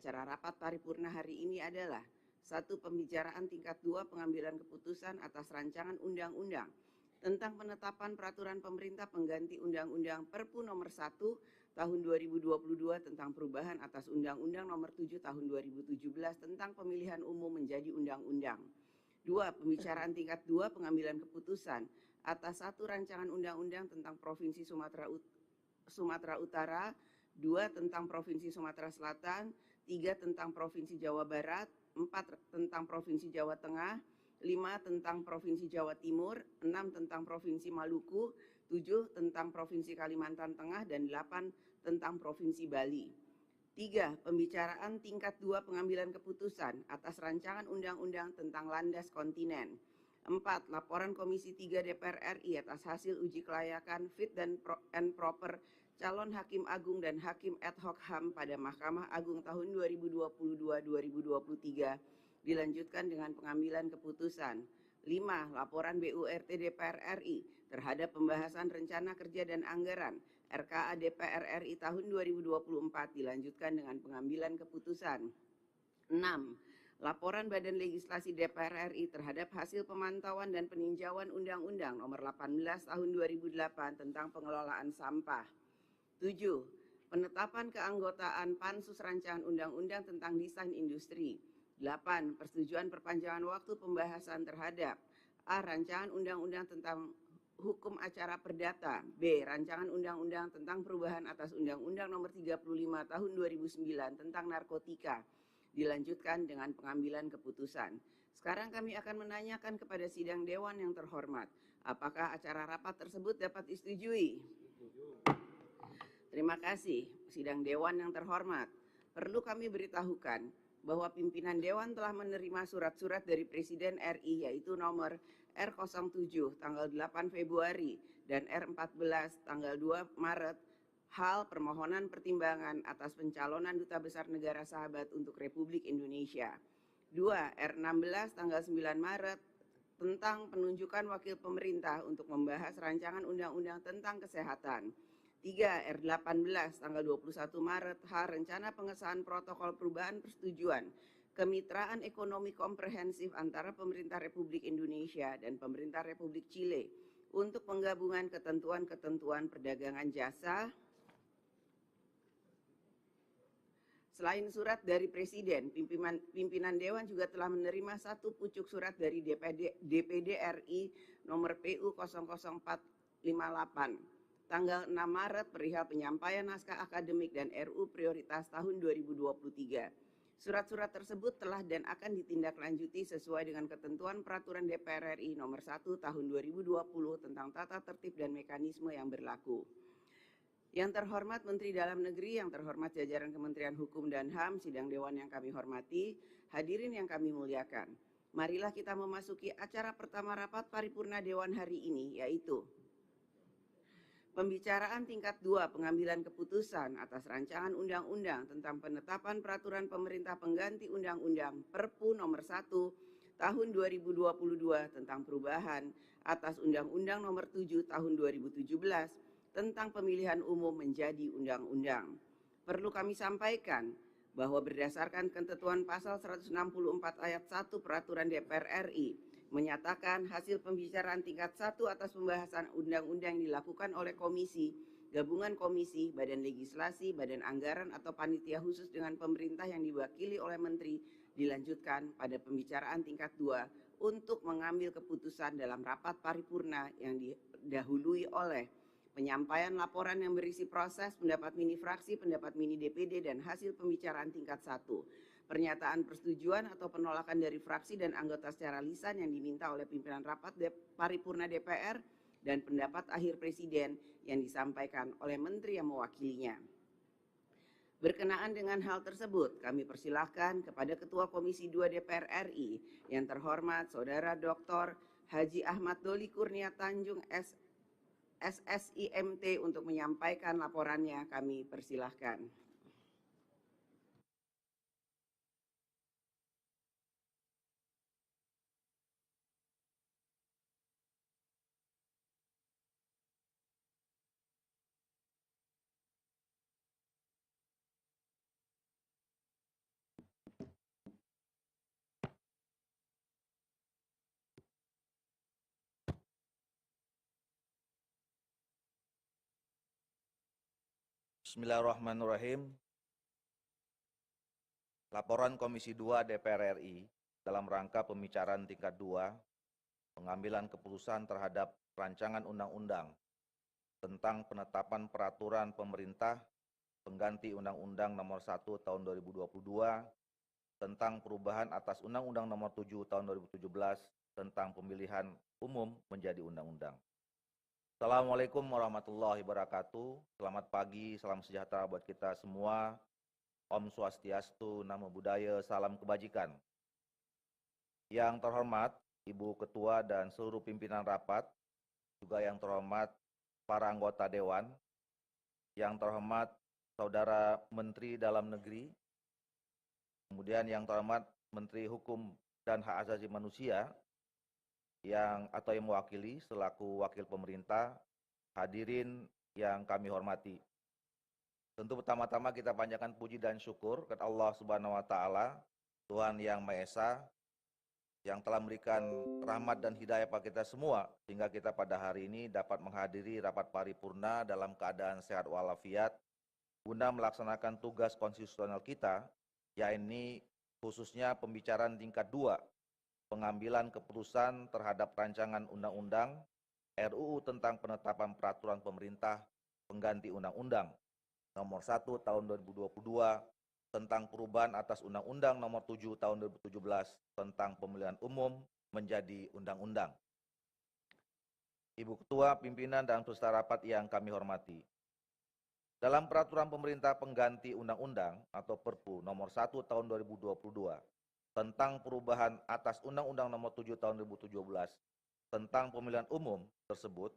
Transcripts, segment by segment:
Acara rapat paripurna hari ini adalah: 1. Pembicaraan tingkat 2 pengambilan keputusan atas rancangan undang-undang tentang penetapan peraturan pemerintah pengganti Undang-Undang Perpu Nomor 1 Tahun 2022 tentang perubahan atas Undang-Undang Nomor 7 Tahun 2017 tentang pemilihan umum menjadi undang-undang. 2. Pembicaraan tingkat 2 pengambilan keputusan atas 1 rancangan undang-undang tentang Provinsi Sumatera Utara, 2 tentang Provinsi Sumatera Selatan, 3 tentang Provinsi Jawa Barat, 4 tentang Provinsi Jawa Tengah, 5 tentang Provinsi Jawa Timur, 6 tentang Provinsi Maluku, 7 tentang Provinsi Kalimantan Tengah, dan 8 tentang Provinsi Bali. 3. Pembicaraan tingkat 2 pengambilan keputusan atas rancangan undang-undang tentang landas kontinen. 4. Laporan Komisi 3 DPR RI atas hasil uji kelayakan fit and proper calon Hakim Agung dan Hakim ad hoc HAM pada Mahkamah Agung tahun 2022-2023 dilanjutkan dengan pengambilan keputusan. 5. Laporan BURT DPR RI terhadap pembahasan rencana kerja dan anggaran RKA DPR RI tahun 2024 dilanjutkan dengan pengambilan keputusan. 6. Laporan Badan Legislasi DPR RI terhadap hasil pemantauan dan peninjauan Undang-Undang Nomor 18 Tahun 2008 tentang pengelolaan sampah. 7. Penetapan keanggotaan Pansus Rancangan Undang-Undang tentang Desain Industri. 8. Persetujuan perpanjangan waktu pembahasan terhadap: A. Rancangan Undang-Undang tentang Hukum Acara Perdata. B. Rancangan Undang-Undang tentang perubahan atas Undang-Undang Nomor 35 Tahun 2009 tentang narkotika dilanjutkan dengan pengambilan keputusan. Sekarang kami akan menanyakan kepada sidang dewan yang terhormat, apakah acara rapat tersebut dapat disetujui? Terima kasih, sidang dewan yang terhormat. Perlu kami beritahukan bahwa pimpinan dewan telah menerima surat-surat dari Presiden RI, yaitu nomor R07 tanggal 8 Februari dan R14 tanggal 2 Maret, hal permohonan pertimbangan atas pencalonan Duta Besar Negara Sahabat untuk Republik Indonesia. 2. R16 tanggal 9 Maret tentang penunjukan wakil pemerintah untuk membahas rancangan undang-undang tentang kesehatan. 3. R18 tanggal 21 Maret, H. Rencana pengesahan protokol perubahan persetujuan kemitraan ekonomi komprehensif antara pemerintah Republik Indonesia dan pemerintah Republik Chile untuk penggabungan ketentuan-ketentuan perdagangan jasa. Selain surat dari Presiden, pimpinan Dewan juga telah menerima 1 pucuk surat dari DPD RI nomor PU 00458 tanggal 6 Maret perihal penyampaian naskah akademik dan RU prioritas tahun 2023. Surat-surat tersebut telah dan akan ditindaklanjuti sesuai dengan ketentuan Peraturan DPR RI nomor 1 tahun 2020 tentang tata tertib dan mekanisme yang berlaku. Yang terhormat Menteri Dalam Negeri, yang terhormat jajaran Kementerian Hukum dan HAM, sidang dewan yang kami hormati, hadirin yang kami muliakan. Marilah kita memasuki acara pertama rapat paripurna dewan hari ini, yaitu pembicaraan tingkat 2 pengambilan keputusan atas rancangan undang-undang tentang penetapan peraturan pemerintah pengganti Undang-Undang Perpu Nomor 1 Tahun 2022 tentang perubahan atas Undang-Undang Nomor 7 Tahun 2017 tentang pemilihan umum menjadi undang-undang. Perlu kami sampaikan bahwa berdasarkan ketentuan pasal 164 ayat 1 Peraturan DPR RI menyatakan hasil pembicaraan tingkat 1 atas pembahasan undang-undang yang dilakukan oleh komisi, gabungan komisi, badan legislasi, badan anggaran atau panitia khusus dengan pemerintah yang diwakili oleh menteri dilanjutkan pada pembicaraan tingkat 2 untuk mengambil keputusan dalam rapat paripurna yang didahului oleh penyampaian laporan yang berisi proses, pendapat mini fraksi, pendapat mini DPD, dan hasil pembicaraan tingkat 1. Pernyataan persetujuan atau penolakan dari fraksi dan anggota secara lisan yang diminta oleh pimpinan rapat paripurna DPR, dan pendapat akhir Presiden yang disampaikan oleh menteri yang mewakilinya. Berkenaan dengan hal tersebut, kami persilahkan kepada Ketua Komisi 2 DPR RI yang terhormat Saudara Dr. Haji Ahmad Doli Kurnia Tanjung SSIMT untuk menyampaikan laporannya. Kami persilahkan. Bismillahirrahmanirrahim. Laporan Komisi 2 DPR RI dalam rangka pembicaraan tingkat 2, pengambilan keputusan terhadap rancangan undang-undang tentang penetapan peraturan pemerintah pengganti Undang-Undang Nomor 1 Tahun 2022 tentang perubahan atas Undang-Undang Nomor 7 Tahun 2017 tentang pemilihan umum menjadi undang-undang. Assalamualaikum warahmatullahi wabarakatuh. Selamat pagi, salam sejahtera buat kita semua. Om Swastiastu, Namo Buddhaya, salam kebajikan. Yang terhormat Ibu Ketua dan seluruh pimpinan rapat, juga yang terhormat para anggota Dewan, yang terhormat Saudara Menteri Dalam Negeri, kemudian yang terhormat Menteri Hukum dan Hak Asasi Manusia, yang mewakili selaku wakil pemerintah, hadirin yang kami hormati. Tentu pertama-tama kita panjatkan puji dan syukur kepada Allah Subhanahu wa Ta'ala, Tuhan Yang Maha Esa, yang telah memberikan rahmat dan hidayah pada kita semua, sehingga kita pada hari ini dapat menghadiri rapat paripurna dalam keadaan sehat walafiat, guna melaksanakan tugas konstitusional kita, yaitu khususnya pembicaraan tingkat 2, pengambilan keputusan terhadap rancangan undang-undang RUU tentang penetapan peraturan pemerintah pengganti Undang-Undang Nomor 1 Tahun 2022 tentang perubahan atas Undang-Undang Nomor 7 Tahun 2017 tentang pemilihan umum menjadi undang-undang. Ibu Ketua, pimpinan dan peserta rapat yang kami hormati. Dalam peraturan pemerintah pengganti undang-undang atau Perpu Nomor 1 Tahun 2022 tentang perubahan atas Undang-Undang Nomor 7 Tahun 2017 tentang pemilihan umum tersebut,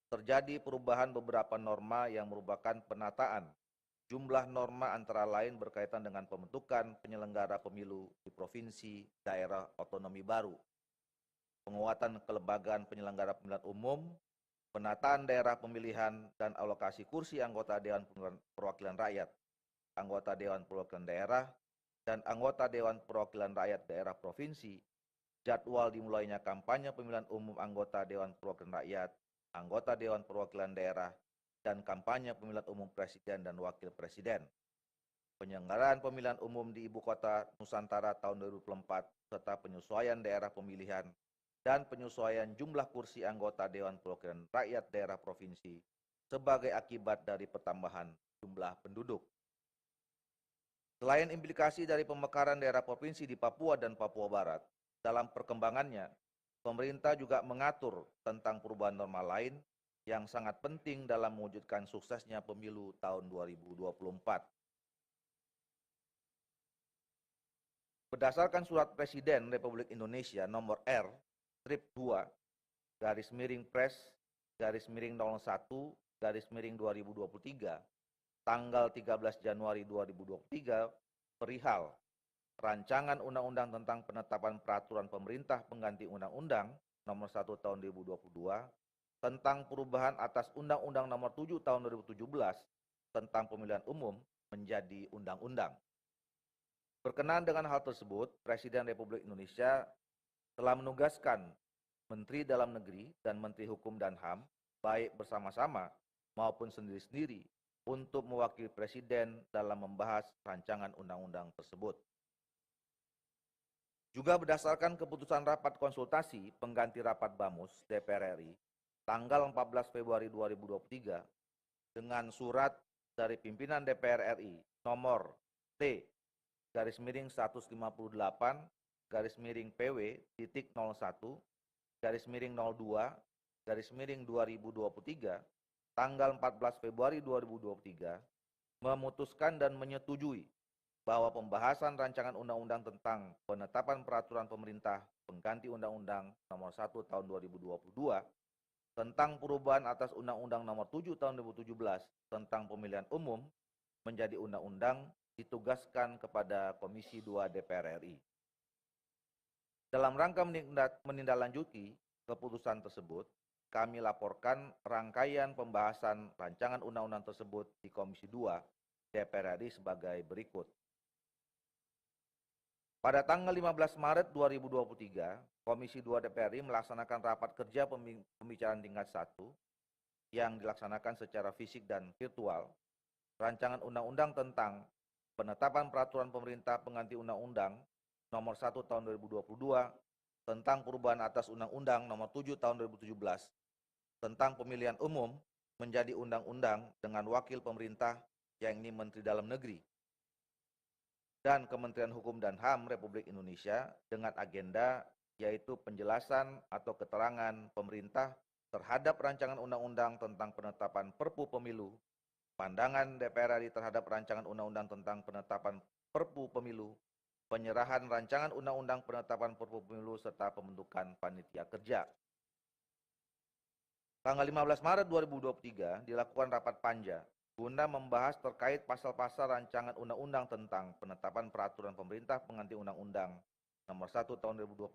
terjadi perubahan beberapa norma yang merupakan penataan jumlah norma antara lain berkaitan dengan pembentukan penyelenggara pemilu di provinsi daerah otonomi baru, penguatan kelembagaan penyelenggara pemilihan umum, penataan daerah pemilihan dan alokasi kursi anggota Dewan Perwakilan Rakyat, anggota Dewan Perwakilan Daerah, dan anggota Dewan Perwakilan Rakyat daerah provinsi, jadwal dimulainya kampanye pemilihan umum anggota Dewan Perwakilan Rakyat, anggota Dewan Perwakilan Daerah, dan kampanye pemilihan umum Presiden dan Wakil Presiden, penyelenggaraan pemilihan umum di Ibu Kota Nusantara tahun 2024, serta penyesuaian daerah pemilihan dan penyesuaian jumlah kursi anggota Dewan Perwakilan Rakyat daerah provinsi sebagai akibat dari pertambahan jumlah penduduk. Selain implikasi dari pemekaran daerah provinsi di Papua dan Papua Barat, dalam perkembangannya, pemerintah juga mengatur tentang perubahan norma lain yang sangat penting dalam mewujudkan suksesnya pemilu tahun 2024. Berdasarkan Surat Presiden Republik Indonesia Nomor R/2-Pres-01-2023 tanggal 13 Januari 2023 perihal Rancangan Undang-Undang tentang penetapan peraturan pemerintah pengganti Undang-Undang Nomor 1 Tahun 2022 tentang perubahan atas Undang-Undang Nomor 7 Tahun 2017 tentang pemilihan umum menjadi undang-undang. Berkenaan dengan hal tersebut, Presiden Republik Indonesia telah menugaskan Menteri Dalam Negeri dan Menteri Hukum dan HAM, baik bersama-sama maupun sendiri-sendiri, untuk mewakili Presiden dalam membahas rancangan undang-undang tersebut. Juga berdasarkan keputusan rapat konsultasi pengganti rapat BAMUS DPR RI tanggal 14 Februari 2023 dengan surat dari pimpinan DPR RI nomor T-158/PW.01/02/2023 tanggal 14 Februari 2023 memutuskan dan menyetujui bahwa pembahasan rancangan undang-undang tentang penetapan peraturan pemerintah pengganti Undang-Undang Nomor 1 Tahun 2022 tentang perubahan atas Undang-Undang Nomor 7 Tahun 2017 tentang pemilihan umum menjadi undang-undang ditugaskan kepada Komisi 2 DPR RI. Dalam rangka menindaklanjuti keputusan tersebut, kami laporkan rangkaian pembahasan rancangan undang-undang tersebut di Komisi 2 DPR RI sebagai berikut. Pada tanggal 15 Maret 2023, Komisi 2 DPR RI melaksanakan rapat kerja pembicaraan tingkat 1 yang dilaksanakan secara fisik dan virtual Rancangan Undang-Undang tentang penetapan peraturan pemerintah pengganti Undang-Undang Nomor 1 Tahun 2022 tentang perubahan atas Undang-Undang Nomor 7 Tahun 2017 tentang pemilihan umum menjadi undang-undang dengan wakil pemerintah, yakni Menteri Dalam Negeri dan Kementerian Hukum dan HAM Republik Indonesia dengan agenda yaitu penjelasan atau keterangan pemerintah terhadap rancangan undang-undang tentang penetapan Perpu Pemilu, pandangan DPR RI terhadap rancangan undang-undang tentang penetapan Perpu Pemilu, penyerahan rancangan undang-undang penetapan Perpu Pemilu serta pembentukan panitia kerja. Tanggal 15 Maret 2023 dilakukan rapat panja guna membahas terkait pasal-pasal rancangan undang-undang tentang penetapan peraturan pemerintah pengganti Undang-Undang Nomor 1 Tahun 2022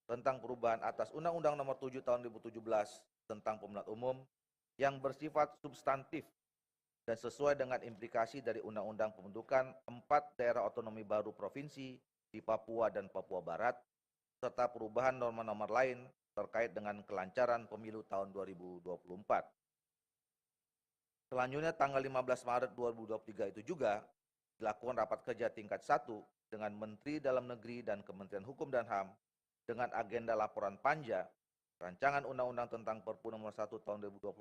tentang perubahan atas Undang-Undang Nomor 7 Tahun 2017 tentang pemilihan umum yang bersifat substantif dan sesuai dengan implikasi dari Undang-Undang pembentukan 4 daerah otonomi baru provinsi di Papua dan Papua Barat serta perubahan norma-norma lain terkait dengan kelancaran pemilu tahun 2024. Selanjutnya tanggal 15 Maret 2023 itu juga dilakukan rapat kerja tingkat 1 dengan Menteri Dalam Negeri dan Kementerian Hukum dan HAM dengan agenda laporan panja rancangan undang-undang tentang Perpu nomor 1 tahun 2022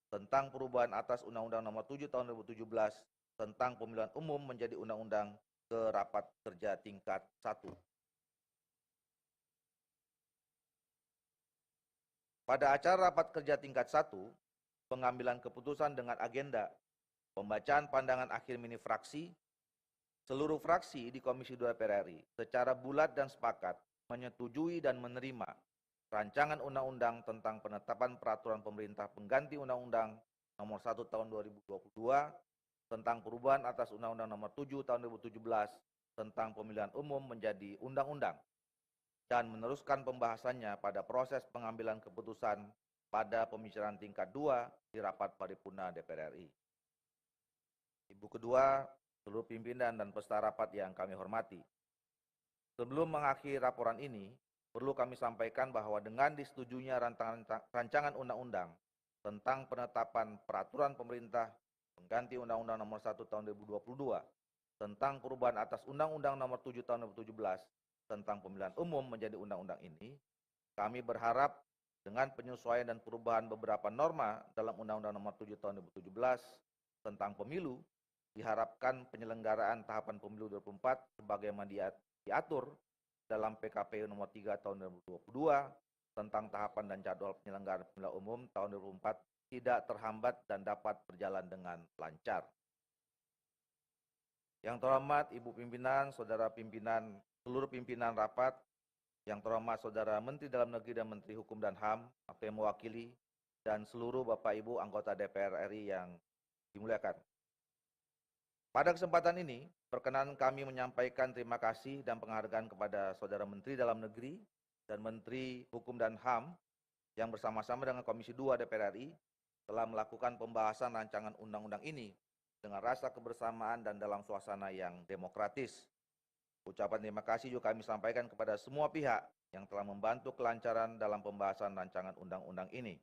tentang perubahan atas Undang-Undang nomor 7 tahun 2017 tentang pemilihan umum menjadi undang-undang ke rapat kerja tingkat 1. Pada acara rapat kerja tingkat 1, pengambilan keputusan dengan agenda pembacaan pandangan akhir mini fraksi, seluruh fraksi di Komisi 2 DPR RI secara bulat dan sepakat menyetujui dan menerima rancangan undang-undang tentang penetapan peraturan pemerintah pengganti Undang-Undang Nomor 1 Tahun 2022 tentang perubahan atas Undang-Undang Nomor 7 Tahun 2017 tentang pemilihan umum menjadi undang-undang dan meneruskan pembahasannya pada proses pengambilan keputusan pada pembicaraan tingkat 2 di rapat paripurna DPR RI. Ibu kedua, seluruh pimpinan dan peserta rapat yang kami hormati. Sebelum mengakhiri laporan ini, perlu kami sampaikan bahwa dengan disetujuinya rancangan undang-undang tentang penetapan peraturan pemerintah pengganti Undang-Undang Nomor 1 Tahun 2022 tentang perubahan atas Undang-Undang Nomor 7 Tahun 2017 tentang pemilihan umum menjadi undang-undang ini, kami berharap dengan penyesuaian dan perubahan beberapa norma dalam Undang-Undang Nomor 7 Tahun 2017 tentang pemilu, diharapkan penyelenggaraan tahapan pemilu 2024 sebagaimana diatur dalam PKPU Nomor 3 Tahun 2022 tentang tahapan dan jadwal penyelenggaraan pemilihan umum tahun 2024 tidak terhambat dan dapat berjalan dengan lancar. Yang terhormat Ibu Pimpinan, Saudara Pimpinan, seluruh pimpinan rapat, yang terhormat Saudara Menteri Dalam Negeri dan Menteri Hukum dan HAM atau yang mewakili, dan seluruh Bapak Ibu anggota DPR RI yang dimuliakan. Pada kesempatan ini, perkenan kami menyampaikan terima kasih dan penghargaan kepada Saudara Menteri Dalam Negeri dan Menteri Hukum dan HAM yang bersama-sama dengan Komisi 2 DPR RI telah melakukan pembahasan rancangan undang-undang ini dengan rasa kebersamaan dan dalam suasana yang demokratis. Ucapan terima kasih juga kami sampaikan kepada semua pihak yang telah membantu kelancaran dalam pembahasan rancangan undang-undang ini.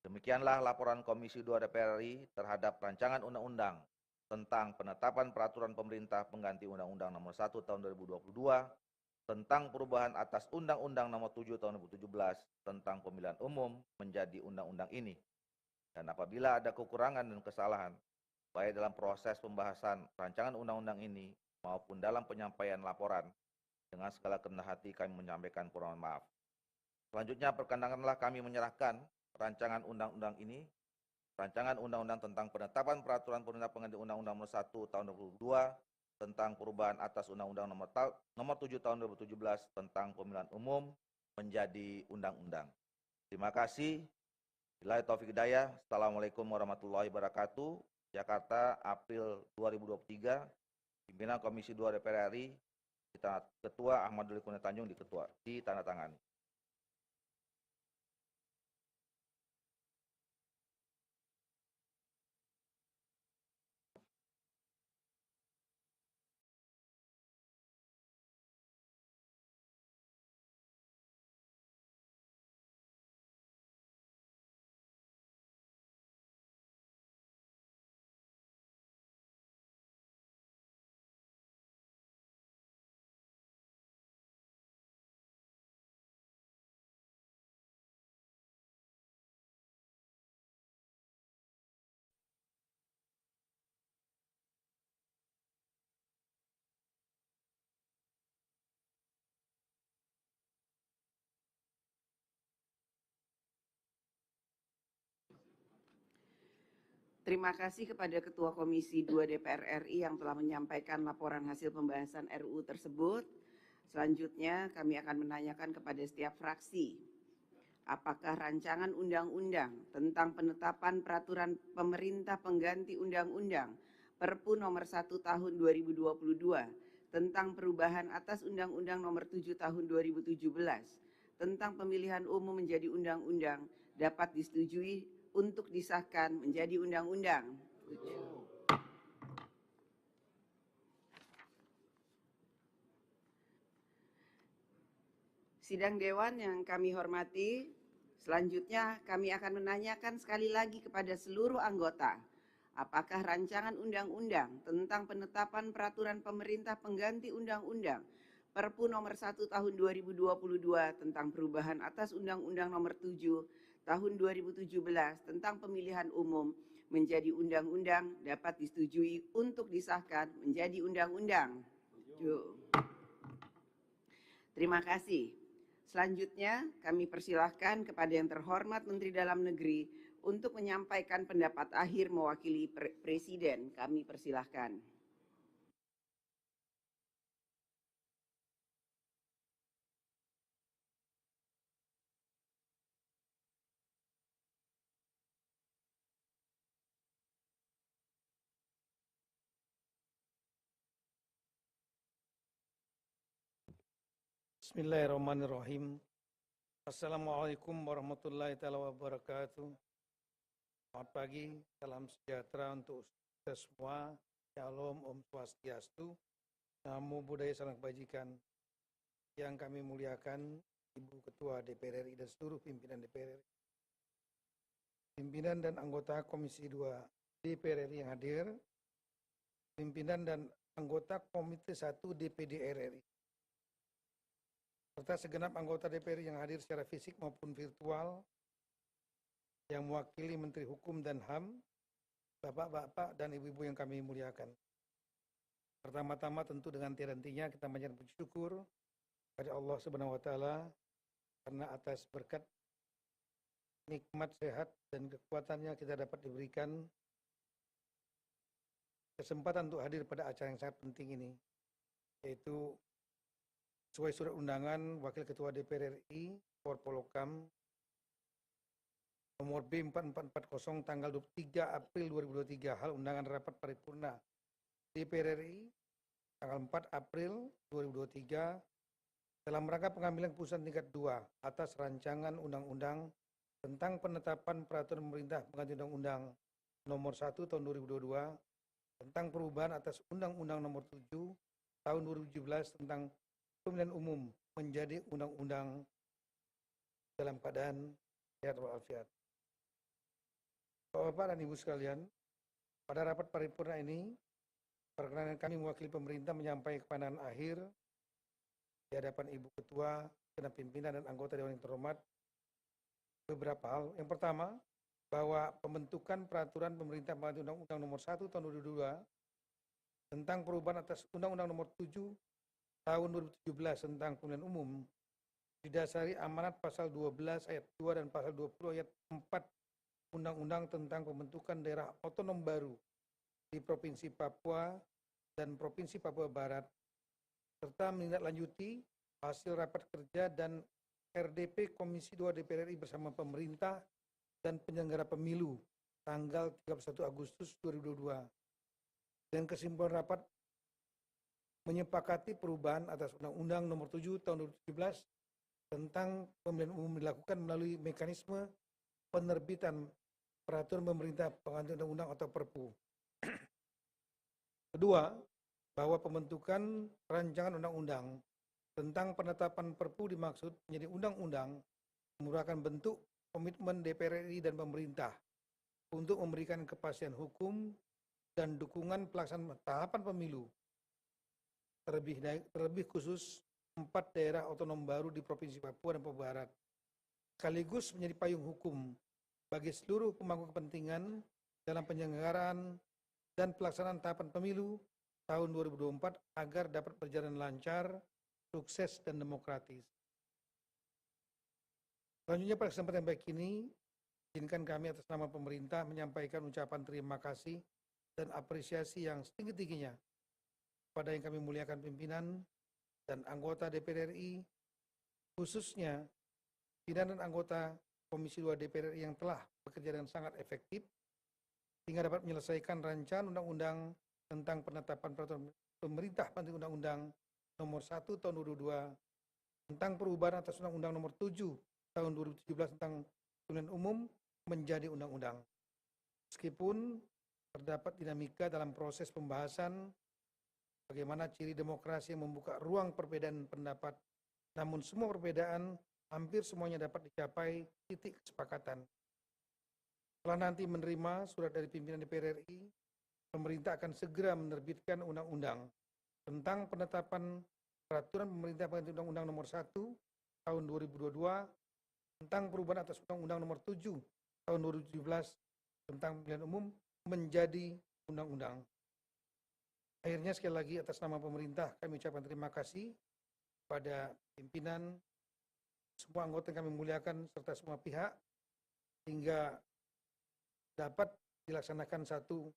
Demikianlah laporan Komisi 2 DPR RI terhadap rancangan undang-undang tentang penetapan peraturan pemerintah pengganti Undang-Undang Nomor 1 Tahun 2022 tentang perubahan atas Undang-Undang Nomor 7 Tahun 2017 tentang pemilihan umum menjadi undang-undang ini. Dan apabila ada kekurangan dan kesalahan, baik dalam proses pembahasan rancangan undang-undang ini maupun dalam penyampaian laporan, dengan segala kerendahan hati kami menyampaikan permohonan maaf. Selanjutnya perkenankanlah kami menyerahkan rancangan undang-undang ini, rancangan undang-undang tentang penetapan peraturan pemerintah pengganti Undang-Undang Nomor 1 Tahun 2022 tentang perubahan atas Undang-Undang Nomor 7 Tahun 2017 tentang pemilihan umum menjadi undang-undang. Terima kasih. Billahi taufiq hidayah. Assalamualaikum warahmatullahi wabarakatuh. Jakarta, April 2023. Pimpinan Komisi 2 DPR RI, Ketua Ahmad Doli Kurnia Tanjung ditandatangani. Terima kasih kepada Ketua Komisi 2 DPR RI yang telah menyampaikan laporan hasil pembahasan RUU tersebut. Selanjutnya kami akan menanyakan kepada setiap fraksi, apakah rancangan undang-undang tentang penetapan peraturan pemerintah pengganti undang-undang Perpu nomor 1 tahun 2022 tentang perubahan atas Undang-Undang nomor 7 tahun 2017 tentang pemilihan umum menjadi undang-undang dapat disetujui untuk disahkan menjadi undang-undang. Sidang Dewan yang kami hormati, selanjutnya kami akan menanyakan sekali lagi kepada seluruh anggota, apakah rancangan undang-undang tentang penetapan peraturan pemerintah pengganti undang-undang Perpu nomor 1 tahun 2022 tentang perubahan atas Undang-Undang nomor 7 tahun 2017 tentang pemilihan umum menjadi undang-undang dapat disetujui untuk disahkan menjadi undang-undang. Terima kasih. Selanjutnya kami persilahkan kepada yang terhormat Menteri Dalam Negeri untuk menyampaikan pendapat akhir mewakili Presiden. Kami persilahkan. Bismillahirrahmanirrahim. Assalamualaikum warahmatullahi wabarakatuh. Selamat pagi, salam sejahtera untuk kita semua. Shalom, Om Swastiastu, Namo Buddhaya, salam kebajikan. Yang kami muliakan Ibu Ketua DPR RI dan seluruh pimpinan DPR RI, pimpinan dan anggota Komisi 2 DPR RI yang hadir, pimpinan dan anggota Komite 1 DPD RI, serta segenap anggota DPR yang hadir secara fisik maupun virtual, yang mewakili Menteri Hukum dan HAM, Bapak-bapak dan Ibu-ibu yang kami muliakan. Pertama-tama tentu dengan tiada hentinya kita panjatkan puji syukur kepada Allah Subhanahu wa taala karena atas berkat nikmat sehat dan kekuatannya kita dapat diberikan kesempatan untuk hadir pada acara yang sangat penting ini, yaitu sesuai surat undangan Wakil Ketua DPR RI Polhukam nomor B4440 tanggal 23 April 2023, hal undangan rapat paripurna DPR RI tanggal 4 April 2023 dalam rangka pengambilan keputusan tingkat 2 atas rancangan undang-undang tentang penetapan peraturan pemerintah pengganti undang-undang nomor 1 tahun 2022 tentang perubahan atas Undang-Undang nomor 7 tahun 2017 tentang pemilihan umum menjadi undang-undang dalam keadaan sehat walafiat. Bapak dan Ibu sekalian, pada rapat paripurna ini, perkenan kami mewakili pemerintah menyampaikan pandangan akhir di hadapan Ibu Ketua, segenap pimpinan dan anggota Dewan yang terhormat beberapa hal. Yang pertama, bahwa pembentukan peraturan pemerintah pengganti Undang-Undang nomor 1 tahun 2022 tentang perubahan atas Undang-Undang nomor 7 tahun 2017 tentang pemilihan umum didasari amanat pasal 12 ayat 2 dan pasal 20 ayat 4 Undang-Undang tentang pembentukan daerah otonom baru di Provinsi Papua dan Provinsi Papua Barat, serta menindaklanjuti hasil rapat kerja dan RDP Komisi 2 DPR RI bersama pemerintah dan penyelenggara pemilu tanggal 31 Agustus 2022. Dan kesimpulan rapat menyepakati perubahan atas Undang-Undang nomor 7 tahun 2017 tentang pemilihan umum dilakukan melalui mekanisme penerbitan peraturan pemerintah pengganti undang-undang atau Perpu. Kedua, bahwa pembentukan rancangan undang-undang tentang penetapan Perpu dimaksud menjadi undang-undang merupakan bentuk komitmen DPR RI dan pemerintah untuk memberikan kepastian hukum dan dukungan pelaksanaan tahapan pemilu, terlebih khusus 4 daerah otonom baru di Provinsi Papua dan Papua Barat, sekaligus menjadi payung hukum bagi seluruh pemangku kepentingan dalam penyelenggaraan dan pelaksanaan tahapan pemilu tahun 2024 agar dapat berjalan lancar, sukses, dan demokratis. Selanjutnya pada kesempatan baik ini, Izinkan kami atas nama pemerintah menyampaikan ucapan terima kasih dan apresiasi yang setinggi-tingginya kepada yang kami muliakan pimpinan dan anggota DPR RI, khususnya pimpinan dan anggota Komisi 2 DPR RI yang telah bekerja dengan sangat efektif sehingga dapat menyelesaikan rancangan undang-undang tentang penetapan peraturan pemerintah pengganti Undang-Undang Nomor 1 Tahun 2022 tentang perubahan atas Undang-Undang Nomor 7 Tahun 2017 tentang pemilihan umum menjadi undang-undang. Meskipun terdapat dinamika dalam proses pembahasan bagaimana ciri demokrasi yang membuka ruang perbedaan pendapat, namun semua perbedaan hampir semuanya dapat dicapai titik kesepakatan. Setelah nanti menerima surat dari pimpinan DPR RI, pemerintah akan segera menerbitkan undang-undang tentang penetapan peraturan pemerintah pengganti Undang-Undang Nomor 1 Tahun 2022 tentang perubahan atas Undang-Undang Nomor 7 Tahun 2017 tentang pemilihan umum menjadi undang-undang. Akhirnya sekali lagi atas nama pemerintah kami ucapkan terima kasih kepada pimpinan, semua anggota yang kami muliakan serta semua pihak hingga dapat dilaksanakan satu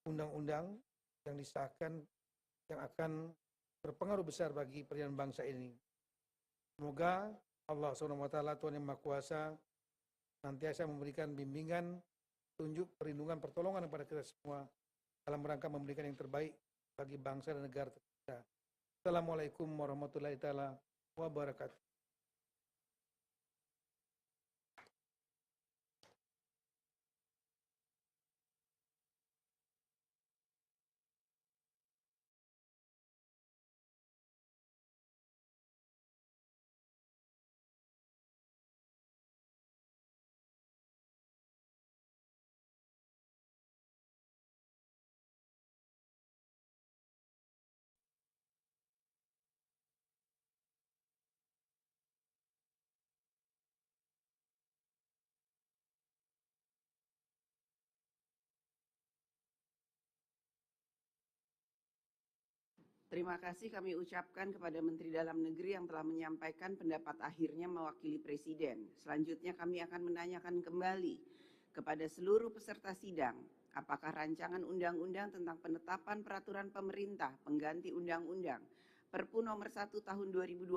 undang-undang yang disahkan yang akan berpengaruh besar bagi perjalanan bangsa ini. Semoga Allah SWT, Tuhan Yang Maha Kuasa, nantiasa memberikan bimbingan, tunjuk, perlindungan, pertolongan kepada kita semua dalam rangka memberikan yang terbaik bagi bangsa dan negara kita. Assalamualaikum warahmatullahi wabarakatuh. Terima kasih kami ucapkan kepada Menteri Dalam Negeri yang telah menyampaikan pendapat akhirnya mewakili Presiden. Selanjutnya kami akan menanyakan kembali kepada seluruh peserta sidang, apakah rancangan undang-undang tentang penetapan peraturan pemerintah pengganti undang-undang Perpu Nomor 1 Tahun 2022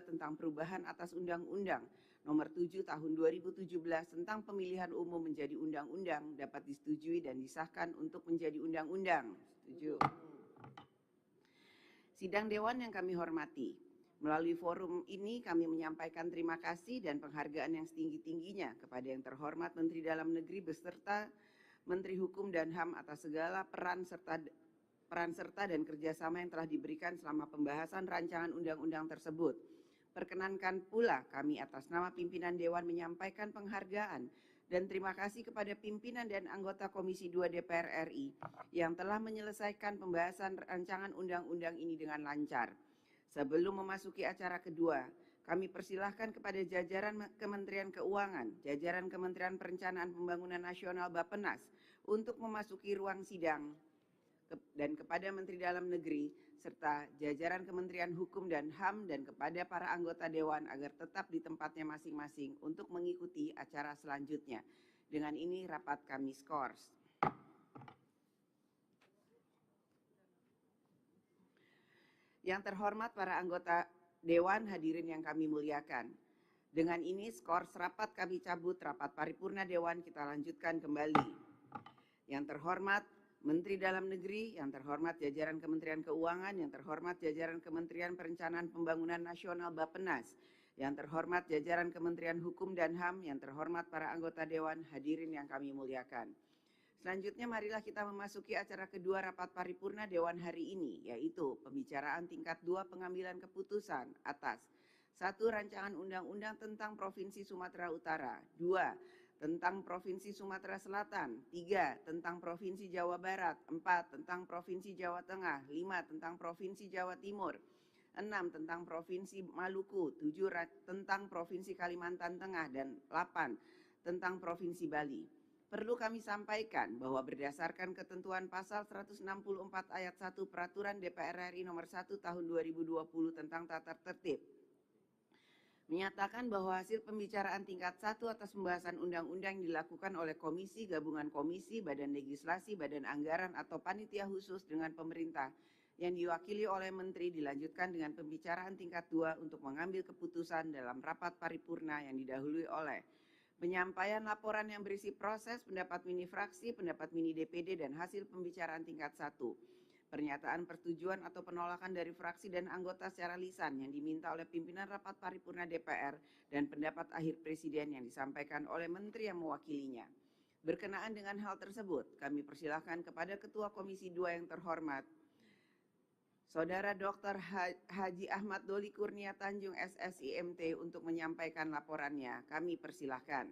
tentang perubahan atas Undang-Undang Nomor 7 Tahun 2017 tentang pemilihan umum menjadi undang-undang dapat disetujui dan disahkan untuk menjadi undang-undang. Setuju. Sidang Dewan yang kami hormati, melalui forum ini kami menyampaikan terima kasih dan penghargaan yang setinggi-tingginya kepada yang terhormat Menteri Dalam Negeri beserta Menteri Hukum dan HAM atas segala peran serta dan kerjasama yang telah diberikan selama pembahasan rancangan undang-undang tersebut. Perkenankan pula kami atas nama pimpinan Dewan menyampaikan penghargaan dan terima kasih kepada pimpinan dan anggota Komisi 2 DPR RI yang telah menyelesaikan pembahasan rancangan undang-undang ini dengan lancar. Sebelum memasuki acara kedua, kami persilahkan kepada jajaran Kementerian Keuangan, jajaran Kementerian Perencanaan Pembangunan Nasional Bappenas untuk memasuki ruang sidang dan kepada Menteri Dalam Negeri serta jajaran Kementerian Hukum dan HAM dan kepada para anggota Dewan agar tetap di tempatnya masing-masing untuk mengikuti acara selanjutnya. Dengan ini rapat kami skors. Yang terhormat para anggota Dewan, hadirin yang kami muliakan. Dengan ini skors rapat kami cabut, rapat paripurna Dewan kita lanjutkan kembali. Yang terhormat Menteri Dalam Negeri, yang terhormat jajaran Kementerian Keuangan, yang terhormat jajaran Kementerian Perencanaan Pembangunan Nasional Bappenas, yang terhormat jajaran Kementerian Hukum dan HAM, yang terhormat para anggota Dewan, hadirin yang kami muliakan. Selanjutnya marilah kita memasuki acara kedua rapat paripurna Dewan hari ini, yaitu pembicaraan tingkat 2 pengambilan keputusan atas 1. Rancangan Undang-Undang tentang Provinsi Sumatera Utara, 2. Tentang Provinsi Sumatera Selatan, 3. Tentang Provinsi Jawa Barat, 4. Tentang Provinsi Jawa Tengah, 5. Tentang Provinsi Jawa Timur, 6. Tentang Provinsi Maluku, 7. Tentang Provinsi Kalimantan Tengah, dan 8. Tentang Provinsi Bali. Perlu kami sampaikan bahwa berdasarkan ketentuan pasal 164 ayat 1 Peraturan DPR RI nomor 1 tahun 2020 tentang tata tertib menyatakan bahwa hasil pembicaraan tingkat 1 atas pembahasan undang-undang yang dilakukan oleh Komisi, Gabungan Komisi, Badan Legislasi, Badan Anggaran atau Panitia Khusus dengan pemerintah yang diwakili oleh Menteri dilanjutkan dengan pembicaraan tingkat 2 untuk mengambil keputusan dalam rapat paripurna yang didahului oleh penyampaian laporan yang berisi proses, pendapat mini fraksi, pendapat mini DPD, dan hasil pembicaraan tingkat 1. Pernyataan persetujuan atau penolakan dari fraksi dan anggota secara lisan yang diminta oleh pimpinan rapat paripurna DPR dan pendapat akhir Presiden yang disampaikan oleh Menteri yang mewakilinya. Berkenaan dengan hal tersebut, kami persilahkan kepada Ketua Komisi 2 yang terhormat, Saudara Dr. Haji Ahmad Doli Kurnia Tanjung SSIMT untuk menyampaikan laporannya. Kami persilahkan.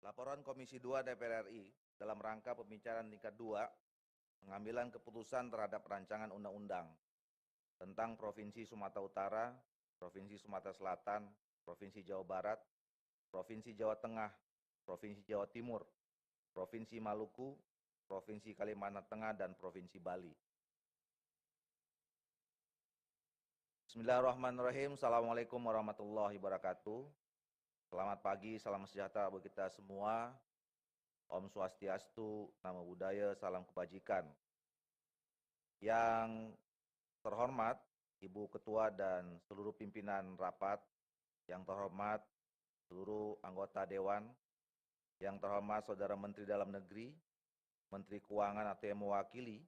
Laporan Komisi 2 DPR RI dalam rangka pembicaraan tingkat 2 pengambilan keputusan terhadap rancangan undang-undang tentang Provinsi Sumatera Utara, Provinsi Sumatera Selatan, Provinsi Jawa Barat, Provinsi Jawa Tengah, Provinsi Jawa Timur, Provinsi Maluku, Provinsi Kalimantan Tengah, dan Provinsi Bali. Bismillahirrahmanirrahim. Assalamualaikum warahmatullahi wabarakatuh. Selamat pagi, salam sejahtera bagi kita semua. Om Swastiastu, Namo Buddhaya, salam kebajikan. Yang terhormat, Ibu Ketua dan seluruh pimpinan rapat, yang terhormat seluruh anggota Dewan, yang terhormat Saudara Menteri Dalam Negeri, Menteri Keuangan atau yang mewakili,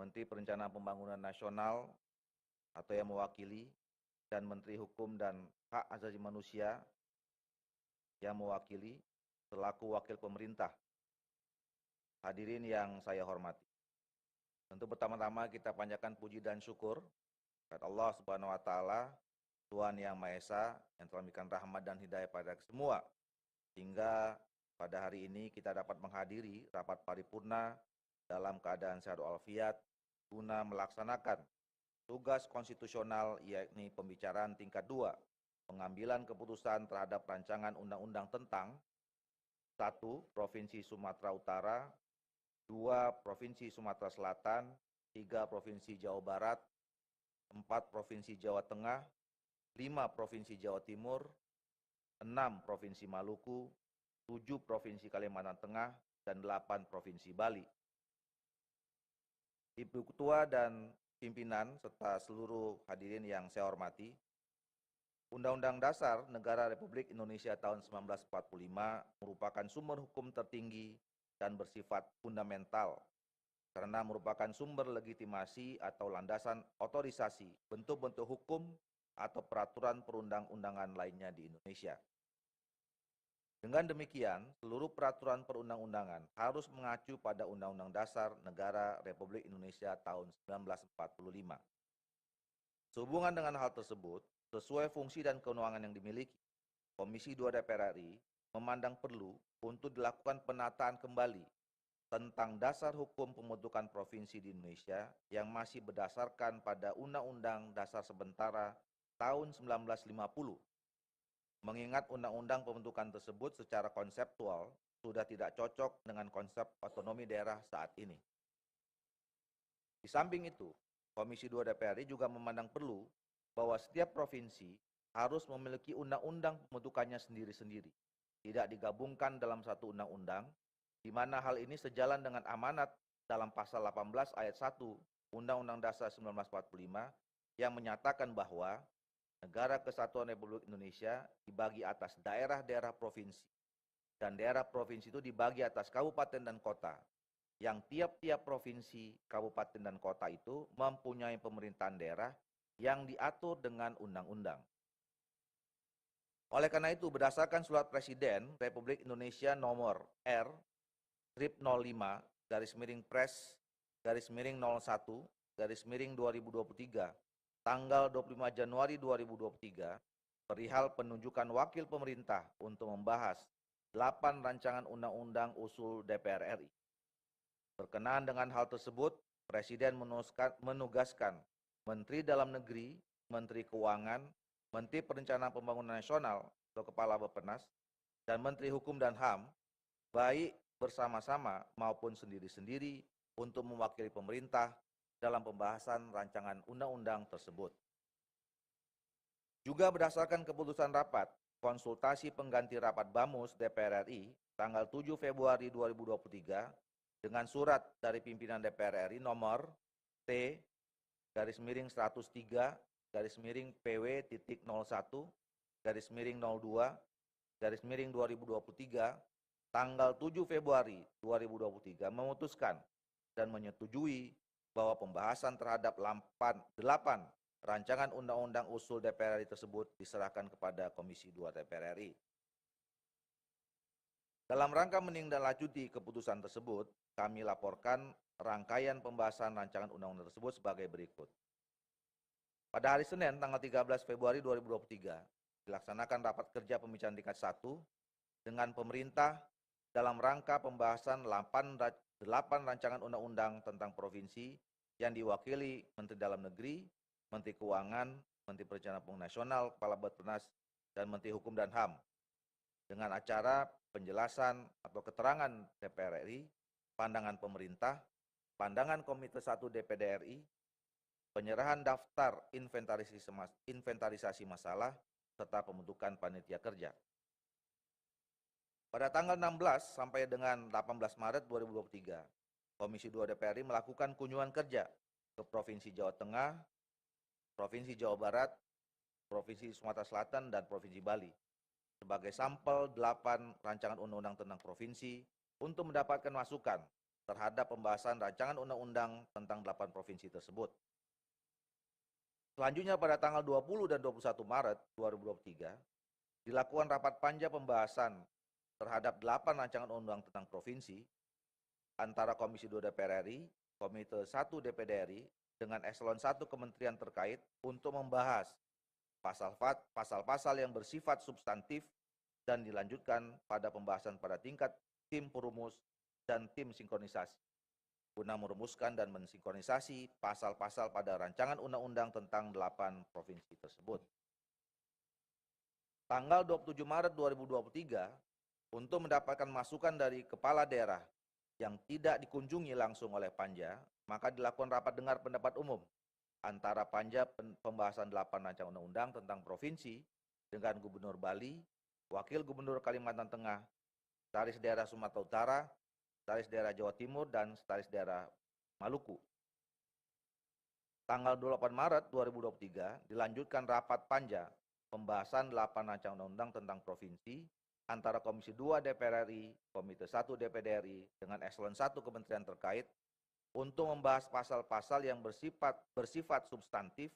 Menteri Perencanaan Pembangunan Nasional atau yang mewakili, dan Menteri Hukum dan Hak Asasi Manusia yang mewakili selaku wakil pemerintah. Hadirin yang saya hormati. Tentu pertama-tama kita panjatkan puji dan syukur kepada Allah Subhanahu wa taala, Tuhan Yang Maha Esa yang telah memberikan rahmat dan hidayah pada semua. Hingga pada hari ini kita dapat menghadiri rapat paripurna dalam keadaan sehat walafiat guna melaksanakan tugas konstitusional, yakni pembicaraan tingkat 2, pengambilan keputusan terhadap rancangan undang-undang tentang 1. Provinsi Sumatera Utara, 2. Provinsi Sumatera Selatan, 3. Provinsi Jawa Barat, 4. Provinsi Jawa Tengah, 5. Provinsi Jawa Timur, 6. Provinsi Maluku, 7. Provinsi Kalimantan Tengah, dan 8. Provinsi Bali. Ibu Ketua dan pimpinan serta seluruh hadirin yang saya hormati, Undang-Undang Dasar Negara Republik Indonesia tahun 1945 merupakan sumber hukum tertinggi dan bersifat fundamental karena merupakan sumber legitimasi atau landasan otorisasi bentuk-bentuk hukum atau peraturan perundang-undangan lainnya di Indonesia. Dengan demikian, seluruh peraturan perundang-undangan harus mengacu pada Undang-Undang Dasar Negara Republik Indonesia tahun 1945. Sehubungan dengan hal tersebut, sesuai fungsi dan kewenangan yang dimiliki, Komisi 2 DPR RI memandang perlu untuk dilakukan penataan kembali tentang dasar hukum pembentukan provinsi di Indonesia yang masih berdasarkan pada Undang-Undang Dasar Sementara tahun 1950. Mengingat undang-undang pembentukan tersebut secara konseptual sudah tidak cocok dengan konsep otonomi daerah saat ini. Di samping itu, Komisi 2 DPR RI juga memandang perlu bahwa setiap provinsi harus memiliki undang-undang pembentukannya sendiri-sendiri, tidak digabungkan dalam satu undang-undang, di mana hal ini sejalan dengan amanat dalam pasal 18 ayat 1 Undang-Undang Dasar 1945 yang menyatakan bahwa Negara Kesatuan Republik Indonesia dibagi atas daerah-daerah provinsi, dan daerah provinsi itu dibagi atas kabupaten dan kota, yang tiap-tiap provinsi, kabupaten, dan kota itu mempunyai pemerintahan daerah yang diatur dengan undang-undang. Oleh karena itu, berdasarkan Surat Presiden Republik Indonesia nomor R/Pres/01/2023 tanggal 25 Januari 2023 perihal penunjukan wakil pemerintah untuk membahas 8 rancangan undang-undang usul DPR RI. Berkenaan dengan hal tersebut, Presiden menugaskan Menteri Dalam Negeri, Menteri Keuangan, Menteri Perencanaan Pembangunan Nasional atau Kepala Bappenas, dan Menteri Hukum dan HAM, baik bersama-sama maupun sendiri-sendiri untuk mewakili pemerintah dalam pembahasan rancangan undang-undang tersebut. Juga berdasarkan keputusan rapat konsultasi pengganti rapat BAMUS DPR RI tanggal 7 Februari 2023 dengan surat dari pimpinan DPR RI nomor T-PW-01-02-2023 tanggal 7 Februari 2023 memutuskan dan menyetujui bahwa pembahasan terhadap 8 rancangan undang-undang usul DPR RI tersebut diserahkan kepada Komisi 2 DPR RI. Dalam rangka menindaklanjuti keputusan tersebut, kami laporkan rangkaian pembahasan rancangan undang-undang tersebut sebagai berikut. Pada hari Senin tanggal 13 Februari 2023, dilaksanakan rapat kerja pembicaraan tingkat 1 dengan pemerintah dalam rangka pembahasan 8 rancangan undang-undang tentang provinsi yang diwakili Menteri Dalam Negeri, Menteri Keuangan, Menteri Perencanaan Pembangunan Nasional, Kepala Bappenas, dan Menteri Hukum dan HAM dengan acara penjelasan atau keterangan DPR RI, pandangan pemerintah, pandangan Komite 1 DPD RI, penyerahan daftar inventarisasi masalah, serta pembentukan panitia kerja. Pada tanggal 16 sampai dengan 18 Maret 2023, Komisi 2 DPR RI melakukan kunjungan kerja ke Provinsi Jawa Tengah, Provinsi Jawa Barat, Provinsi Sumatera Selatan, dan Provinsi Bali sebagai sampel 8 rancangan undang-undang tentang provinsi untuk mendapatkan masukan terhadap pembahasan rancangan undang-undang tentang 8 provinsi tersebut. Selanjutnya pada tanggal 20 dan 21 Maret 2023 dilakukan rapat panja pembahasan terhadap 8 rancangan undang-undang tentang provinsi antara Komisi 2 DPR RI, Komite 1 DPD RI dengan eselon 1 kementerian terkait untuk membahas pasal-pasal yang bersifat substantif dan dilanjutkan pada pembahasan pada tingkat tim perumus dan tim sinkronisasi guna merumuskan dan mensinkronisasi pasal-pasal pada rancangan undang-undang tentang 8 provinsi tersebut. Tanggal 27 Maret 2023 untuk mendapatkan masukan dari kepala daerah yang tidak dikunjungi langsung oleh panja, maka dilakukan rapat dengar pendapat umum antara panja pembahasan 8 rancangan undang-undang tentang provinsi dengan Gubernur Bali, Wakil Gubernur Kalimantan Tengah, Sekretaris Daerah Sumatera Utara, Sekretaris Daerah Jawa Timur, dan Sekretaris Daerah Maluku. Tanggal 28 Maret 2023 dilanjutkan rapat panja pembahasan 8 rancangan undang-undang tentang provinsi antara Komisi 2 DPR RI, Komite 1 DPD RI dengan eselon 1 kementerian terkait untuk membahas pasal-pasal yang bersifat substantif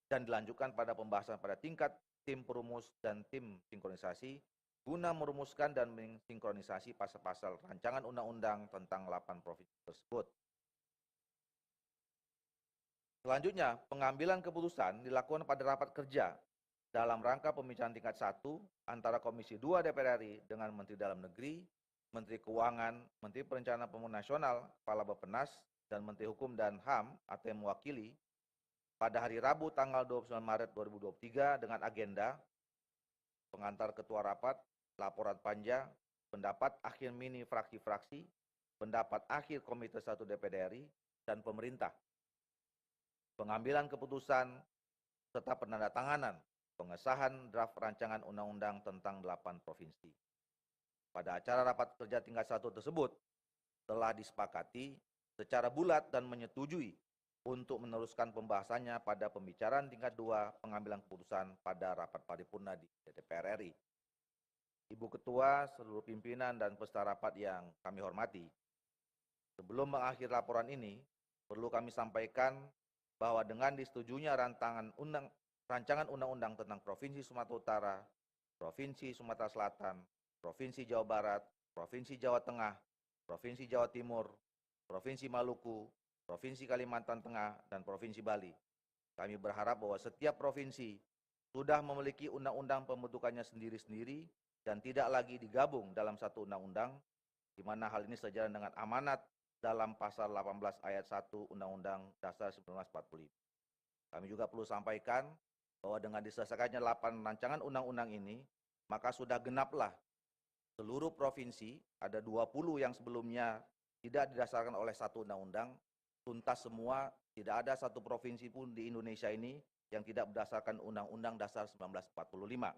dan dilanjutkan pada pembahasan pada tingkat tim perumus dan tim sinkronisasi guna merumuskan dan mensinkronisasi pasal-pasal rancangan undang-undang tentang 8 provinsi tersebut. Selanjutnya, pengambilan keputusan dilakukan pada rapat kerja dalam rangka pembicaraan tingkat 1 antara Komisi 2 DPR RI dengan Menteri Dalam Negeri, Menteri Keuangan, Menteri Perencanaan Pembangunan Nasional, Kepala Bappenas, dan Menteri Hukum dan HAM atau yang mewakili pada hari Rabu tanggal 29 Maret 2023 dengan agenda pengantar ketua rapat, laporan panja, pendapat akhir mini fraksi-fraksi, pendapat akhir Komite 1 DPD RI, dan pemerintah. Pengambilan keputusan serta penandatanganan pengesahan draft rancangan undang-undang tentang 8 provinsi. Pada acara rapat kerja tingkat 1 tersebut telah disepakati secara bulat dan menyetujui untuk meneruskan pembahasannya pada pembicaraan tingkat 2 pengambilan keputusan pada rapat paripurna di DPR RI. Ibu Ketua, seluruh pimpinan dan peserta rapat yang kami hormati, sebelum mengakhiri laporan ini, perlu kami sampaikan bahwa dengan disetujuinya rancangan undang-undang tentang Provinsi Sumatera Utara, Provinsi Sumatera Selatan, Provinsi Jawa Barat, Provinsi Jawa Tengah, Provinsi Jawa Timur, Provinsi Maluku, Provinsi Kalimantan Tengah, dan Provinsi Bali. Kami berharap bahwa setiap provinsi sudah memiliki undang-undang pembentukannya sendiri-sendiri dan tidak lagi digabung dalam satu undang-undang, di mana hal ini sejalan dengan amanat dalam pasal 18 ayat 1 Undang-Undang Dasar 1945. Kami juga perlu sampaikan bahwa dengan diselesaikannya 8 rancangan undang-undang ini, maka sudah genaplah seluruh provinsi, ada 20 yang sebelumnya tidak didasarkan oleh satu undang-undang, tuntas semua, tidak ada satu provinsi pun di Indonesia ini yang tidak berdasarkan Undang-Undang Dasar 1945.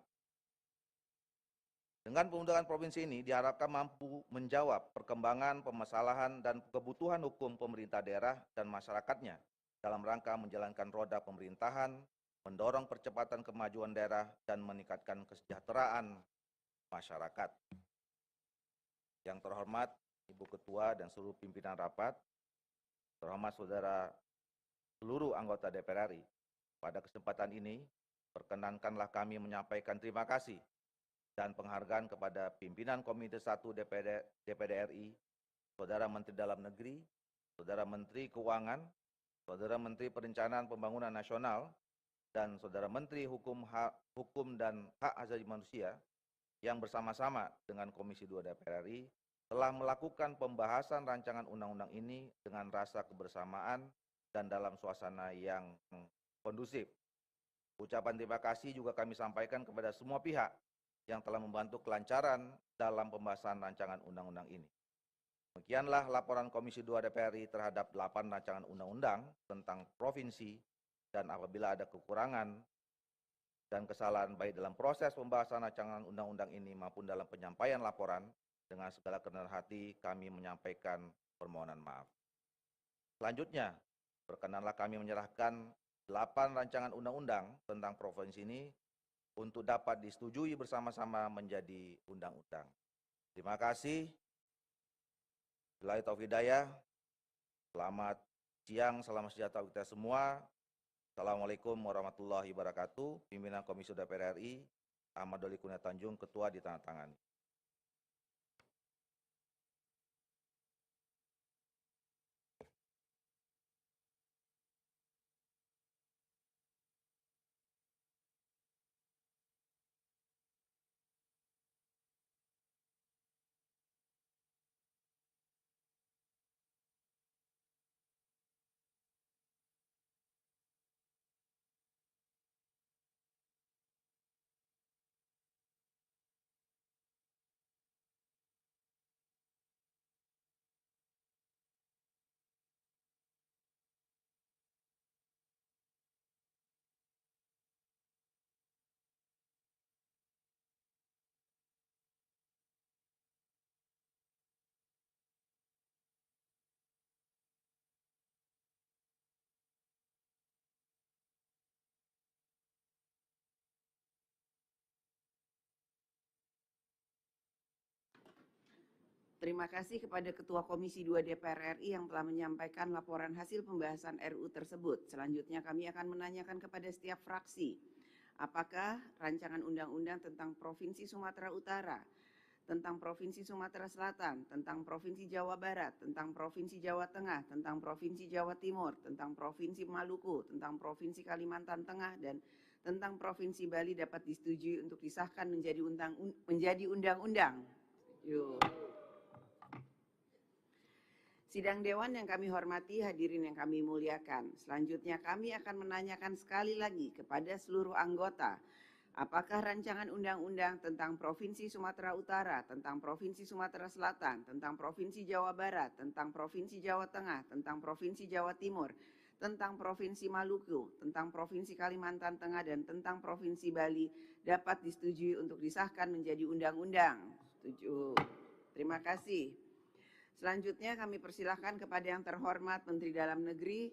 Dengan pembentukan provinsi ini diharapkan mampu menjawab perkembangan, permasalahan, dan kebutuhan hukum pemerintah daerah dan masyarakatnya dalam rangka menjalankan roda pemerintahan, mendorong percepatan kemajuan daerah, dan meningkatkan kesejahteraan masyarakat. Yang terhormat Ibu Ketua dan seluruh pimpinan rapat, terhormat saudara seluruh anggota DPR RI, pada kesempatan ini perkenankanlah kami menyampaikan terima kasih dan penghargaan kepada pimpinan Komite 1 DPR RI, Saudara Menteri Dalam Negeri, Saudara Menteri Keuangan, Saudara Menteri Perencanaan Pembangunan Nasional, dan Saudara Menteri Hukum dan Hak Asasi Manusia yang bersama-sama dengan Komisi 2 DPR RI telah melakukan pembahasan rancangan undang-undang ini dengan rasa kebersamaan dan dalam suasana yang kondusif. Ucapan terima kasih juga kami sampaikan kepada semua pihak yang telah membantu kelancaran dalam pembahasan rancangan undang-undang ini. Demikianlah laporan Komisi 2 DPR RI terhadap 8 rancangan undang-undang tentang provinsi, dan apabila ada kekurangan dan kesalahan baik dalam proses pembahasan rancangan undang-undang ini maupun dalam penyampaian laporan, dengan segala kerendahan hati kami menyampaikan permohonan maaf. Selanjutnya, perkenanlah kami menyerahkan 8 rancangan undang-undang tentang provinsi ini untuk dapat disetujui bersama-sama menjadi undang-undang. Terima kasih. Billahi taufiq hidayah. Selamat siang, salam sejahtera kita semua. Assalamualaikum warahmatullahi wabarakatuh. Pimpinan Komisi DPR RI, Ahmad Doli Kurnia Tanjung, Ketua ditandatangani. Terima kasih kepada Ketua Komisi 2 DPR RI yang telah menyampaikan laporan hasil pembahasan RU tersebut. Selanjutnya kami akan menanyakan kepada setiap fraksi, apakah rancangan undang-undang tentang Provinsi Sumatera Utara, tentang Provinsi Sumatera Selatan, tentang Provinsi Jawa Barat, tentang Provinsi Jawa Tengah, tentang Provinsi Jawa Timur, tentang Provinsi Maluku, tentang Provinsi Kalimantan Tengah, dan tentang Provinsi Bali dapat disetujui untuk disahkan menjadi undang-undang. Sidang Dewan yang kami hormati, hadirin yang kami muliakan. Selanjutnya kami akan menanyakan sekali lagi kepada seluruh anggota, apakah rancangan undang-undang tentang Provinsi Sumatera Utara, tentang Provinsi Sumatera Selatan, tentang Provinsi Jawa Barat, tentang Provinsi Jawa Tengah, tentang Provinsi Jawa Timur, tentang Provinsi Maluku, tentang Provinsi Kalimantan Tengah, dan tentang Provinsi Bali dapat disetujui untuk disahkan menjadi undang-undang. Setuju. Terima kasih. Selanjutnya kami persilahkan kepada yang terhormat Menteri Dalam Negeri.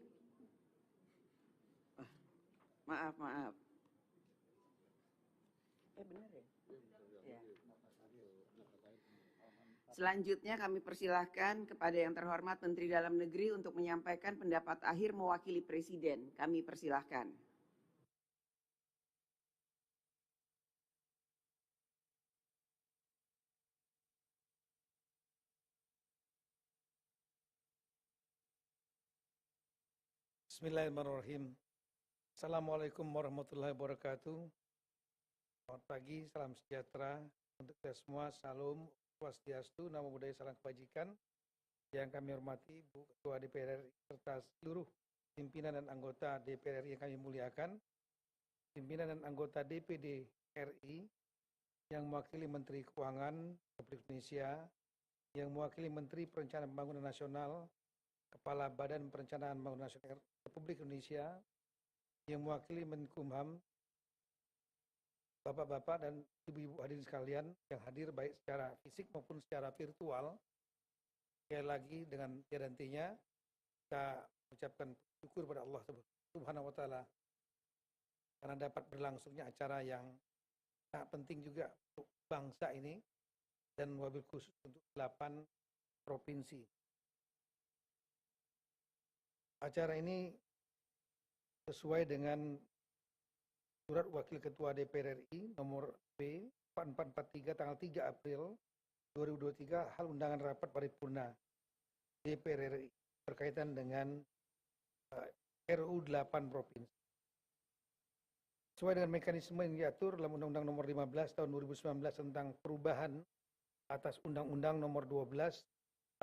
Maaf. Benar ya? Ya. Selanjutnya kami persilahkan kepada yang terhormat Menteri Dalam Negeri untuk menyampaikan pendapat akhir mewakili Presiden. Kami persilahkan. Bismillahirrahmanirrahim. Assalamualaikum warahmatullahi wabarakatuh. Selamat pagi, salam sejahtera untuk kita semua. Salam Swastiastu, Namo Buddhaya, salam kebajikan. Yang kami hormati Bu Ketua DPR RI serta seluruh pimpinan dan anggota DPR RI yang kami muliakan, pimpinan dan anggota DPD RI yang mewakili Menteri Keuangan Republik Indonesia, yang mewakili Menteri Perencanaan Pembangunan Nasional, Kepala Badan Perencanaan Pembangunan Nasional Republik Indonesia, yang mewakili Menkumham, Bapak-bapak dan Ibu-ibu hadirin sekalian yang hadir baik secara fisik maupun secara virtual. Sekali lagi dengan tiada hentinya kita ucapkan syukur pada Allah Subhanahu wa Ta'ala karena dapat berlangsungnya acara yang sangat penting juga untuk bangsa ini dan wabil khusus untuk 8 provinsi. Acara ini sesuai dengan Surat Wakil Ketua DPR RI nomor B 4443 tanggal 3 April 2023 hal undangan rapat paripurna DPR RI berkaitan dengan RUU 8 provinsi. Sesuai dengan mekanisme yang diatur dalam Undang-Undang nomor 15 tahun 2019 tentang perubahan atas Undang-Undang nomor 12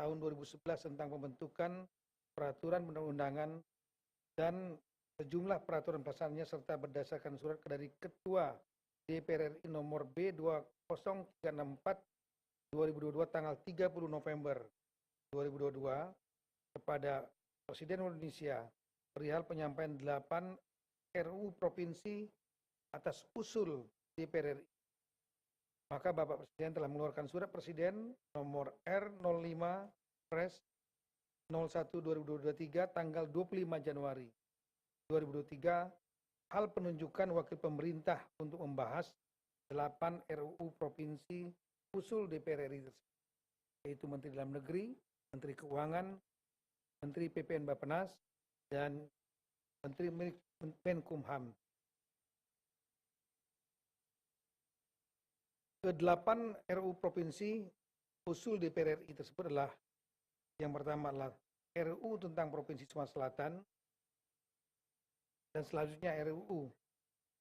tahun 2011 tentang pembentukan peraturan perundang-undangan dan sejumlah peraturan pelaksanaannya serta berdasarkan surat dari Ketua DPR RI nomor B20364 2022 tanggal 30 November 2022 kepada Presiden Indonesia perihal penyampaian 8 RUU provinsi atas usul DPR RI. Maka Bapak Presiden telah mengeluarkan surat Presiden nomor R05/01/2023 tanggal 25 Januari 2023 hal penunjukan wakil pemerintah untuk membahas 8 RUU provinsi usul DPR RI tersebut, yaitu Menteri Dalam Negeri, Menteri Keuangan, Menteri PPN Bappenas, dan Menteri Menkumham. Ke-8 RUU provinsi usul DPR RI tersebut adalah yang pertama adalah RUU tentang Provinsi Sumatera Selatan, dan selanjutnya RUU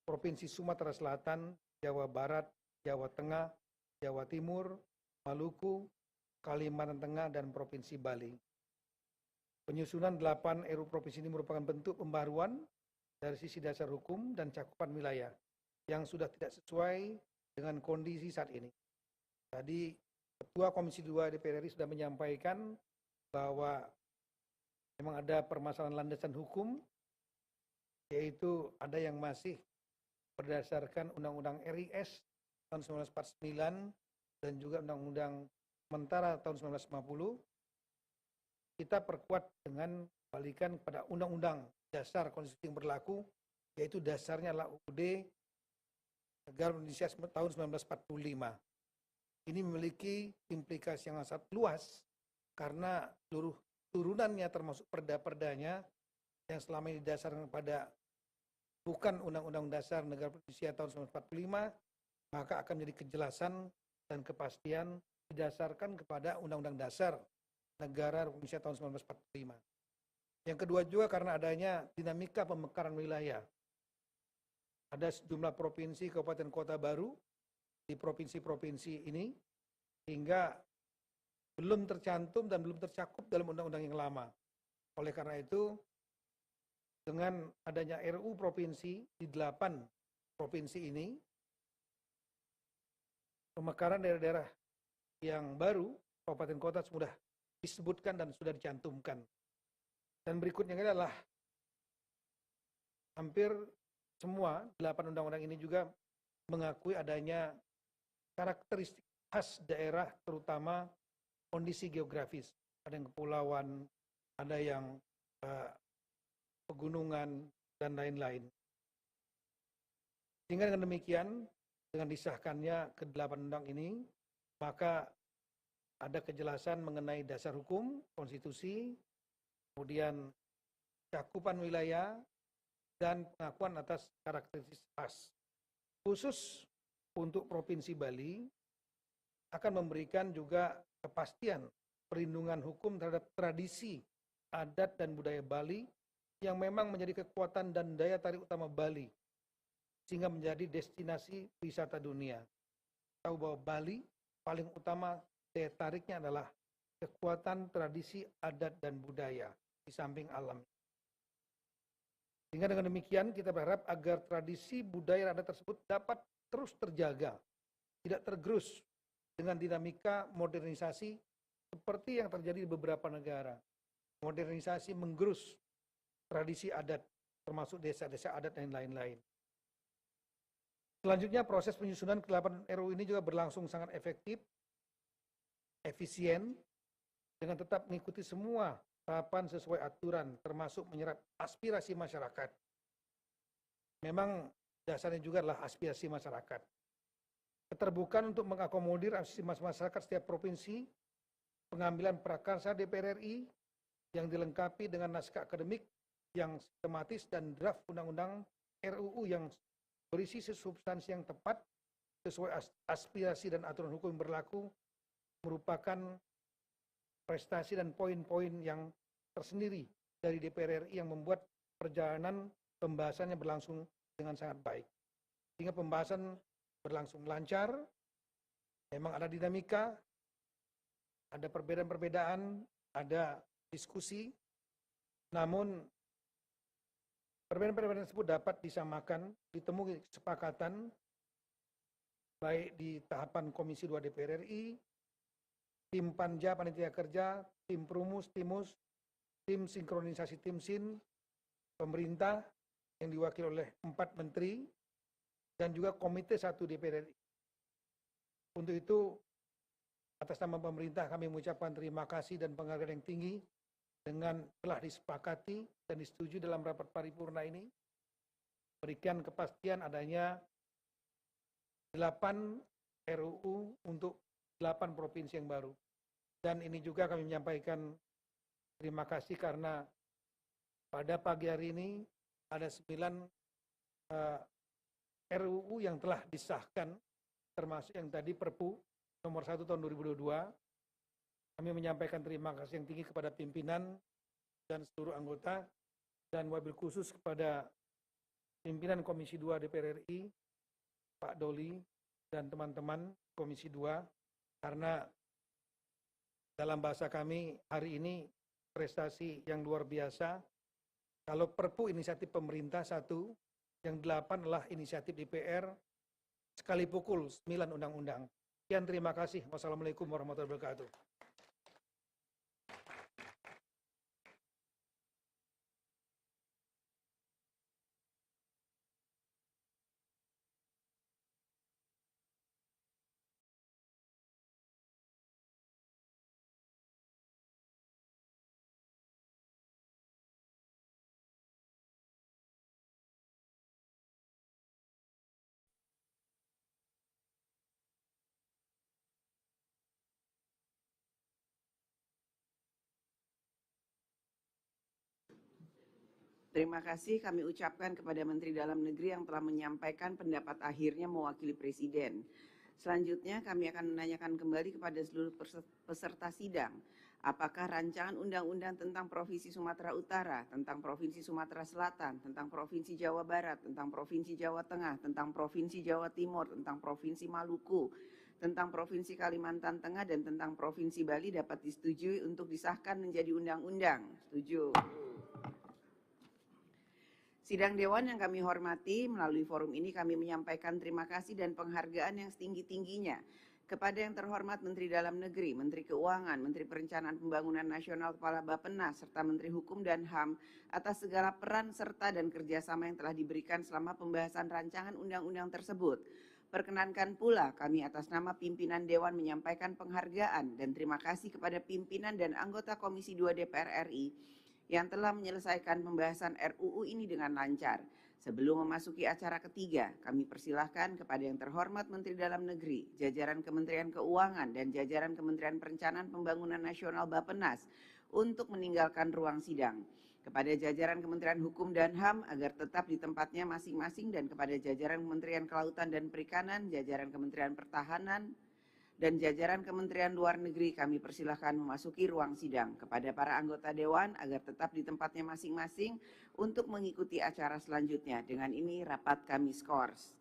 Provinsi Sumatera Selatan, Jawa Barat, Jawa Tengah, Jawa Timur, Maluku, Kalimantan Tengah, dan Provinsi Bali. Penyusunan 8 RUU provinsi ini merupakan bentuk pembaruan dari sisi dasar hukum dan cakupan wilayah yang sudah tidak sesuai dengan kondisi saat ini. Tadi Ketua Komisi 2 DPR RI sudah menyampaikan bahwa memang ada permasalahan landasan hukum, yaitu ada yang masih berdasarkan Undang-Undang RIS tahun 1949 dan juga Undang-Undang Mentara tahun 1950. Kita perkuat dengan balikan pada Undang-Undang Dasar Konstitusi yang berlaku, yaitu dasarnya adalah UUD Negara Indonesia tahun 1945. Ini memiliki implikasi yang sangat luas karena seluruh turunannya termasuk perda-perdanya yang selama ini didasarkan pada bukan Undang-Undang Dasar Negara Indonesia tahun 1945, maka akan menjadi kejelasan dan kepastian didasarkan kepada Undang-Undang Dasar Negara Indonesia tahun 1945. Yang kedua juga karena adanya dinamika pemekaran wilayah. Ada sejumlah provinsi, kabupaten, kota baru di provinsi-provinsi ini hingga belum tercantum dan belum tercakup dalam undang-undang yang lama. Oleh karena itu, dengan adanya RUU provinsi di 8 provinsi ini, pemekaran daerah-daerah yang baru, kabupaten kota sudah disebutkan dan sudah dicantumkan. Dan berikutnya adalah hampir semua 8 undang-undang ini juga mengakui adanya karakteristik khas daerah, terutama kondisi geografis. Ada yang kepulauan, ada yang pegunungan, dan lain-lain. Sehingga dengan demikian, dengan disahkannya ke-8 undang ini, maka ada kejelasan mengenai dasar hukum, konstitusi, kemudian cakupan wilayah, dan pengakuan atas karakteristik khas. Khusus untuk Provinsi Bali, akan memberikan juga kepastian perlindungan hukum terhadap tradisi, adat, dan budaya Bali yang memang menjadi kekuatan dan daya tarik utama Bali. sehingga menjadi destinasi wisata dunia. Tahu bahwa Bali paling utama daya tariknya adalah kekuatan tradisi adat dan budaya di samping alam. Sehingga dengan demikian kita berharap agar tradisi budaya dan adat tersebut dapat terus terjaga, tidak tergerus dengan dinamika modernisasi seperti yang terjadi di beberapa negara. Modernisasi menggerus tradisi adat, termasuk desa-desa adat dan lain-lain. Selanjutnya proses penyusunan ke-8 RUU ini juga berlangsung sangat efektif, efisien, dengan tetap mengikuti semua tahapan sesuai aturan, termasuk menyerap aspirasi masyarakat. Memang dasarnya juga adalah aspirasi masyarakat. Keterbukaan untuk mengakomodir aspirasi masyarakat setiap provinsi, pengambilan prakarsa DPR RI yang dilengkapi dengan naskah akademik yang sistematis dan draft undang-undang RUU yang berisi substansi yang tepat sesuai aspirasi dan aturan hukum yang berlaku merupakan prestasi dan poin-poin yang tersendiri dari DPR RI yang membuat perjalanan pembahasannya berlangsung dengan sangat baik. Sehingga pembahasan berlangsung lancar, memang ada dinamika, ada perbedaan-perbedaan, ada diskusi, namun perbedaan-perbedaan tersebut dapat disamakan, ditemui kesepakatan, baik di tahapan Komisi 2 DPR RI, tim Panja, Panitia Kerja, tim Perumus, Timus, tim Sinkronisasi Timsin, pemerintah yang diwakili oleh 4 menteri, dan juga Komite 1 DPR RI. Untuk itu, atas nama pemerintah kami mengucapkan terima kasih dan penghargaan yang tinggi dengan telah disepakati dan disetujui dalam rapat paripurna ini, berikan kepastian adanya 8 RUU untuk 8 provinsi yang baru. Dan ini juga kami menyampaikan terima kasih karena pada pagi hari ini ada 9 RUU yang telah disahkan, termasuk yang tadi Perpu nomor 1 tahun 2022. Kami menyampaikan terima kasih yang tinggi kepada pimpinan dan seluruh anggota dan wabil khusus kepada pimpinan Komisi 2 DPR RI, Pak Doli dan teman-teman Komisi 2, karena dalam bahasa kami hari ini prestasi yang luar biasa. Kalau Perpu inisiatif pemerintah 1, yang 8 adalah inisiatif DPR, sekali pukul 9 undang-undang. Sekian, terima kasih. Wassalamualaikum warahmatullahi wabarakatuh. Terima kasih kami ucapkan kepada Menteri Dalam Negeri yang telah menyampaikan pendapat akhirnya mewakili Presiden. Selanjutnya kami akan menanyakan kembali kepada seluruh peserta sidang, apakah rancangan undang-undang tentang Provinsi Sumatera Utara, tentang Provinsi Sumatera Selatan, tentang Provinsi Jawa Barat, tentang Provinsi Jawa Tengah, tentang Provinsi Jawa Timur, tentang Provinsi Maluku, tentang Provinsi Kalimantan Tengah, dan tentang Provinsi Bali dapat disetujui untuk disahkan menjadi undang-undang. Setuju. Sidang Dewan yang kami hormati, melalui forum ini kami menyampaikan terima kasih dan penghargaan yang setinggi-tingginya kepada yang terhormat Menteri Dalam Negeri, Menteri Keuangan, Menteri Perencanaan Pembangunan Nasional, Kepala Bappenas, serta Menteri Hukum dan HAM atas segala peran serta dan kerjasama yang telah diberikan selama pembahasan rancangan undang-undang tersebut. Perkenankan pula kami atas nama pimpinan Dewan menyampaikan penghargaan dan terima kasih kepada pimpinan dan anggota Komisi 2 DPR RI yang telah menyelesaikan pembahasan RUU ini dengan lancar. Sebelum memasuki acara ketiga, kami persilahkan kepada yang terhormat Menteri Dalam Negeri, jajaran Kementerian Keuangan, dan jajaran Kementerian Perencanaan Pembangunan Nasional Bappenas untuk meninggalkan ruang sidang. Kepada jajaran Kementerian Hukum dan HAM agar tetap di tempatnya masing-masing, dan kepada jajaran Kementerian Kelautan dan Perikanan, jajaran Kementerian Pertahanan, dan jajaran Kementerian Luar Negeri kami persilahkan memasuki ruang sidang. Kepada para anggota Dewan agar tetap di tempatnya masing-masing untuk mengikuti acara selanjutnya. Dengan ini rapat kami skors.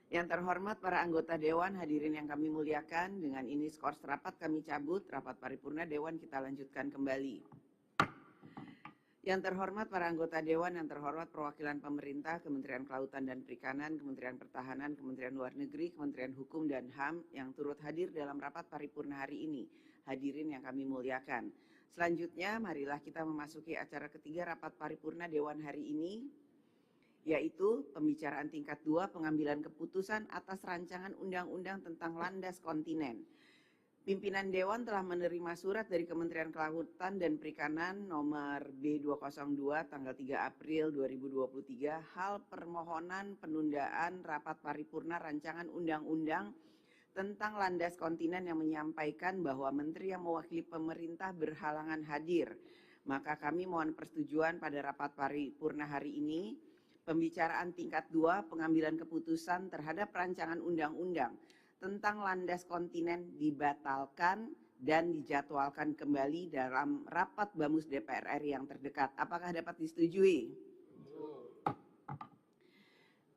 Yang terhormat para anggota Dewan, hadirin yang kami muliakan, dengan ini skors rapat kami cabut, rapat paripurna Dewan kita lanjutkan kembali. Yang terhormat para anggota Dewan, yang terhormat perwakilan pemerintah, Kementerian Kelautan dan Perikanan, Kementerian Pertahanan, Kementerian Luar Negeri, Kementerian Hukum dan HAM yang turut hadir dalam rapat paripurna hari ini. Hadirin yang kami muliakan. Selanjutnya, marilah kita memasuki acara ketiga rapat paripurna Dewan hari ini, yaitu pembicaraan tingkat 2 pengambilan keputusan atas rancangan undang-undang tentang landas kontinen. Pimpinan Dewan telah menerima surat dari Kementerian Kelautan dan Perikanan nomor B202 tanggal 3 April 2023 hal permohonan penundaan rapat paripurna rancangan undang-undang tentang landas kontinen yang menyampaikan bahwa menteri yang mewakili pemerintah berhalangan hadir. Maka kami mohon persetujuan pada rapat paripurna hari ini. Pembicaraan tingkat 2 pengambilan keputusan terhadap rancangan undang-undang tentang landas kontinen dibatalkan dan dijadwalkan kembali dalam rapat Bamus DPR RI yang terdekat. Apakah dapat disetujui?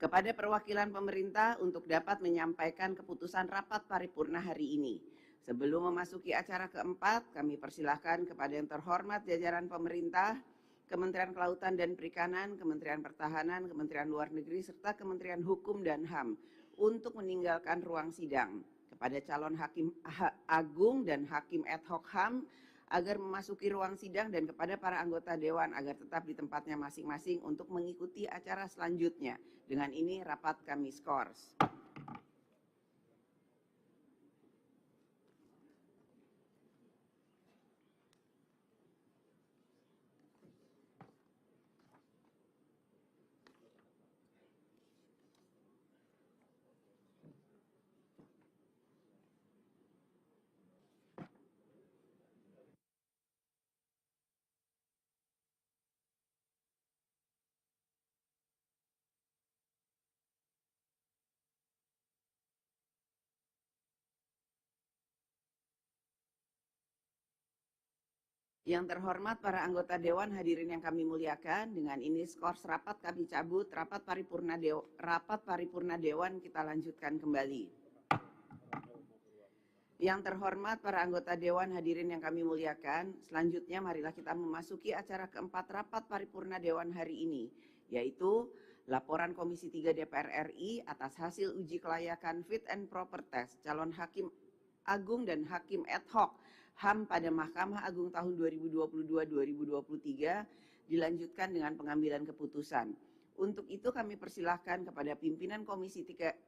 Kepada perwakilan pemerintah untuk dapat menyampaikan keputusan rapat paripurna hari ini. Sebelum memasuki acara keempat, kami persilahkan kepada yang terhormat jajaran pemerintah, Kementerian Kelautan dan Perikanan, Kementerian Pertahanan, Kementerian Luar Negeri, serta Kementerian Hukum dan HAM untuk meninggalkan ruang sidang. Kepada calon hakim agung dan hakim ad hoc HAM agar memasuki ruang sidang dan kepada para anggota Dewan agar tetap di tempatnya masing-masing untuk mengikuti acara selanjutnya. Dengan ini rapat kami skors. Yang terhormat para anggota Dewan, hadirin yang kami muliakan, dengan ini skors rapat kami cabut, rapat paripurna Dewan kita lanjutkan kembali. Yang terhormat para anggota Dewan, hadirin yang kami muliakan, selanjutnya marilah kita memasuki acara keempat rapat paripurna Dewan hari ini, yaitu laporan Komisi 3 DPR RI atas hasil uji kelayakan fit and proper test calon hakim agung dan hakim ad hoc HAM pada Mahkamah Agung tahun 2022-2023 dilanjutkan dengan pengambilan keputusan. Untuk itu kami persilahkan kepada pimpinan Komisi 3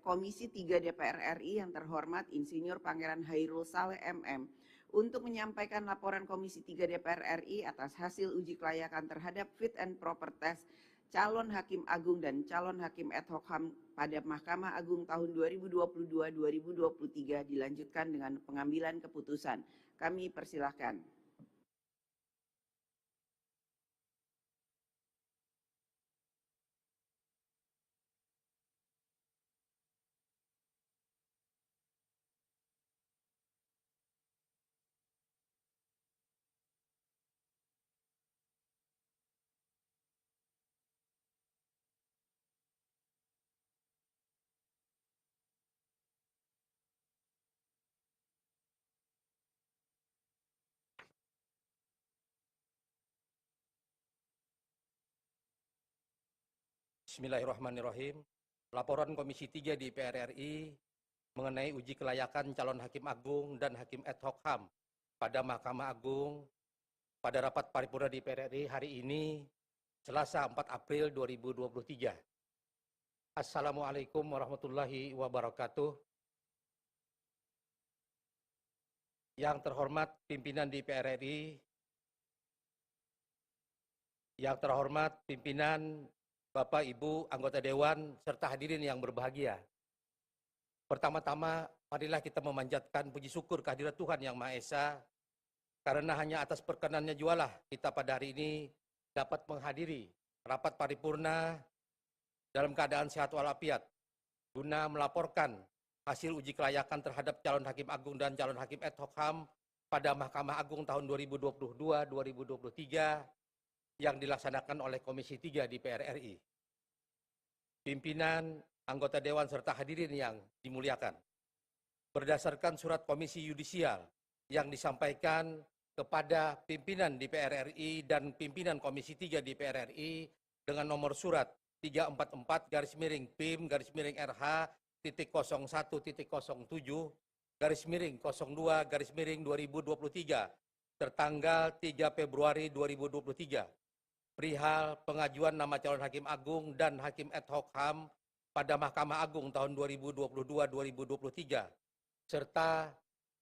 DPR RI yang terhormat Insinyur Pangeran Hairul Saleh MM untuk menyampaikan laporan Komisi 3 DPR RI atas hasil uji kelayakan terhadap fit and proper test calon hakim agung dan calon hakim ad hoc HAM pada Mahkamah Agung tahun 2022-2023 dilanjutkan dengan pengambilan keputusan. Kami persilahkan. Bismillahirrahmanirrahim. Laporan Komisi 3 DPR RI mengenai uji kelayakan calon Hakim Agung dan Hakim ad hoc HAM pada Mahkamah Agung pada rapat paripurna DPR RI hari ini, Selasa 4 April 2023. Assalamualaikum warahmatullahi wabarakatuh. Yang terhormat pimpinan DPR RI, yang terhormat pimpinan Bapak, Ibu, anggota Dewan, serta hadirin yang berbahagia. Pertama-tama, marilah kita memanjatkan puji syukur kehadirat Tuhan Yang Maha Esa, karena hanya atas perkenannya jualah kita pada hari ini dapat menghadiri rapat paripurna dalam keadaan sehat walafiat, guna melaporkan hasil uji kelayakan terhadap calon Hakim Agung dan calon Hakim ad hoc HAM pada Mahkamah Agung tahun 2022-2023, yang dilaksanakan oleh Komisi 3 DPR RI. Pimpinan, anggota Dewan, serta hadirin yang dimuliakan. Berdasarkan surat Komisi Yudisial yang disampaikan kepada pimpinan DPR RI dan pimpinan Komisi 3 DPR RI dengan nomor surat 344-RH-01.02-02-2023 tertanggal 3 Februari 2023 perihal pengajuan nama calon Hakim Agung dan Hakim ad hoc HAM pada Mahkamah Agung tahun 2022-2023, serta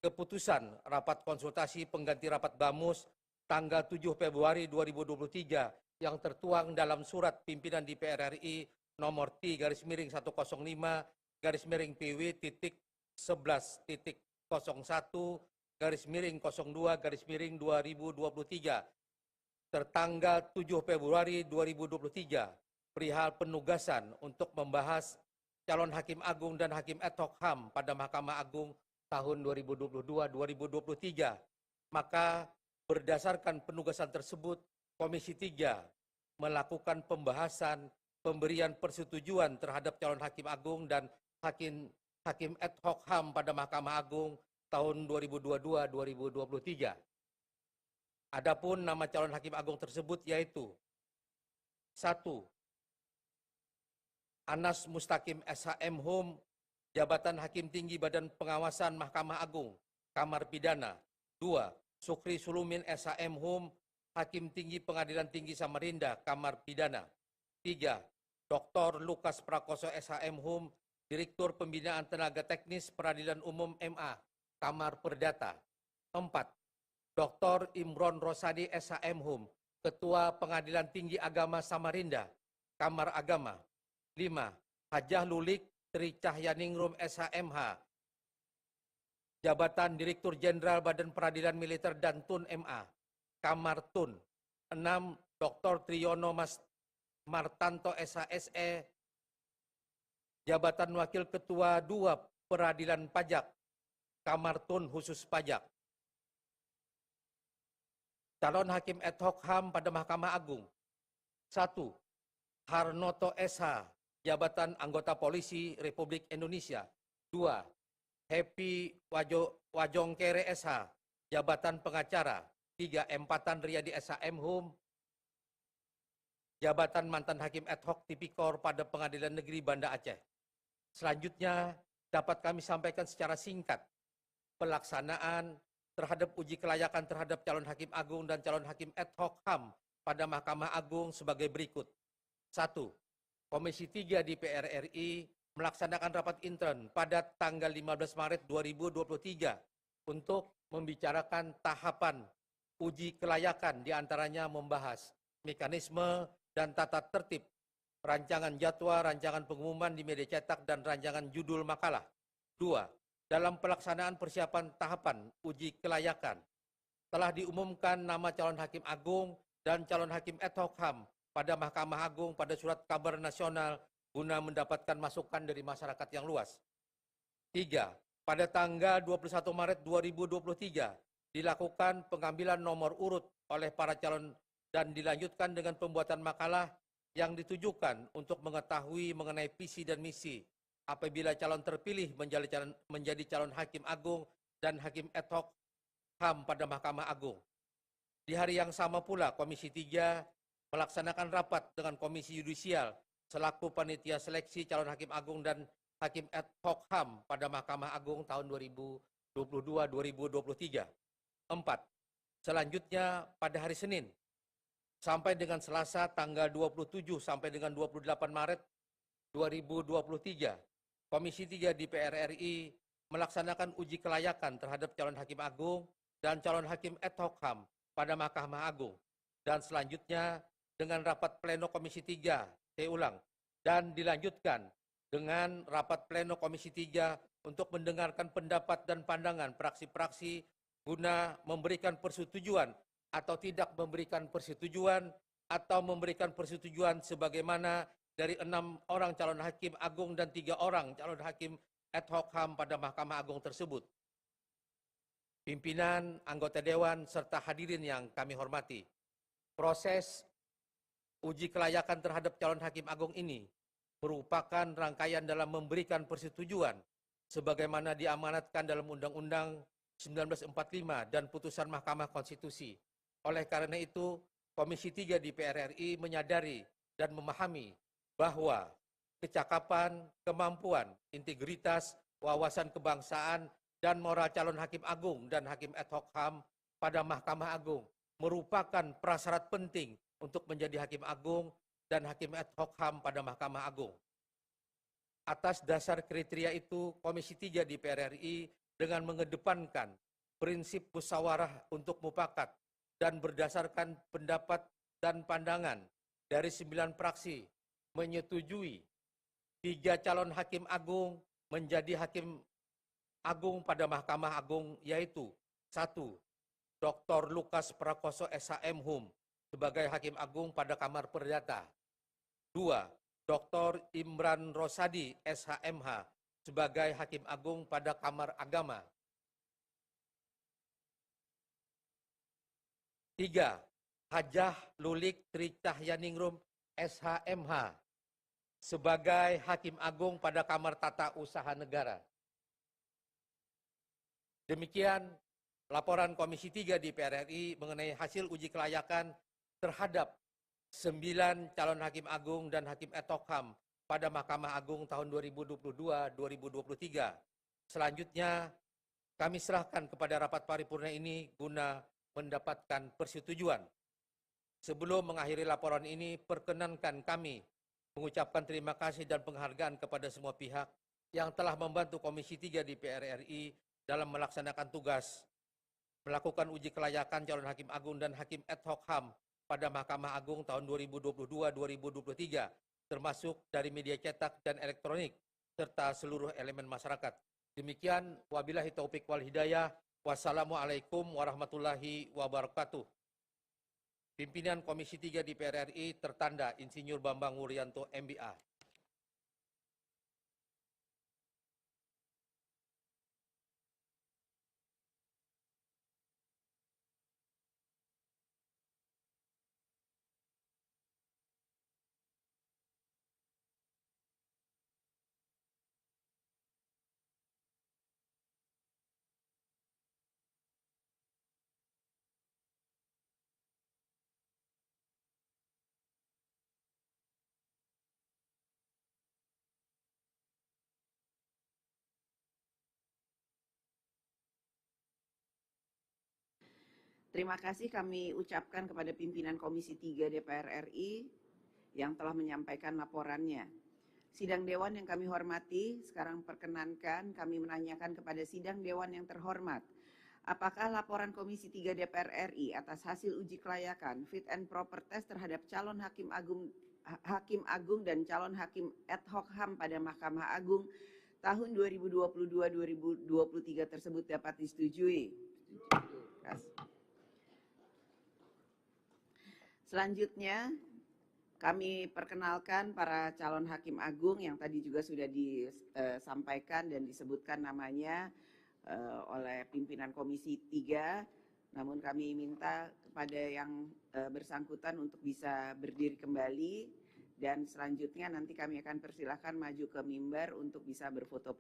keputusan rapat konsultasi pengganti rapat BAMUS tanggal 7 Februari 2023 yang tertuang dalam surat pimpinan DPR RI nomor T-PW-11.01/02/2023 tertanggal 7 Februari 2023 perihal penugasan untuk membahas calon Hakim Agung dan Hakim ad hoc HAM pada Mahkamah Agung tahun 2022-2023. Maka berdasarkan penugasan tersebut, Komisi 3 melakukan pembahasan pemberian persetujuan terhadap calon Hakim Agung dan Hakim ad hoc HAM pada Mahkamah Agung tahun 2022-2023. Adapun nama calon Hakim Agung tersebut yaitu 1. Anas Mustaqim SHM Hum, Jabatan Hakim Tinggi Badan Pengawasan Mahkamah Agung, Kamar Pidana. 2. Sukri Sulumin SHM Hum, Hakim Tinggi Pengadilan Tinggi Samarinda, Kamar Pidana. 3. Dr. Lukas Prakoso SHM Hum, Direktur Pembinaan Tenaga Teknis Peradilan Umum MA, Kamar Perdata. 4. Dr. Imron Rosadi SHM Hum, Ketua Pengadilan Tinggi Agama Samarinda, Kamar Agama. 5. Hajah Lulik Tri Cahyaningrum SHMH, Jabatan Direktur Jenderal Badan Peradilan Militer dan Tun MA, Kamar Tun. 6. Dr. Triyono Martanto SHSE, Jabatan Wakil Ketua 2 Peradilan Pajak, Kamar Tun Khusus Pajak. Calon Hakim ad hoc HAM pada Mahkamah Agung. 1. Harnoto SH, Jabatan Anggota Polisi Republik Indonesia. 2. Happy Wajongkere SH, Jabatan Pengacara. 3. Empatan Riyadi SHM Hum, Jabatan Mantan Hakim ad hoc Tipikor pada Pengadilan Negeri Banda Aceh. Selanjutnya dapat kami sampaikan secara singkat pelaksanaan terhadap uji kelayakan terhadap calon Hakim Agung dan calon Hakim ad hoc HAM pada Mahkamah Agung sebagai berikut. 1. Komisi 3 DPR RI melaksanakan rapat intern pada tanggal 15 Maret 2023 untuk membicarakan tahapan uji kelayakan, diantaranya membahas mekanisme dan tata tertib, rancangan jadwal, rancangan pengumuman di media cetak, dan rancangan judul makalah. 2. Dalam pelaksanaan persiapan tahapan uji kelayakan, telah diumumkan nama calon Hakim Agung dan calon Hakim ad hoc HAM pada Mahkamah Agung pada surat kabar nasional guna mendapatkan masukan dari masyarakat yang luas. 3. Pada tanggal 21 Maret 2023, dilakukan pengambilan nomor urut oleh para calon dan dilanjutkan dengan pembuatan makalah yang ditujukan untuk mengetahui mengenai visi dan misi apabila calon terpilih menjadi calon Hakim Agung dan Hakim ad hoc HAM pada Mahkamah Agung. Di hari yang sama pula, Komisi 3 melaksanakan rapat dengan Komisi Yudisial selaku panitia seleksi calon hakim agung dan hakim ad hoc HAM pada Mahkamah Agung tahun 2022-2023. 4. Selanjutnya pada hari Senin sampai dengan Selasa tanggal 27 sampai dengan 28 Maret 2023, Komisi 3 DPR RI melaksanakan uji kelayakan terhadap calon hakim agung dan calon hakim ad hoc HAM pada Mahkamah Agung. Dan selanjutnya dengan rapat pleno Komisi 3, dan dilanjutkan dengan rapat pleno Komisi 3 untuk mendengarkan pendapat dan pandangan praksi-praksi guna memberikan persetujuan atau tidak memberikan persetujuan atau memberikan persetujuan sebagaimana dari 6 orang calon hakim agung dan 3 orang calon hakim ad hoc HAM pada Mahkamah Agung tersebut. Pimpinan, anggota Dewan, serta hadirin yang kami hormati, proses uji kelayakan terhadap calon hakim agung ini merupakan rangkaian dalam memberikan persetujuan sebagaimana diamanatkan dalam Undang-Undang 1945 dan putusan Mahkamah Konstitusi. Oleh karena itu, Komisi 3 DPR RI menyadari dan memahami bahwa kecakapan, kemampuan, integritas, wawasan kebangsaan, dan moral calon hakim agung dan hakim ad hoc HAM pada Mahkamah Agung merupakan prasyarat penting untuk menjadi hakim agung dan hakim ad hoc HAM pada Mahkamah Agung. Atas dasar kriteria itu, Komisi 3 DPR RI dengan mengedepankan prinsip musyawarah untuk mufakat dan berdasarkan pendapat dan pandangan dari 9 fraksi menyetujui 3 calon hakim agung menjadi hakim agung pada Mahkamah Agung, yaitu 1. Dr. Lukas Prakoso SHM HUM sebagai hakim agung pada Kamar Perdata. 2. Dr. Imran Rosadi SHMH sebagai hakim agung pada Kamar Agama. 3. Hajah Lulik Tri Cahyaningrum SHMH sebagai hakim agung pada Kamar Tata Usaha Negara. Demikian laporan Komisi 3 DPR RI mengenai hasil uji kelayakan terhadap 9 calon hakim agung dan hakim ad hoc HAM pada Mahkamah Agung tahun 2022-2023. Selanjutnya, kami serahkan kepada rapat paripurna ini guna mendapatkan persetujuan. Sebelum mengakhiri laporan ini, perkenankan kami mengucapkan terima kasih dan penghargaan kepada semua pihak yang telah membantu Komisi 3 DPR RI dalam melaksanakan tugas melakukan uji kelayakan calon hakim agung dan hakim ad hoc HAM pada Mahkamah Agung tahun 2022-2023, termasuk dari media cetak dan elektronik, serta seluruh elemen masyarakat. Demikian, wabillahi taufik wal hidayah. Wassalamualaikum warahmatullahi wabarakatuh. Pimpinan Komisi 3 DPR RI tertanda Insinyur Bambang Wuryanto MBA. Terima kasih kami ucapkan kepada pimpinan Komisi 3 DPR RI yang telah menyampaikan laporannya. Sidang Dewan yang kami hormati, sekarang perkenankan kami menanyakan kepada Sidang Dewan yang terhormat, apakah laporan Komisi 3 DPR RI atas hasil uji kelayakan fit and proper test terhadap calon hakim agung dan calon hakim ad hoc HAM pada Mahkamah Agung tahun 2022-2023 tersebut dapat disetujui? Selanjutnya, kami perkenalkan para calon hakim agung yang tadi juga sudah disampaikan dan disebutkan namanya oleh pimpinan Komisi 3. Namun kami minta kepada yang bersangkutan untuk bisa berdiri kembali dan selanjutnya nanti kami akan persilahkan maju ke mimbar untuk bisa berfoto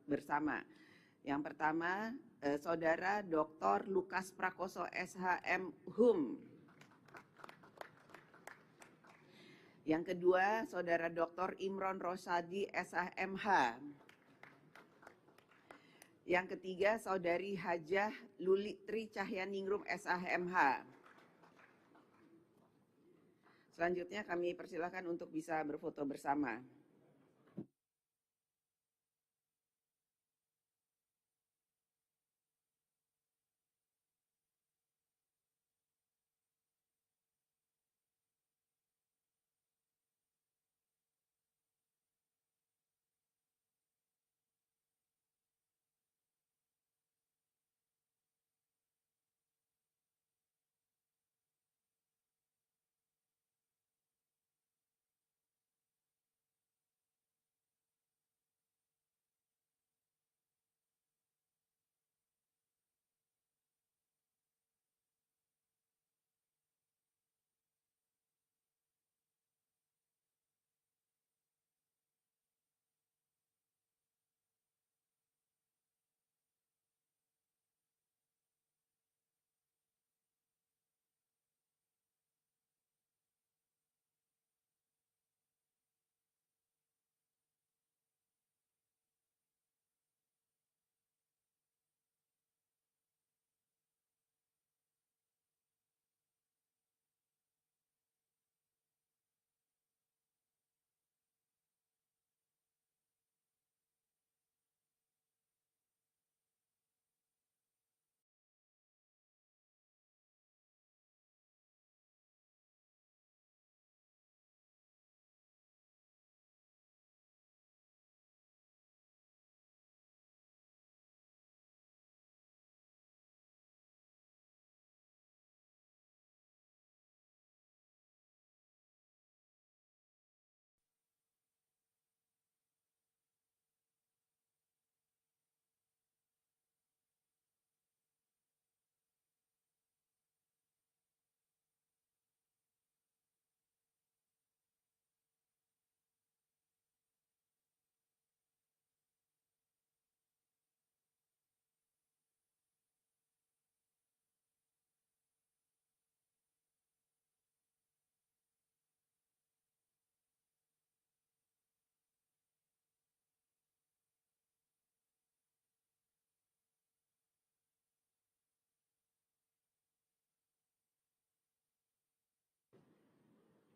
bersama. Yang pertama, Saudara Dr. Lukas Prakoso SHM HUM. Yang kedua, Saudara Dr. Imron Rosadi, SHMH. Yang ketiga, Saudari Hajah Luli Tri Cahyaningrum, SHMH. Selanjutnya kami persilakan untuk bisa berfoto bersama.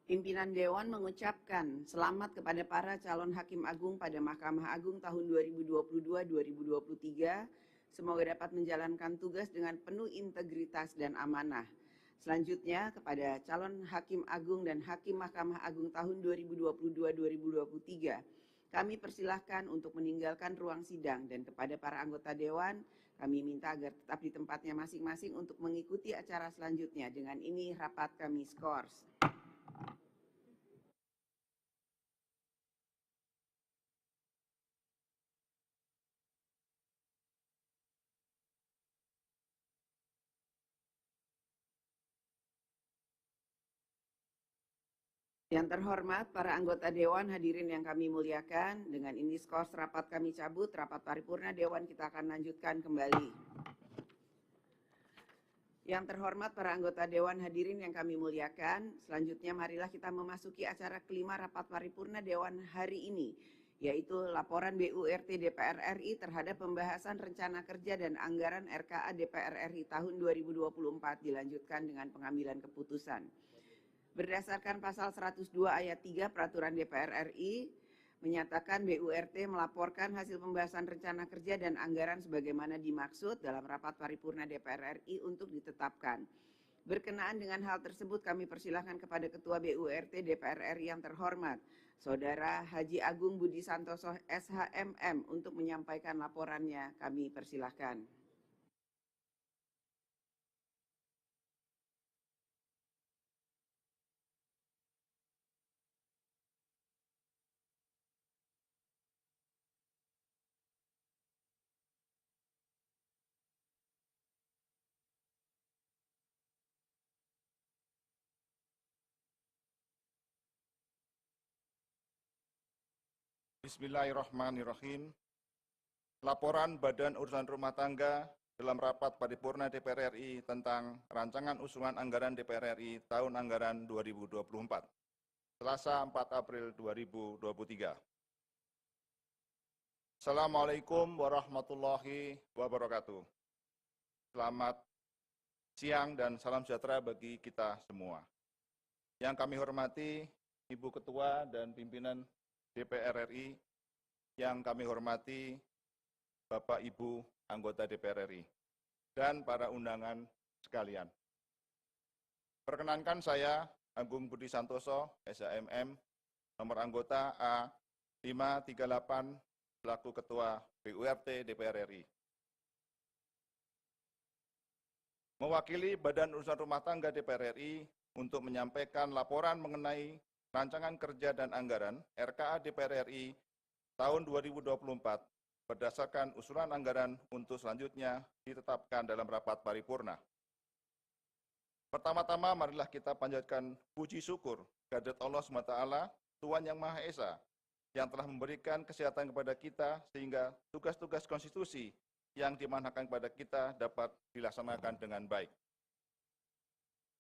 Pimpinan Dewan mengucapkan selamat kepada para calon Hakim Agung pada Mahkamah Agung tahun 2022-2023. Semoga dapat menjalankan tugas dengan penuh integritas dan amanah. Selanjutnya kepada calon Hakim Agung dan Hakim Mahkamah Agung tahun 2022-2023. Kami persilahkan untuk meninggalkan ruang sidang, dan kepada para anggota Dewan kami minta agar tetap di tempatnya masing-masing untuk mengikuti acara selanjutnya. Dengan ini rapat kami skors. Yang terhormat para anggota Dewan, hadirin yang kami muliakan, dengan ini skors rapat kami cabut, rapat paripurna Dewan kita akan lanjutkan kembali. Yang terhormat para anggota Dewan, hadirin yang kami muliakan, selanjutnya marilah kita memasuki acara kelima rapat paripurna Dewan hari ini, yaitu laporan BURT DPR RI terhadap pembahasan rencana kerja dan anggaran RKA DPR RI tahun 2024 dilanjutkan dengan pengambilan keputusan. Berdasarkan pasal 102 ayat 3 Peraturan DPR RI, menyatakan BURT melaporkan hasil pembahasan rencana kerja dan anggaran sebagaimana dimaksud dalam rapat paripurna DPR RI untuk ditetapkan. Berkenaan dengan hal tersebut, kami persilahkan kepada Ketua BURT DPR RI yang terhormat, Saudara Haji Agung Budi Santoso SHMM, untuk menyampaikan laporannya. Kami persilahkan. Bismillahirrahmanirrahim. Laporan Badan Urusan Rumah Tangga dalam rapat paripurna DPR RI tentang rancangan usulan anggaran DPR RI tahun anggaran 2024. Selasa 4 April 2023. Assalamualaikum warahmatullahi wabarakatuh. Selamat siang dan salam sejahtera bagi kita semua. Yang kami hormati Ibu Ketua dan Pimpinan DPR RI, yang kami hormati Bapak Ibu anggota DPR RI, dan para undangan sekalian. Perkenankan saya Agung Budi Santoso, SHMM, nomor anggota A538, selaku Ketua PURT DPR RI. Mewakili Badan Urusan Rumah Tangga DPR RI untuk menyampaikan laporan mengenai rancangan kerja dan anggaran RKA DPR RI tahun 2024 berdasarkan usulan anggaran untuk selanjutnya ditetapkan dalam rapat paripurna. Pertama-tama marilah kita panjatkan puji syukur kehadirat Allah SWT, Tuhan Yang Maha Esa, yang telah memberikan kesehatan kepada kita sehingga tugas-tugas konstitusi yang dimanakan kepada kita dapat dilaksanakan dengan baik.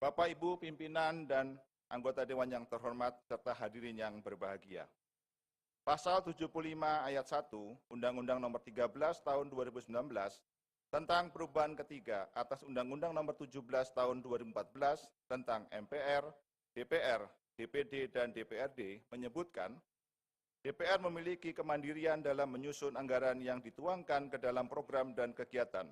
Bapak, Ibu, pimpinan, dan anggota Dewan yang terhormat, serta hadirin yang berbahagia. Pasal 75 ayat 1 Undang-Undang Nomor 13 Tahun 2019 tentang perubahan ketiga atas Undang-Undang Nomor 17 Tahun 2014 tentang MPR, DPR, DPD, dan DPRD menyebutkan DPR memiliki kemandirian dalam menyusun anggaran yang dituangkan ke dalam program dan kegiatan,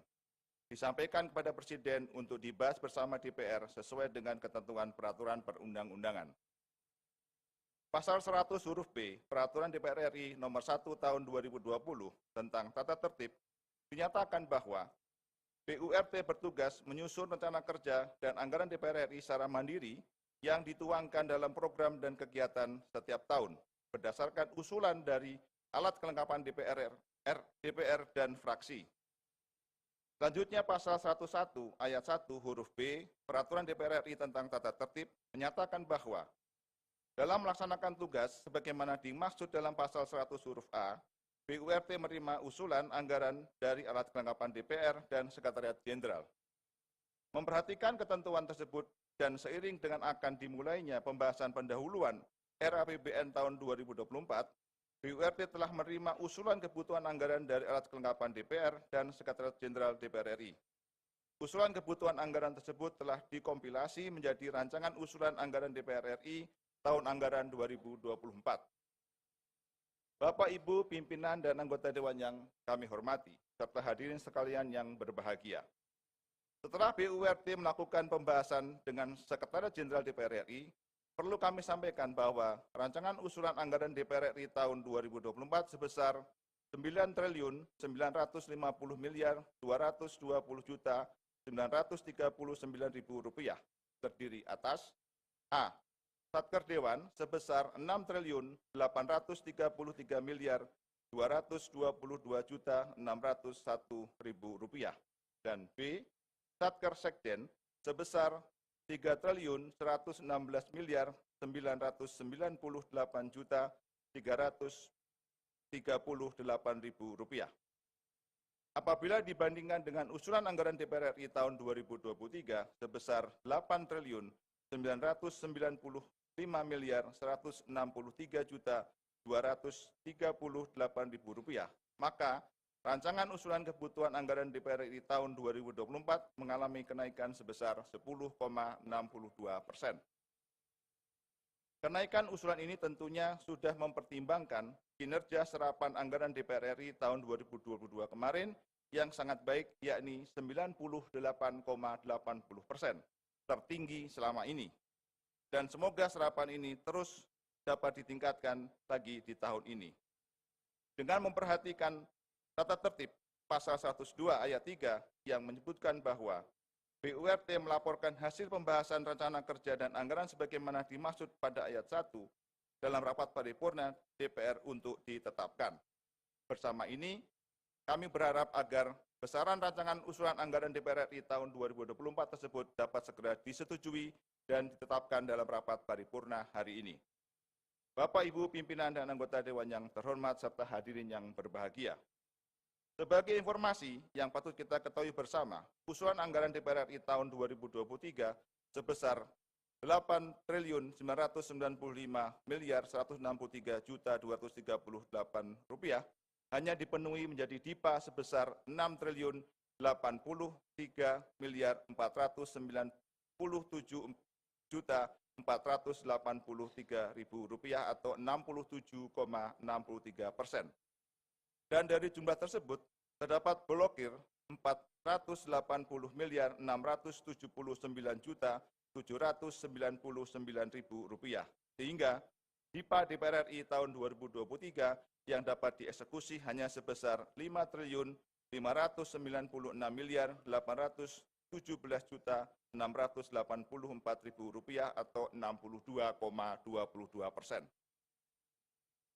disampaikan kepada Presiden untuk dibahas bersama DPR sesuai dengan ketentuan peraturan perundang-undangan. Pasal 100 huruf B Peraturan DPR RI Nomor 1 Tahun 2020 tentang tata tertib dinyatakan bahwa PURT bertugas menyusun rencana kerja dan anggaran DPR RI secara mandiri yang dituangkan dalam program dan kegiatan setiap tahun berdasarkan usulan dari alat kelengkapan DPR dan fraksi. Selanjutnya pasal 101 ayat 1 huruf B Peraturan DPR RI tentang tata tertib menyatakan bahwa dalam melaksanakan tugas sebagaimana dimaksud dalam pasal 100 huruf A, PURT menerima usulan anggaran dari alat kelengkapan DPR dan Sekretariat Jenderal. Memperhatikan ketentuan tersebut dan seiring dengan akan dimulainya pembahasan pendahuluan RAPBN tahun 2024, PURT telah menerima usulan kebutuhan anggaran dari alat kelengkapan DPR dan Sekretariat Jenderal DPR RI. Usulan kebutuhan anggaran tersebut telah dikompilasi menjadi rancangan usulan anggaran DPR RI tahun anggaran 2024. Bapak, Ibu, pimpinan, dan anggota Dewan yang kami hormati, serta hadirin sekalian yang berbahagia. Setelah PURT melakukan pembahasan dengan Sekretariat Jenderal DPR RI, perlu kami sampaikan bahwa rancangan usulan anggaran DPR RI tahun 2024 sebesar 9.950.220.939.000 rupiah terdiri atas A. Satker Dewan sebesar 6.833.222.601.000 rupiah dan B. Satker Sekden sebesar 3.119.998.338.000 rupiah. Apabila dibandingkan dengan usulan anggaran DPR RI tahun 2023 sebesar 8.995.163.238.000 rupiah, maka rancangan usulan kebutuhan anggaran DPR RI tahun 2024 mengalami kenaikan sebesar 10,62%. Kenaikan usulan ini tentunya sudah mempertimbangkan kinerja serapan anggaran DPR RI tahun 2022 kemarin yang sangat baik, yakni 98,80%, tertinggi selama ini. Dan semoga serapan ini terus dapat ditingkatkan lagi di tahun ini. Dengan memperhatikan tata tertib pasal 102 ayat 3 yang menyebutkan bahwa PURT melaporkan hasil pembahasan rencana kerja dan anggaran sebagaimana dimaksud pada ayat 1 dalam rapat paripurna DPR untuk ditetapkan. Bersama ini, kami berharap agar besaran rancangan usulan anggaran DPR RI tahun 2024 tersebut dapat segera disetujui dan ditetapkan dalam rapat paripurna hari ini. Bapak, Ibu, pimpinan dan anggota Dewan yang terhormat serta hadirin yang berbahagia. Sebagai informasi yang patut kita ketahui bersama, usulan anggaran DPR RI tahun 2023 sebesar Rp8.995.163.238 hanya dipenuhi menjadi DIPA sebesar Rp6.083.497.483.000 atau 67,63%. Dan dari jumlah tersebut terdapat blokir Rp489.679.799.000 sehingga DIPA DPR RI tahun 2023 yang dapat dieksekusi hanya sebesar Rp5.596.817.684.000 atau 62,22%.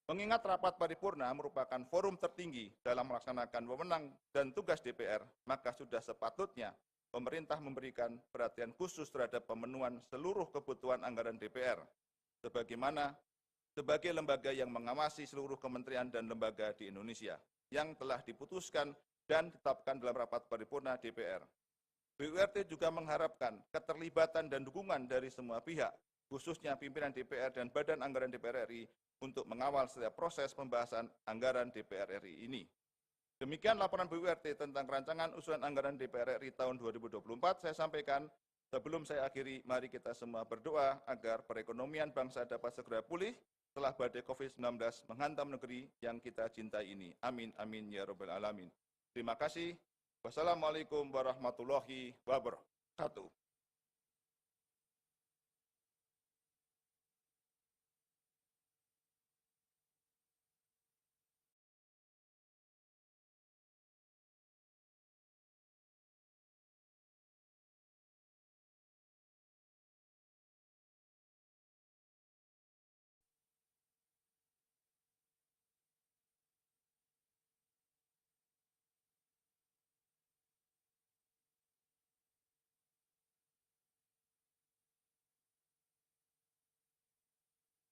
Mengingat rapat paripurna merupakan forum tertinggi dalam melaksanakan wewenang dan tugas DPR, maka sudah sepatutnya pemerintah memberikan perhatian khusus terhadap pemenuhan seluruh kebutuhan anggaran DPR, sebagai lembaga yang mengawasi seluruh kementerian dan lembaga di Indonesia, yang telah diputuskan dan ditetapkan dalam rapat paripurna DPR. BURT juga mengharapkan keterlibatan dan dukungan dari semua pihak, khususnya pimpinan DPR dan Badan Anggaran DPR RI, untuk mengawal setiap proses pembahasan anggaran DPR RI ini. Demikian laporan BURT tentang rancangan usulan anggaran DPR RI tahun 2024 saya sampaikan. Sebelum saya akhiri, mari kita semua berdoa agar perekonomian bangsa dapat segera pulih setelah badai COVID-19 menghantam negeri yang kita cintai ini. Amin, amin, ya Rabbal Alamin. Terima kasih. Wassalamualaikum warahmatullahi wabarakatuh.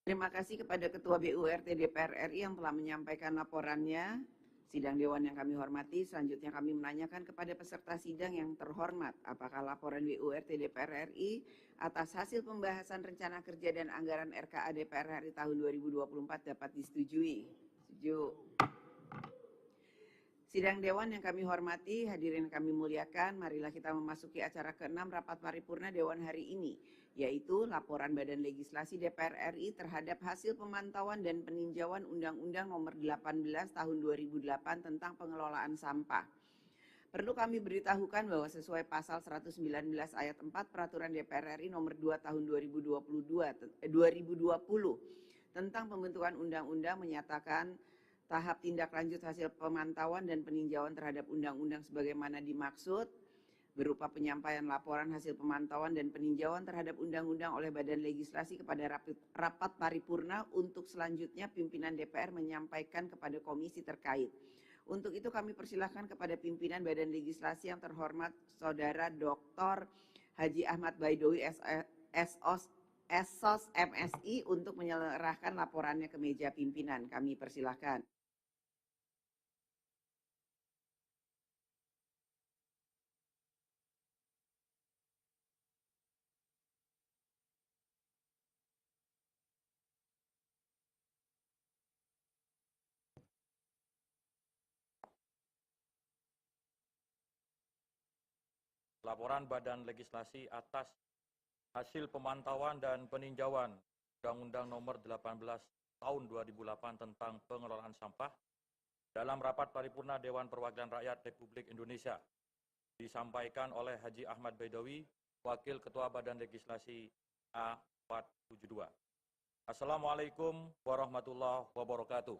Terima kasih kepada Ketua BURT DPR RI yang telah menyampaikan laporannya. Sidang Dewan yang kami hormati, selanjutnya kami menanyakan kepada peserta sidang yang terhormat, apakah laporan BURT DPR RI atas hasil pembahasan rencana kerja dan anggaran RKA DPR RI tahun 2024 dapat disetujui? Setuju. Sidang Dewan yang kami hormati, hadirin yang kami muliakan, marilah kita memasuki acara ke-6 rapat paripurna Dewan hari ini, yaitu laporan Badan Legislasi DPR RI terhadap hasil pemantauan dan peninjauan Undang-Undang Nomor 18 Tahun 2008 tentang pengelolaan sampah. Perlu kami beritahukan bahwa sesuai pasal 119 ayat 4 Peraturan DPR RI Nomor 2 Tahun 2020 tentang pembentukan undang-undang menyatakan tahap tindak lanjut hasil pemantauan dan peninjauan terhadap undang-undang sebagaimana dimaksud berupa penyampaian laporan hasil pemantauan dan peninjauan terhadap undang-undang oleh Badan Legislasi kepada rapat paripurna untuk selanjutnya pimpinan DPR menyampaikan kepada komisi terkait. Untuk itu kami persilahkan kepada pimpinan Badan Legislasi yang terhormat Saudara Dr. Haji Ahmad Baidowi SOS MSI untuk menyerahkan laporannya ke meja pimpinan. Kami persilahkan. Laporan Badan Legislasi atas hasil pemantauan dan peninjauan Undang-Undang Nomor 18 Tahun 2008 tentang pengelolaan sampah dalam rapat paripurna Dewan Perwakilan Rakyat Republik Indonesia disampaikan oleh Haji Ahmad Baidowi, Wakil Ketua Badan Legislasi A472. Assalamualaikum warahmatullahi wabarakatuh.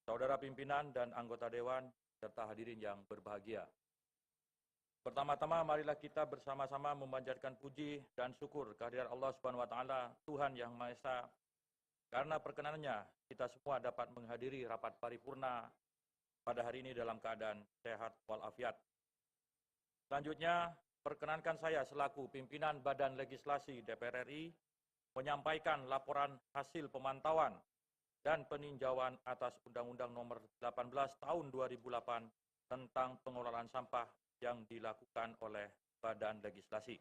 Saudara pimpinan dan anggota Dewan serta hadirin yang berbahagia. Pertama-tama marilah kita bersama-sama memanjatkan puji dan syukur kehadirat Allah Subhanahu wa taala, Tuhan yang Maha Esa. Karena perkenanannya kita semua dapat menghadiri rapat paripurna pada hari ini dalam keadaan sehat walafiat. Selanjutnya, perkenankan saya selaku pimpinan Badan Legislasi DPR RI menyampaikan laporan hasil pemantauan dan peninjauan atas Undang-Undang Nomor 18 Tahun 2008 tentang pengelolaan sampah yang dilakukan oleh Badan Legislasi.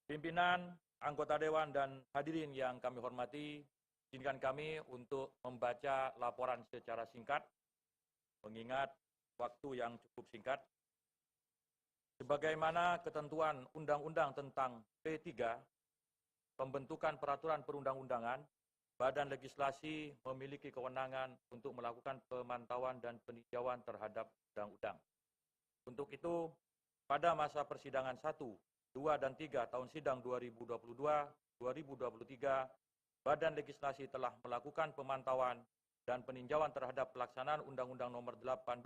Pimpinan, anggota Dewan, dan hadirin yang kami hormati, izinkan kami untuk membaca laporan secara singkat, mengingat waktu yang cukup singkat. Sebagaimana ketentuan Undang-Undang tentang P3, pembentukan peraturan perundang-undangan, Badan Legislasi memiliki kewenangan untuk melakukan pemantauan dan peninjauan terhadap undang-undang. Untuk itu, pada masa persidangan 1, 2, dan 3 tahun sidang 2022-2023, Badan Legislasi telah melakukan pemantauan dan peninjauan terhadap pelaksanaan Undang-Undang Nomor 18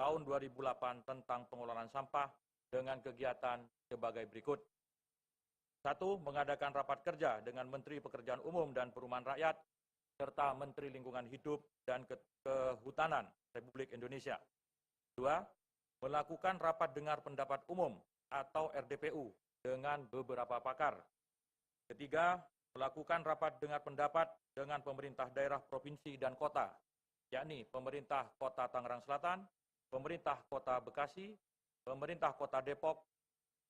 Tahun 2008 tentang pengelolaan sampah dengan kegiatan sebagai berikut. 1. Mengadakan rapat kerja dengan Menteri Pekerjaan Umum dan Perumahan Rakyat serta Menteri Lingkungan Hidup dan Kehutanan Republik Indonesia. 2. Melakukan rapat dengar pendapat umum atau RDPU dengan beberapa pakar. 3. Melakukan rapat dengar pendapat dengan pemerintah daerah provinsi dan kota, yakni pemerintah Kota Tangerang Selatan, pemerintah Kota Bekasi, pemerintah Kota Depok,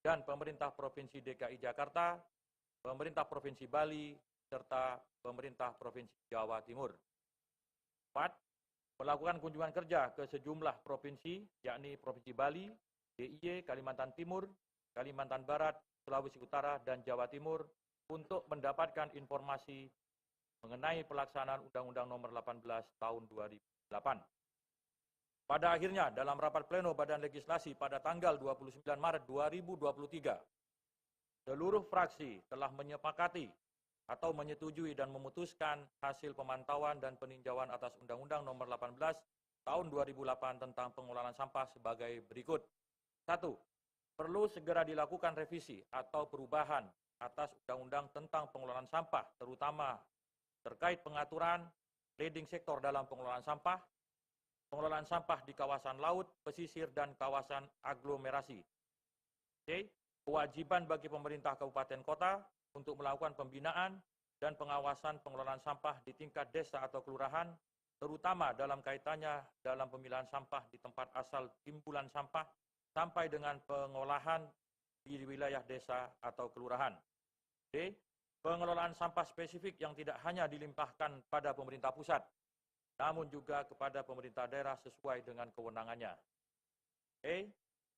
dan pemerintah Provinsi DKI Jakarta, pemerintah Provinsi Bali, serta pemerintah Provinsi Jawa Timur. 4. Melakukan kunjungan kerja ke sejumlah provinsi, yakni Provinsi Bali, DIY, Kalimantan Timur, Kalimantan Barat, Sulawesi Utara, dan Jawa Timur untuk mendapatkan informasi mengenai pelaksanaan Undang-Undang Nomor 18 Tahun 2008. Pada akhirnya, dalam rapat pleno Badan Legislasi pada tanggal 29 Maret 2023, seluruh fraksi telah menyepakati atau menyetujui dan memutuskan hasil pemantauan dan peninjauan atas Undang-Undang Nomor 18 Tahun 2008 tentang pengelolaan sampah sebagai berikut. 1. Perlu segera dilakukan revisi atau perubahan atas Undang-Undang tentang pengelolaan sampah, terutama terkait pengaturan leading sektor dalam pengelolaan sampah di kawasan laut, pesisir, dan kawasan aglomerasi. C. Kewajiban bagi pemerintah kabupaten kota untuk melakukan pembinaan dan pengawasan pengelolaan sampah di tingkat desa atau kelurahan, terutama dalam kaitannya dalam pemilahan sampah di tempat asal timbulan sampah sampai dengan pengolahan di wilayah desa atau kelurahan. D. Pengelolaan sampah spesifik yang tidak hanya dilimpahkan pada pemerintah pusat, namun juga kepada pemerintah daerah sesuai dengan kewenangannya. E.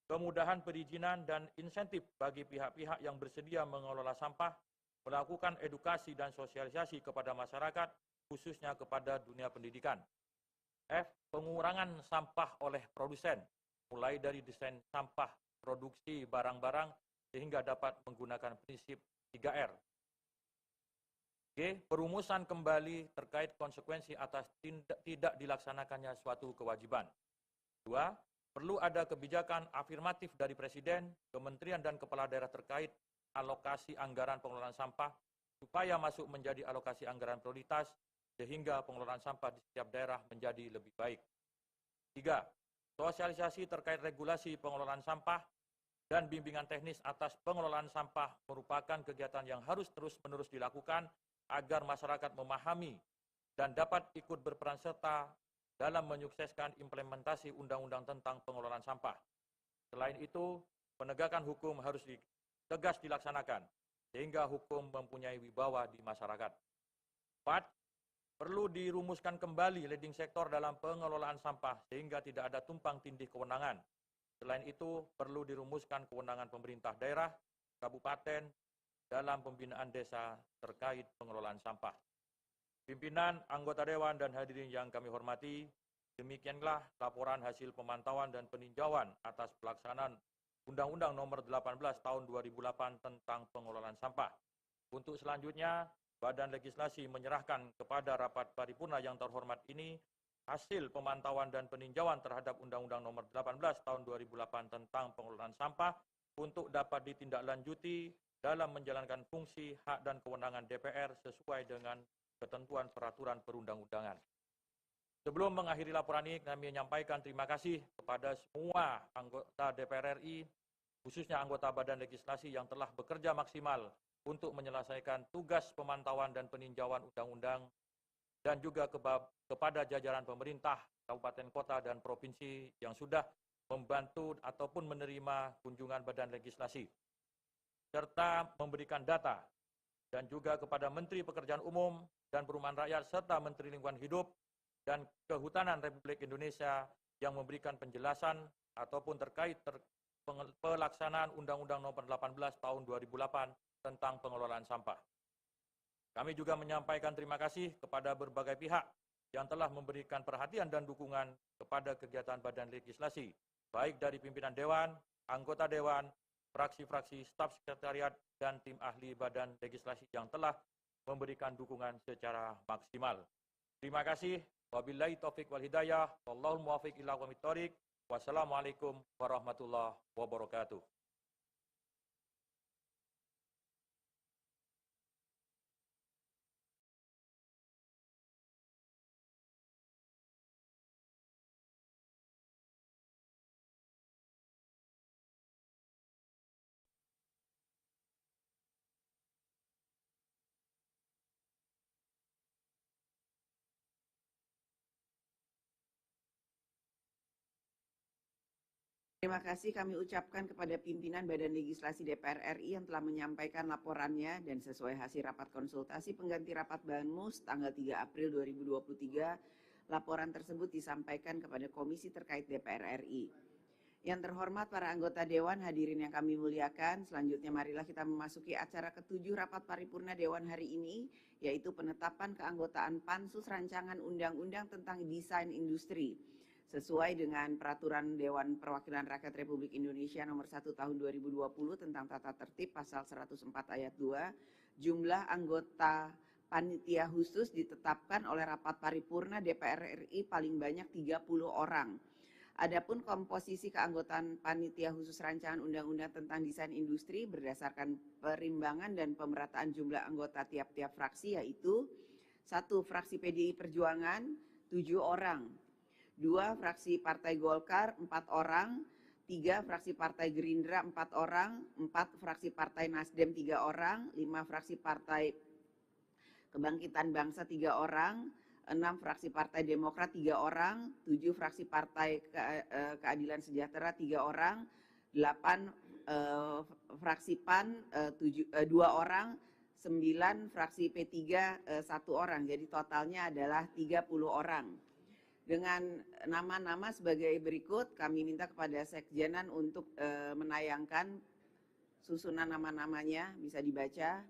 Kemudahan perizinan dan insentif bagi pihak-pihak yang bersedia mengelola sampah, melakukan edukasi dan sosialisasi kepada masyarakat, khususnya kepada dunia pendidikan. F. Pengurangan sampah oleh produsen, mulai dari desain sampah, produksi barang-barang, sehingga dapat menggunakan prinsip 3R. G. Perumusan kembali terkait konsekuensi atas tidak dilaksanakannya suatu kewajiban. 2. Perlu ada kebijakan afirmatif dari Presiden, Kementerian, dan Kepala Daerah terkait alokasi anggaran pengelolaan sampah supaya masuk menjadi alokasi anggaran prioritas sehingga pengelolaan sampah di setiap daerah menjadi lebih baik. 3. Sosialisasi terkait regulasi pengelolaan sampah dan bimbingan teknis atas pengelolaan sampah merupakan kegiatan yang harus terus-menerus dilakukan agar masyarakat memahami dan dapat ikut berperan serta dalam menyukseskan implementasi Undang-Undang tentang pengelolaan sampah. Selain itu, penegakan hukum harus tegas dilaksanakan, sehingga hukum mempunyai wibawa di masyarakat. 4. Perlu dirumuskan kembali leading sektor dalam pengelolaan sampah, sehingga tidak ada tumpang tindih kewenangan. Selain itu, perlu dirumuskan kewenangan pemerintah daerah, kabupaten, dalam pembinaan desa terkait pengelolaan sampah. Pimpinan, anggota Dewan, dan hadirin yang kami hormati, demikianlah laporan hasil pemantauan dan peninjauan atas pelaksanaan Undang-Undang Nomor 18 Tahun 2008 tentang pengelolaan sampah. Untuk selanjutnya, Badan Legislasi menyerahkan kepada rapat paripurna yang terhormat ini hasil pemantauan dan peninjauan terhadap Undang-Undang Nomor 18 Tahun 2008 tentang pengelolaan sampah untuk dapat ditindaklanjuti dalam menjalankan fungsi, hak, dan kewenangan DPR sesuai dengan ketentuan peraturan perundang-undangan. Sebelum mengakhiri laporan ini, kami menyampaikan terima kasih kepada semua anggota DPR RI, khususnya anggota Badan Legislasi yang telah bekerja maksimal untuk menyelesaikan tugas pemantauan dan peninjauan undang-undang, dan juga kepada jajaran pemerintah, kabupaten, kota, dan provinsi yang sudah membantu ataupun menerima kunjungan Badan Legislasi. serta memberikan data, dan juga kepada Menteri Pekerjaan Umum dan Perumahan Rakyat serta Menteri Lingkungan Hidup dan Kehutanan Republik Indonesia yang memberikan penjelasan ataupun terkait pelaksanaan Undang-Undang Nomor 18 Tahun 2008 tentang pengelolaan sampah. Kami juga menyampaikan terima kasih kepada berbagai pihak yang telah memberikan perhatian dan dukungan kepada kegiatan badan legislasi, baik dari pimpinan Dewan, anggota Dewan, fraksi-fraksi, staf sekretariat, dan tim ahli badan legislasi yang telah memberikan dukungan secara maksimal. Terima kasih. Wabillahi taufiq wal hidayah. Wallahul muwaffiq ila aqwamit thoriq. Wassalamualaikum warahmatullahi wabarakatuh. Terima kasih kami ucapkan kepada pimpinan Badan Legislasi DPR RI yang telah menyampaikan laporannya dan sesuai hasil rapat konsultasi pengganti rapat Banmus tanggal 3 April 2023, laporan tersebut disampaikan kepada komisi terkait DPR RI. Yang terhormat para anggota Dewan, hadirin yang kami muliakan, selanjutnya marilah kita memasuki acara ke-7 rapat paripurna Dewan hari ini, yaitu penetapan keanggotaan Pansus Rancangan Undang-Undang tentang Desain Industri. Sesuai dengan Peraturan Dewan Perwakilan Rakyat Republik Indonesia Nomor 1 Tahun 2020 tentang Tata Tertib Pasal 104 Ayat 2, jumlah anggota panitia khusus ditetapkan oleh rapat paripurna DPR RI paling banyak 30 orang. Adapun komposisi keanggotaan panitia khusus rancangan undang-undang tentang desain industri berdasarkan perimbangan dan pemerataan jumlah anggota tiap-tiap fraksi, yaitu 1. Fraksi PDI Perjuangan 7 orang, 2. Fraksi Partai Golkar 4 orang, 3. Fraksi Partai Gerindra 4 orang, 4. Fraksi Partai Nasdem 3 orang, 5. Fraksi Partai Kebangkitan Bangsa 3 orang, 6 fraksi Partai Demokrat 3 orang, 7 fraksi Partai Keadilan Sejahtera 3 orang, 8 fraksi PAN 2 orang, 9 fraksi P3 1 orang. Jadi totalnya adalah 30 orang. Dengan nama-nama sebagai berikut, kami minta kepada Sekjenan untuk menayangkan susunan nama-namanya, bisa dibaca.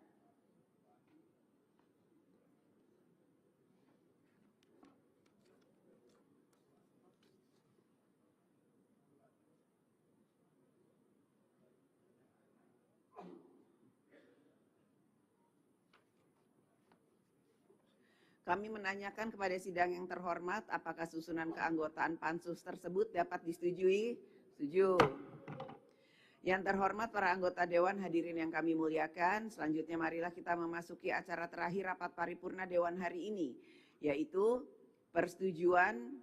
Kami menanyakan kepada sidang yang terhormat, apakah susunan keanggotaan pansus tersebut dapat disetujui? Setuju. Yang terhormat para anggota Dewan, hadirin yang kami muliakan, selanjutnya marilah kita memasuki acara terakhir rapat paripurna Dewan hari ini, yaitu persetujuan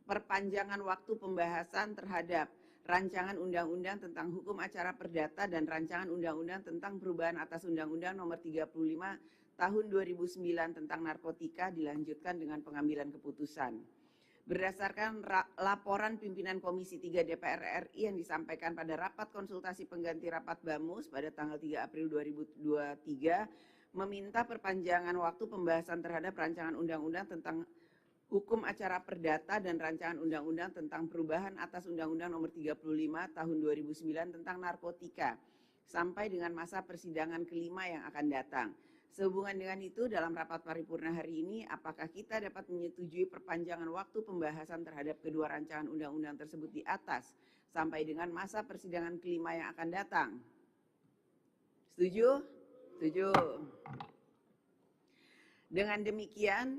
perpanjangan waktu pembahasan terhadap Rancangan Undang-Undang tentang Hukum Acara Perdata dan Rancangan Undang-Undang tentang Perubahan atas Undang-Undang Nomor 35 Tahun 2009 tentang Narkotika dilanjutkan dengan pengambilan keputusan. Berdasarkan laporan pimpinan Komisi 3 DPR RI yang disampaikan pada rapat konsultasi pengganti rapat Bamus pada tanggal 3 April 2023, meminta perpanjangan waktu pembahasan terhadap Rancangan Undang-Undang tentang Hukum Acara Perdata dan Rancangan Undang-Undang tentang Perubahan atas Undang-Undang Nomor 35 Tahun 2009 tentang Narkotika sampai dengan masa persidangan kelima yang akan datang. Sehubungan dengan itu, dalam rapat paripurna hari ini, apakah kita dapat menyetujui perpanjangan waktu pembahasan terhadap kedua rancangan undang-undang tersebut di atas sampai dengan masa persidangan kelima yang akan datang? Setuju? Setuju. Dengan demikian,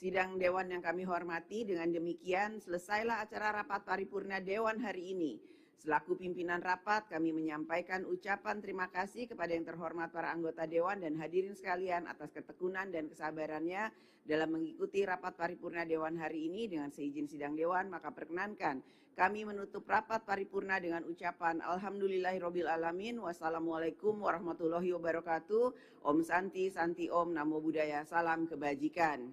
sidang Dewan yang kami hormati, dengan demikian selesailah acara rapat paripurna Dewan hari ini. Selaku pimpinan rapat, kami menyampaikan ucapan terima kasih kepada yang terhormat para anggota Dewan dan hadirin sekalian atas ketekunan dan kesabarannya dalam mengikuti rapat paripurna Dewan hari ini. Dengan seizin sidang Dewan, maka perkenankan kami menutup rapat paripurna dengan ucapan Alhamdulillahirrabbilalamin. Wassalamualaikum warahmatullahi wabarakatuh. Om Santi, Santi Om, Namo Buddhaya, salam kebajikan.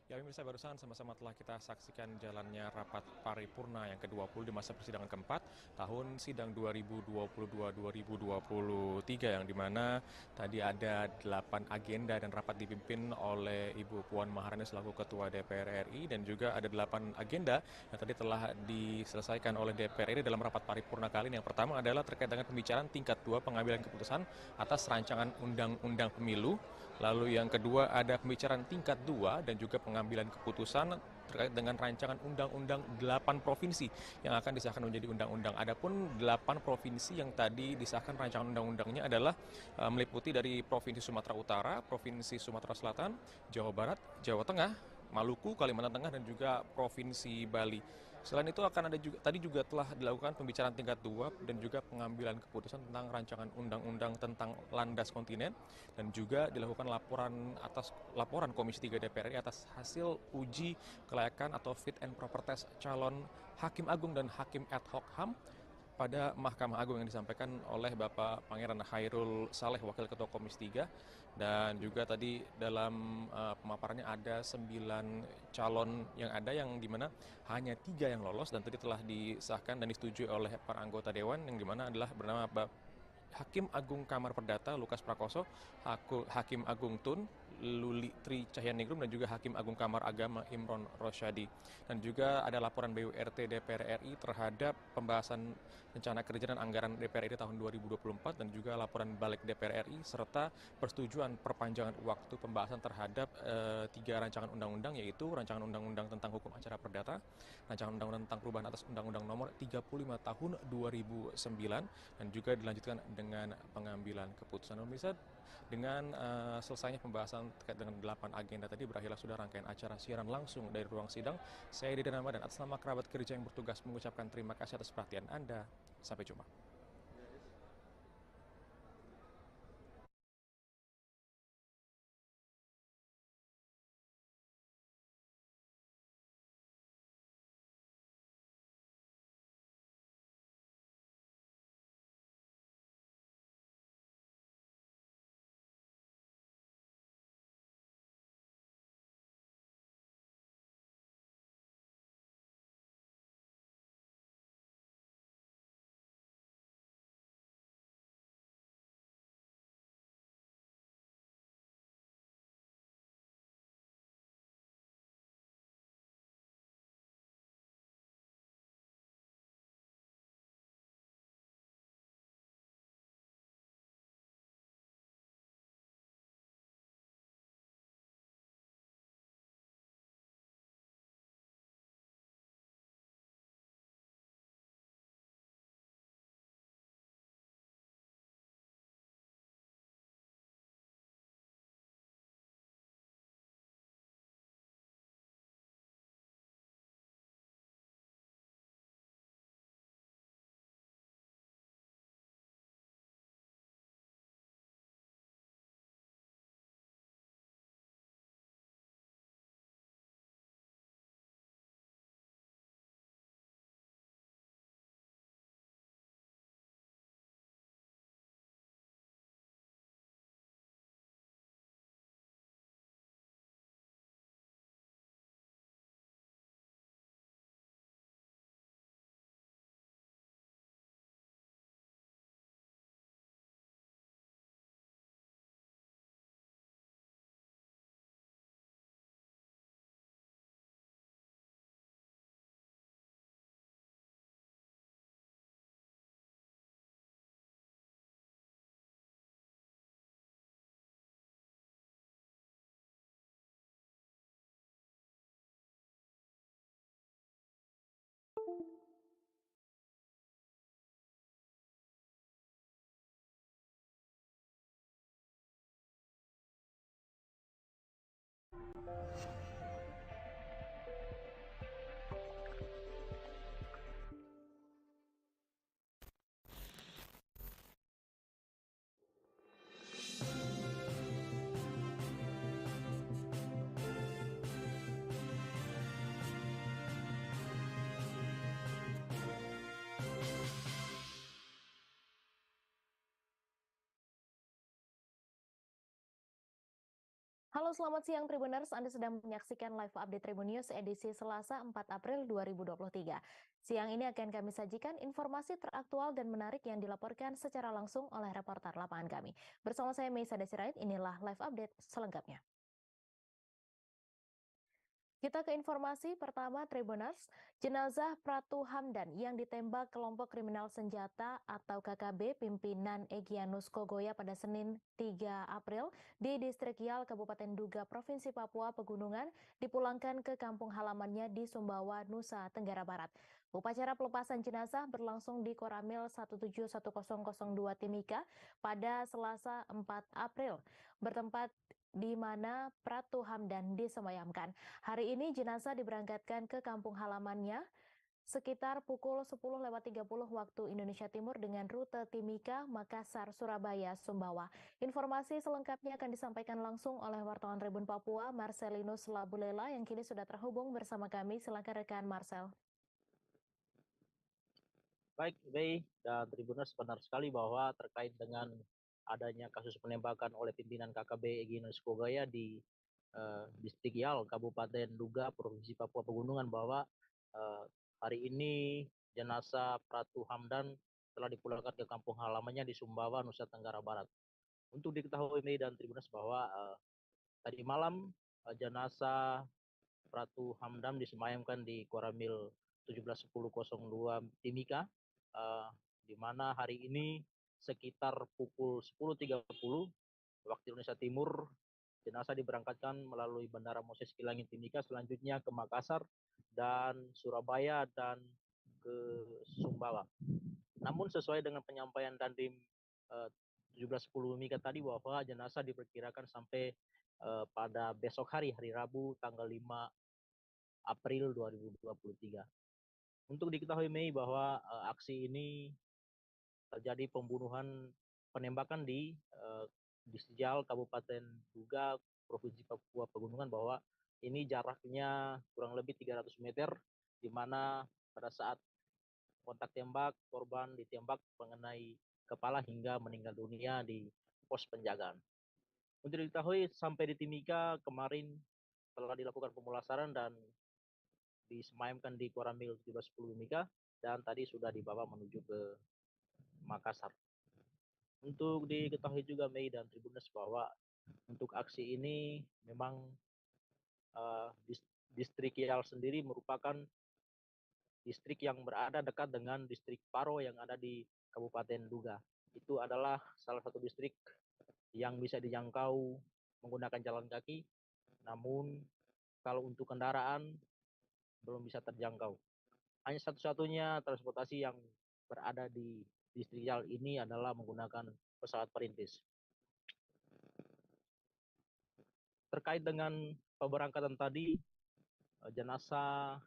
Ya, pemirsa, barusan sama-sama telah kita saksikan jalannya rapat paripurna yang ke-20 di masa persidangan keempat tahun sidang 2022-2023 yang dimana tadi ada 8 agenda dan rapat dipimpin oleh Ibu Puan Maharani selaku Ketua DPR RI dan juga ada 8 agenda yang tadi telah diselesaikan oleh DPR RI dalam rapat paripurna kali ini. Yang pertama adalah terkait dengan pembicaraan tingkat 2 pengambilan keputusan atas rancangan undang-undang pemilu. Lalu yang kedua ada pembicaraan tingkat 2 dan juga pengambilan keputusan terkait dengan rancangan undang-undang 8 provinsi yang akan disahkan menjadi undang-undang. Adapun 8 provinsi yang tadi disahkan rancangan undang-undangnya adalah meliputi dari Provinsi Sumatera Utara, Provinsi Sumatera Selatan, Jawa Barat, Jawa Tengah, Maluku, Kalimantan Tengah, dan juga Provinsi Bali. Selain itu akan ada juga tadi juga telah dilakukan pembicaraan tingkat 2 dan juga pengambilan keputusan tentang rancangan undang-undang tentang landas kontinen dan juga dilakukan laporan Komisi 3 DPR RI atas hasil uji kelayakan atau fit and proper test calon Hakim Agung dan Hakim ad hoc HAM pada Mahkamah Agung yang disampaikan oleh Bapak Pangeran Khairul Saleh, Wakil Ketua Komisi 3. Dan juga tadi dalam pemaparannya ada 9 calon yang ada yang dimana hanya 3 yang lolos dan tadi telah disahkan dan disetujui oleh para anggota Dewan yang dimana adalah bernama Hakim Agung Kamar Perdata Lukas Prakoso, Hakim Agung Tun Luli Tri Cahyaningrum dan juga Hakim Agung Kamar Agama Imron Rosyadi. Dan juga ada laporan BURT DPR RI terhadap pembahasan rencana kerja dan anggaran DPR RI tahun 2024 dan juga laporan balik DPR RI serta persetujuan perpanjangan waktu pembahasan terhadap 3 rancangan undang-undang, yaitu rancangan undang-undang tentang hukum acara perdata, rancangan undang-undang tentang perubahan atas undang-undang nomor 35 tahun 2009 dan juga dilanjutkan dengan pengambilan keputusan. Pemirsa, dengan selesainya pembahasan terkait dengan 8 agenda tadi berakhirlah sudah rangkaian acara siaran langsung dari ruang sidang. Saya Deden Ramadan atas nama kerabat kerja yang bertugas mengucapkan terima kasih atas perhatian Anda. Sampai jumpa. Halo, selamat siang Tribuners. Anda sedang menyaksikan live update Tribun News edisi Selasa 4 April 2023. Siang ini akan kami sajikan informasi teraktual dan menarik yang dilaporkan secara langsung oleh reporter lapangan kami. Bersama saya Meisa Desirait, inilah live update selengkapnya. Kita ke informasi pertama Tribuners, jenazah Pratu Hamdan yang ditembak kelompok kriminal senjata atau KKB pimpinan Egyanus Kogoya pada Senin 3 April di Distrik Yal, Kabupaten Duga, Provinsi Papua Pegunungan dipulangkan ke kampung halamannya di Sumbawa, Nusa Tenggara Barat. Upacara pelepasan jenazah berlangsung di Koramil 171002 Timika pada Selasa 4 April, bertempat di mana Pratu Hamdan disemayamkan. Hari ini jenazah diberangkatkan ke kampung halamannya sekitar pukul 10.30 waktu Indonesia Timur dengan rute Timika, Makassar, Surabaya, Sumbawa. Informasi selengkapnya akan disampaikan langsung oleh wartawan Tribun Papua, Marcelinus Labulela, yang kini sudah terhubung bersama kami. Silakan rekan Marcel. Baik, Bey dan Tribuners, benar sekali bahwa terkait dengan adanya kasus penembakan oleh pimpinan KKB Egyanus Kogoya di Distrik Yal, Kabupaten Duga, Provinsi Papua Pegunungan, bahwa hari ini jenazah Pratu Hamdan telah dipulangkan ke kampung halamannya di Sumbawa, Nusa Tenggara Barat. Untuk diketahui Mei dan Tribuners bahwa tadi malam jenazah Pratu Hamdan disemayamkan di Koramil 171002 Timika, di mana hari ini sekitar pukul 10.30 waktu Indonesia Timur jenazah diberangkatkan melalui Bandara Moses Kilangin Timika, selanjutnya ke Makassar dan Surabaya dan ke Sumbawa. Namun sesuai dengan penyampaian Dandim 1710 Timika tadi, bahwa jenazah diperkirakan sampai pada besok hari Rabu tanggal 5 April 2023. Untuk diketahui Mei bahwa aksi ini terjadi penembakan di Distrik Kabupaten Duga, Provinsi Papua Pegunungan, bahwa ini jaraknya kurang lebih 300 meter, di mana pada saat kontak tembak korban ditembak mengenai kepala hingga meninggal dunia di pos penjagaan. Untuk diketahui sampai di Timika kemarin telah dilakukan pemulasaran dan disemayamkan di Koramil 1710 Timika, dan tadi sudah dibawa menuju ke Makassar. Untuk diketahui juga Mei dan Tribuners bahwa untuk aksi ini memang Distrik Yal sendiri merupakan distrik yang berada dekat dengan Distrik Paro yang ada di Kabupaten Duga. Itu adalah salah satu distrik yang bisa dijangkau menggunakan jalan kaki, namun kalau untuk kendaraan belum bisa terjangkau. Hanya satu-satunya transportasi yang berada di Distrik Yal ini adalah menggunakan pesawat perintis. Terkait dengan pemberangkatan tadi, jenazah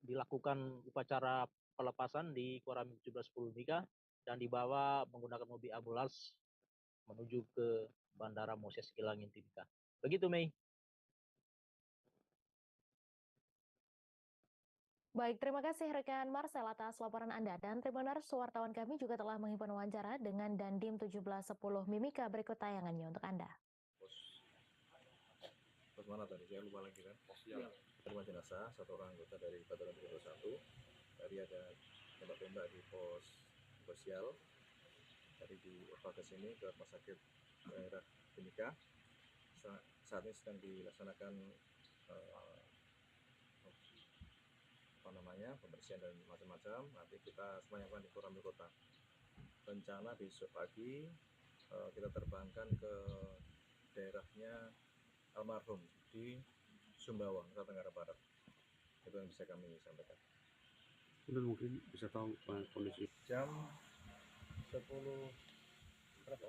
dilakukan upacara pelepasan di Koramil 1710 Timika dan dibawa menggunakan mobil ambulans menuju ke Bandara Moses Kilangin Timika. Begitu Mei. Baik, terima kasih rekan Marcel atas laporan Anda. Dan Tribuners, wartawan kami juga telah menghimpun wawancara dengan Dandim 1710 Mimika. Berikut tayangannya untuk Anda. Pos mana tadi? Saya lupa lagi kan. Terima jenazah, satu orang anggota dari Bataran 31. Tadi ada tembak-tembak di pos Yal. Tadi dievakuasi sini ke rumah sakit daerah Timika. Saat ini sedang dilaksanakan pembersihan dan macam-macam. Nanti kita semayamkan di Koramil Kota. Rencana besok pagi kita terbangkan ke daerahnya almarhum di Sumbawa, Nusa Tenggara Barat. Itu yang bisa kami sampaikan. Kemudian mungkin bisa tahu kondisi jam 10 berapa?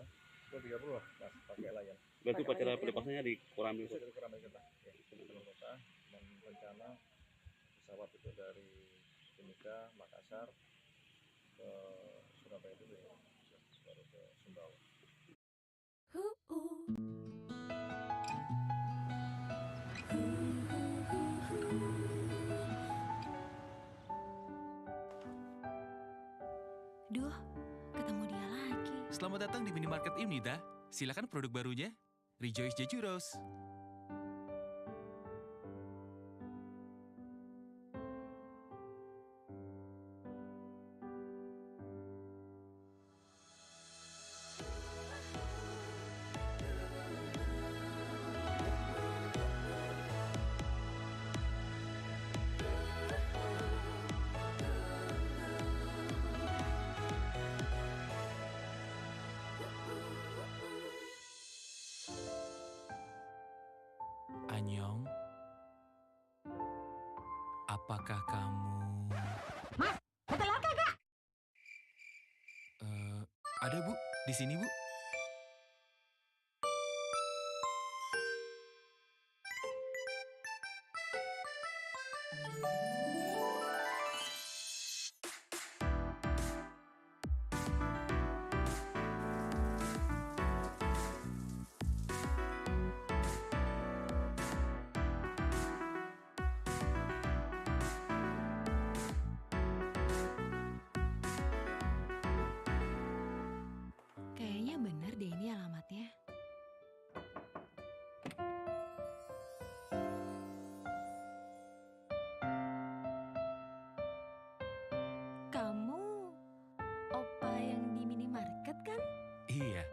10.30 lah, Mas, pakai layar. Berarti upacara pelepasannya di Koramil Kota. Di Koramil Kota. Ya, Koramil Kota. Dan rencana pesawat itu dari Timika, Makassar ke Surabaya dulu ya, baru ke Sumbawa. Duh, ketemu dia lagi. Selamat datang di minimarket Imnida. Silakan produk barunya. Rejoice Jejuros. Anyong, apakah kamu... Mas, betul kagak? Ada Bu, di sini Bu. Kayaknya bener deh ini alamatnya. Kamu opa yang di minimarket kan? Iya.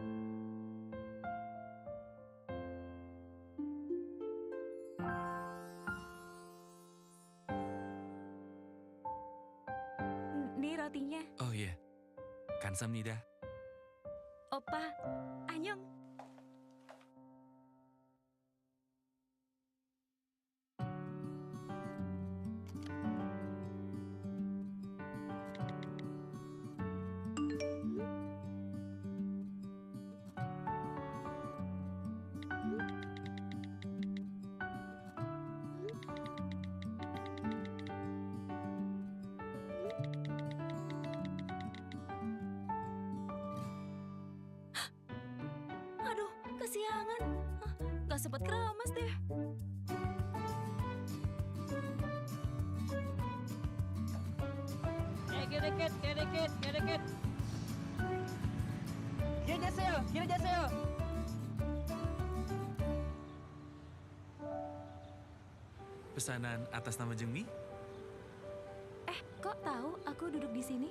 Nih rotinya. Oh iya. Kamsahamnida. Opa, Anyong. Aduh, kesiangan. Gak sempet keramas deh. Dikit. Gila Pesanan atas nama Jengmi? Kok tahu aku duduk di sini?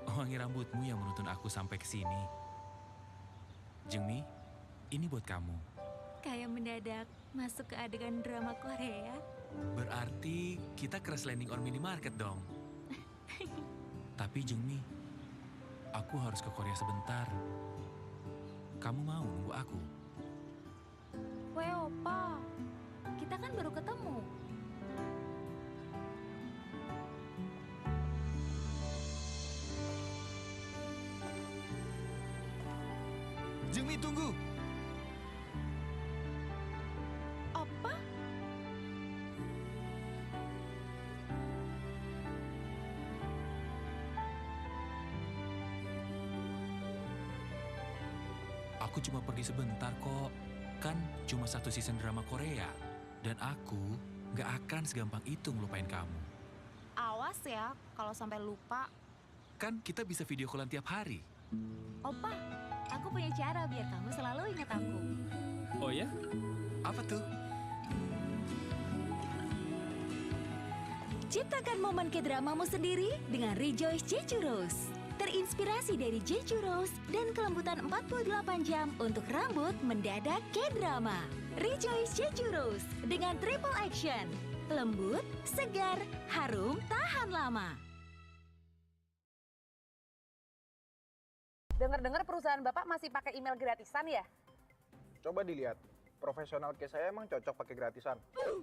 Wangi rambutmu yang menuntun aku sampai ke sini. Jengmi, ini buat kamu. Kayak mendadak masuk ke adegan drama Korea. Berarti kita crash landing on minimarket dong. Tapi Jengmi, aku harus ke Korea sebentar. Kamu mau nunggu aku? Weh opa, kita kan baru ketemu. Jengmi, tunggu! Opa? Aku cuma pergi sebentar kok. Kan cuma satu season drama Korea. Dan aku gak akan segampang itu ngelupain kamu. Awas ya kalau sampai lupa. Kan kita bisa video callan tiap hari. Opa, aku punya cara biar kamu selalu ingat aku. Oh ya? Apa tuh? Ciptakan momen K-dramamu sendiri dengan Rejoice Jeju Rose. Terinspirasi dari Jeju Rose dan kelembutan 48 jam untuk rambut mendadak K-drama. Rejoice Jeju Rose dengan triple action. Lembut, segar, harum, tahan lama. Dengar-dengar perusahaan Bapak masih pakai email gratisan ya? Coba dilihat. Profesional kayak saya emang cocok pakai gratisan.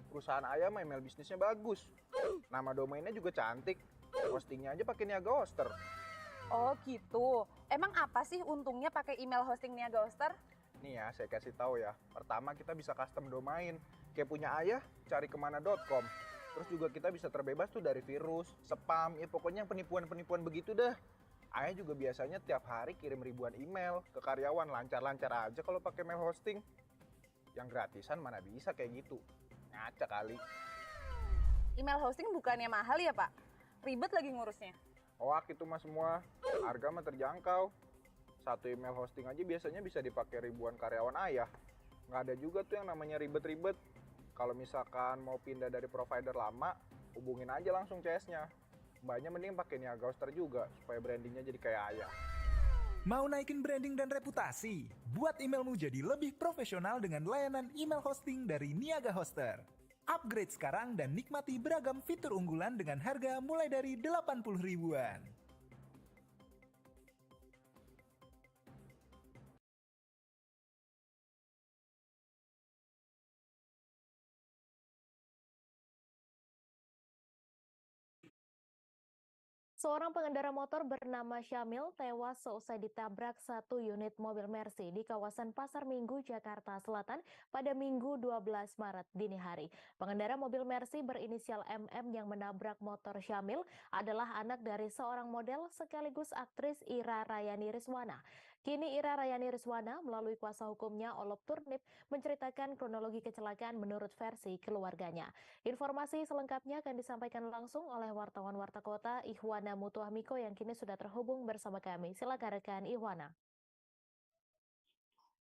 Perusahaan ayah mah email bisnisnya bagus. Nama domainnya juga cantik. Hostingnya aja pakai Niaga Hoster. Oh gitu. Emang apa sih untungnya pakai email hosting Niaga Hoster? Nih ya, saya kasih tahu ya. Pertama kita bisa custom domain. Kayak punya ayah, cari kemana.com. Terus juga kita bisa terbebas tuh dari virus, spam, ya pokoknya penipuan-penipuan begitu dah. Ayah juga biasanya tiap hari kirim ribuan email ke karyawan, lancar-lancar aja kalau pakai mail hosting. Yang gratisan mana bisa kayak gitu. Ngaca kali. Email hosting bukannya mahal ya Pak? Ribet lagi ngurusnya. Hoak itu mah semua. Harga mah terjangkau. Satu email hosting aja biasanya bisa dipakai ribuan karyawan ayah. Nggak ada juga tuh yang namanya ribet-ribet. Kalau misalkan mau pindah dari provider lama, hubungin aja langsung CS-nya. Mbaknya mending pakai Niaga Hoster juga, supaya brandingnya jadi kayak ayah. Mau naikin branding dan reputasi? Buat emailmu jadi lebih profesional dengan layanan email hosting dari Niaga Hoster. Upgrade sekarang dan nikmati beragam fitur unggulan dengan harga mulai dari 80 ribuan. Seorang pengendara motor bernama Syamil tewas seusai ditabrak satu unit mobil Mercy di kawasan Pasar Minggu, Jakarta Selatan pada Minggu 12 Maret dini hari. Pengendara mobil Mercy berinisial MM yang menabrak motor Syamil adalah anak dari seorang model sekaligus aktris Ira Rayani Rizwana. Kini Ira Rayani Rizwana melalui kuasa hukumnya Olop Turnip menceritakan kronologi kecelakaan menurut versi keluarganya. Informasi selengkapnya akan disampaikan langsung oleh wartawan Warta Kota Ihwana Mutuahmiko yang kini sudah terhubung bersama kami. Silakan rekan Ihwana.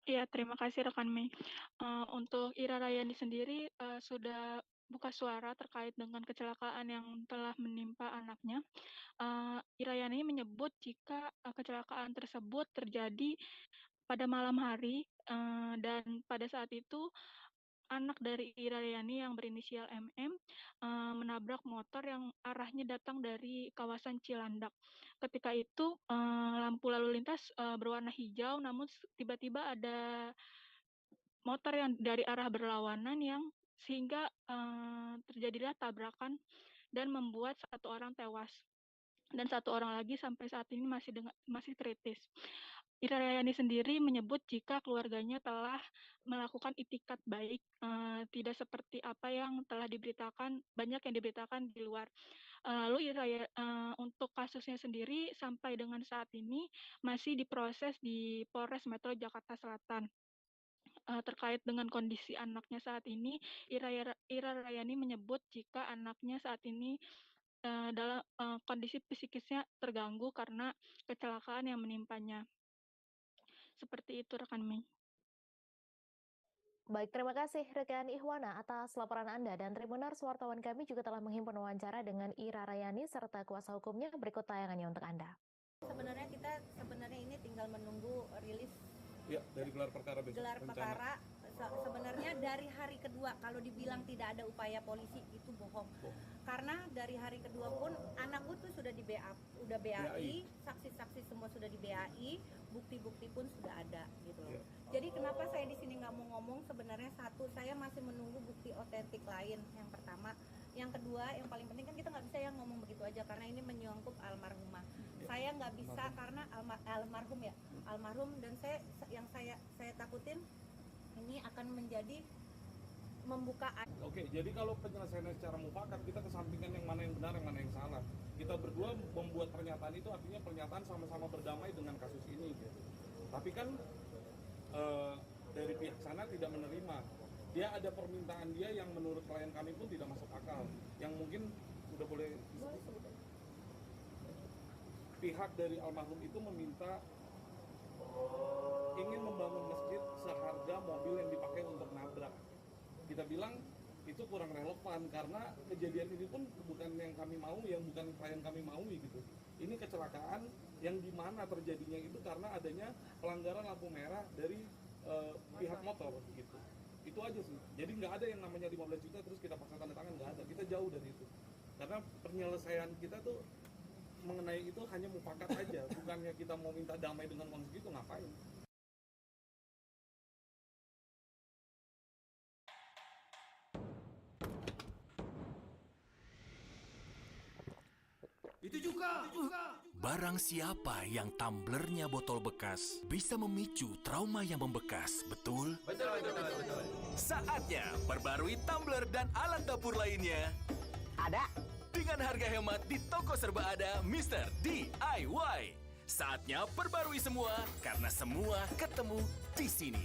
Iya, terima kasih rekan Mei. Untuk Ira Rayani sendiri sudah buka suara terkait dengan kecelakaan yang telah menimpa anaknya. Ira Rayani menyebut jika kecelakaan tersebut terjadi pada malam hari dan pada saat itu anak dari Ira Rayani yang berinisial MM menabrak motor yang arahnya datang dari kawasan Cilandak. Ketika itu lampu lalu lintas berwarna hijau, namun tiba-tiba ada motor yang dari arah berlawanan yang sehingga terjadilah tabrakan dan membuat satu orang tewas dan satu orang lagi sampai saat ini masih kritis. Ira Rayani sendiri menyebut jika keluarganya telah melakukan itikat baik, tidak seperti apa yang telah diberitakan, banyak yang diberitakan di luar. Lalu untuk kasusnya sendiri sampai dengan saat ini masih diproses di Polres Metro Jakarta Selatan. Terkait dengan kondisi anaknya saat ini, Ira Rayani menyebut jika anaknya saat ini dalam kondisi psikisnya terganggu karena kecelakaan yang menimpanya. Seperti itu rekan Mei. Baik, terima kasih rekan Ihwana atas laporan Anda dan Tribuners wartawan kami juga telah menghimpun wawancara dengan Ira Rayani serta kuasa hukumnya. Berikut tayangannya untuk Anda. Sebenarnya ini tinggal menunggu rilis dari gelar perkara besok. Gelar perkara sebenarnya dari hari kedua, kalau dibilang tidak ada upaya polisi itu bohong. Karena dari hari kedua pun anakku tuh sudah di BAI, saksi-saksi semua sudah di BAI, bukti-bukti pun sudah ada gitu loh. Jadi kenapa saya di sini nggak mau ngomong, sebenarnya satu, saya masih menunggu bukti otentik lain yang pertama. Yang kedua, yang paling penting kan kita nggak bisa ngomong begitu aja karena ini menyangkut almarhumah. Saya nggak bisa karena almarhum dan saya takutin ini akan menjadi membuka. Oke, jadi kalau penyelesaiannya secara mufakat, kita kesampingkan yang mana yang benar, yang mana yang salah. Kita berdua membuat pernyataan itu artinya pernyataan sama-sama berdamai dengan kasus ini. Gitu. Tapi kan dari pihak sana tidak menerima. Dia ada permintaan dia yang menurut klien kami pun tidak masuk akal. Yang mungkin sudah boleh pihak dari almarhum itu meminta ingin membangun masjid seharga mobil yang dipakai untuk nabrak. Kita bilang itu kurang relevan karena kejadian ini pun bukan yang kami mau, yang bukan klien kami maui gitu. Ini kecelakaan yang dimana terjadinya itu karena adanya pelanggaran lampu merah dari pihak motor gitu. Itu aja sih. Jadi nggak ada yang namanya 15 juta terus kita paksa tanda tangan, nggak ada. Kita jauh dari itu. Karena penyelesaian kita tuh mengenai itu hanya mufakat aja, bukannya kita mau minta damai dengan kondisi itu, ngapain? Itu juga. Barang siapa yang tumblernya botol bekas bisa memicu trauma yang membekas, betul? Betul. Saatnya perbarui tumbler dan alat dapur lainnya. Ada. Dengan harga hemat di toko serba ada Mr. DIY. Saatnya perbarui semua karena semua ketemu di sini.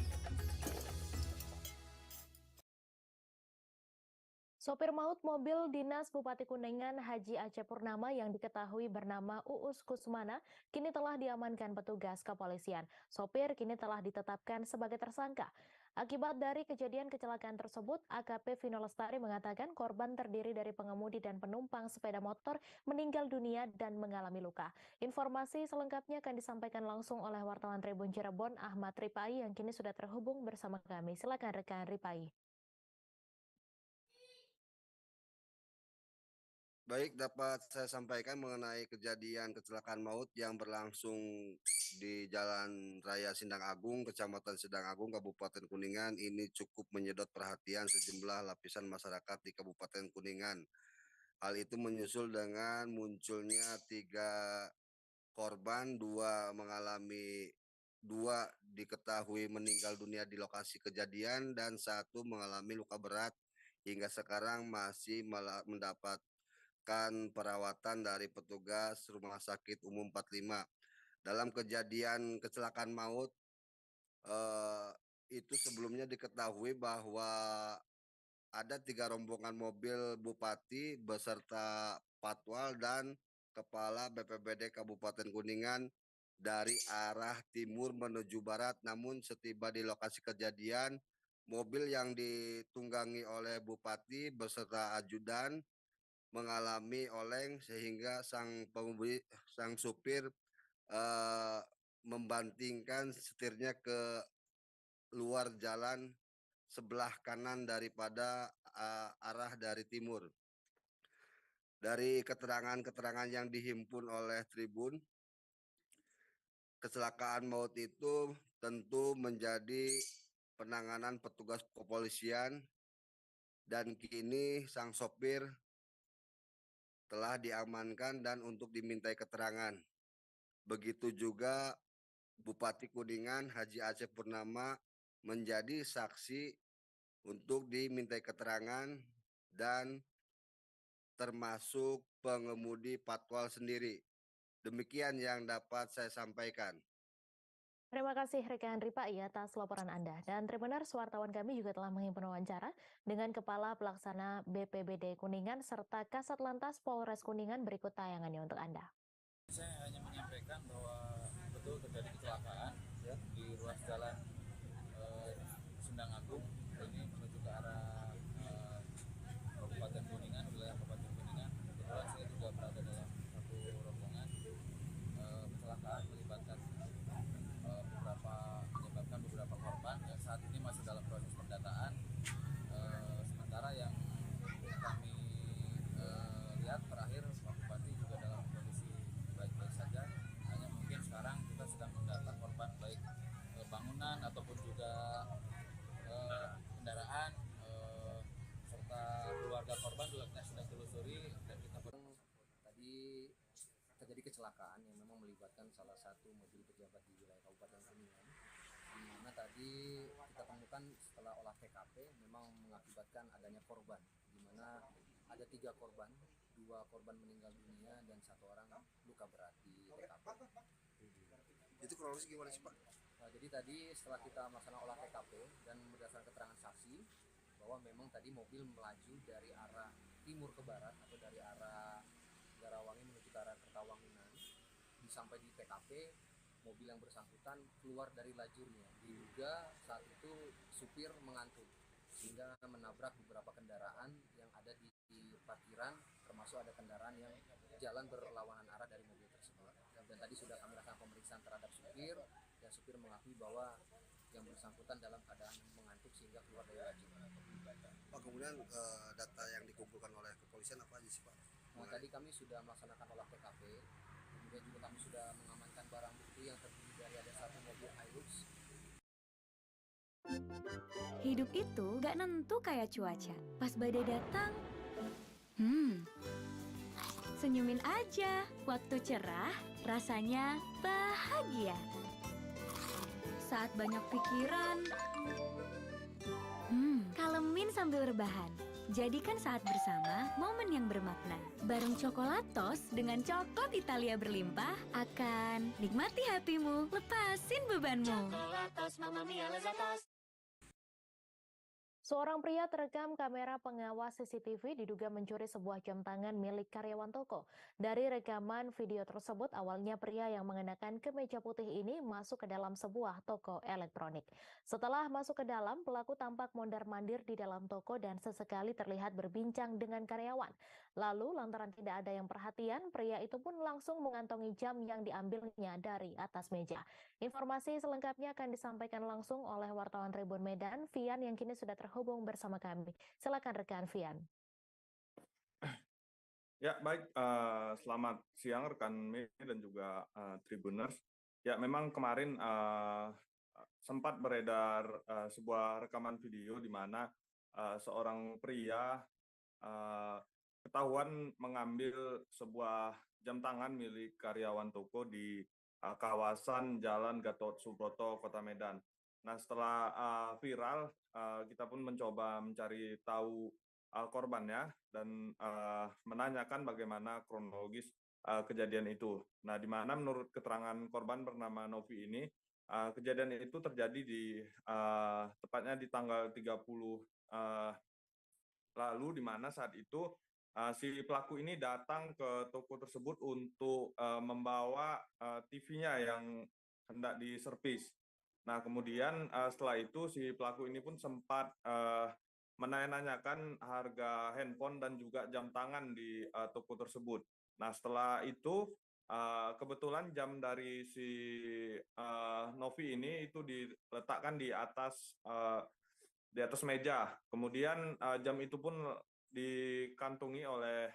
Sopir maut mobil Dinas Bupati Kuningan Haji Aceh Purnama yang diketahui bernama Uus Kusmana kini telah diamankan petugas kepolisian. Sopir kini telah ditetapkan sebagai tersangka. Akibat dari kejadian kecelakaan tersebut, AKP Vino Lestari mengatakan korban terdiri dari pengemudi dan penumpang sepeda motor meninggal dunia dan mengalami luka. Informasi selengkapnya akan disampaikan langsung oleh wartawan Tribun Cirebon Ahmad Ripai yang kini sudah terhubung bersama kami. Silakan rekan Ripai. Baik, dapat saya sampaikan mengenai kejadian kecelakaan maut yang berlangsung di Jalan Raya Sindang Agung, Kecamatan Sindang Agung, Kabupaten Kuningan. Ini cukup menyedot perhatian sejumlah lapisan masyarakat di Kabupaten Kuningan. Hal itu menyusul dengan munculnya 3 korban, 2 diketahui meninggal dunia di lokasi kejadian dan 1 mengalami luka berat hingga sekarang masih mendapatkan perawatan dari petugas Rumah Sakit Umum 45. Dalam kejadian kecelakaan maut itu sebelumnya diketahui bahwa ada 3 rombongan mobil Bupati beserta Patwal dan Kepala BPBD Kabupaten Kuningan dari arah timur menuju barat. Namun setiba di lokasi kejadian, mobil yang ditunggangi oleh Bupati beserta ajudan mengalami oleng sehingga sang supir membantingkan setirnya ke luar jalan sebelah kanan daripada arah dari timur. Dari keterangan-keterangan yang dihimpun oleh Tribun, kecelakaan maut itu tentu menjadi penanganan petugas kepolisian dan kini sang sopir telah diamankan dan untuk dimintai keterangan. Begitu juga Bupati Kuningan Haji Aceh Purnama menjadi saksi untuk dimintai keterangan dan termasuk pengemudi Patwal sendiri. Demikian yang dapat saya sampaikan. Terima kasih rekan Ripai atas laporan Anda. Dan Tribuners, wartawan kami juga telah menghimpun wawancara dengan Kepala Pelaksana BPBD Kuningan serta Kasat Lantas Polres Kuningan. Berikut tayangannya untuk Anda. Saya hanya menyampaikan bahwa betul terjadi kecelakaan ya, di ruas jalan Sindang Agung ini menuju ke arah Kabupaten Kuningan, wilayah Kabupaten Kuningan. Kebetulan saya juga berada dalam satu rombongan. Kecelakaan menyebabkan beberapa korban yang saat ini masih dalam proses pendataan. Sementara yang kami lihat terakhir Pak Bupati juga dalam kondisi baik-baik saja. Hanya mungkin sekarang kita sedang mendata korban baik bangunan ataupun juga kendaraan serta keluarga korban juga kita sedang telusuri dan kita tadi terjadi kecelakaan yang memang melibatkan salah satu mobil pejabat di wilayah Kabupaten Kuningan, di mana tadi kita temukan setelah olah TKP memang mengakibatkan adanya korban, di mana ada 3 korban, 2 korban meninggal dunia dan 1 orang luka berat di TKP. Itu kronologis gimana sih Pak? Nah, jadi tadi setelah kita melaksanakan olah TKP dan berdasarkan keterangan saksi bahwa memang tadi mobil melaju dari arah timur ke barat atau dari arah Garawangi menuju ke arah Kertawangunan. Sampai di TKP, mobil yang bersangkutan keluar dari lajurnya. Diduga saat itu supir mengantuk sehingga menabrak beberapa kendaraan yang ada di parkiran, termasuk ada kendaraan yang jalan berlawanan arah dari mobil tersebut. Dan tadi sudah kami lakukan pemeriksaan terhadap supir, dan supir mengakui bahwa yang bersangkutan dalam keadaan mengantuk sehingga keluar dari lajur. Pak, kemudian data yang dikumpulkan oleh kepolisian apa aja sih Pak? Nah, tadi kami sudah melaksanakan olah TKP, kemudian juga kami sudah mengamankan barang bukti yang terdiri dari ada 1 mobil Hilux. Hidup itu gak nentu kayak cuaca. Pas badai datang, senyumin aja. Waktu cerah, rasanya bahagia. Saat banyak pikiran, kalemin sambil rebahan. Jadikan saat bersama momen yang bermakna. Bareng Coklatos dengan coklat Italia berlimpah akan nikmati hatimu, lepasin bebanmu. Coklatos, Mamma Mia Lezatos. Seorang pria terekam kamera pengawas CCTV diduga mencuri sebuah jam tangan milik karyawan toko. Dari rekaman video tersebut, awalnya pria yang mengenakan kemeja putih ini masuk ke dalam sebuah toko elektronik. Setelah masuk ke dalam, pelaku tampak mondar-mandir di dalam toko dan sesekali terlihat berbincang dengan karyawan. Lalu, lantaran tidak ada yang perhatian, pria itu pun langsung mengantongi jam yang diambilnya dari atas meja. Informasi selengkapnya akan disampaikan langsung oleh wartawan Tribun Medan, Vian, yang kini sudah terhubung bersama kami. Silakan rekan Vian. Ya, baik. Selamat siang rekan Mei dan juga Tribuners. Ya, memang kemarin sempat beredar sebuah rekaman video di mana seorang pria ketahuan mengambil sebuah jam tangan milik karyawan toko di kawasan Jalan Gatot Subroto, Kota Medan. Nah, setelah viral, kita pun mencoba mencari tahu korbannya dan menanyakan bagaimana kronologis kejadian itu. Nah, di mana menurut keterangan korban bernama Novi ini, kejadian itu terjadi di tepatnya di tanggal 30 lalu, di mana saat itu si pelaku ini datang ke toko tersebut untuk membawa TV-nya yang hendak diservis. Nah, kemudian setelah itu si pelaku ini pun sempat menanyakan harga handphone dan juga jam tangan di toko tersebut. Nah, setelah itu kebetulan jam dari si Novi ini itu diletakkan di atas meja. Kemudian jam itu pun dikantongi oleh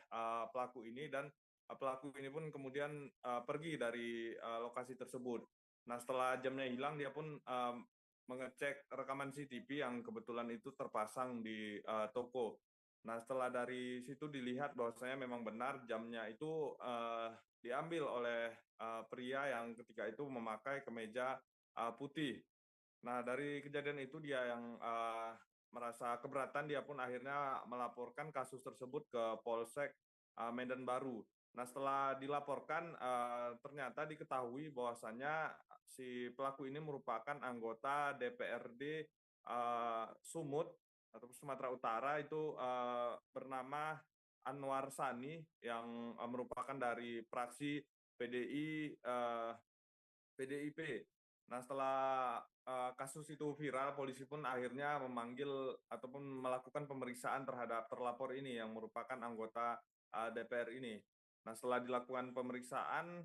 pelaku ini dan pelaku ini pun kemudian pergi dari lokasi tersebut. Nah, setelah jamnya hilang, dia pun mengecek rekaman CCTV yang kebetulan itu terpasang di toko. Nah, setelah dari situ dilihat bahwasanya memang benar jamnya itu diambil oleh pria yang ketika itu memakai kemeja putih. Nah, dari kejadian itu dia yang merasa keberatan, dia pun akhirnya melaporkan kasus tersebut ke Polsek Medan Baru. Nah, setelah dilaporkan, ternyata diketahui bahwasannya si pelaku ini merupakan anggota DPRD Sumut atau Sumatera Utara, itu bernama Anwar Sani, yang merupakan dari fraksi PDIP. Nah, setelah kasus itu viral, polisi pun akhirnya memanggil ataupun melakukan pemeriksaan terhadap terlapor ini yang merupakan anggota DPR ini. Nah, setelah dilakukan pemeriksaan,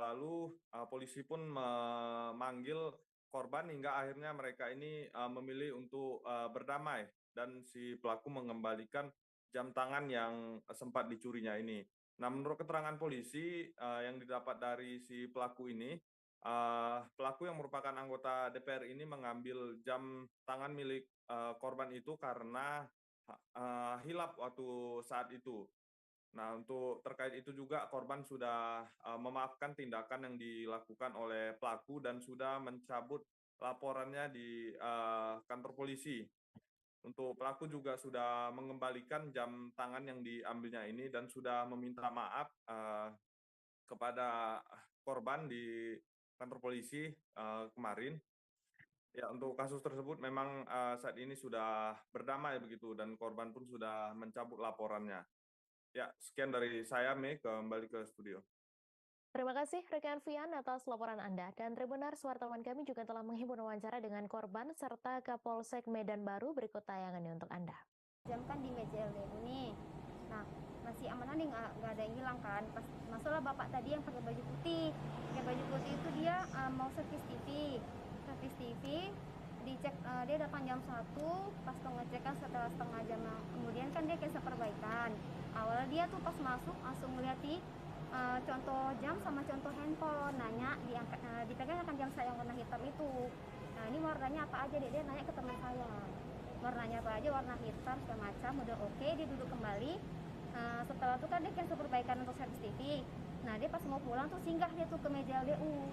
lalu polisi pun memanggil korban hingga akhirnya mereka ini memilih untuk berdamai dan si pelaku mengembalikan jam tangan yang sempat dicurinya ini. Nah, menurut keterangan polisi yang didapat dari si pelaku ini, pelaku yang merupakan anggota DPR ini mengambil jam tangan milik korban itu karena hilap waktu saat itu. Nah, untuk terkait itu juga korban sudah memaafkan tindakan yang dilakukan oleh pelaku dan sudah mencabut laporannya di kantor polisi. Untuk pelaku juga sudah mengembalikan jam tangan yang diambilnya ini dan sudah meminta maaf kepada korban di kantor polisi kemarin. Ya, untuk kasus tersebut memang saat ini sudah berdamai begitu dan korban pun sudah mencabut laporannya. Ya, sekian dari saya, Mei, kembali ke studio. Terima kasih rekan Vian atas laporan Anda. Dan Tribuners, wartawan kami juga telah menghimpun wawancara dengan korban serta Kapolsek Medan Baru. Berikut tayangannya untuk Anda. Jam kan di meja LDU nih. Nah, masih aman nih, nggak ada yang hilang kan. Pas masuklah bapak tadi yang pakai baju putih. Pakai baju putih itu dia mau servis TV. Servis TV, dicek, dia datang jam 1, pas pengecekan setelah setengah jam kemudian kan dia kayak perbaikan. Awalnya dia tuh pas masuk langsung melihat contoh jam sama contoh handphone, nanya diangkat, dipegang akan jam saya yang warna hitam itu. Nah, ini warnanya apa aja, dia nanya ke teman saya. Warnanya apa aja, warna hitam segala macam, udah oke, dia duduk kembali. Setelah itu kan dia cancel perbaikan untuk servis TV. Nah, dia pas mau pulang tuh singgah dia tuh ke meja LDU.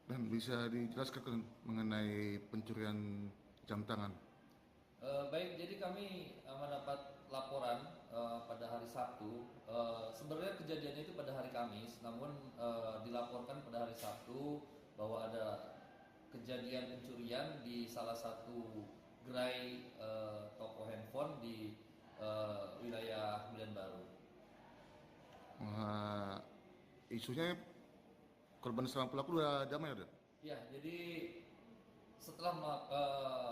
Dan bisa dijelaskan mengenai pencurian jam tangan? Baik, jadi kami mendapat laporan pada hari Sabtu. Sebenarnya kejadiannya itu pada hari Kamis, namun dilaporkan pada hari Sabtu bahwa ada kejadian pencurian di salah satu gerai toko handphone di wilayah Medan Baru. Isunya korban sama pelaku udah damai ada? Ya, jadi setelah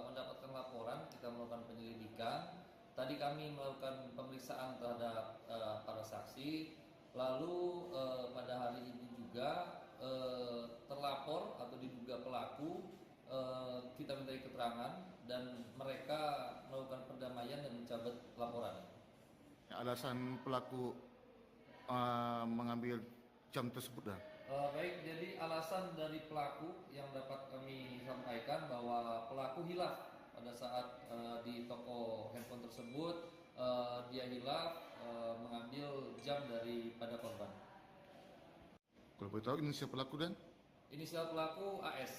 mendapatkan laporan, kita melakukan penyelidikan. Tadi kami melakukan pemeriksaan terhadap para saksi. Lalu pada hari ini juga terlapor atau diduga pelaku kita mintai keterangan dan mereka melakukan perdamaian dan mencabut laporan. Alasan pelaku mengambil jam tersebut dah? Baik, jadi alasan dari pelaku yang dapat kami sampaikan bahwa pelaku hilaf pada saat di toko handphone tersebut. Dia hilaf mengambil jam daripada korban. Kalau boleh tahu inisial pelaku dan? Inisial pelaku AS.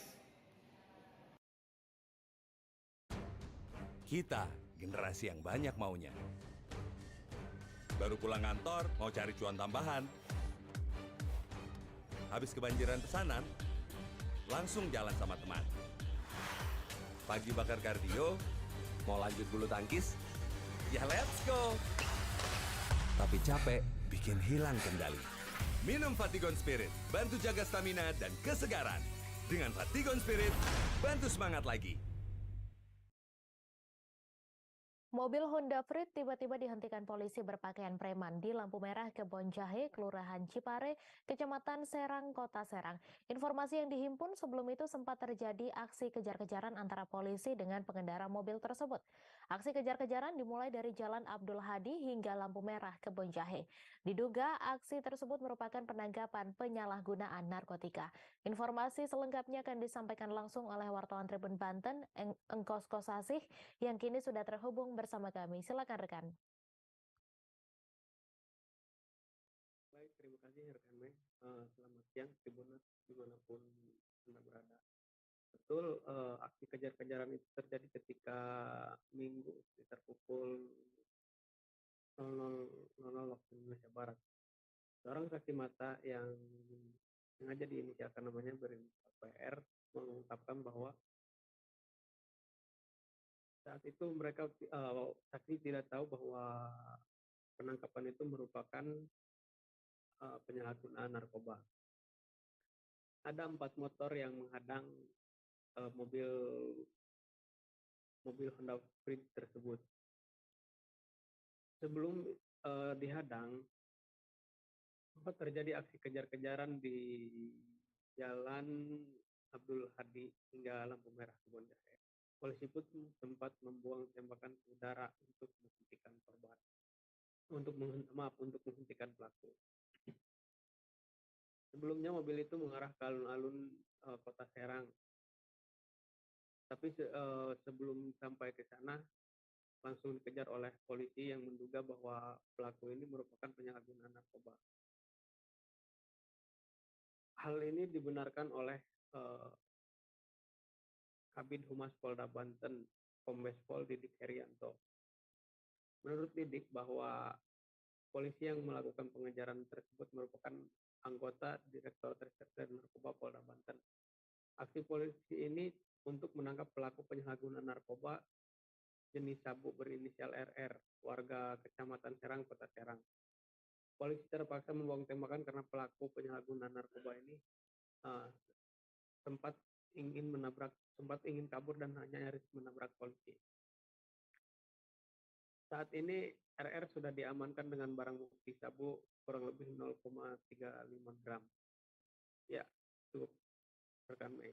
Kita generasi yang banyak maunya. Baru pulang kantor, mau cari cuan tambahan. Habis kebanjiran pesanan, langsung jalan sama teman. Pagi bakar kardio, mau lanjut bulu tangkis, ya let's go. Tapi capek, bikin hilang kendali. Minum Fatigon Spirit, bantu jaga stamina dan kesegaran. Dengan Fatigon Spirit, bantu semangat lagi. Mobil Honda Freed tiba-tiba dihentikan polisi berpakaian preman di lampu merah Kebonjahe, Kelurahan Cipare, Kecamatan Serang, Kota Serang. Informasi yang dihimpun sebelum itu sempat terjadi aksi kejar-kejaran antara polisi dengan pengendara mobil tersebut. Aksi kejar-kejaran dimulai dari Jalan Abdul Hadi hingga lampu merah Kebonjahe. Diduga aksi tersebut merupakan penangkapan penyalahgunaan narkotika. Informasi selengkapnya akan disampaikan langsung oleh wartawan Tribun Banten, Engkos Kosasih, yang kini sudah terhubung bersama kami. Silakan rekan. Baik, terima kasih rekan Mei. Selamat siang Tribuners dimanapun Anda berada. Betul, aksi kejar-kejaran itu terjadi ketika Minggu sekitar pukul 00.00 waktu Indonesia Barat. Seorang saksi mata yang sengaja diinisialkan namanya berinisial PR mengungkapkan bahwa saat itu mereka saksi tidak tahu bahwa penangkapan itu merupakan penyalahgunaan narkoba. Ada 4 motor yang menghadang mobil Honda Freed tersebut. Sebelum dihadang, sempat terjadi aksi kejar-kejaran di Jalan Abdul Hadi hingga lampu merah Kebonjahe. Polisi pun sempat membuang tembakan ke udara untuk menghentikan korban. Untuk menghentikan pelaku. Sebelumnya mobil itu mengarah ke alun-alun Kota Serang. Tapi sebelum sampai ke sana langsung dikejar oleh polisi yang menduga bahwa pelaku ini merupakan penyalahgunaan narkoba. Hal ini dibenarkan oleh Kabid Humas Polda Banten, Kombes Pol Didik Herianto. Menurut Didik bahwa polisi yang melakukan pengejaran tersebut merupakan anggota Direktorat Reserse Narkoba Polda Banten. Aksi polisi ini untuk menangkap pelaku penyalahgunaan narkoba jenis sabu berinisial RR, warga Kecamatan Serang, Kota Serang. Polisi terpaksa membuang tembakan karena pelaku penyalahgunaan narkoba ini sempat ingin kabur dan hanya nyaris menabrak polisi. Saat ini RR sudah diamankan dengan barang bukti sabu kurang lebih 0,35 gram. Ya, cukup rekan Mei.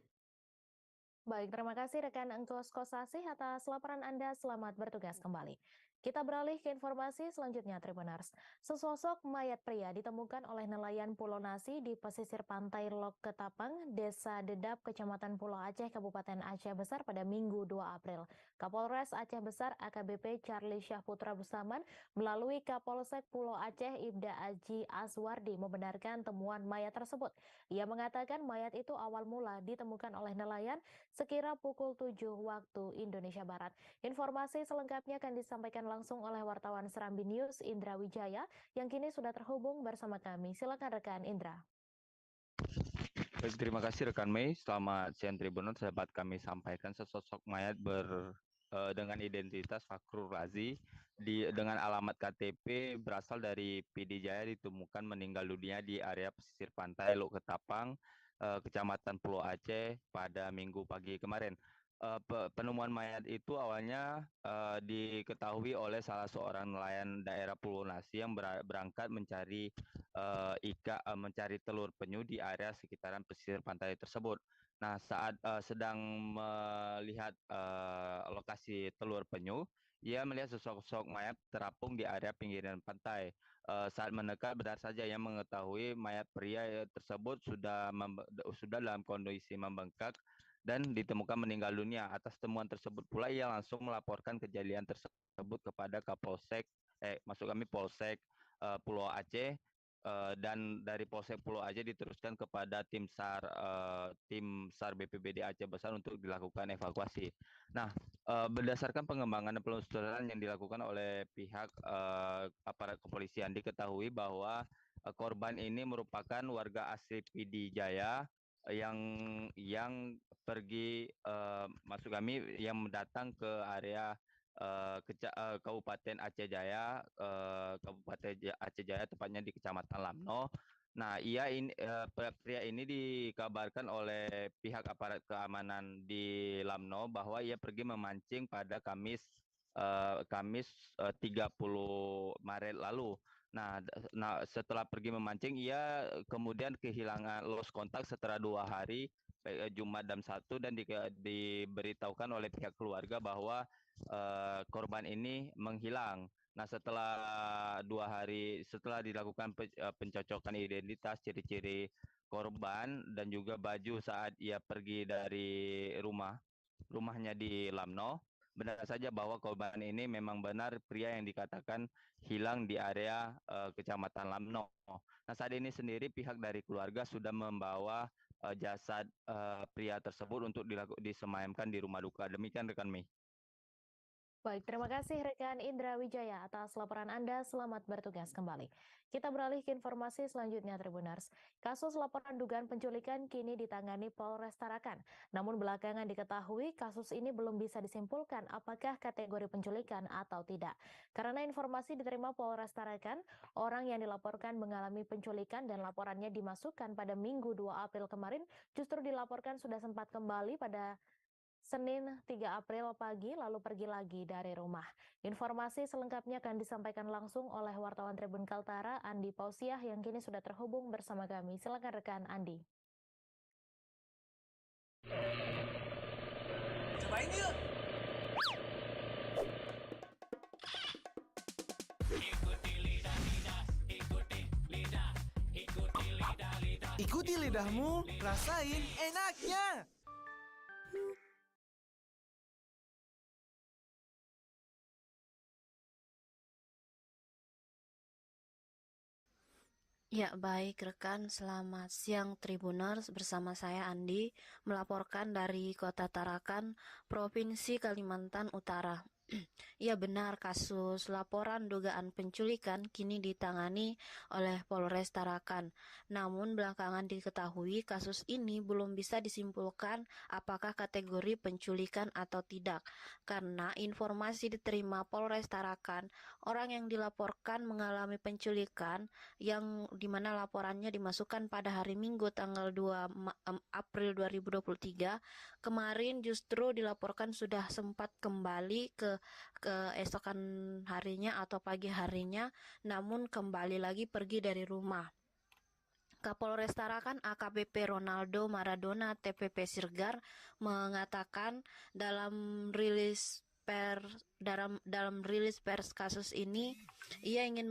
Baik, terima kasih rekan Engkos Kosasih atas laporan Anda. Selamat bertugas kembali. Kita beralih ke informasi selanjutnya, Tribuners. Sesosok mayat pria ditemukan oleh nelayan Pulau Nasi di pesisir pantai Lok Ketapang, Desa Dedap, Kecamatan Pulau Aceh, Kabupaten Aceh Besar pada Minggu 2 April. Kapolres Aceh Besar AKBP Charlie Syahputra Bustaman melalui Kapolsek Pulau Aceh Ibda Aji Aswardi membenarkan temuan mayat tersebut. Ia mengatakan mayat itu awal mula ditemukan oleh nelayan sekira pukul 7 waktu Indonesia Barat. Informasi selengkapnya akan disampaikan langsung oleh wartawan Serambi News Indra Wijaya yang kini sudah terhubung bersama kami. Silakan rekan Indra. Baik, terima kasih rekan Mei. Selamat siang Tribuners. Dapat kami sampaikan sesosok mayat dengan identitas Fakrul Razi dengan alamat KTP berasal dari PD Jaya ditemukan meninggal dunia di area pesisir pantai Luk Ketapang, Kecamatan Pulau Aceh pada Minggu pagi kemarin. Penemuan mayat itu awalnya diketahui oleh salah seorang nelayan daerah Pulau Nasi yang berangkat mencari mencari telur penyu di area sekitaran pesisir pantai tersebut. Nah, saat sedang melihat lokasi telur penyu, ia melihat sosok mayat terapung di area pinggiran pantai. Saat mendekat, benar saja ia mengetahui mayat pria tersebut sudah dalam kondisi membengkak dan ditemukan meninggal dunia. Atas temuan tersebut pula ia langsung melaporkan kejadian tersebut kepada Kapolsek, Polsek Pulau Aceh. Dan dari Polsek Pulau Aceh diteruskan kepada tim SAR BPBD Aceh Besar untuk dilakukan evakuasi. Nah, berdasarkan pengembangan dan penelusuran yang dilakukan oleh pihak aparat kepolisian, diketahui bahwa korban ini merupakan warga asli PD Jaya yang pergi yang datang ke area Kabupaten Aceh Jaya, tepatnya di Kecamatan Lamno. Nah, pria ini dikabarkan oleh pihak aparat keamanan di Lamno bahwa ia pergi memancing pada Kamis 30 Maret lalu. Nah, setelah pergi memancing, ia kemudian kehilangan lost kontak setelah 2 hari, Jumat dan Sabtu, dan diberitahukan oleh pihak keluarga bahwa korban ini menghilang. Nah, setelah 2 hari setelah dilakukan pencocokan identitas, ciri-ciri korban dan juga baju saat ia pergi dari rumahnya di Lamno, benar saja bahwa korban ini memang benar pria yang dikatakan hilang di area Kecamatan Lamno. Nah, saat ini sendiri pihak dari keluarga sudah membawa jasad pria tersebut untuk disemayamkan di rumah duka. Demikian rekan Mei. Baik, terima kasih rekan Indra Wijaya atas laporan Anda. Selamat bertugas kembali. Kita beralih ke informasi selanjutnya, Tribuners. Kasus laporan dugaan penculikan kini ditangani Polres Tarakan. Namun belakangan diketahui kasus ini belum bisa disimpulkan apakah kategori penculikan atau tidak. Karena informasi diterima Polres Tarakan, orang yang dilaporkan mengalami penculikan dan laporannya dimasukkan pada Minggu 2 April kemarin justru dilaporkan sudah sempat kembali pada Senin 3 April pagi lalu pergi lagi dari rumah. Informasi selengkapnya akan disampaikan langsung oleh wartawan Tribun Kaltara Andi Pausiah yang kini sudah terhubung bersama kami. Silakan rekan Andi. Cobain yuk. Ikuti lidahmu, rasain enaknya. Ya, baik rekan, selamat siang Tribuners, bersama saya Andi, melaporkan dari Kota Tarakan, Provinsi Kalimantan Utara. Ya benar, kasus laporan dugaan penculikan kini ditangani oleh Polres Tarakan. Namun belakangan diketahui kasus ini belum bisa disimpulkan apakah kategori penculikan atau tidak. Karena informasi diterima Polres Tarakan, orang yang dilaporkan mengalami penculikan yang dimana laporannya dimasukkan pada hari Minggu tanggal 2 April 2023, kemarin justru dilaporkan sudah sempat kembali ke esokan harinya atau pagi harinya, namun kembali lagi pergi dari rumah. Kapolres Tarakan AKBP Ronaldo Maradona TPP Sirgar mengatakan dalam rilis pers kasus ini, ia ingin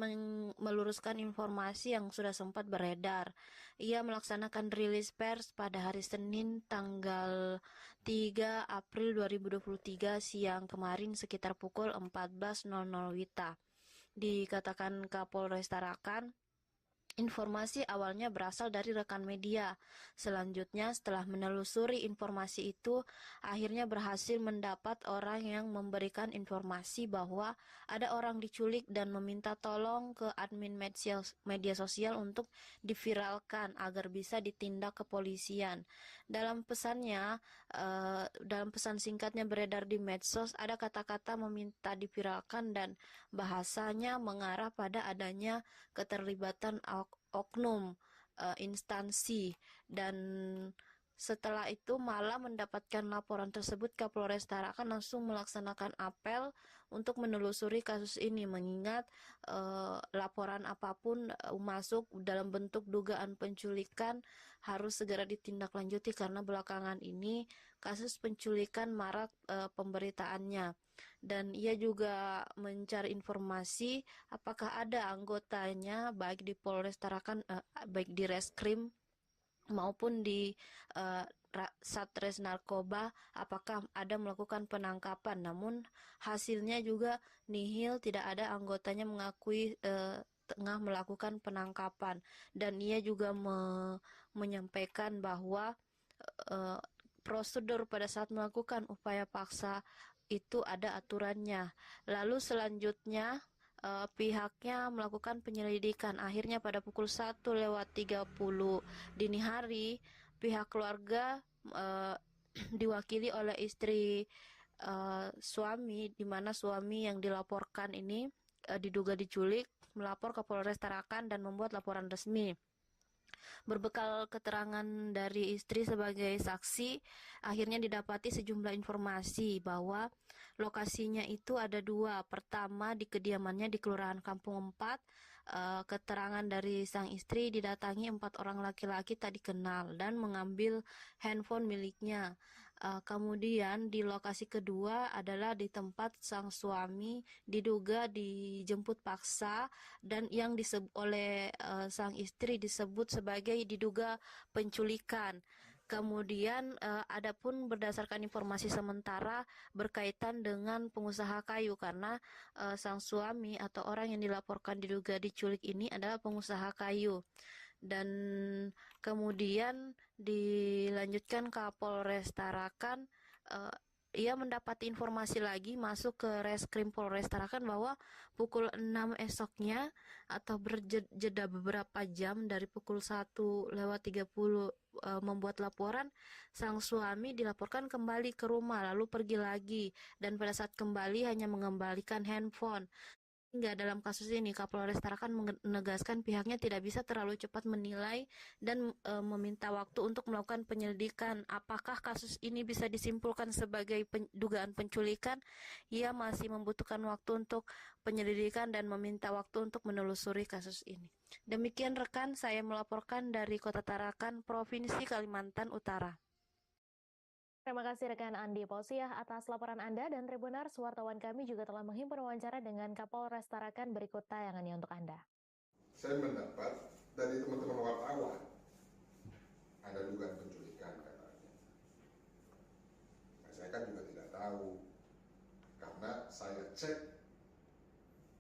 meluruskan informasi yang sudah sempat beredar. Ia melaksanakan rilis pers pada hari Senin tanggal 3 April 2023 siang kemarin sekitar pukul 14.00 WITA. Dikatakan Kapolres Tarakan, Informasi awalnya berasal dari rekan media. Selanjutnya, setelah menelusuri informasi itu, akhirnya berhasil mendapat orang yang memberikan informasi bahwa ada orang diculik dan meminta tolong ke admin media sosial untuk diviralkan agar bisa ditindak kepolisian. Dalam pesannya, dalam pesan singkatnya beredar di medsos, ada kata-kata meminta diviralkan dan bahasanya mengarah pada adanya keterlibatan oknum instansi. Dan setelah itu malah mendapatkan laporan tersebut, Kapolres Tarakan langsung melaksanakan apel untuk menelusuri kasus ini, mengingat laporan apapun masuk dalam bentuk dugaan penculikan harus segera ditindaklanjuti, karena belakangan ini kasus penculikan marak pemberitaannya. Dan ia juga mencari informasi apakah ada anggotanya baik di Polres Tarakan, baik di Reskrim maupun di Satres Narkoba, apakah ada melakukan penangkapan. Namun hasilnya juga nihil, tidak ada anggotanya mengakui tengah melakukan penangkapan. Dan ia juga menyampaikan bahwa prosedur pada saat melakukan upaya paksa itu ada aturannya. Lalu selanjutnya pihaknya melakukan penyelidikan. Akhirnya pada pukul 1:30 dini hari, pihak keluarga diwakili oleh istri suami, di mana suami yang dilaporkan ini diduga diculik, melapor ke Polres Tarakan dan membuat laporan resmi. Berbekal keterangan dari istri sebagai saksi, akhirnya didapati sejumlah informasi bahwa lokasinya itu ada dua. Pertama, di kediamannya di Kelurahan Kampung 4, keterangan dari sang istri didatangi 4 orang laki-laki tak dikenal dan mengambil handphone miliknya. Kemudian di lokasi kedua adalah di tempat sang suami diduga dijemput paksa dan yang disebut oleh sang istri disebut sebagai diduga penculikan. Kemudian adapun berdasarkan informasi sementara berkaitan dengan pengusaha kayu, karena sang suami atau orang yang dilaporkan diduga diculik ini adalah pengusaha kayu. Dan kemudian dilanjutkan ke Polres Tarakan, ia mendapati informasi lagi masuk ke Reskrim Polres Tarakan bahwa pukul 6 esoknya atau berjeda beberapa jam dari pukul 1:30 membuat laporan, sang suami dilaporkan kembali ke rumah lalu pergi lagi, dan pada saat kembali hanya mengembalikan handphone. Hingga dalam kasus ini Kapolres Tarakan menegaskan pihaknya tidak bisa terlalu cepat menilai dan meminta waktu untuk melakukan penyelidikan. Apakah kasus ini bisa disimpulkan sebagai dugaan penculikan? Ia masih membutuhkan waktu untuk penyelidikan dan meminta waktu untuk menelusuri kasus ini. Demikian rekan, saya melaporkan dari Kota Tarakan, Provinsi Kalimantan Utara. Terima kasih rekan Andi Pausiah atas laporan Anda, dan Tribuners, wartawan kami juga telah menghimpun wawancara dengan Kapolres Tarakan. Berikut tayangannya untuk Anda. Saya mendapat dari teman-teman wartawan ada dugaan penculikan katanya. Nah, saya kan juga tidak tahu, karena saya cek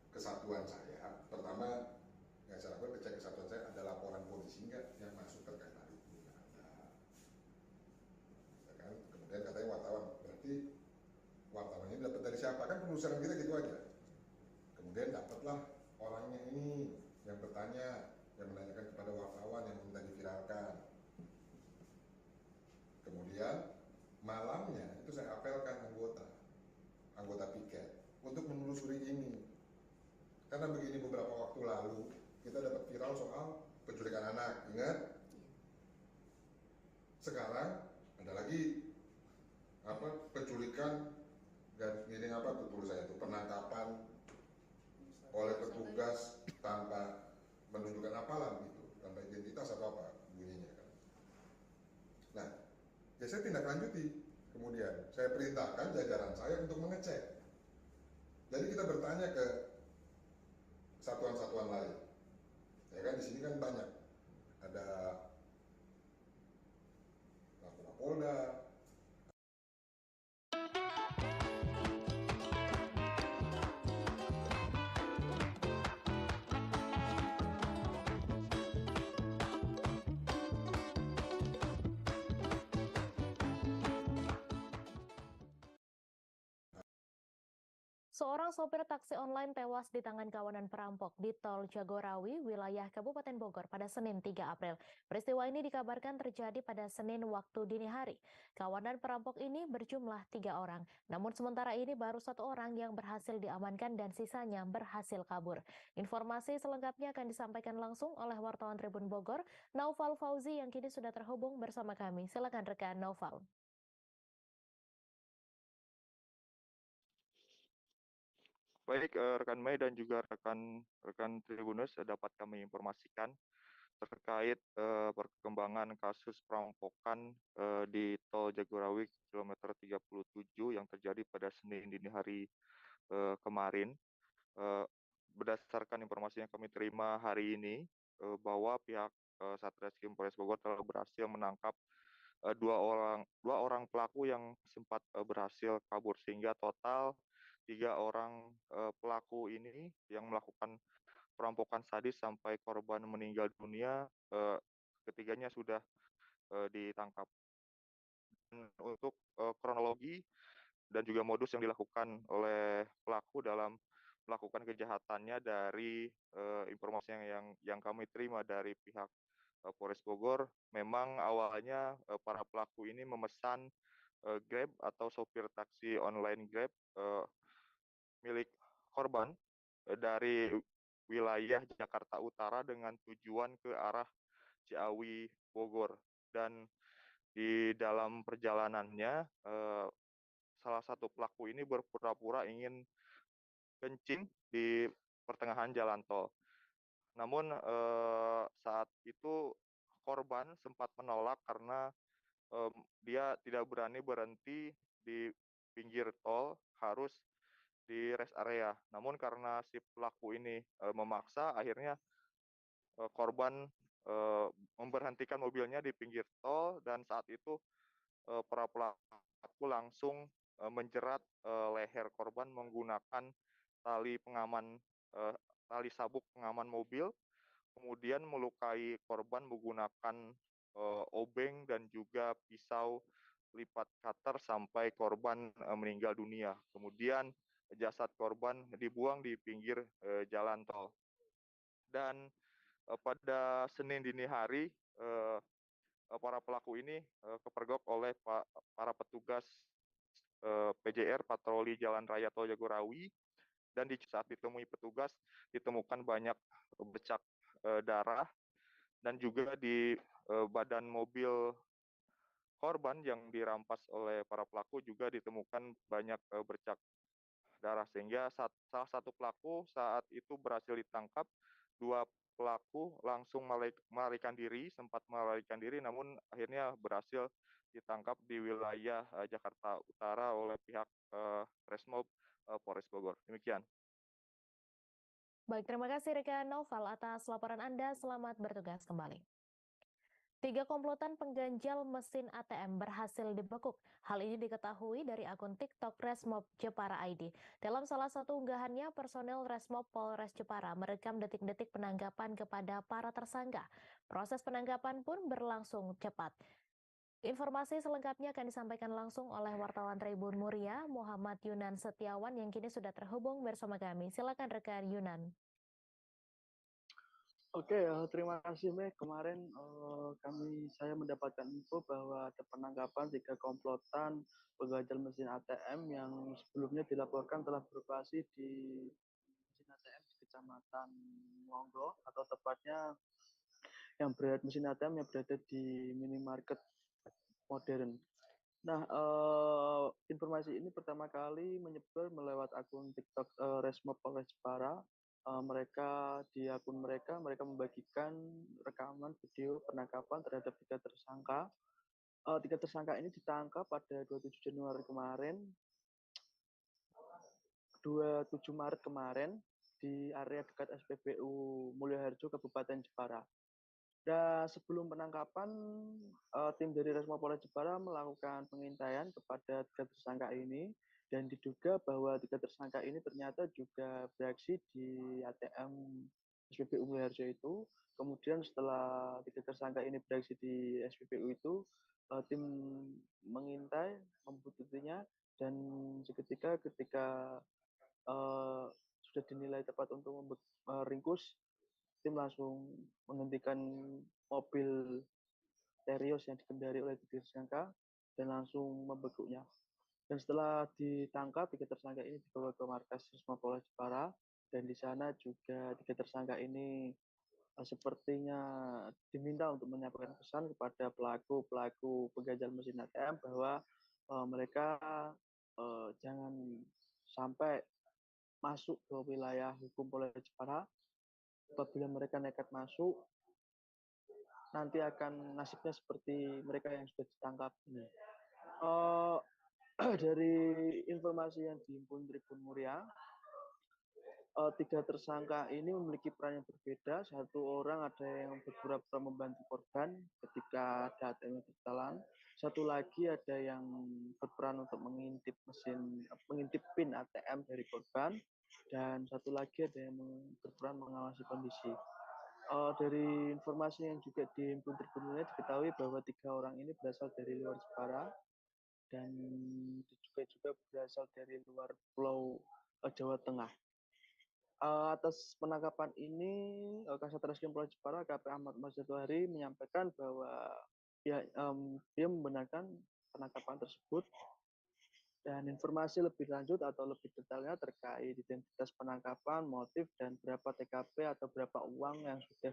kesatuan saya. Pertama yang saya lakukan, cek kesatuan saya, ada laporan polisi enggak yang masuk terkait hal itu. Dan katanya wartawan, berarti wartawan ini dapat dari siapa? Kan penelusuran kita gitu aja. Kemudian dapatlah orangnya ini yang bertanya, yang menanyakan kepada wartawan yang minta diviralkan. Kemudian malamnya itu saya apelkan anggota piket untuk menelusuri ini. Karena begini, beberapa waktu lalu kita dapat viral soal penculikan anak, ingat? Sekarang ada lagi penculikan dan ini tulis saya itu penangkapan oleh petugas tanpa menunjukkan apalah gitu, tanpa identitas atau apa bunyinya kan. Nah, ya saya tindak lanjuti. Kemudian saya perintahkan jajaran saya untuk mengecek. Jadi kita bertanya ke satuan-satuan lain. Ya kan, di sini kan banyak. Ada Polda, Seorang sopir taksi online tewas di tangan kawanan perampok di Tol Jagorawi, wilayah Kabupaten Bogor pada Senin 3 April. Peristiwa ini dikabarkan terjadi pada Senin waktu dini hari. Kawanan perampok ini berjumlah 3 orang. Namun sementara ini baru 1 orang yang berhasil diamankan dan sisanya berhasil kabur. Informasi selengkapnya akan disampaikan langsung oleh wartawan Tribun Bogor, Naufal Fauzi yang kini sudah terhubung bersama kami. Silakan rekan Naufal. Baik, rekan Mei dan juga rekan Tribuners dapat kami informasikan terkait perkembangan kasus perampokan di Tol Jagorawi kilometer 37 yang terjadi pada Senin dini hari kemarin. Berdasarkan informasi yang kami terima hari ini bahwa pihak Satreskrim Polres Bogor telah berhasil menangkap dua orang pelaku yang sempat berhasil kabur, sehingga total 3 orang pelaku ini yang melakukan perampokan sadis sampai korban meninggal dunia, ketiganya sudah ditangkap. Dan untuk kronologi dan juga modus yang dilakukan oleh pelaku dalam melakukan kejahatannya, dari informasi yang kami terima dari pihak Polres Bogor, memang awalnya para pelaku ini memesan Grab atau sopir taksi online Grab milik korban dari wilayah Jakarta Utara dengan tujuan ke arah Ciawi, Bogor. Dan di dalam perjalanannya salah satu pelaku ini berpura-pura ingin kencing di pertengahan jalan tol. Namun saat itu korban sempat menolak karena dia tidak berani berhenti di pinggir tol, harus di rest area. Namun karena si pelaku ini memaksa, akhirnya korban memberhentikan mobilnya di pinggir tol, dan saat itu para pelaku langsung menjerat leher korban menggunakan tali pengaman tali sabuk pengaman mobil, kemudian melukai korban menggunakan obeng dan juga pisau lipat cutter sampai korban meninggal dunia. Kemudian jasad korban dibuang di pinggir jalan tol. Dan pada Senin dini hari para pelaku ini kepergok oleh para petugas PJR patroli Jalan Raya Tol Jagorawi, dan saat ditemui petugas ditemukan banyak bercak darah, dan juga di badan mobil korban yang dirampas oleh para pelaku juga ditemukan banyak bercak darah, sehingga salah satu pelaku saat itu berhasil ditangkap. 2 pelaku langsung melarikan diri, namun akhirnya berhasil ditangkap di wilayah Jakarta Utara oleh pihak Resmob Polres Bogor. Demikian. Baik, terima kasih rekan Noval atas laporan Anda. Selamat bertugas kembali. 3 komplotan pengganjal mesin ATM berhasil dibekuk. Hal ini diketahui dari akun TikTok Resmob Jepara ID. Dalam salah satu unggahannya, personel Resmob Polres Jepara merekam detik-detik penangkapan kepada para tersangka. Proses penangkapan pun berlangsung cepat. Informasi selengkapnya akan disampaikan langsung oleh wartawan Tribun Muria, Muhammad Yunan Setiawan, yang kini sudah terhubung bersama kami. Silakan rekan Yunan. Oke, terima kasih Mei. Kemarin saya mendapatkan info bahwa ada penangkapan 3 komplotan pengganjal mesin ATM yang sebelumnya dilaporkan telah beroperasi di mesin ATM di Kecamatan Monggo, atau tepatnya mesin ATM yang berada di minimarket modern. Nah, informasi ini pertama kali menyebar melewat akun TikTok Resmob Polres Jepara. Di akun mereka membagikan rekaman video penangkapan terhadap 3 tersangka. 3 tersangka ini ditangkap pada 27 Januari kemarin, 27 Maret kemarin di area dekat SPBU Mulyoharjo, Kabupaten Jepara. Dan sebelum penangkapan, tim dari Resmob Polres Jepara melakukan pengintaian kepada 3 tersangka ini, dan diduga bahwa 3 tersangka ini ternyata juga beraksi di ATM SPBU Mulyoharjo itu. Kemudian setelah 3 tersangka ini beraksi di SPBU itu, tim mengintai, membuntuti, dan seketika ketika eh, sudah dinilai tepat untuk meringkus, tim langsung menghentikan mobil Terios yang dikendari oleh tiga tersangka dan langsung membekuknya. Dan setelah ditangkap, tiga tersangka ini dibawa ke markas Polres Jepara, dan di sana juga tiga tersangka ini sepertinya diminta untuk menyampaikan pesan kepada pelaku penggajal mesin ATM bahwa mereka jangan sampai masuk ke wilayah hukum Polres Jepara. Apabila mereka nekat masuk, nanti akan nasibnya seperti mereka yang sudah ditangkap ini. Dari informasi yang dihimpun Tribun Muria, tiga tersangka ini memiliki peran yang berbeda. Satu orang ada yang berpura-pura membantu korban ketika ada ATM berjalan. Satu lagi ada yang berperan untuk mengintip PIN ATM dari korban, dan satu lagi ada yang berperan mengawasi kondisi. Dari informasi yang juga dihimpun Tribun Muria diketahui bahwa tiga orang ini berasal dari luar Jepara dan juga berasal dari luar Pulau Jawa Tengah. Atas penangkapan ini, Kasat Reskrim Polres Jepara AKP Ahmad Mazatuhari menyampaikan bahwa dia membenarkan penangkapan tersebut, dan informasi lebih lanjut atau lebih detailnya terkait identitas penangkapan, motif, dan berapa TKP atau berapa uang yang sudah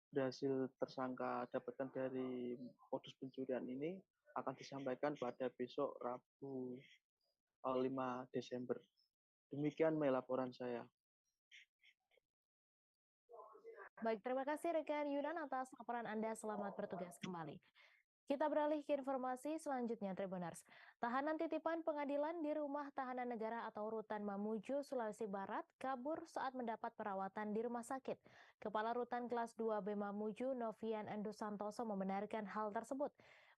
berhasil tersangka dapatkan dari modus pencurian ini akan disampaikan pada besok Rabu 5 Desember. Demikian laporan saya. Baik, terima kasih rekan Yunan atas laporan Anda. Selamat bertugas kembali. Kita beralih ke informasi selanjutnya, Tribuners. Tahanan titipan pengadilan di Rumah Tahanan Negara atau Rutan Mamuju, Sulawesi Barat, kabur saat mendapat perawatan di rumah sakit. Kepala Rutan Kelas 2B Mamuju, Novian Endus Santoso, membenarkan hal tersebut.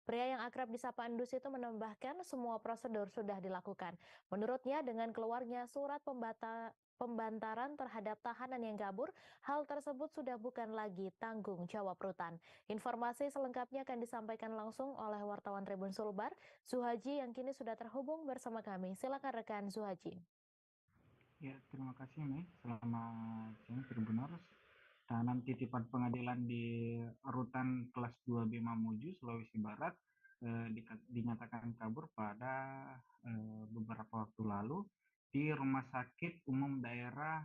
Pria yang akrab disapa Endus itu menambahkan semua prosedur sudah dilakukan. Menurutnya, dengan keluarnya surat pembantaran terhadap tahanan yang kabur, hal tersebut sudah bukan lagi tanggung jawab rutan. Informasi selengkapnya akan disampaikan langsung oleh wartawan Tribun Sulbar, Suhaji, yang kini sudah terhubung bersama kami. Silakan rekan Suhaji. Ya, terima kasih Mei. Selamat siang Tribuners. Tahanan titipan pengadilan di Rutan Kelas 2B Mamuju, Sulawesi Barat dinyatakan kabur pada beberapa waktu lalu di Rumah Sakit Umum Daerah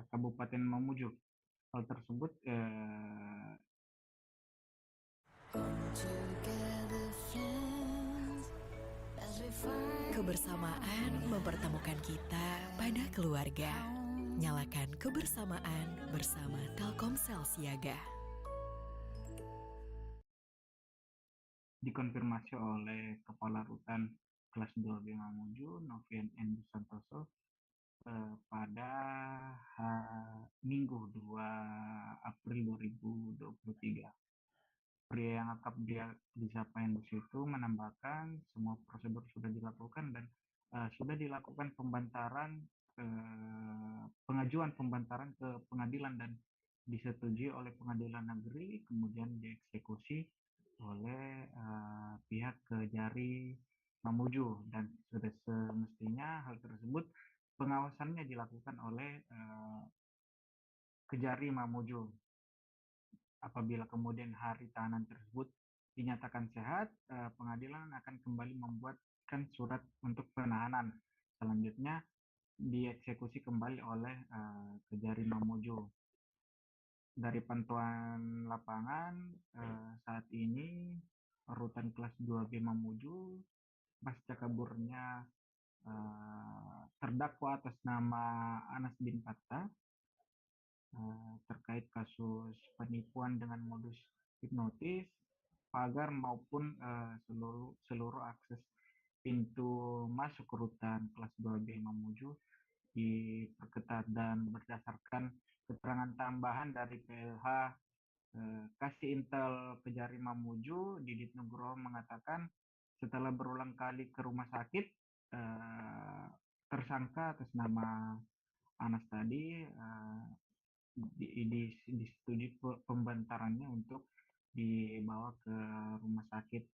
Kabupaten Mamuju. Hal tersebut kebersamaan mempertemukan kita pada keluarga. Nyalakan kebersamaan bersama Telkomsel Siaga. Dikonfirmasi oleh Kepala Rutan Kelas 2B Mamuju, Novian Endus Santoso, pada Minggu 2 April 2023. Pria yang akrab disapa Endus itu menambahkan semua prosedur sudah dilakukan dan sudah dilakukan pengajuan pembantaran ke pengadilan dan disetujui oleh pengadilan negeri, kemudian dieksekusi oleh pihak Kejari Mamuju, dan sudah semestinya hal tersebut pengawasannya dilakukan oleh Kejari Mamuju. Apabila kemudian hari tahanan tersebut dinyatakan sehat, pengadilan akan kembali membuatkan surat untuk penahanan. Selanjutnya dieksekusi kembali oleh Kejari Mamuju. Dari pantauan lapangan, saat ini Rutan Kelas 2B Mamuju pasca kaburnya terdakwa atas nama Anas bin Fattah terkait kasus penipuan dengan modus hipnotis, pagar maupun seluruh akses pintu masuk rutan kelas 2B Mamuju diperketat, dan berdasarkan keterangan tambahan dari PLH Kasih Intel Kejari Mamuju, Didit Nugroho mengatakan setelah berulang kali ke rumah sakit, tersangka atas nama Anas tadi disetujui pembantarannya untuk dibawa ke rumah sakit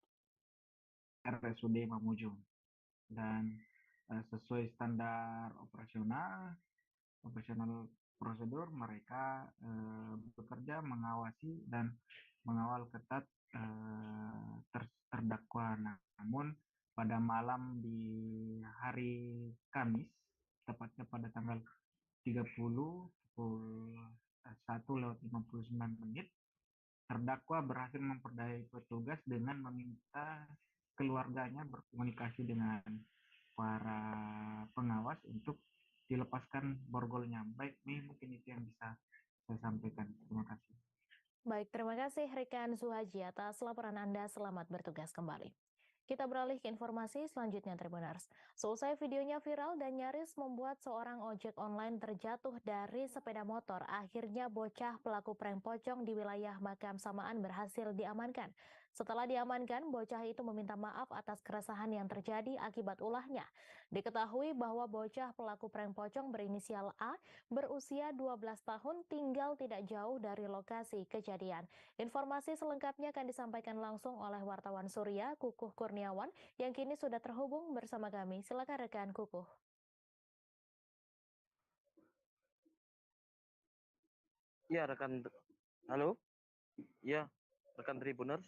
RSUD Mamuju. Dan sesuai standar operasional prosedur, mereka bekerja mengawasi dan mengawal ketat terdakwa. Namun pada malam di hari Kamis, tepatnya pada tanggal 30 pukul 1:59, terdakwa berhasil memperdayai petugas dengan meminta keluarganya berkomunikasi dengan para pengawas untuk dilepaskan borgolnya. Baik, ini mungkin itu yang bisa saya sampaikan. Terima kasih. Baik, terima kasih rekan Suhaji atas laporan Anda. Selamat bertugas kembali. Kita beralih ke informasi selanjutnya, Tribuners. Selesai videonya viral dan nyaris membuat seorang ojek online terjatuh dari sepeda motor, akhirnya bocah pelaku prank pocong di wilayah Makam Samaan berhasil diamankan. Setelah diamankan, bocah itu meminta maaf atas keresahan yang terjadi akibat ulahnya. Diketahui bahwa bocah pelaku prank pocong berinisial A berusia 12 tahun tinggal tidak jauh dari lokasi kejadian. Informasi selengkapnya akan disampaikan langsung oleh wartawan Surya, Kukuh Kurniawan, yang kini sudah terhubung bersama kami. Silakan rekan Kukuh. Ya, halo. Ya, rekan Tribuners.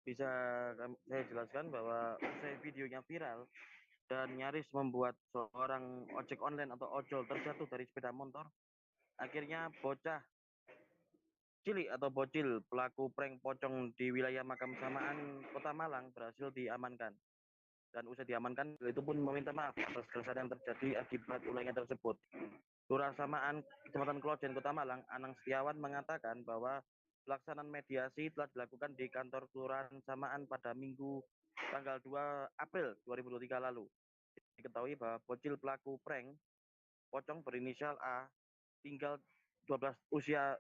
Bisa saya jelaskan bahwa usai videonya viral dan nyaris membuat seorang ojek online atau ojol terjatuh dari sepeda motor, akhirnya bocah cilik atau bocil pelaku prank pocong di wilayah Makam Samaan, Kota Malang berhasil diamankan. Dan usai diamankan, itu pun meminta maaf atas keresahan yang terjadi akibat ulahnya tersebut. Lurah Samaan, Kecamatan Klojen, Kota Malang, Anang Setiawan mengatakan bahwa pelaksanaan mediasi telah dilakukan di kantor Kelurahan Samaan pada Minggu tanggal 2 April 2023 lalu. Diketahui bahwa bocil pelaku prank pocong berinisial A tinggal 12 usia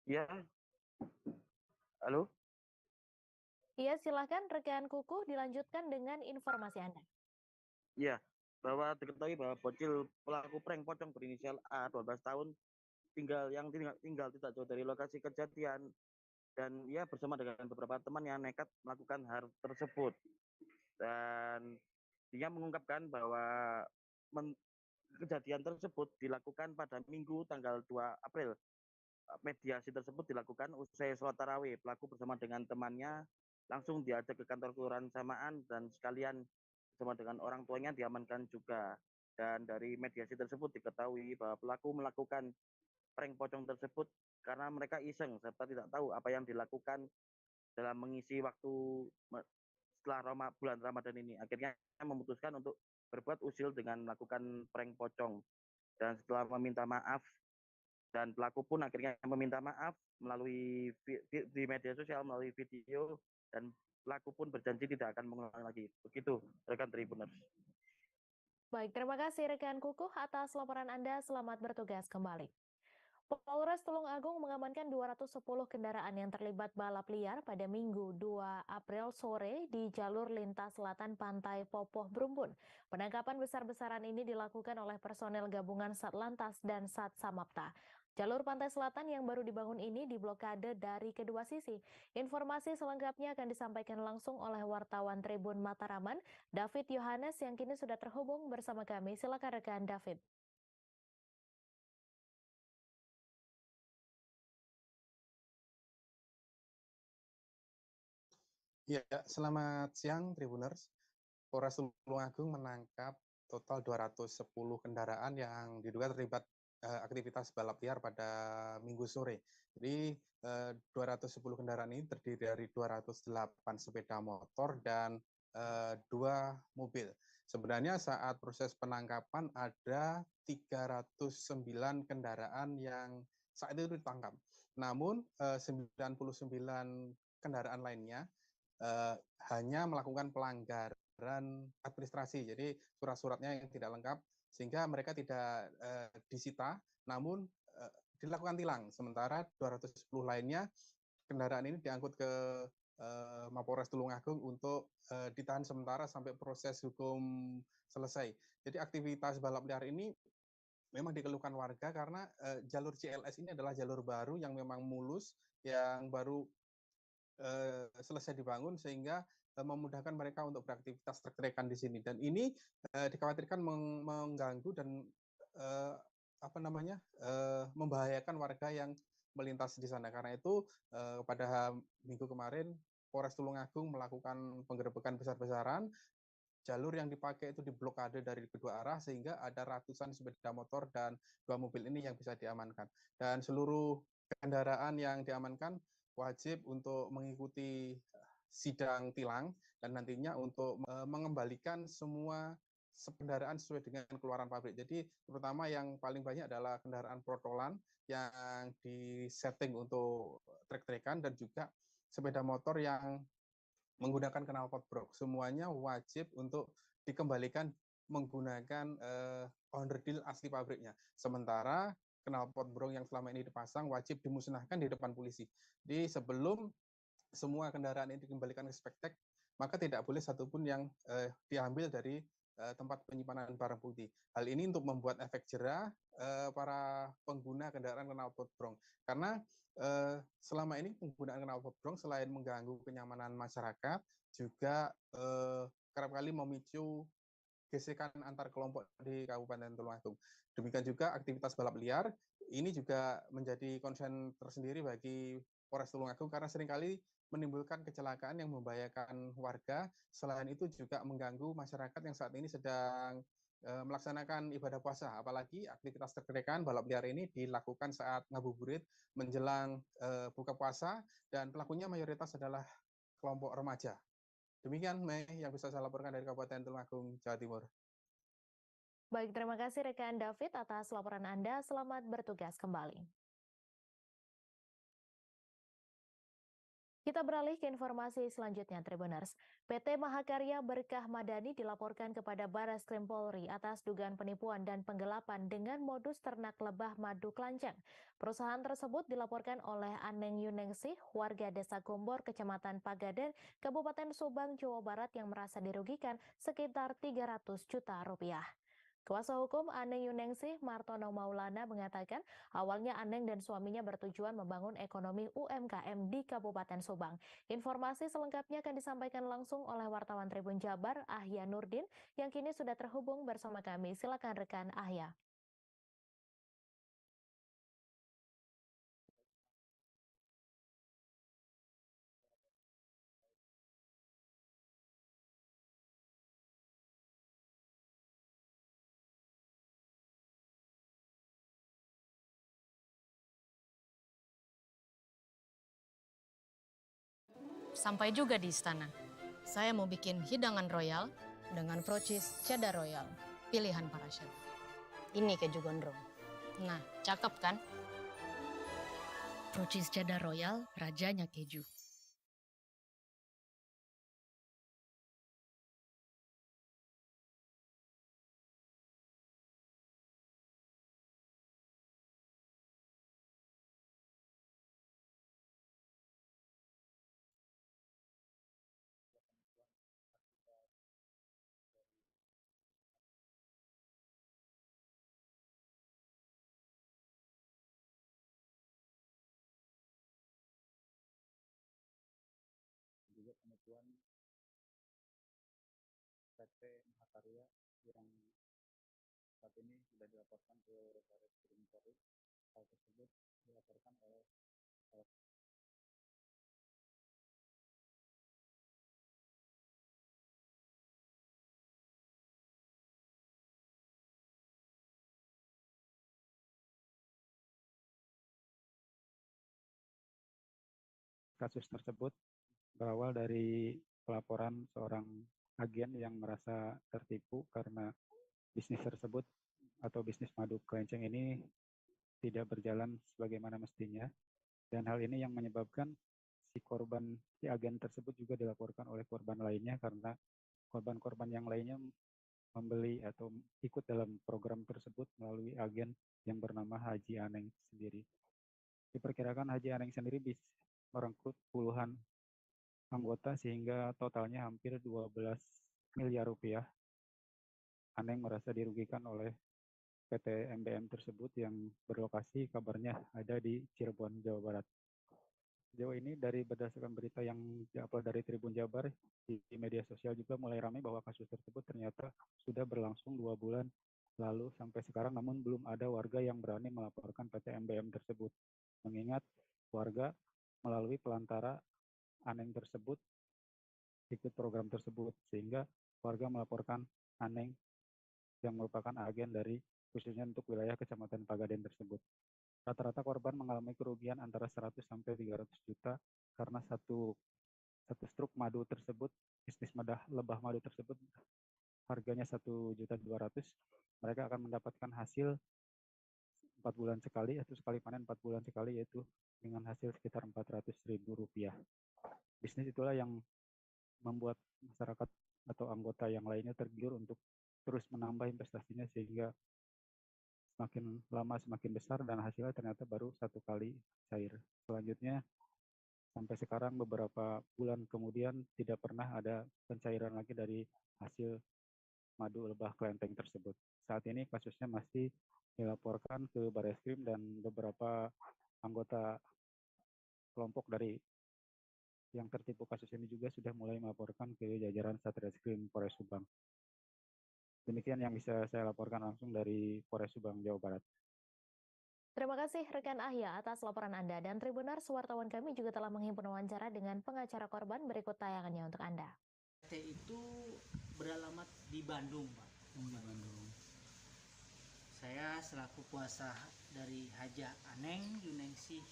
Ya, halo. Iya, silakan rekan Kukuh dilanjutkan dengan informasi Anda. Ya, bahwa diketahui bahwa bocil pelaku prank pocong berinisial A 12 tahun tinggal tidak jauh dari lokasi kejadian dan ia bersama dengan beberapa teman yang nekat melakukan hal tersebut. Dan dia mengungkapkan bahwa kejadian tersebut dilakukan pada Minggu tanggal 2 April. Mediasi tersebut dilakukan usai sholat tarawih. Pelaku bersama dengan temannya langsung diajak ke kantor kelurahan Samaan dan sekalian bersama dengan orang tuanya diamankan juga. Dan dari mediasi tersebut diketahui bahwa pelaku melakukan prank pocong tersebut karena mereka iseng serta tidak tahu apa yang dilakukan dalam mengisi waktu setelah bulan Ramadan ini. Akhirnya memutuskan untuk berbuat usil dengan melakukan prank pocong. Dan setelah meminta maaf, dan pelaku pun akhirnya meminta maaf melalui di media sosial, melalui video, dan pelaku pun berjanji tidak akan mengulang lagi. Begitu, rekan Tribuners. Baik, terima kasih rekan Kukuh atas laporan Anda. Selamat bertugas kembali. Polres Tulungagung mengamankan 210 kendaraan yang terlibat balap liar pada Minggu 2 April sore di jalur lintas selatan Pantai Popoh Brumbun. Penangkapan besar-besaran ini dilakukan oleh personel gabungan Satlantas dan Satsamapta. Jalur pantai selatan yang baru dibangun ini diblokade dari kedua sisi. Informasi selengkapnya akan disampaikan langsung oleh wartawan Tribun Mataraman, David Yohanes, yang kini sudah terhubung bersama kami. Silakan rekan David. Ya, selamat siang Tribuners. Polres Tulungagung menangkap total 210 kendaraan yang diduga terlibat aktivitas balap liar pada Minggu sore. Jadi 210 kendaraan ini terdiri dari 208 sepeda motor dan 2 mobil. Sebenarnya saat proses penangkapan ada 309 kendaraan yang saat itu ditangkap. Namun 99 kendaraan lainnya hanya melakukan pelanggaran administrasi, jadi surat-suratnya yang tidak lengkap, sehingga mereka tidak disita, namun dilakukan tilang. Sementara 210 lainnya kendaraan ini diangkut ke Mapolres Tulungagung untuk ditahan sementara sampai proses hukum selesai. Jadi aktivitas balap liar ini memang dikeluhkan warga karena jalur CLS ini adalah jalur baru yang memang mulus, yang baru selesai dibangun, sehingga memudahkan mereka untuk beraktivitas trek-trekan di sini. Dan ini dikhawatirkan mengganggu dan membahayakan warga yang melintas di sana. Karena itu pada minggu kemarin Polres Tulungagung melakukan penggerebekan besar-besaran. Jalur yang dipakai itu diblokade dari kedua arah, sehingga ada ratusan sepeda motor dan 2 mobil ini yang bisa diamankan. Dan seluruh kendaraan yang diamankan wajib untuk mengikuti sidang tilang dan nantinya untuk mengembalikan semua kendaraan sesuai dengan keluaran pabrik. Jadi terutama yang paling banyak adalah kendaraan protolan yang disetting untuk trek-trekan dan juga sepeda motor yang menggunakan knalpot brok. Semuanya wajib untuk dikembalikan menggunakan onderdil asli pabriknya. Sementara knalpot brok yang selama ini dipasang wajib dimusnahkan di depan polisi. Jadi sebelum semua kendaraan ini dikembalikan ke spektek, maka tidak boleh satupun yang diambil dari tempat penyimpanan barang bukti. Hal ini untuk membuat efek jera para pengguna kendaraan knalpot brong. Karena selama ini penggunaan knalpot brong selain mengganggu kenyamanan masyarakat, juga kerap kali memicu gesekan antar kelompok di Kabupaten Tulungagung. Demikian juga aktivitas balap liar, ini juga menjadi concern tersendiri bagi Polres Tulungagung karena seringkali menimbulkan kecelakaan yang membahayakan warga. Selain itu juga mengganggu masyarakat yang saat ini sedang melaksanakan ibadah puasa. Apalagi aktivitas trek-trekan balap liar ini dilakukan saat ngabuburit menjelang buka puasa dan pelakunya mayoritas adalah kelompok remaja. Demikian Mei yang bisa saya laporkan dari Kabupaten Tulungagung, Jawa Timur. Baik, terima kasih rekan David atas laporan Anda. Selamat bertugas kembali. Kita beralih ke informasi selanjutnya, Tribuners. PT Mahakarya Berkah Madani dilaporkan kepada Barreskrim Polri atas dugaan penipuan dan penggelapan dengan modus ternak lebah madu kelanceng. Perusahaan tersebut dilaporkan oleh Aneng Yuningsih, warga Desa Gombor, Kecamatan Pagaden, Kabupaten Subang, Jawa Barat yang merasa dirugikan sekitar 300 juta rupiah. Kuasa hukum Aneng Yuningsih, Martono Maulana, mengatakan awalnya Aneng dan suaminya bertujuan membangun ekonomi UMKM di Kabupaten Subang. Informasi selengkapnya akan disampaikan langsung oleh wartawan Tribun Jabar, Ahya Nurdin, yang kini sudah terhubung bersama kami. Silakan rekan Ahya. Sampai juga di istana. Saya mau bikin hidangan royal dengan procis cheddar royal, pilihan para chef. Ini keju gondrong. Nah, cakep kan? Procis cheddar royal, rajanya keju. Juga penipuan PT Mahakarya yang saat ini sudah dilaporkan ke Barreskrim Polri. Hal tersebut dilaporkan oleh kasus tersebut berawal dari pelaporan seorang agen yang merasa tertipu karena bisnis tersebut atau bisnis madu kelenceng ini tidak berjalan sebagaimana mestinya, dan hal ini yang menyebabkan si agen tersebut juga dilaporkan oleh korban lainnya karena korban-korban yang lainnya membeli atau ikut dalam program tersebut melalui agen yang bernama Haji Aneng sendiri. Diperkirakan Haji Aneng sendiri bisa merekrut puluhan anggota sehingga totalnya hampir 12 miliar rupiah. Aneng merasa dirugikan oleh PT MBM tersebut yang berlokasi kabarnya ada di Cirebon, Jawa Barat. Sejauh ini dari berdasarkan berita yang diupload dari Tribun Jabar di media sosial juga mulai ramai bahwa kasus tersebut ternyata sudah berlangsung 2 bulan lalu sampai sekarang, namun belum ada warga yang berani melaporkan PT MBM tersebut. Mengingat warga melalui pelantara Aneng tersebut ikut program tersebut, sehingga warga melaporkan Aneng yang merupakan agen dari khususnya untuk wilayah Kecamatan Pagaden tersebut. Rata-rata korban mengalami kerugian antara 100 sampai 300 juta karena satu struk madu tersebut, bisnis lebah madu tersebut harganya 1.200.000. Mereka akan mendapatkan hasil 4 bulan sekali atau sekali panen 4 bulan sekali, yaitu dengan hasil sekitar 400.000 rupiah. Bisnis itulah yang membuat masyarakat atau anggota yang lainnya tergiur untuk terus menambah investasinya sehingga semakin lama semakin besar dan hasilnya ternyata baru 1 kali cair. Selanjutnya sampai sekarang beberapa bulan kemudian tidak pernah ada pencairan lagi dari hasil madu lebah kelenteng tersebut. Saat ini kasusnya masih dilaporkan ke Barreskrim dan beberapa anggota kelompok dari yang tertipu kasus ini juga sudah mulai melaporkan ke jajaran Satreskrim Polres Subang. Demikian yang bisa saya laporkan langsung dari Polres Subang, Jawa Barat. Terima kasih rekan Ahya atas laporan Anda, dan Tribuners, wartawan kami juga telah menghimpun wawancara dengan pengacara korban. Berikut tayangannya untuk Anda. PT itu beralamat di Bandung, Pak. Di Bandung. Saya selaku kuasa dari Haja Aneng Yuningsih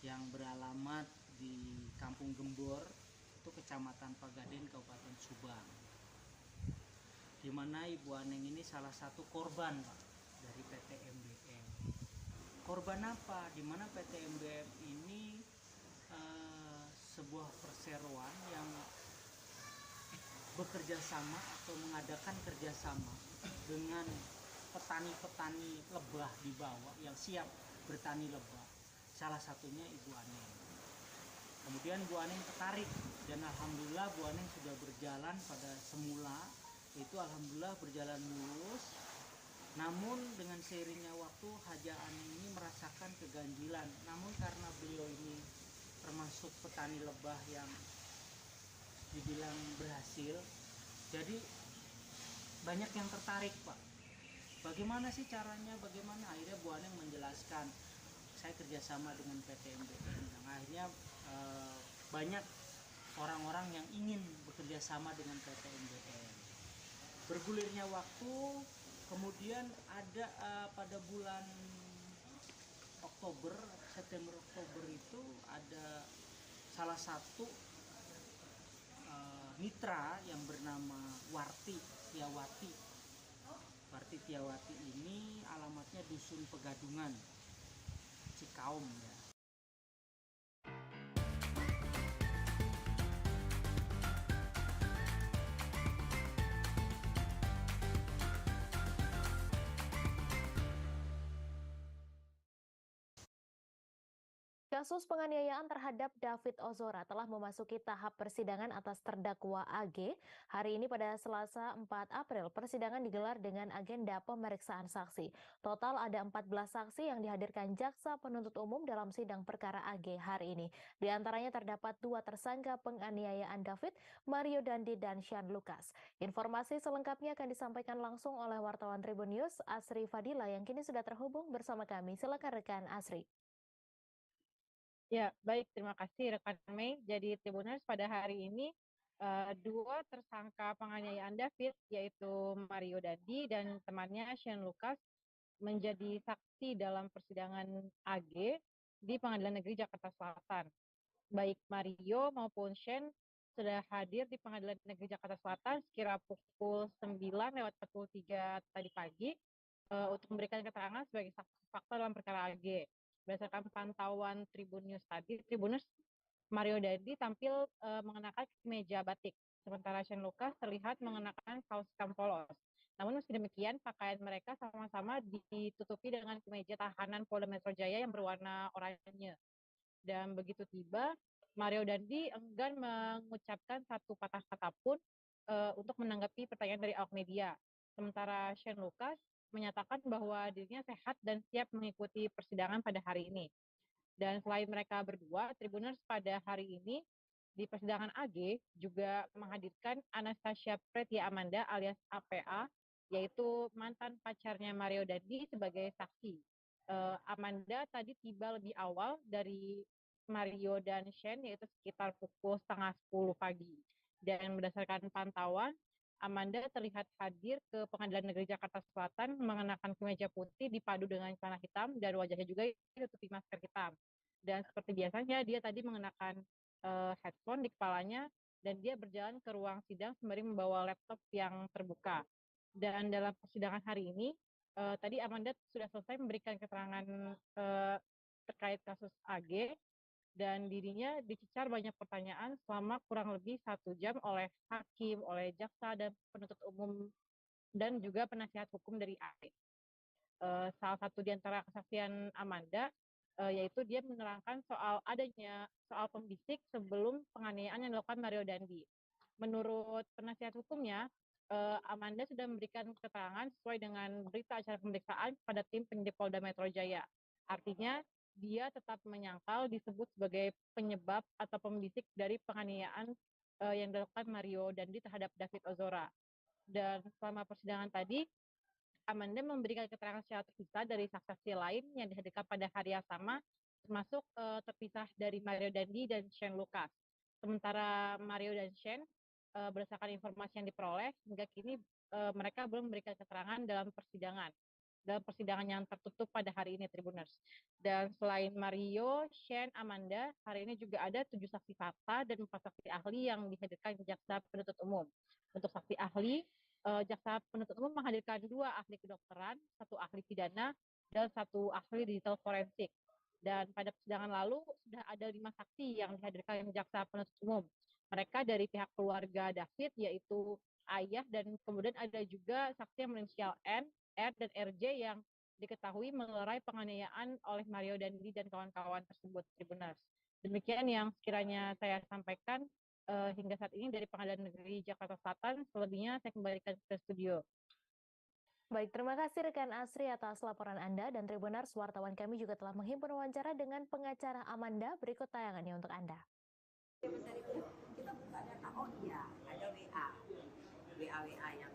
yang beralamat di Kampung Gembor, itu Kecamatan Pagaden, Kabupaten Subang. Di mana Ibu Aneng ini salah satu korban, Pak, dari PT MBM. Korban apa? Di mana PT MBM ini sebuah perseroan yang bekerja sama atau mengadakan kerjasama dengan petani-petani lebah di bawah yang siap bertani lebah. Salah satunya Ibu Aneng. Kemudian Bu Aneng tertarik dan alhamdulillah Bu Aneng sudah berjalan pada semula. Itu alhamdulillah berjalan mulus. Namun dengan seiringnya waktu Haja Aneng ini merasakan keganjilan. Namun karena beliau ini termasuk petani lebah yang dibilang berhasil, jadi banyak yang tertarik, Pak. Bagaimana sih caranya? Bagaimana? Akhirnya Bu Aneng menjelaskan, saya kerjasama dengan PT MBM. Nah, akhirnya banyak orang-orang yang ingin bekerja sama dengan PT MBM. Bergulirnya waktu, kemudian ada pada bulan Oktober, September Oktober itu ada salah satu mitra yang bernama Warti Tiawati. Warti Tiawati ini alamatnya Dusun Pegadungan, Cikaum ya. Kasus penganiayaan terhadap David Ozora telah memasuki tahap persidangan atas terdakwa AG. Hari ini pada Selasa 4 April, persidangan digelar dengan agenda pemeriksaan saksi. Total ada 14 saksi yang dihadirkan jaksa penuntut umum dalam sidang perkara AG hari ini. Di antaranya terdapat 2 tersangka penganiayaan David, Mario Dandi dan Sean Lucas. Informasi selengkapnya akan disampaikan langsung oleh wartawan Tribun News, Asri Fadila, yang kini sudah terhubung bersama kami. Silakan rekan Asri. Ya, baik. Terima kasih rekan Mei. Jadi Tribuners, pada hari ini 2 tersangka penganiayaan David, yaitu Mario Dandi dan temannya Sean Lucas, menjadi saksi dalam persidangan AG di Pengadilan Negeri Jakarta Selatan. Baik Mario maupun Sean sudah hadir di Pengadilan Negeri Jakarta Selatan sekira pukul 9:43 tadi pagi untuk memberikan keterangan sebagai saksi fakta dalam perkara AG. Berdasarkan pantauan Tribun News tadi, Tribuners, Mario Dandi tampil mengenakan kemeja batik, sementara Shane Lucas terlihat mengenakan kaos hitam polos. Namun meski demikian, pakaian mereka sama-sama ditutupi dengan kemeja tahanan Polda Metro Jaya yang berwarna oranye. Dan begitu tiba, Mario Dandi enggan mengucapkan satu patah kata pun untuk menanggapi pertanyaan dari awak media. Sementara Shane Lucas menyatakan bahwa dirinya sehat dan siap mengikuti persidangan pada hari ini. Dan selain mereka berdua, Tribuners pada hari ini di persidangan AG juga menghadirkan Anastasia Pretia Amanda alias APA, yaitu mantan pacarnya Mario Dandi sebagai saksi. Amanda tadi tiba lebih awal dari Mario dan Shane, yaitu sekitar pukul 9:30 pagi. Dan berdasarkan pantauan, Amanda terlihat hadir ke Pengadilan Negeri Jakarta Selatan mengenakan kemeja putih dipadu dengan celana hitam dan wajahnya juga ditutupi masker hitam. Dan seperti biasanya dia tadi mengenakan headphone di kepalanya dan dia berjalan ke ruang sidang sembari membawa laptop yang terbuka. Dan dalam persidangan hari ini, tadi Amanda sudah selesai memberikan keterangan terkait kasus AG dan dirinya dicecar banyak pertanyaan selama kurang lebih 1 jam oleh hakim, oleh jaksa dan penuntut umum dan juga penasihat hukum dari AG. Salah satu di antara kesaksian Amanda yaitu dia menerangkan soal adanya soal pembisik sebelum penganiayaan yang dilakukan Mario Dandi. Menurut penasihat hukumnya, Amanda sudah memberikan keterangan sesuai dengan berita acara pemeriksaan pada tim penyidik Polda Metro Jaya. Artinya dia tetap menyangkal disebut sebagai penyebab atau pembisik dari penganiayaan yang dilakukan Mario Dandi terhadap David Ozora. Dan selama persidangan tadi, Amanda memberikan keterangan secara terpisah dari saksi lain yang dihadirkan pada hari yang sama, termasuk terpisah dari Mario Dandi dan Shane Lucas. Sementara Mario dan Shane, berdasarkan informasi yang diperoleh, hingga kini mereka belum memberikan keterangan dalam persidangan yang tertutup pada hari ini, Tribuners. Dan selain Mario, Shane, Amanda, hari ini juga ada 7 saksi fakta dan 4 saksi ahli yang dihadirkan jaksa penuntut umum. Untuk saksi ahli, jaksa penuntut umum menghadirkan 2 ahli kedokteran, 1 ahli pidana, dan 1 ahli digital forensik. Dan pada persidangan lalu sudah ada 5 saksi yang dihadirkan jaksa penuntut umum. Mereka dari pihak keluarga David, yaitu ayah, dan kemudian ada juga saksi yang berinisial N, R, dan RJ yang diketahui melerai penganiayaan oleh Mario Dandi dan kawan-kawan tersebut, Tribuners. Demikian yang sekiranya saya sampaikan hingga saat ini dari Pengadilan Negeri Jakarta Selatan. Selebihnya saya kembalikan ke studio. Baik, terima kasih rekan Asri atas laporan Anda, dan Tribuners, wartawan kami juga telah menghimpun wawancara dengan pengacara Amanda. Berikut tayangannya untuk Anda. Kita buka data, oh iya, ada WA yang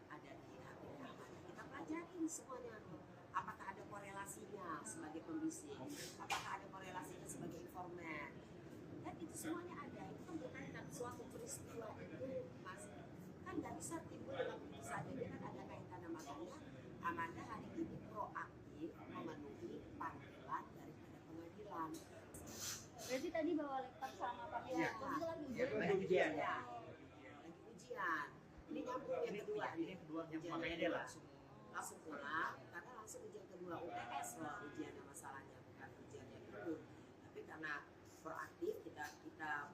ada di HP Amanda. Kita pelajarin semuanya. Apakah ada korelasinya sebagai pembisik? Apakah ada korelasinya sebagai informan? Dan itu semuanya ada. Itu kan bukan suatu peristiwa itu, Mas. Kan nggak bisa timbul dengan begitu saja. Dia kan ada kaitan, makanya Amanda hari ini proaktif memenuhi panggilan daripada pengadilan. Berarti tadi bawa laptop sama pakai laptop itu lagi ujian? Lagi ujian. Lagi ujian. Ini nyambung yang kedua. Ini kedua, makanya dia langsung pulang, karena langsung ujian kedua UTS loh ujiannya, masalahnya bukan ujiannya dulu. Tapi karena proaktif, kita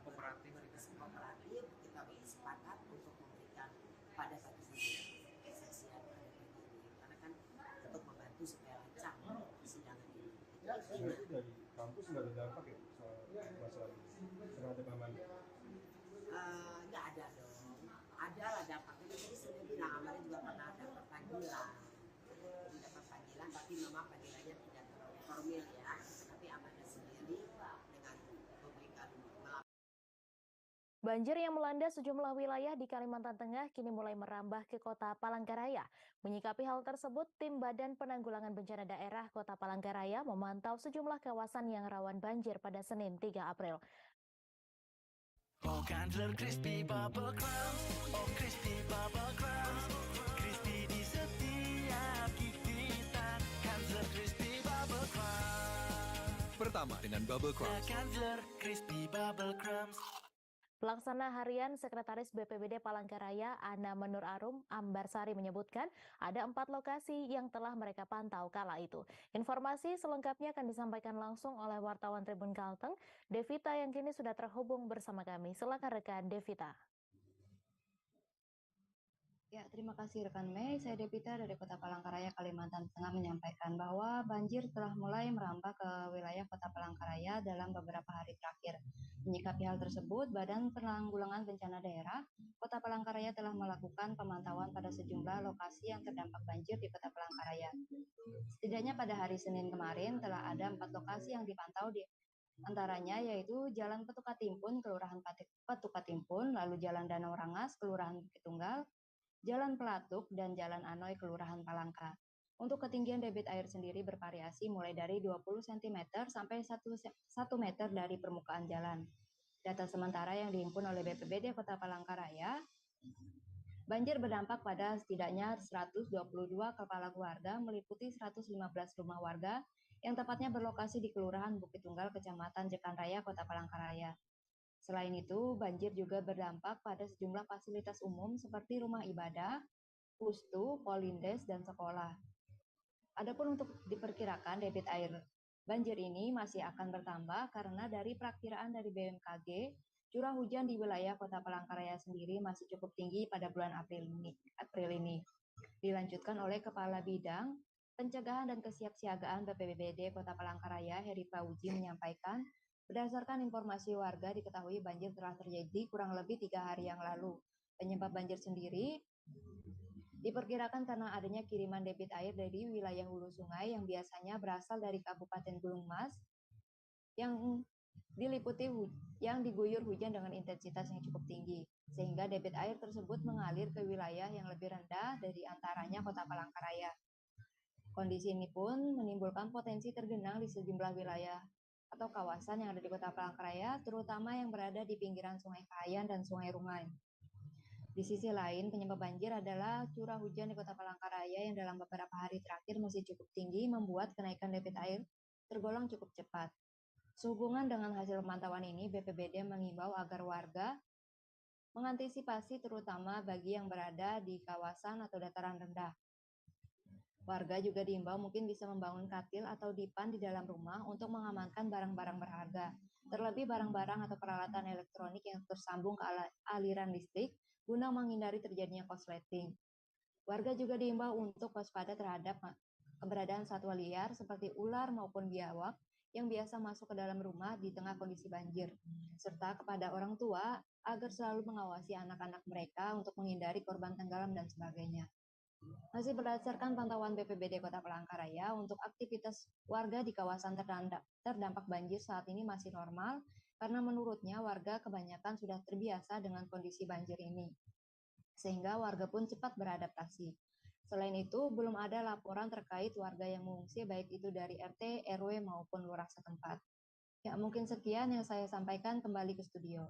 kooperatif, kita sepakat untuk memberikan pada pagi ini kesaksian pada pagi ini, karena kan untuk membantu supaya lancar persidangan ini. Itu dari kampus nggak ada dampak ya masalah terhadap Amanda? Nggak ada dong. Ada lah dampaknya. Jadi sudah bilang Amanda juga pernah dapat panggilan. Jadi dapat panggilan, tapi memang panggilannya tidak terlalu formal ya. Tapi Amanda sendiri dengan memberikan Banjir yang melanda sejumlah wilayah di Kalimantan Tengah kini mulai merambah ke Kota Palangkaraya. Menyikapi hal tersebut, tim Badan Penanggulangan Bencana Daerah Kota Palangkaraya memantau sejumlah kawasan yang rawan banjir pada Senin 3 April. Oh Candler Crispy Bubble Crumbs, oh Crispy Bubble Crumbs, crispy di setiap gigitan. Candler Crispy Bubble Crumbs. Pertama dengan Bubble Crumbs. The Candler Crispy Bubble Crumbs. Pelaksana Harian Sekretaris BPBD Palangkaraya Ana Menur Arum Ambarsari menyebutkan ada 4 lokasi yang telah mereka pantau kala itu. Informasi selengkapnya akan disampaikan langsung oleh wartawan Tribun Kalteng, Devita yang kini sudah terhubung bersama kami. Silakan rekan Devita. Ya, terima kasih rekan Mei. Saya Devita dari Kota Palangkaraya, Kalimantan Tengah menyampaikan bahwa banjir telah mulai merambah ke wilayah Kota Palangkaraya dalam beberapa hari terakhir. Menyikapi hal tersebut, Badan Penanggulangan Bencana Daerah Kota Palangkaraya telah melakukan pemantauan pada sejumlah lokasi yang terdampak banjir di Kota Palangkaraya. Setidaknya pada hari Senin kemarin telah ada 4 lokasi yang dipantau di antaranya yaitu Jalan Petukatimpun, Kelurahan Petukatimpun, lalu Jalan Danau Rangas, Kelurahan Bukit Tunggal, Jalan Pelatuk, dan Jalan Anoy, Kelurahan Palangka. Untuk ketinggian debit air sendiri bervariasi mulai dari 20 cm sampai 1 meter dari permukaan jalan. Data sementara yang dihimpun oleh BPBD Kota Palangkaraya, banjir berdampak pada setidaknya 122 kepala keluarga meliputi 115 rumah warga yang tepatnya berlokasi di Kelurahan Bukit Tunggal, Kecamatan Jekan Raya, Kota Palangkaraya. Selain itu, banjir juga berdampak pada sejumlah fasilitas umum seperti rumah ibadah, pustu, polindes, dan sekolah. Adapun untuk diperkirakan debit air banjir ini masih akan bertambah karena dari perakiraan dari BMKG, curah hujan di wilayah Kota Palangkaraya sendiri masih cukup tinggi pada bulan April ini. Dilanjutkan oleh Kepala Bidang Pencegahan dan Kesiapsiagaan BPBD Kota Palangkaraya, Heri Pauji menyampaikan, berdasarkan informasi warga diketahui banjir telah terjadi kurang lebih 3 hari yang lalu. Penyebab banjir sendiri diperkirakan karena adanya kiriman debit air dari wilayah hulu sungai yang biasanya berasal dari Kabupaten Gunung Mas yang diguyur hujan dengan intensitas yang cukup tinggi, sehingga debit air tersebut mengalir ke wilayah yang lebih rendah dari antaranya Kota Palangkaraya. Kondisi ini pun menimbulkan potensi tergenang di sejumlah wilayah atau kawasan yang ada di Kota Palangkaraya, terutama yang berada di pinggiran Sungai Kahayan dan Sungai Rungai. Di sisi lain, penyebab banjir adalah curah hujan di Kota Palangkaraya yang dalam beberapa hari terakhir masih cukup tinggi, membuat kenaikan debit air tergolong cukup cepat. Sehubungan dengan hasil pemantauan ini, BPBD mengimbau agar warga mengantisipasi terutama bagi yang berada di kawasan atau dataran rendah. Warga juga diimbau mungkin bisa membangun katil atau dipan di dalam rumah untuk mengamankan barang-barang berharga, terlebih barang-barang atau peralatan elektronik yang tersambung ke aliran listrik guna menghindari terjadinya korsleting. Warga juga diimbau untuk waspada terhadap keberadaan satwa liar seperti ular maupun biawak yang biasa masuk ke dalam rumah di tengah kondisi banjir, serta kepada orang tua agar selalu mengawasi anak-anak mereka untuk menghindari korban tenggelam dan sebagainya. Masih berdasarkan pantauan BPBD Kota Palangkaraya, untuk aktivitas warga di kawasan terdampak banjir saat ini masih normal, karena menurutnya warga kebanyakan sudah terbiasa dengan kondisi banjir ini, sehingga warga pun cepat beradaptasi. Selain itu, belum ada laporan terkait warga yang mengungsi, baik itu dari RT, RW, maupun lurah setempat. Ya, mungkin sekian yang saya sampaikan, kembali ke studio.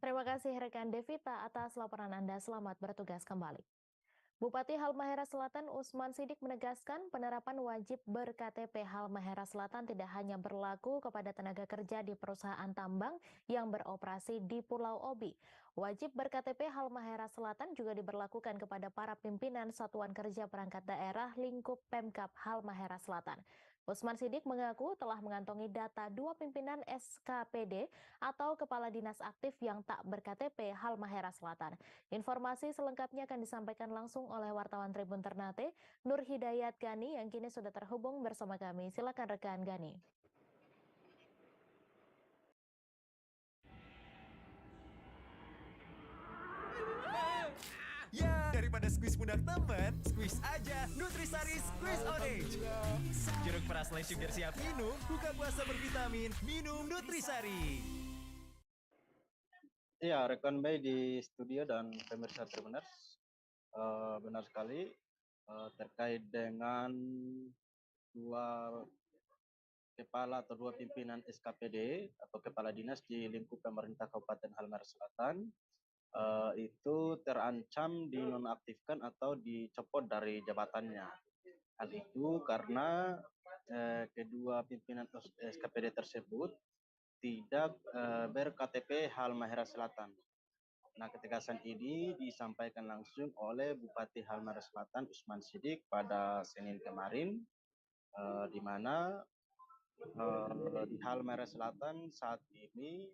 Terima kasih rekan Devita atas laporan Anda, selamat bertugas kembali. Bupati Halmahera Selatan Usman Sidik menegaskan penerapan wajib ber-KTP Halmahera Selatan tidak hanya berlaku kepada tenaga kerja di perusahaan tambang yang beroperasi di Pulau Obi. Wajib ber-KTP Halmahera Selatan juga diberlakukan kepada para pimpinan Satuan Kerja Perangkat Daerah lingkup Pemkab Halmahera Selatan. Usman Sidik mengaku telah mengantongi data 2 pimpinan SKPD atau Kepala Dinas Aktif yang tak ber-KTP Halmahera Selatan. Informasi selengkapnya akan disampaikan langsung oleh wartawan Tribun Ternate, Nur Hidayat Gani yang kini sudah terhubung bersama kami. Silakan rekan Gani. Ya, daripada squeeze pundak teman, squeeze aja Nutrisari Squeeze Orange. Jeruk peras less sugar siap minum, buka puasa bervitamin, minum Nutrisari. Iya, rekan Bay di studio dan pemirsa Tribuners, benar sekali terkait dengan 2 kepala atau 2 pimpinan SKPD atau kepala dinas di lingkup pemerintah Kabupaten Halmahera Selatan itu terancam dinonaktifkan atau dicopot dari jabatannya. Hal itu karena kedua pimpinan SKPD tersebut tidak ber-KTP Halmahera Selatan. Nah, ketegasan ini disampaikan langsung oleh Bupati Halmahera Selatan Usman Sidik pada Senin kemarin, di mana di Halmahera Selatan saat ini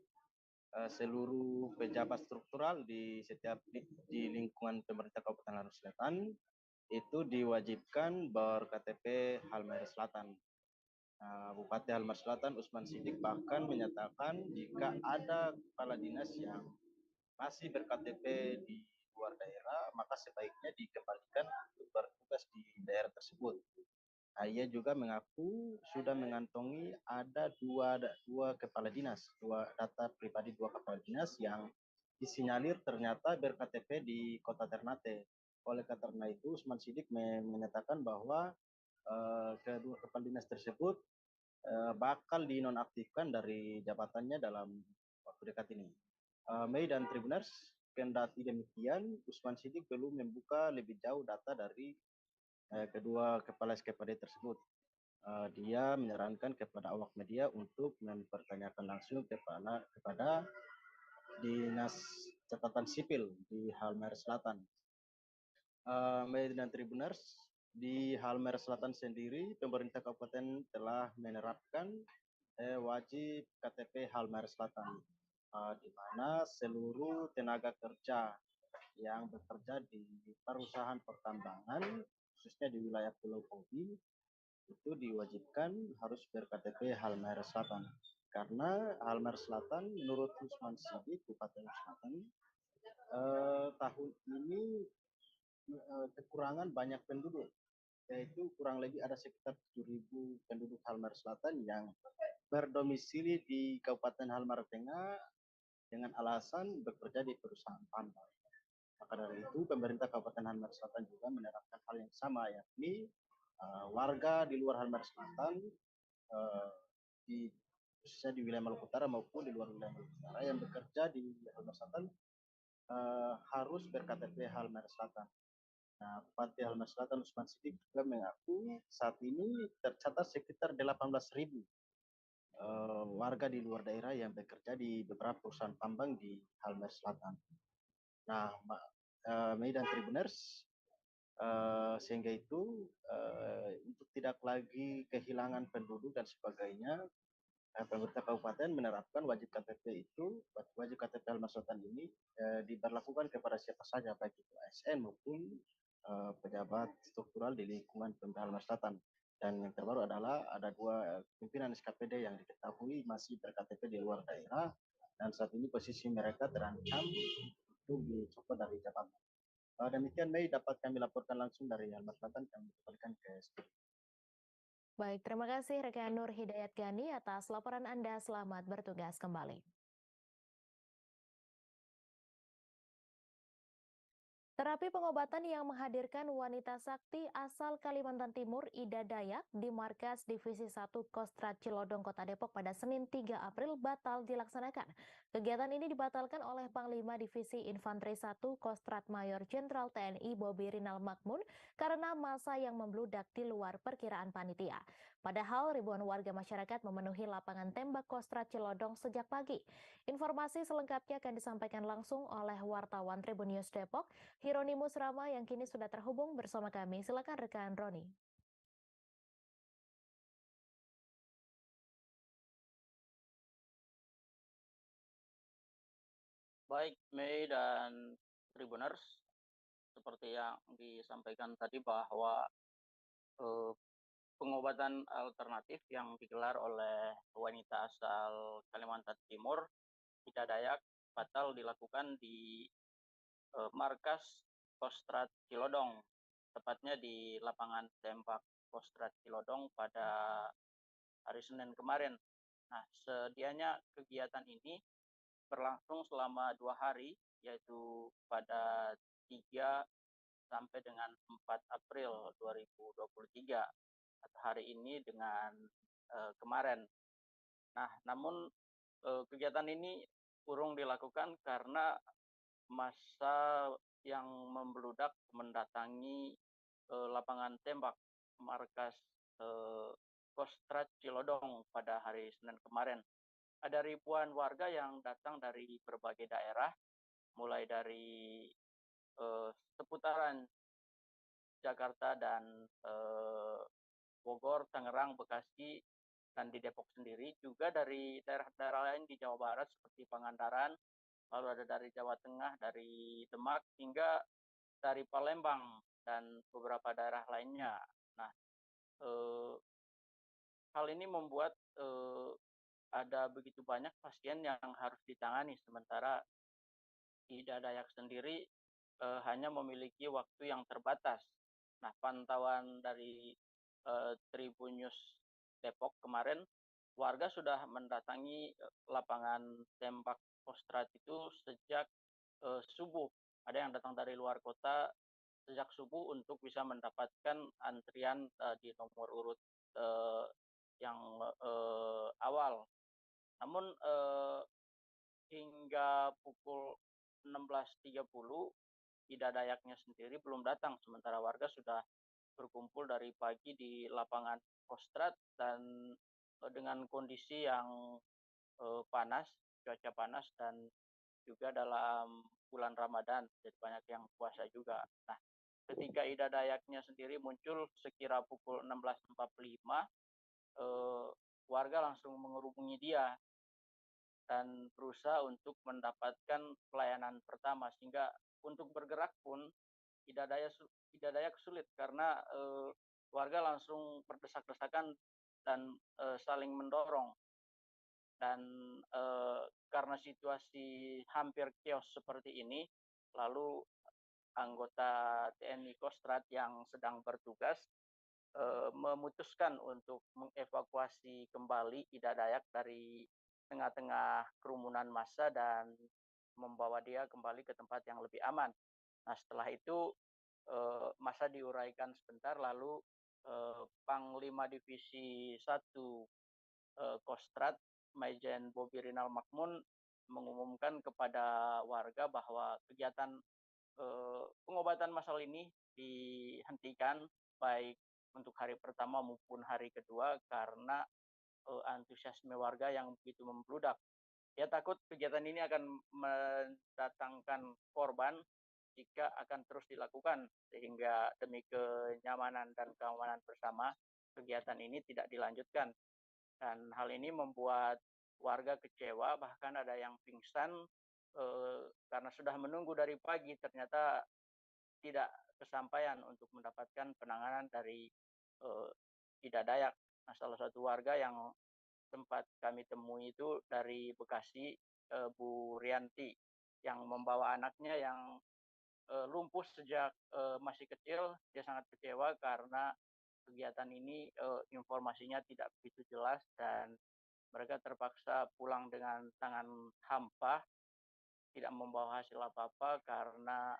seluruh pejabat struktural di di lingkungan pemerintah Kabupaten Halmahera Selatan itu diwajibkan ber-KTP Halmahera Selatan. Bupati Halmahera Selatan Usman Sidik bahkan menyatakan jika ada kepala dinas yang masih ber-KTP di luar daerah, maka sebaiknya dikembalikan untuk bertugas di daerah tersebut. Ia juga mengaku sudah mengantongi ada dua kepala dinas, data pribadi dua kepala dinas yang disinyalir ternyata ber-KTP di Kota Ternate. Oleh karena itu, Usman Sidik menyatakan bahwa kedua kepala dinas tersebut bakal dinonaktifkan dari jabatannya dalam waktu dekat ini. Mei dan Tribuners, kendati demikian, Usman Sidik belum membuka lebih jauh data dari kedua kepala SKPD tersebut. Dia menyarankan kepada awak media untuk mempertanyakan langsung kepada Dinas Catatan Sipil di Halmahera Selatan. Mei dan Tribuners, di Halmahera Selatan sendiri, pemerintah kabupaten telah menerapkan wajib KTP Halmahera Selatan, di mana seluruh tenaga kerja yang bekerja di perusahaan pertambangan, khususnya di wilayah Pulau Kobi, itu diwajibkan harus ber-KTP Halmahera Selatan. Karena Halmahera Selatan, menurut Usman Sidik, Bupati Halmahera Selatan, tahun ini kekurangan banyak penduduk, yaitu kurang lebih ada sekitar 7.000 penduduk Halmahera Selatan yang berdomisili di Kabupaten Halmahera Tengah dengan alasan bekerja di perusahaan tambang. Maka dari itu, pemerintah Kabupaten Halmahera Selatan juga menerapkan hal yang sama, yakni warga di luar Halmahera Selatan, khususnya di wilayah Maluku Utara maupun di luar wilayah Maluku Utara yang bekerja di Halmahera Selatan harus ber-KTP Halmahera Selatan. Nah, Bupati Halmahera Selatan Usman Sidik juga mengaku saat ini tercatat sekitar 18.000 warga di luar daerah yang bekerja di beberapa perusahaan tambang di Halmahera Selatan. Nah, Mei dan Tribuners, sehingga itu untuk tidak lagi kehilangan penduduk dan sebagainya, pemerintah kabupaten menerapkan wajib KTP itu, wajib KTP Halmahera Selatan ini diberlakukan kepada siapa saja, baik itu ASN maupun pejabat struktural di lingkungan pemerintah Halmahera Selatan. Dan yang terbaru adalah ada dua pimpinan SKPD yang diketahui masih ber-KTP di luar daerah, dan saat ini posisi mereka terancam untuk dicopot dari jabatan. Demikian Mei dapat kami laporkan langsung dari Halmahera Selatan, kami kembalikan ke studio. Baik, terima kasih rekan Nur Hidayat Gani atas laporan Anda. Selamat bertugas kembali. Terapi pengobatan yang menghadirkan wanita sakti asal Kalimantan Timur, Ida Dayak, di Markas Divisi 1 Kostrad Cilodong, Kota Depok pada Senin 3 April batal dilaksanakan. Kegiatan ini dibatalkan oleh Panglima Divisi Infanteri 1 Kostrad Mayor Jenderal TNI Bobi Rinal Makmun karena massa yang membludak di luar perkiraan panitia. Padahal ribuan warga masyarakat memenuhi lapangan tembak Kostrad Cilodong sejak pagi. Informasi selengkapnya akan disampaikan langsung oleh wartawan Tribun News Depok, Hieronimus Rama, yang kini sudah terhubung bersama kami. Silakan rekan Roni. Baik, Mei dan Tribuners, seperti yang disampaikan tadi bahwa pengobatan alternatif yang digelar oleh wanita asal Kalimantan Timur, Ida Dayak, batal dilakukan di Markas Kostrad Cilodong, tepatnya di lapangan tembak Kostrad Cilodong pada hari Senin kemarin. Nah, sedianya kegiatan ini berlangsung selama 2 hari, yaitu pada 3 sampai dengan 4 April 2023, atau hari ini dengan kemarin. Nah, namun kegiatan ini urung dilakukan karena massa yang membludak mendatangi lapangan tembak Markas Kostrad Cilodong pada hari Senin kemarin. ada ribuan warga yang datang dari berbagai daerah, mulai dari seputaran Jakarta dan Bogor, Tangerang, Bekasi, dan di Depok sendiri, juga dari daerah-daerah lain di Jawa Barat seperti Pangandaran, lalu ada dari Jawa Tengah, dari Demak, hingga dari Palembang dan beberapa daerah lainnya. Nah, hal ini membuat ada begitu banyak pasien yang harus ditangani, sementara Ida Dayak sendiri hanya memiliki waktu yang terbatas. Nah, pantauan dari Tribun News Depok kemarin, warga sudah mendatangi lapangan tembak Kostrad itu sejak subuh. Ada yang datang dari luar kota sejak subuh untuk bisa mendapatkan antrian di nomor urut yang awal. Namun hingga pukul 16.30 Ida Dayaknya sendiri belum datang, sementara warga sudah berkumpul dari pagi di lapangan Kostrad dan dengan kondisi yang panas, cuaca panas, dan juga dalam bulan Ramadan, jadi banyak yang puasa juga. Nah, ketika Ida Dayaknya sendiri muncul sekira pukul 16.45, warga langsung mengerubungi dia dan berusaha untuk mendapatkan pelayanan pertama, sehingga untuk bergerak pun Ida Dayak sulit karena warga langsung berdesak-desakan dan saling mendorong. Dan karena situasi hampir chaos seperti ini, lalu anggota TNI Kostrad yang sedang bertugas memutuskan untuk mengevakuasi kembali Ida Dayak dari tengah-tengah kerumunan massa dan membawa dia kembali ke tempat yang lebih aman. Nah, setelah itu massa diuraikan sebentar, lalu Panglima Divisi 1 Kostrad, Maijen Bobi Rinal Makmun, mengumumkan kepada warga bahwa kegiatan pengobatan massal ini dihentikan baik untuk hari pertama maupun hari kedua karena antusiasme warga yang begitu membludak. Dia takut kegiatan ini akan mendatangkan korban jika akan terus dilakukan, sehingga demi kenyamanan dan keamanan bersama kegiatan ini tidak dilanjutkan. Dan hal ini membuat warga kecewa, bahkan ada yang pingsan karena sudah menunggu dari pagi, ternyata tidak kesampaian untuk mendapatkan penanganan dari Ida Dayak. Nah, salah satu warga yang sempat kami temui itu dari Bekasi, Bu Rianti, yang membawa anaknya yang lumpuh sejak masih kecil. Dia sangat kecewa karena kegiatan ini informasinya tidak begitu jelas dan mereka terpaksa pulang dengan tangan hampa, tidak membawa hasil apa-apa karena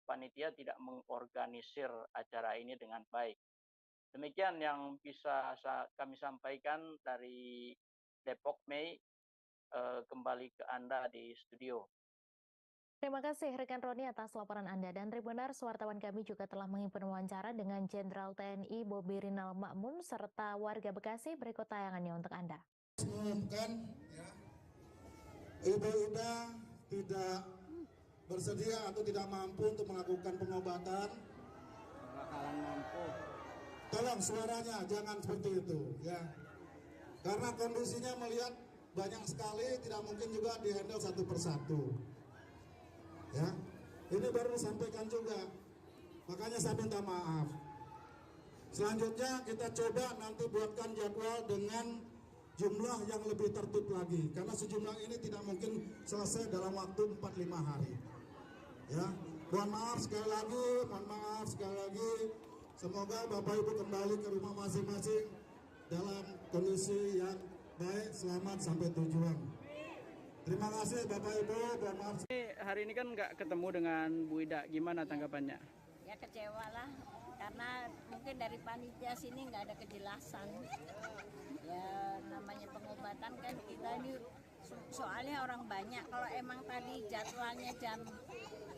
panitia tidak mengorganisir acara ini dengan baik. Demikian yang bisa kami sampaikan dari Depok, Mei. Kembali ke Anda di studio. Terima kasih rekan Roni atas laporan Anda, dan Tribuners, wartawan kami juga telah menghimpun wawancara dengan Jenderal TNI Bobi Rinal Makmun serta warga Bekasi. Berikut tayangannya untuk Anda. Mengumumkan ya, Ida tidak bersedia atau tidak mampu untuk melakukan pengobatan. Bakalan mampu. Tolong suaranya jangan seperti itu ya. Karena kondisinya melihat banyak sekali, tidak mungkin juga dihandle satu persatu. Ya, ini baru disampaikan juga, makanya saya minta maaf. Selanjutnya kita coba nanti buatkan jadwal dengan jumlah yang lebih tertib lagi, karena sejumlah ini tidak mungkin selesai dalam waktu 4-5 hari. Ya, mohon maaf sekali lagi, semoga Bapak Ibu kembali ke rumah masing-masing dalam kondisi yang baik, selamat sampai tujuan. Terima kasih Bapak Ibu, mohon maaf. Hari ini kan nggak ketemu dengan Bu Ida, gimana tanggapannya? Ya kecewa lah, karena mungkin dari panitia sini nggak ada kejelasan. Ya namanya pengobatan kan kita ini soalnya orang banyak. Kalau emang tadi jadwalnya jam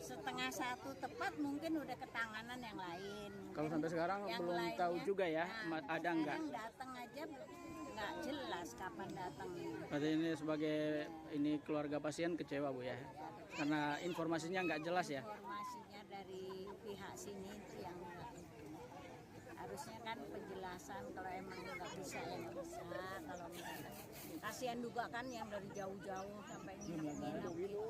12:30 tepat, mungkin udah ketanganan yang lain. Kalau sampai sekarang yang belum lainnya, tahu juga ya, ada nggak? Sekarang datang aja nggak jelas kapan datangnya. Berarti ini sebagai keluarga pasien kecewa Bu ya, karena informasinya nggak jelas ya. Informasinya dari pihak sini itu yang harusnya kan penjelasan, kalau emang nggak bisa ya nggak bisa, kalau enggak kasihan juga kan yang dari jauh-jauh sampai nginep-nginep gitu.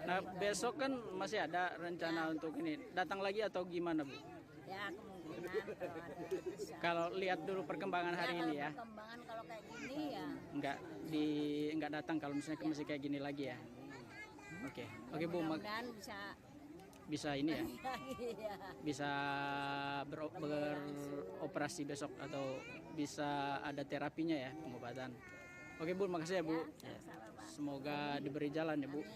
Nah besok kan masih ada rencana untuk ini, datang lagi atau gimana Bu? Ya kemungkinan kalau ada bisa. Kalau lihat dulu perkembangan hari ini ya. Perkembangan kalau kayak gini ya. Nggak datang kalau misalnya masih kayak gini lagi ya. Oke Bu, Mudah-mudahan bisa ini ya. Iya. Bisa beroperasi besok atau bisa ada terapinya ya, pengobatan. Oke Bu, makasih ya Bu. Semoga diberi jalan ya Bu.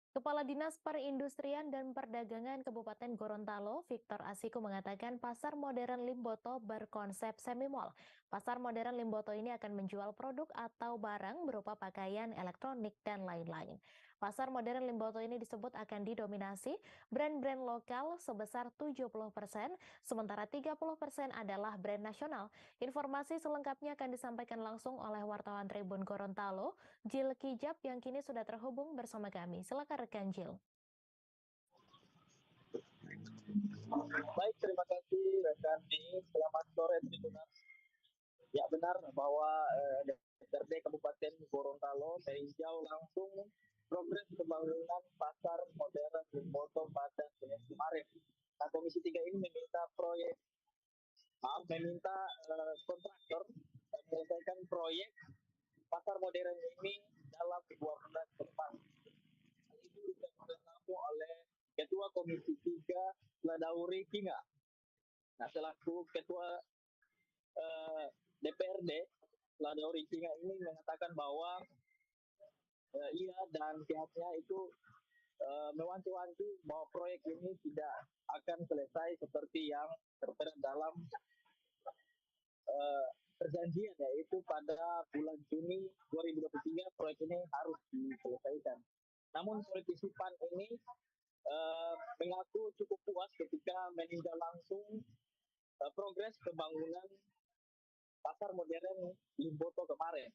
Kepala Dinas Perindustrian dan Perdagangan Kabupaten Gorontalo, Victor Asiku mengatakan pasar modern Limboto berkonsep semi-mall. Pasar modern Limboto ini akan menjual produk atau barang berupa pakaian, elektronik, dan lain-lain. Pasar modern Limboto ini disebut akan didominasi brand-brand lokal sebesar 70%, sementara 30% adalah brand nasional. Informasi selengkapnya akan disampaikan langsung oleh wartawan Tribun Gorontalo, Jil Kijab, yang kini sudah terhubung bersama kami. Silakan rekan Jil. Baik, terima kasih rekan ini. Selamat sore Tribuners. Ya benar bahwa DPRD Kabupaten Gorontalo meninjau langsung progres pembangunan pasar modern Limboto pada Senin kemarin. Nah, Komisi 3 ini meminta kontraktor menyelesaikan proyek pasar modern ini dalam 2 bulan ke depan. Hal itu ditampung oleh Ketua Komisi 3 Ladauri Kinga. Nah, selaku Ketua DPRD Ladauri Kinga ini mengatakan bahwa ia dan pihaknya itu mewanti-wanti bahwa proyek ini tidak akan selesai seperti yang tertera dalam perjanjian, yaitu pada bulan Juni 2023 proyek ini harus diselesaikan. Namun politisi PAN ini mengaku cukup puas ketika meninjau langsung progres pembangunan pasar modern Limboto kemarin.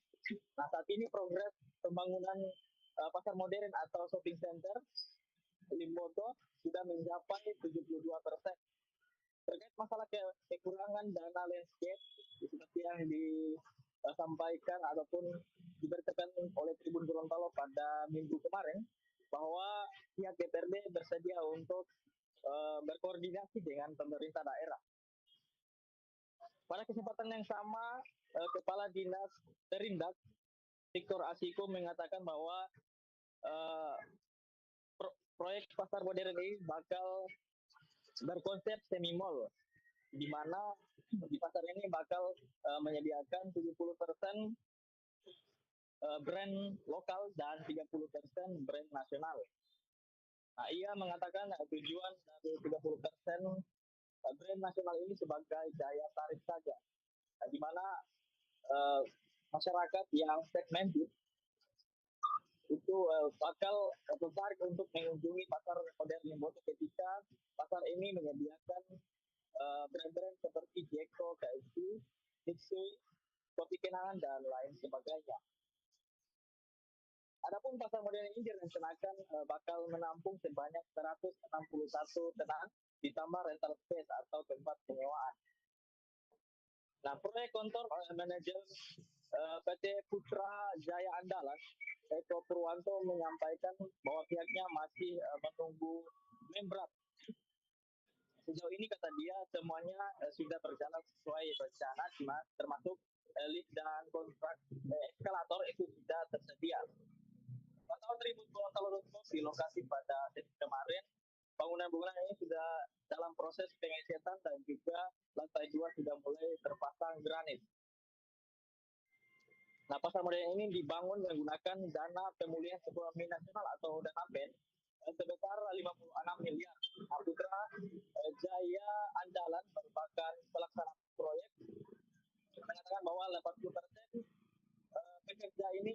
Nah, saat ini progres pembangunan pasar modern atau shopping center Limboto sudah mencapai 72%. Terkait masalah kekurangan dana landscape, seperti yang disampaikan ataupun diberitakan oleh Tribun Gorontalo pada minggu kemarin, bahwa pihak DPRD bersedia untuk berkoordinasi dengan pemerintah daerah. Pada kesempatan yang sama, Kepala Dinas Perindak Victor Asiku mengatakan bahwa proyek pasar modern ini bakal berkonsep semi-mall, di mana di pasar ini bakal menyediakan 70% brand lokal dan 30% brand nasional. Nah, ia mengatakan tujuan dari 30% brand nasional ini sebagai daya tarik saja, di mana masyarakat yang segmented itu bakal tertarik untuk mengunjungi pasar modern Limboto ketika pasar ini menyediakan brand-brand seperti Jeko, KFC, Mitsui, Kopi Kenangan, dan lain sebagainya. Adapun pasar modern ini direncanakan bakal menampung sebanyak 161 tenang ditambah rental space atau tempat penyewaan. Nah, proyek kantor manajer PT Putra Jaya Andalan, Eko Purwanto, menyampaikan bahwa pihaknya masih menunggu membran. Sejauh ini, kata dia, semuanya sudah berjalan sesuai rencana, termasuk lift dan kontrak eskalator itu sudah tersedia. Pantauan Tribun Gorontalo di lokasi pada Senin kemarin, bangunan-bangunan ini sudah dalam proses pengecetan dan juga lantai 2 sudah mulai terpasang granit. Nah, pasar modern ini dibangun menggunakan dana pemulihan ekonomi nasional atau dana BEN sebesar 56 miliar. Nah, Putra Jaya Andalan merupakan pelaksana proyek, mengatakan bahwa 80% pekerja ini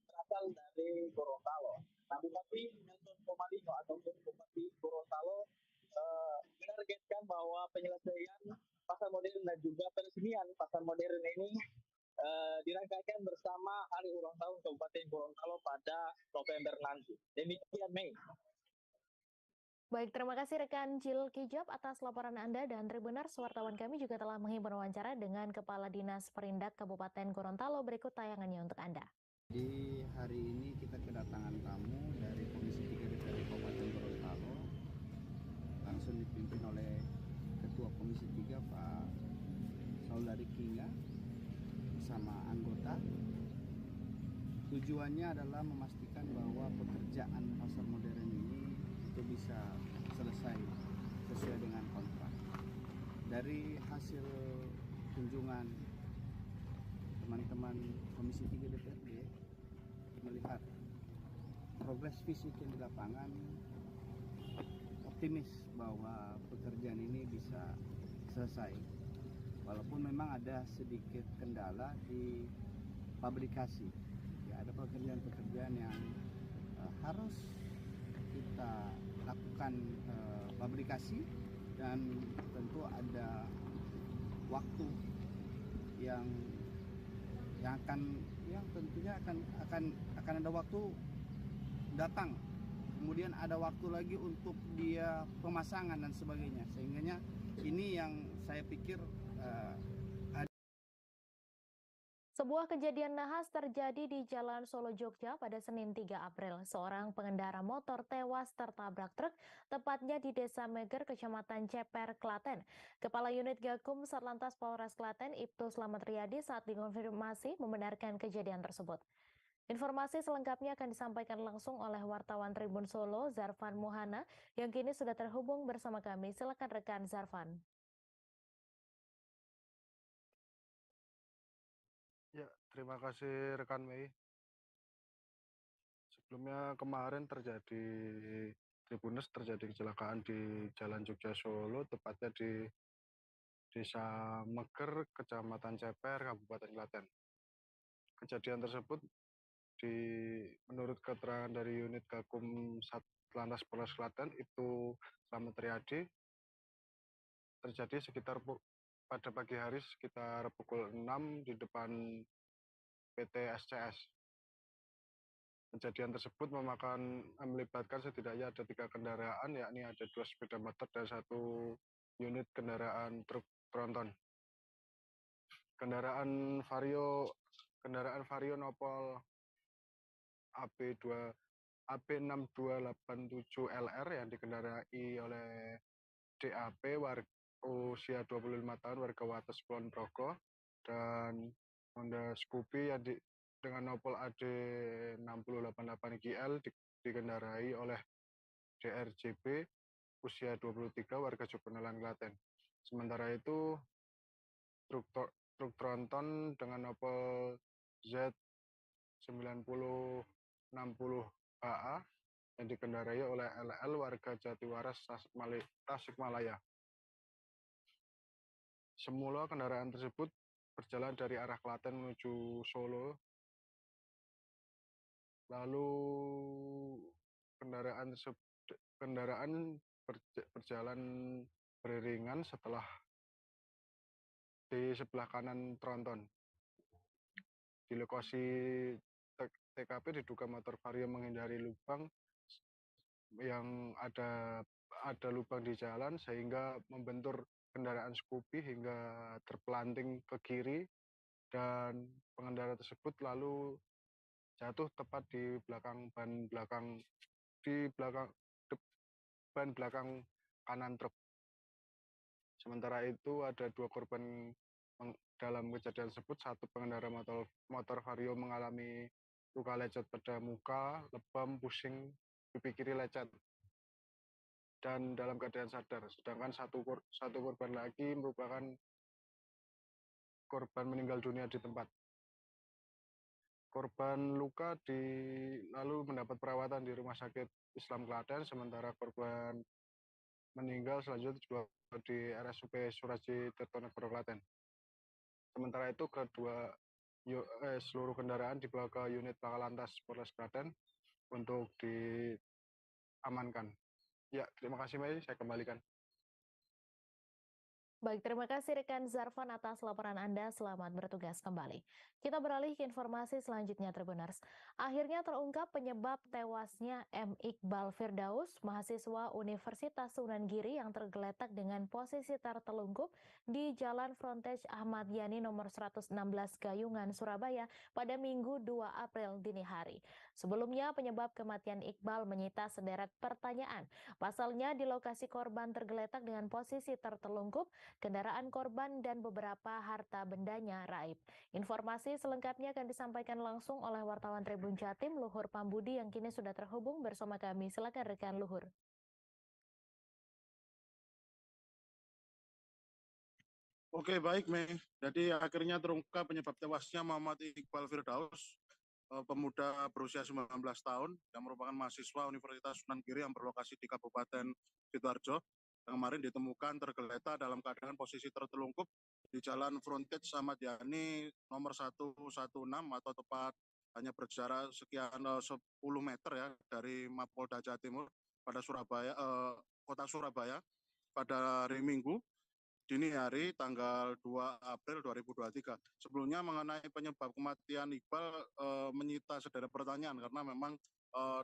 berasal dari Gorontalo. Nah, Bupati Nelson Komalino ataupun Bupati Gorontalo menargetkan bahwa penyelesaian pasar modern dan juga peresmian pasar modern benar nanti. Demikian, Mei. Baik, terima kasih rekan Jil Kijab atas laporan Anda, dan Tribuners, wartawan kami juga telah menghimpun wawancara dengan Kepala Dinas Perindak Kabupaten Gorontalo. Berikut tayangannya untuk Anda. Di hari ini kita kedatangan tamu dari Komisi 3 DPRD Kabupaten Gorontalo, langsung dipimpin oleh Ketua Komisi 3 Pak Saudari Kinga bersama anggota. Tujuannya adalah memastikan bahwa pekerjaan pasar modern ini itu bisa selesai sesuai dengan kontrak. Dari hasil kunjungan teman-teman Komisi 3 DPRD melihat progres fisik yang di lapangan, optimis bahwa pekerjaan ini bisa selesai. Walaupun memang ada sedikit kendala di publikasi, ya ada pekerjaan-pekerjaan yang harus kita lakukan publikasi, dan tentu ada waktu yang tentunya akan ada waktu datang, kemudian ada waktu lagi untuk dia pemasangan dan sebagainya, sehingga ini yang saya pikir Sebuah kejadian nahas terjadi di Jalan Solo Jogja pada Senin 3 April. Seorang pengendara motor tewas tertabrak truk, tepatnya di Desa Meger, Kecamatan Ceper, Klaten. Kepala Unit Gakum Satlantas Polres Klaten, Ibtu Slamet Riyadi, saat dikonfirmasi membenarkan kejadian tersebut. Informasi selengkapnya akan disampaikan langsung oleh wartawan Tribun Solo, Zarfan Muhana, yang kini sudah terhubung bersama kami. Silakan rekan Zarfan. Ya, terima kasih rekan Mei. Sebelumnya kemarin Tribuners terjadi kecelakaan di Jalan Jogja Solo, tepatnya di Desa Meger, Kecamatan Ceper, Kabupaten Klaten. Kejadian tersebut menurut keterangan dari Unit Gakum Satlantas Polres Klaten, itu Slamet Riyadi, terjadi pada pagi hari sekitar pukul 6 di depan PT SCS. Kejadian tersebut melibatkan setidaknya ada 3 kendaraan, yakni ada 2 sepeda motor dan 1 unit kendaraan truk tronton. Kendaraan Vario Nopol AB6287LR yang dikendarai oleh DAP usia 25 tahun, warga Wates Kulon Progo, dan Honda Scoopy yang dengan Nopol AD 688GL dikendarai oleh DRJB usia 23, warga Jogonelan, Klaten. Sementara itu truk tronton dengan Nopol Z9060HA yang dikendarai oleh LL, warga Jatiwaras, Tasikmalaya. Semula kendaraan tersebut berjalan dari arah Klaten menuju Solo. Lalu kendaraan berjalan beriringan setelah di sebelah kanan tronton. Di lokasi TKP diduga motor Vario menghindari lubang yang ada lubang di jalan, sehingga membentur kendaraan Scoopy hingga terpelanting ke kiri, dan pengendara tersebut lalu jatuh tepat di belakang ban belakang kanan truk. Sementara itu ada 2 korban dalam kejadian tersebut. 1 pengendara motor Vario mengalami luka lecet pada muka, lebam, pusing, pipi kiri lecet, dan dalam keadaan sadar. Sedangkan satu korban lagi merupakan korban meninggal dunia di tempat. Korban luka lalu mendapat perawatan di Rumah Sakit Islam Klaten, sementara korban meninggal selanjutnya juga di RSUP Suraji Tirtonegoro Klaten. Sementara itu seluruh kendaraan dibawa ke unit Lakalantas Polres Klaten untuk diamankan. Ya, terima kasih Mei, saya kembalikan. Baik, terima kasih rekan Zarfan atas laporan Anda. Selamat bertugas kembali. Kita beralih ke informasi selanjutnya, Tribuners. Akhirnya terungkap penyebab tewasnya M. Iqbal Firdaus, mahasiswa Universitas Sunan Giri yang tergeletak dengan posisi tertelungkup di Jalan Frontage Ahmad Yani nomor 116 Gayungan, Surabaya pada Minggu 2 April dini hari. Sebelumnya, penyebab kematian Iqbal menyita sederet pertanyaan. Pasalnya, di lokasi korban tergeletak dengan posisi tertelungkup, kendaraan korban dan beberapa harta bendanya raib. Informasi selengkapnya akan disampaikan langsung oleh wartawan Tribun Jatim, Luhur Pambudi, yang kini sudah terhubung bersama kami. Silakan rekan Luhur. Oke, baik, Mei. Jadi akhirnya terungkap penyebab tewasnya Muhammad Iqbal Firdaus, pemuda berusia 19 tahun yang merupakan mahasiswa Universitas Sunan Giri yang berlokasi di Kabupaten Sidoarjo. Yang kemarin ditemukan tergeletak dalam keadaan posisi tertelungkup di Jalan Frontage Ahmad Yani nomor 116 atau tepat hanya berjarak sekian 10 meter ya dari Mapolda Jawa Timur pada Surabaya, kota Surabaya pada hari Minggu dini hari tanggal 2 April 2023. Sebelumnya mengenai penyebab kematian Iqbal menyita sederet pertanyaan karena memang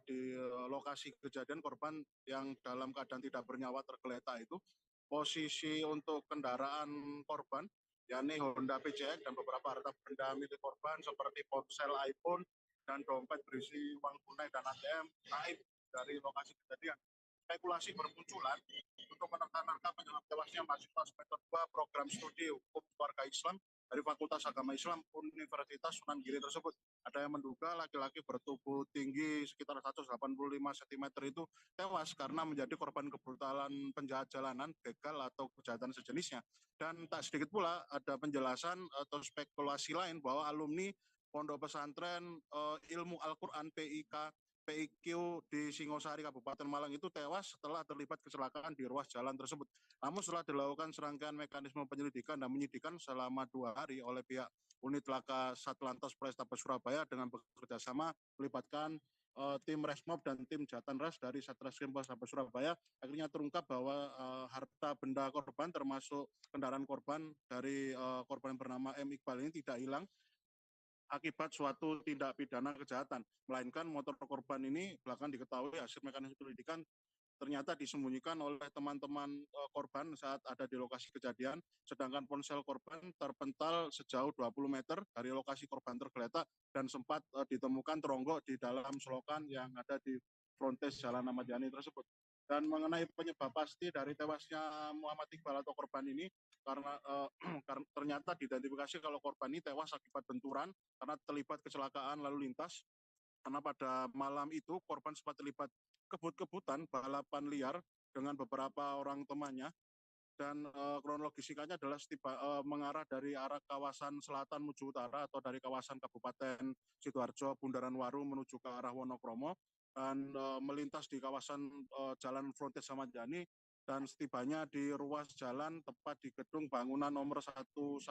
di lokasi kejadian korban yang dalam keadaan tidak bernyawa tergeletak itu, posisi untuk kendaraan korban yakni Honda PCX dan beberapa harta benda milik korban seperti ponsel iPhone dan dompet berisi uang tunai dan ATM naik dari lokasi kejadian. Spekulasi bermunculan untuk menerka-nerka penyebab tewasnya mahasiswa semester 2 program studi hukum warga Islam dari Fakultas Agama Islam Universitas Sunan Giri tersebut. Ada yang menduga laki-laki bertubuh tinggi sekitar 185 cm itu tewas karena menjadi korban kebrutalan penjahat jalanan, begal atau kejahatan sejenisnya. Dan tak sedikit pula ada penjelasan atau spekulasi lain bahwa alumni Pondok Pesantren Ilmu Al-Quran PIQ di Singosari, Kabupaten Malang itu tewas setelah terlibat kecelakaan di ruas jalan tersebut. Namun setelah dilakukan serangkaian mekanisme penyelidikan dan penyidikan selama 2 hari oleh pihak unit laka Satlantas Polrestabes Surabaya dengan bekerjasama melibatkan tim Resmob dan tim Jatanras dari Satreskrim Polrestabes Surabaya, akhirnya terungkap bahwa harta benda korban termasuk kendaraan korban dari korban bernama M. Iqbal ini tidak hilang akibat suatu tindak pidana kejahatan, melainkan motor korban ini belakangan diketahui hasil mekanisme penyelidikan ternyata disembunyikan oleh teman-teman korban saat ada di lokasi kejadian, sedangkan ponsel korban terpental sejauh 20 meter dari lokasi korban tergeletak dan sempat ditemukan teronggok di dalam selokan yang ada di frontage Jalan Ahmad Yani tersebut. Dan mengenai penyebab pasti dari tewasnya Muhammad Iqbal atau korban ini, karena ternyata diidentifikasi kalau korban ini tewas akibat benturan karena terlibat kecelakaan lalu lintas. Karena pada malam itu korban sempat terlibat kebut-kebutan balapan liar dengan beberapa orang temannya, dan kronologisnya adalah mengarah dari arah kawasan selatan menuju utara atau dari kawasan Kabupaten Sidoarjo Bundaran Waru menuju ke arah Wonokromo dan melintas di kawasan Jalan Frontage Ahmad Yani, dan setibanya di ruas jalan tepat di gedung bangunan nomor 116,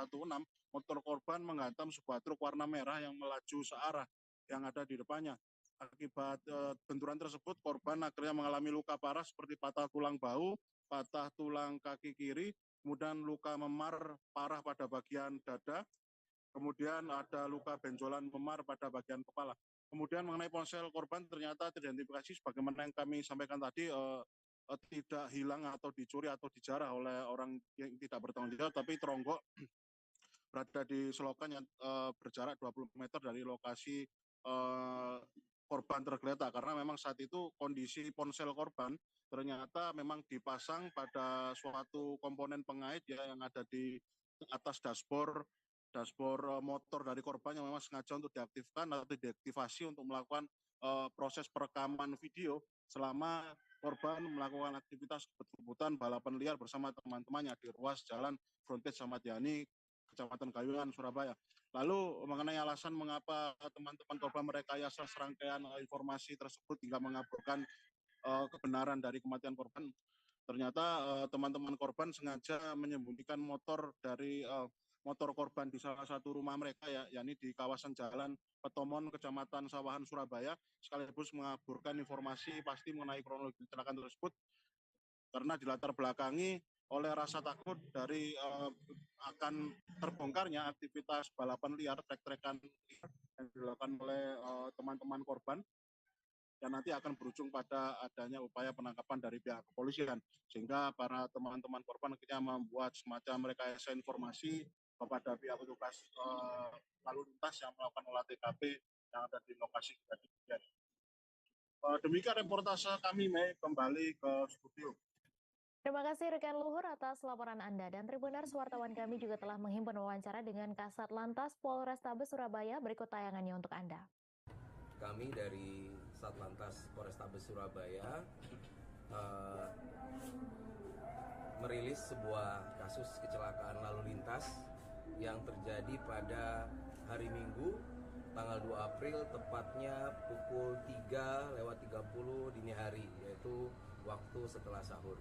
motor korban menghantam sebuah truk warna merah yang melaju searah yang ada di depannya. Akibat benturan tersebut, korban akhirnya mengalami luka parah seperti patah tulang bahu, patah tulang kaki kiri, kemudian luka memar parah pada bagian dada, kemudian ada luka benjolan memar pada bagian kepala. Kemudian mengenai ponsel korban ternyata teridentifikasi sebagaimana yang kami sampaikan tadi, tidak hilang atau dicuri atau dijarah oleh orang yang tidak bertanggung jawab, tapi teronggok berada di selokan yang berjarak 20 meter dari lokasi korban tergeletak, karena memang saat itu kondisi ponsel korban ternyata memang dipasang pada suatu komponen pengait ya yang ada di atas dashboard motor dari korban yang memang sengaja untuk diaktifkan atau diaktifasi untuk melakukan proses perekaman video selama korban melakukan aktivitas kebut-kebutan balapan liar bersama teman-temannya di ruas jalan Frontage Ahmad Yani, Kecamatan Gayungan, Surabaya. Lalu mengenai alasan mengapa teman-teman korban merekayasa serangkaian informasi tersebut hingga mengaburkan kebenaran dari kematian korban, ternyata teman-teman korban sengaja menyembunyikan motor dari motor korban di salah satu rumah mereka ya, yakni di kawasan Jalan Petomon, Kecamatan Sawahan, Surabaya, sekaligus mengaburkan informasi pasti mengenai kronologi kecelakaan tersebut karena dilatar belakangi oleh rasa takut dari akan terbongkarnya aktivitas balapan liar, trek-trekan yang dilakukan oleh teman-teman korban, dan nanti akan berujung pada adanya upaya penangkapan dari pihak kepolisian, sehingga para teman-teman korban akhirnya membuat semacam rekayasa informasi kepada pihak petugas lalu lintas yang melakukan olah TKP yang ada di lokasi kejadian. Demikian reportase kami, Mei, kembali ke studio. Terima kasih rekan Luhur atas laporan Anda. Dan Tribuners, wartawan kami juga telah menghimpun wawancara dengan Kasat Lantas Polrestabes Surabaya. Berikut tayangannya untuk Anda. Kami dari Satlantas Polrestabes Surabaya merilis sebuah kasus kecelakaan lalu lintas yang terjadi pada hari Minggu tanggal 2 April tepatnya pukul 3:30 dini hari, yaitu waktu setelah sahur.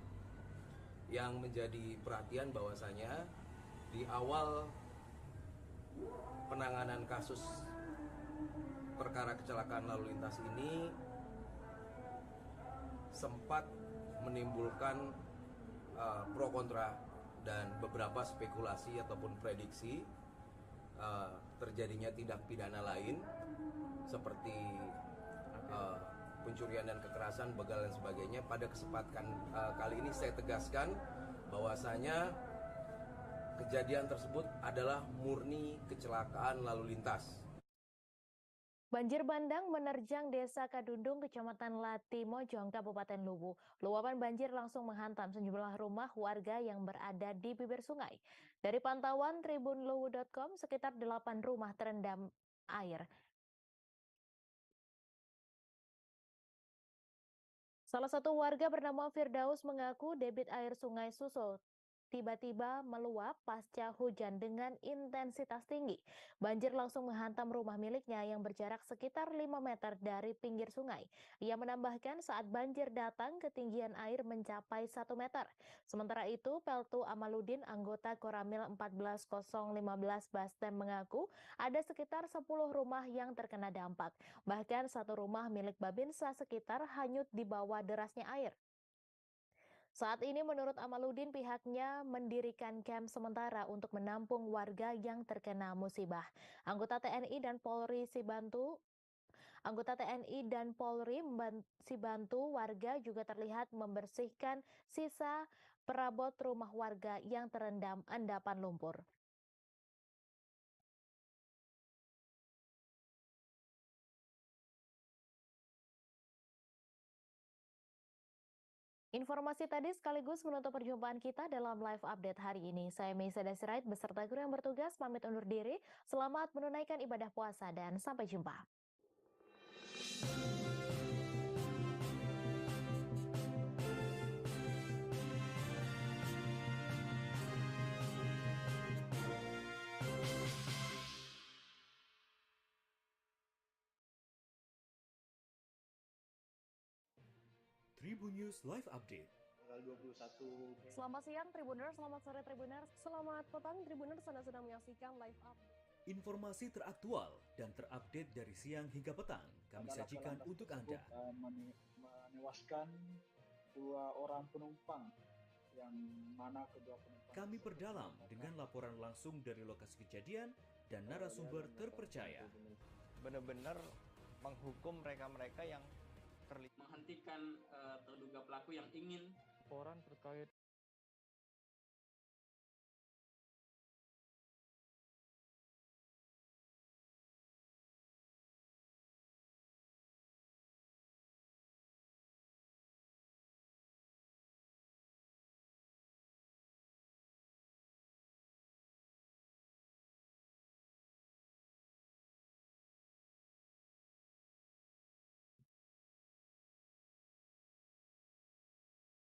Yang menjadi perhatian bahwasanya di awal penanganan kasus perkara kecelakaan lalu lintas ini sempat menimbulkan pro kontra dan beberapa spekulasi ataupun prediksi terjadinya tindak pidana lain seperti pencurian dan kekerasan, begal dan sebagainya. Pada kesempatan kali ini saya tegaskan bahwasanya kejadian tersebut adalah murni kecelakaan lalu lintas. Banjir bandang menerjang Desa Kadundung, Kecamatan Latimojong, Kabupaten Luwu. Luapan banjir langsung menghantam sejumlah rumah warga yang berada di bibir sungai. Dari pantauan tribunluwu.com, sekitar 8 rumah terendam air. Salah satu warga bernama Firdaus mengaku debit air Sungai Suso tiba-tiba meluap pasca hujan dengan intensitas tinggi. Banjir langsung menghantam rumah miliknya yang berjarak sekitar 5 meter dari pinggir sungai. Ia menambahkan saat banjir datang ketinggian air mencapai 1 meter. Sementara itu, Peltu Amaludin, anggota Koramil 14015 Bastem mengaku ada sekitar 10 rumah yang terkena dampak. Bahkan satu rumah milik Babinsa sekitar hanyut di bawah derasnya air. Saat ini menurut Amaludin pihaknya mendirikan kamp sementara untuk menampung warga yang terkena musibah. Anggota TNI dan Polri Sibantu warga juga terlihat membersihkan sisa perabot rumah warga yang terendam endapan lumpur. Informasi tadi sekaligus menutup perjumpaan kita dalam live update hari ini. Saya Meisa Dasirait beserta kru yang bertugas pamit undur diri. Selamat menunaikan ibadah puasa dan sampai jumpa. Tribun News Live Update. Tanggal 21. Selamat siang Tribuners, selamat sore Tribuners, selamat petang Tribuners, Anda sedang menyaksikan live update. Informasi teraktual dan terupdate dari siang hingga petang kami sajikan untuk Anda. Menewaskan 2 orang penumpang, yang mana kedua penumpang. Kami perdalam dengan laporan langsung dari lokasi kejadian dan narasumber terpercaya. Benar-benar menghukum mereka-mereka yang menghentikan terduga pelaku yang ingin laporan terkait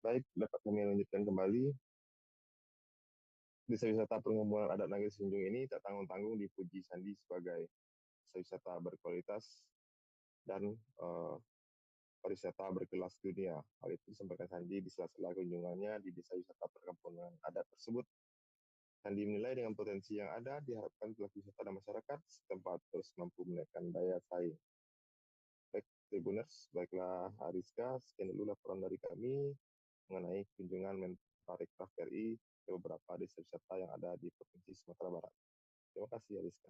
Baik, dapat kami lanjutkan kembali. Desa wisata perkumpulan adat Nagari Sinjung ini tak tanggung-tanggung dipuji Sandi sebagai desa wisata berkualitas dan pariwisata berkelas dunia. Hal itu disampaikan Sandi di sela-sela kunjungannya di desa wisata perkampungan adat tersebut. Sandi menilai dengan potensi yang ada, diharapkan pelaku wisata dan masyarakat setempat terus mampu menaikkan daya saing. Baik, Tribuners, baiklah Ariska, sekian dulu laporan dari kami. mengenai kunjungan Menparekraf RI ke beberapa desa wisata yang ada di Provinsi Sumatera Barat. Terima kasih, Ariska.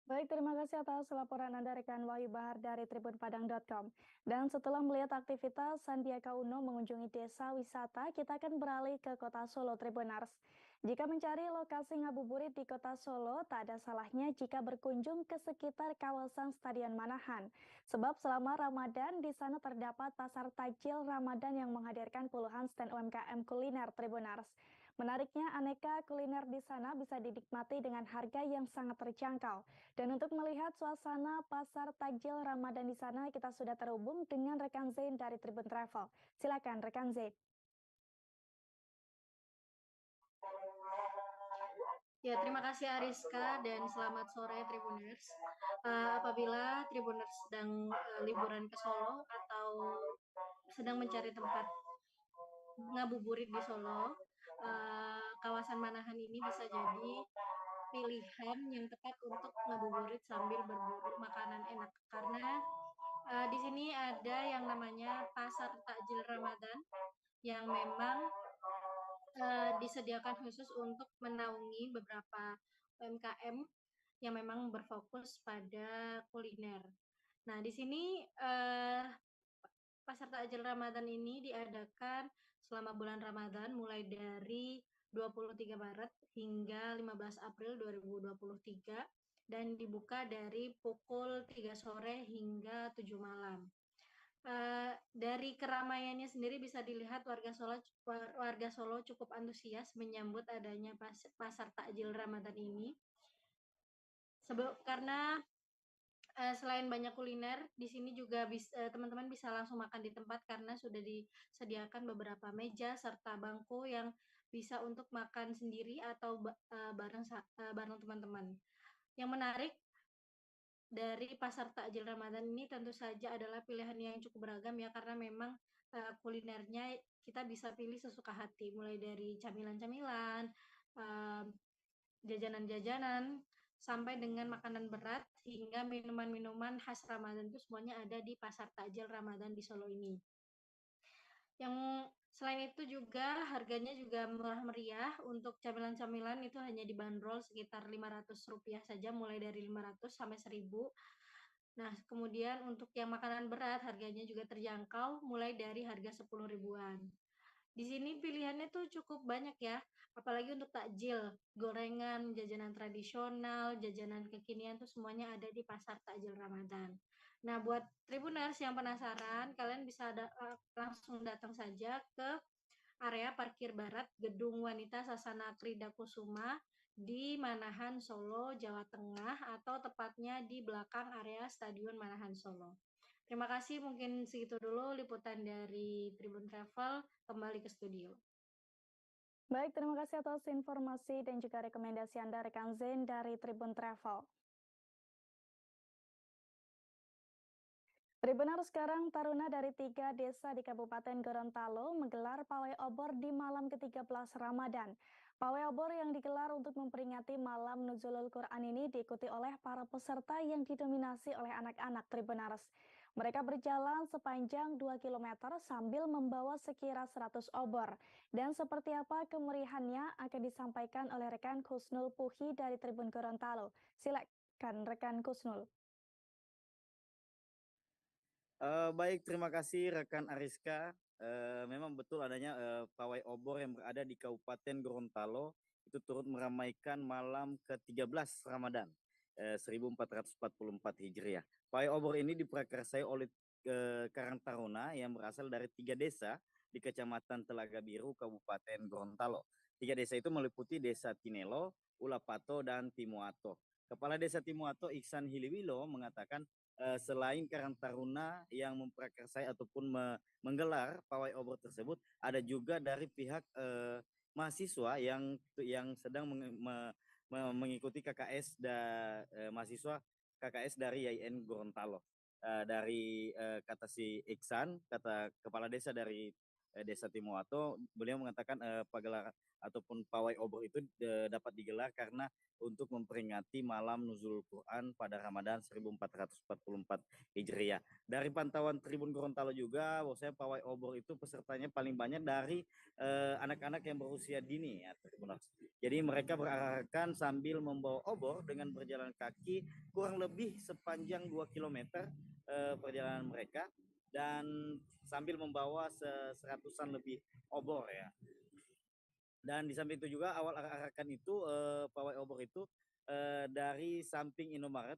Baik, terima kasih atas laporan Anda rekan Wahyu Bahar dari tribunpadang.com. Dan setelah melihat aktivitas Sandiaga Uno mengunjungi desa wisata, kita akan beralih ke Kota Solo Tribuners. Jika mencari lokasi ngabuburit di Kota Solo, tak ada salahnya jika berkunjung ke sekitar kawasan Stadion Manahan. Sebab selama Ramadan di sana terdapat pasar takjil Ramadan yang menghadirkan puluhan stand UMKM kuliner Tribuners. Menariknya, aneka kuliner di sana bisa dinikmati dengan harga yang sangat terjangkau. Dan untuk melihat suasana pasar takjil Ramadan di sana, kita sudah terhubung dengan rekan Zain dari Tribun Travel. Silakan rekan Zain. Ya, terima kasih Ariska dan selamat sore Tribuners. Apabila Tribuners sedang liburan ke Solo atau sedang mencari tempat ngabuburit di Solo, kawasan Manahan ini bisa jadi pilihan yang tepat untuk ngabuburit sambil berburu makanan enak, karena di sini ada yang namanya pasar takjil Ramadan yang memang disediakan khusus untuk menaungi beberapa UMKM yang memang berfokus pada kuliner. Nah, di sini pasar takjil Ramadan ini diadakan selama bulan Ramadan mulai dari 23 Maret hingga 15 April 2023 dan dibuka dari pukul 3 sore hingga 7 malam. Dari keramaiannya sendiri bisa dilihat warga Solo cukup antusias menyambut adanya pasar takjil Ramadan ini. Karena selain banyak kuliner, di sini juga teman-teman bisa langsung makan di tempat karena sudah disediakan beberapa meja serta bangku yang bisa untuk makan sendiri atau bareng teman-teman. Yang menarik dari pasar takjil Ramadan ini tentu saja adalah pilihan yang cukup beragam ya, karena memang kulinernya kita bisa pilih sesuka hati, mulai dari camilan-camilan, jajanan-jajanan, sampai dengan makanan berat hingga minuman-minuman khas Ramadan itu semuanya ada di pasar takjil Ramadan di Solo ini. Yang selain itu juga harganya juga murah meriah. Untuk camilan-camilan itu hanya dibanderol sekitar Rp500 saja, mulai dari 500 sampai 1.000. Nah, kemudian untuk yang makanan berat harganya juga terjangkau, mulai dari harga 10 ribuan. Di sini pilihannya tuh cukup banyak ya, apalagi untuk takjil, gorengan, jajanan tradisional, jajanan kekinian tuh semuanya ada di pasar takjil Ramadan. Nah, buat Tribuners yang penasaran, kalian bisa langsung datang saja ke area parkir barat Gedung Wanita Sasana Krida Kusuma di Manahan, Solo, Jawa Tengah, atau tepatnya di belakang area Stadion Manahan, Solo. Terima kasih, mungkin segitu dulu liputan dari Tribun Travel, kembali ke studio. Baik, terima kasih atas informasi dan juga rekomendasi Anda rekan Zain dari Tribun Travel. Tribuners, sekarang taruna dari 3 desa di Kabupaten Gorontalo menggelar pawai obor di malam ke-13 Ramadan. Pawai obor yang digelar untuk memperingati malam Nuzulul Quran ini diikuti oleh para peserta yang didominasi oleh anak-anak Tribuners. Mereka berjalan sepanjang 2 km sambil membawa sekira 100 obor. Dan seperti apa kemeriahannya akan disampaikan oleh rekan Kusnul Puhi dari Tribun Gorontalo. Silakan rekan Kusnul. Baik, terima kasih rekan Ariska. Memang betul adanya pawai obor yang berada di Kabupaten Gorontalo itu turut meramaikan malam ke-13 Ramadan 1444 Hijriah. Pawai obor ini diprakarsai oleh Karang Taruna yang berasal dari 3 desa di Kecamatan Telaga Biru, Kabupaten Gorontalo. 3 desa itu meliputi Desa Tinelo, Ulapato, dan Timoato. Kepala Desa Timoato, Iksan Hiliwilo, mengatakan selain Karang Taruna yang memprakarsai ataupun menggelar pawai obor tersebut, ada juga dari pihak mahasiswa yang sedang mengikuti KKS mahasiswa KKS dari YIN Gorontalo. Dari kata si Iksan, kata kepala desa dari Desa Timoato, beliau mengatakan pagelaran ataupun pawai obor itu dapat digelar karena untuk memperingati malam nuzul Quran pada Ramadan 1444 Hijriah. Dari pantauan Tribun Gorontalo juga, bahwasanya pawai obor itu pesertanya paling banyak dari anak-anak yang berusia dini ya, Tribuners. Jadi mereka berarakan sambil membawa obor dengan berjalan kaki kurang lebih sepanjang 2 km perjalanan mereka, dan sambil membawa seratusan lebih obor ya. Dan di samping itu juga awal arakan itu pawai obor itu dari samping Indomaret,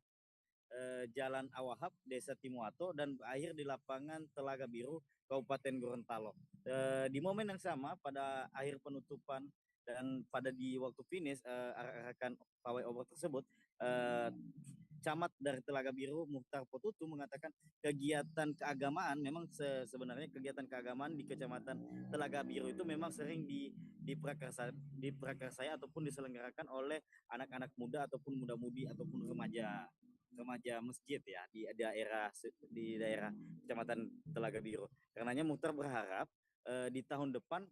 Jalan Awahab, Desa Timoato, dan berakhir di lapangan Telaga Biru, Kabupaten Gorontalo. Di momen yang sama pada akhir penutupan dan pada di waktu finish arakan pawai obor tersebut, Camat dari Telaga Biru Muhtar Potutu mengatakan kegiatan keagamaan memang sebenarnya kegiatan keagamaan di Kecamatan Telaga Biru itu memang sering diprakarsai ataupun diselenggarakan oleh anak-anak muda ataupun muda-mudi ataupun remaja masjid ya di daerah Kecamatan Telaga Biru. Karenanya Muhtar berharap di tahun depan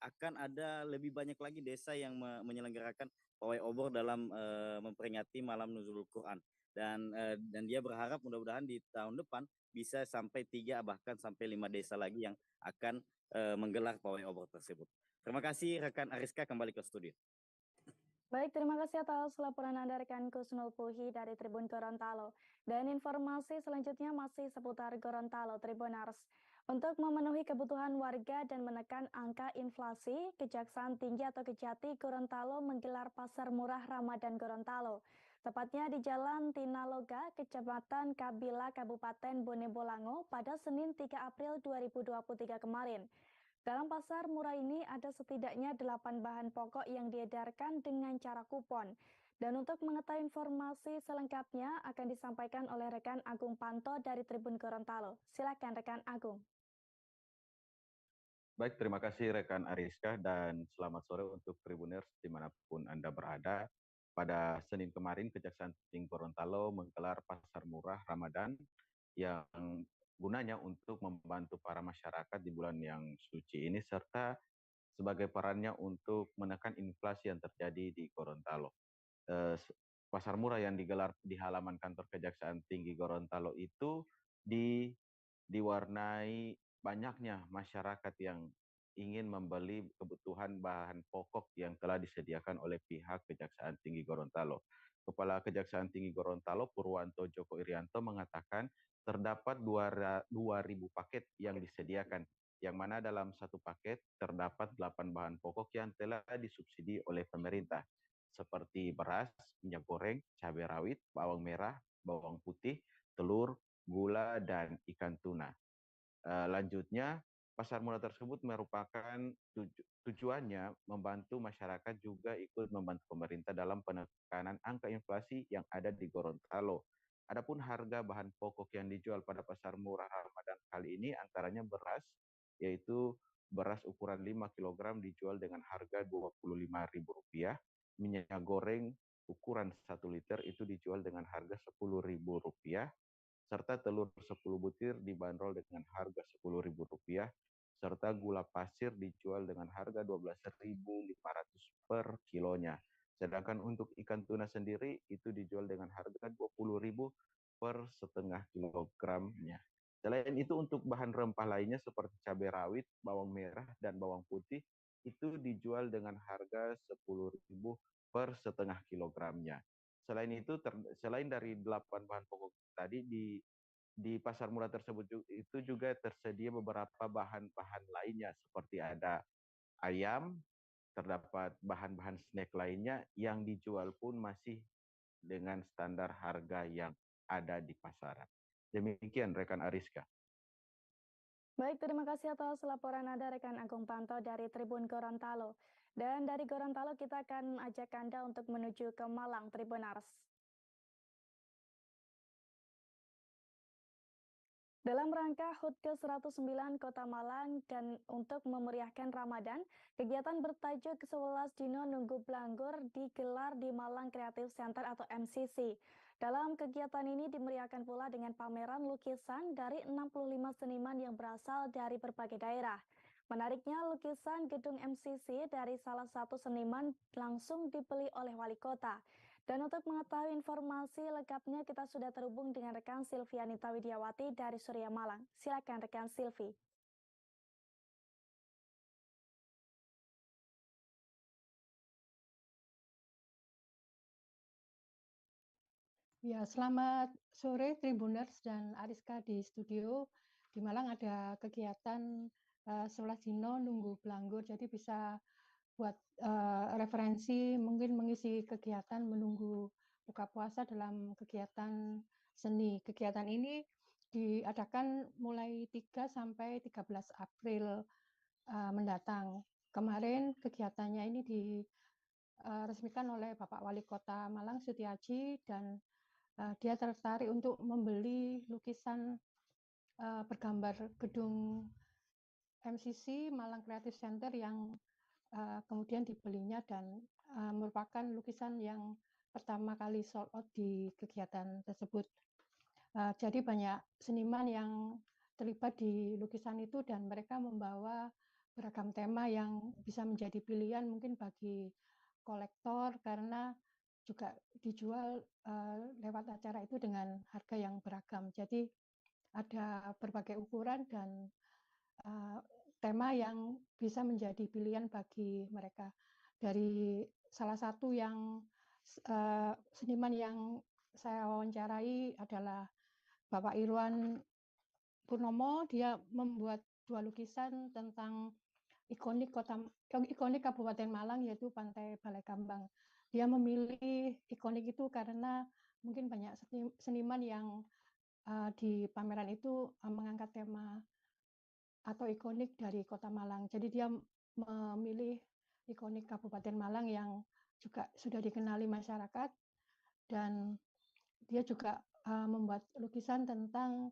akan ada lebih banyak lagi desa yang menyelenggarakan pawai obor dalam memperingati malam nuzul Quran. Dan dia berharap mudah-mudahan di tahun depan bisa sampai 3 bahkan sampai 5 desa lagi yang akan menggelar pawai obor tersebut. Terima kasih rekan Ariska, kembali ke studio. Baik, terima kasih atas laporan Anda rekan Kusnul Puhi dari Tribun Gorontalo. Dan informasi selanjutnya masih seputar Gorontalo Tribuners. Untuk memenuhi kebutuhan warga dan menekan angka inflasi, Kejaksaan Tinggi atau Kejati Gorontalo menggelar Pasar Murah Ramadan Gorontalo. Tepatnya di Jalan Tinaloga, Kecamatan Kabila, Kabupaten Bone Bolango pada Senin 3 April 2023 kemarin. Dalam pasar murah ini ada setidaknya 8 bahan pokok yang diedarkan dengan cara kupon. Dan untuk mengetahui informasi selengkapnya akan disampaikan oleh rekan Agung Panto dari Tribun Gorontalo. Silakan rekan Agung. Baik, terima kasih rekan Ariska dan selamat sore untuk Tribuners dimanapun Anda berada. Pada Senin kemarin, Kejaksaan Tinggi Gorontalo menggelar Pasar Murah Ramadan yang gunanya untuk membantu para masyarakat di bulan yang suci ini serta sebagai perannya untuk menekan inflasi yang terjadi di Gorontalo. Pasar murah yang digelar di halaman kantor Kejaksaan Tinggi Gorontalo itu diwarnai banyaknya masyarakat yang ingin membeli kebutuhan bahan pokok yang telah disediakan oleh pihak Kejaksaan Tinggi Gorontalo. Kepala Kejaksaan Tinggi Gorontalo Purwanto Joko Irianto mengatakan terdapat 2.000 paket yang disediakan, yang mana dalam satu paket terdapat 8 bahan pokok yang telah disubsidi oleh pemerintah, seperti beras, minyak goreng, cabai rawit, bawang merah, bawang putih, telur, gula, dan ikan tuna. Lanjutnya, pasar murah tersebut merupakan tujuannya membantu masyarakat juga ikut membantu pemerintah dalam penekanan angka inflasi yang ada di Gorontalo. Adapun harga bahan pokok yang dijual pada pasar murah Ramadan kali ini antaranya beras, yaitu beras ukuran 5 kg dijual dengan harga Rp25.000, minyak goreng ukuran 1 liter itu dijual dengan harga Rp10.000, serta telur 10 butir dibanderol dengan harga Rp10.000, serta gula pasir dijual dengan harga Rp12.500 per kilonya. Sedangkan untuk ikan tuna sendiri itu dijual dengan harga Rp20.000 per setengah kilogramnya. Selain itu untuk bahan rempah lainnya seperti cabai rawit, bawang merah, dan bawang putih itu dijual dengan harga Rp10.000 per setengah kilogramnya. Selain itu, selain dari 8 bahan pokok tadi di pasar murah tersebut itu juga tersedia beberapa bahan-bahan lainnya seperti ada ayam, terdapat bahan-bahan snack lainnya yang dijual pun masih dengan standar harga yang ada di pasaran. Demikian rekan Ariska. Baik, terima kasih atas laporan Anda rekan Agung Panto dari Tribun Gorontalo. Dan dari Gorontalo kita akan ajak Anda untuk menuju ke Malang, Tribuners. Dalam rangka HUT ke-109 Kota Malang dan untuk memeriahkan Ramadan, kegiatan bertajuk 11 Dino Nunggu Blanggur digelar di Malang Creative Center atau MCC. Dalam kegiatan ini dimeriahkan pula dengan pameran lukisan dari 65 seniman yang berasal dari berbagai daerah. Menariknya, lukisan gedung MCC dari salah satu seniman langsung dibeli oleh wali kota. Dan untuk mengetahui informasi lengkapnya, kita sudah terhubung dengan rekan Silvianita Widiawati dari Surya Malang. Silakan rekan Silvi. Ya, selamat sore Tribuners dan Ariska di studio. Di Malang ada kegiatan 11 Dino nunggu Belanggur, jadi bisa buat referensi, mungkin mengisi kegiatan menunggu buka puasa dalam kegiatan seni. Kegiatan ini diadakan mulai 3 sampai 13 April mendatang. Kemarin kegiatannya ini diresmikan oleh Bapak Wali Kota Malang Sutiaji, dan dia tertarik untuk membeli lukisan bergambar gedung MCC Malang Creative Center yang kemudian dibelinya, dan merupakan lukisan yang pertama kali sold out di kegiatan tersebut. Jadi banyak seniman yang terlibat di lukisan itu, dan mereka membawa beragam tema yang bisa menjadi pilihan mungkin bagi kolektor, karena juga dijual lewat acara itu dengan harga yang beragam. Jadi ada berbagai ukuran dan tema yang bisa menjadi pilihan bagi mereka. Dari salah satu yang seniman yang saya wawancarai adalah Bapak Irwan Purnomo. Dia membuat 2 lukisan tentang ikonik Kabupaten Malang, yaitu Pantai Balai Kambang. Dia memilih ikonik itu karena mungkin banyak seniman yang di pameran itu mengangkat tema atau ikonik dari Kota Malang. Jadi dia memilih ikonik Kabupaten Malang yang juga sudah dikenali masyarakat, dan dia juga membuat lukisan tentang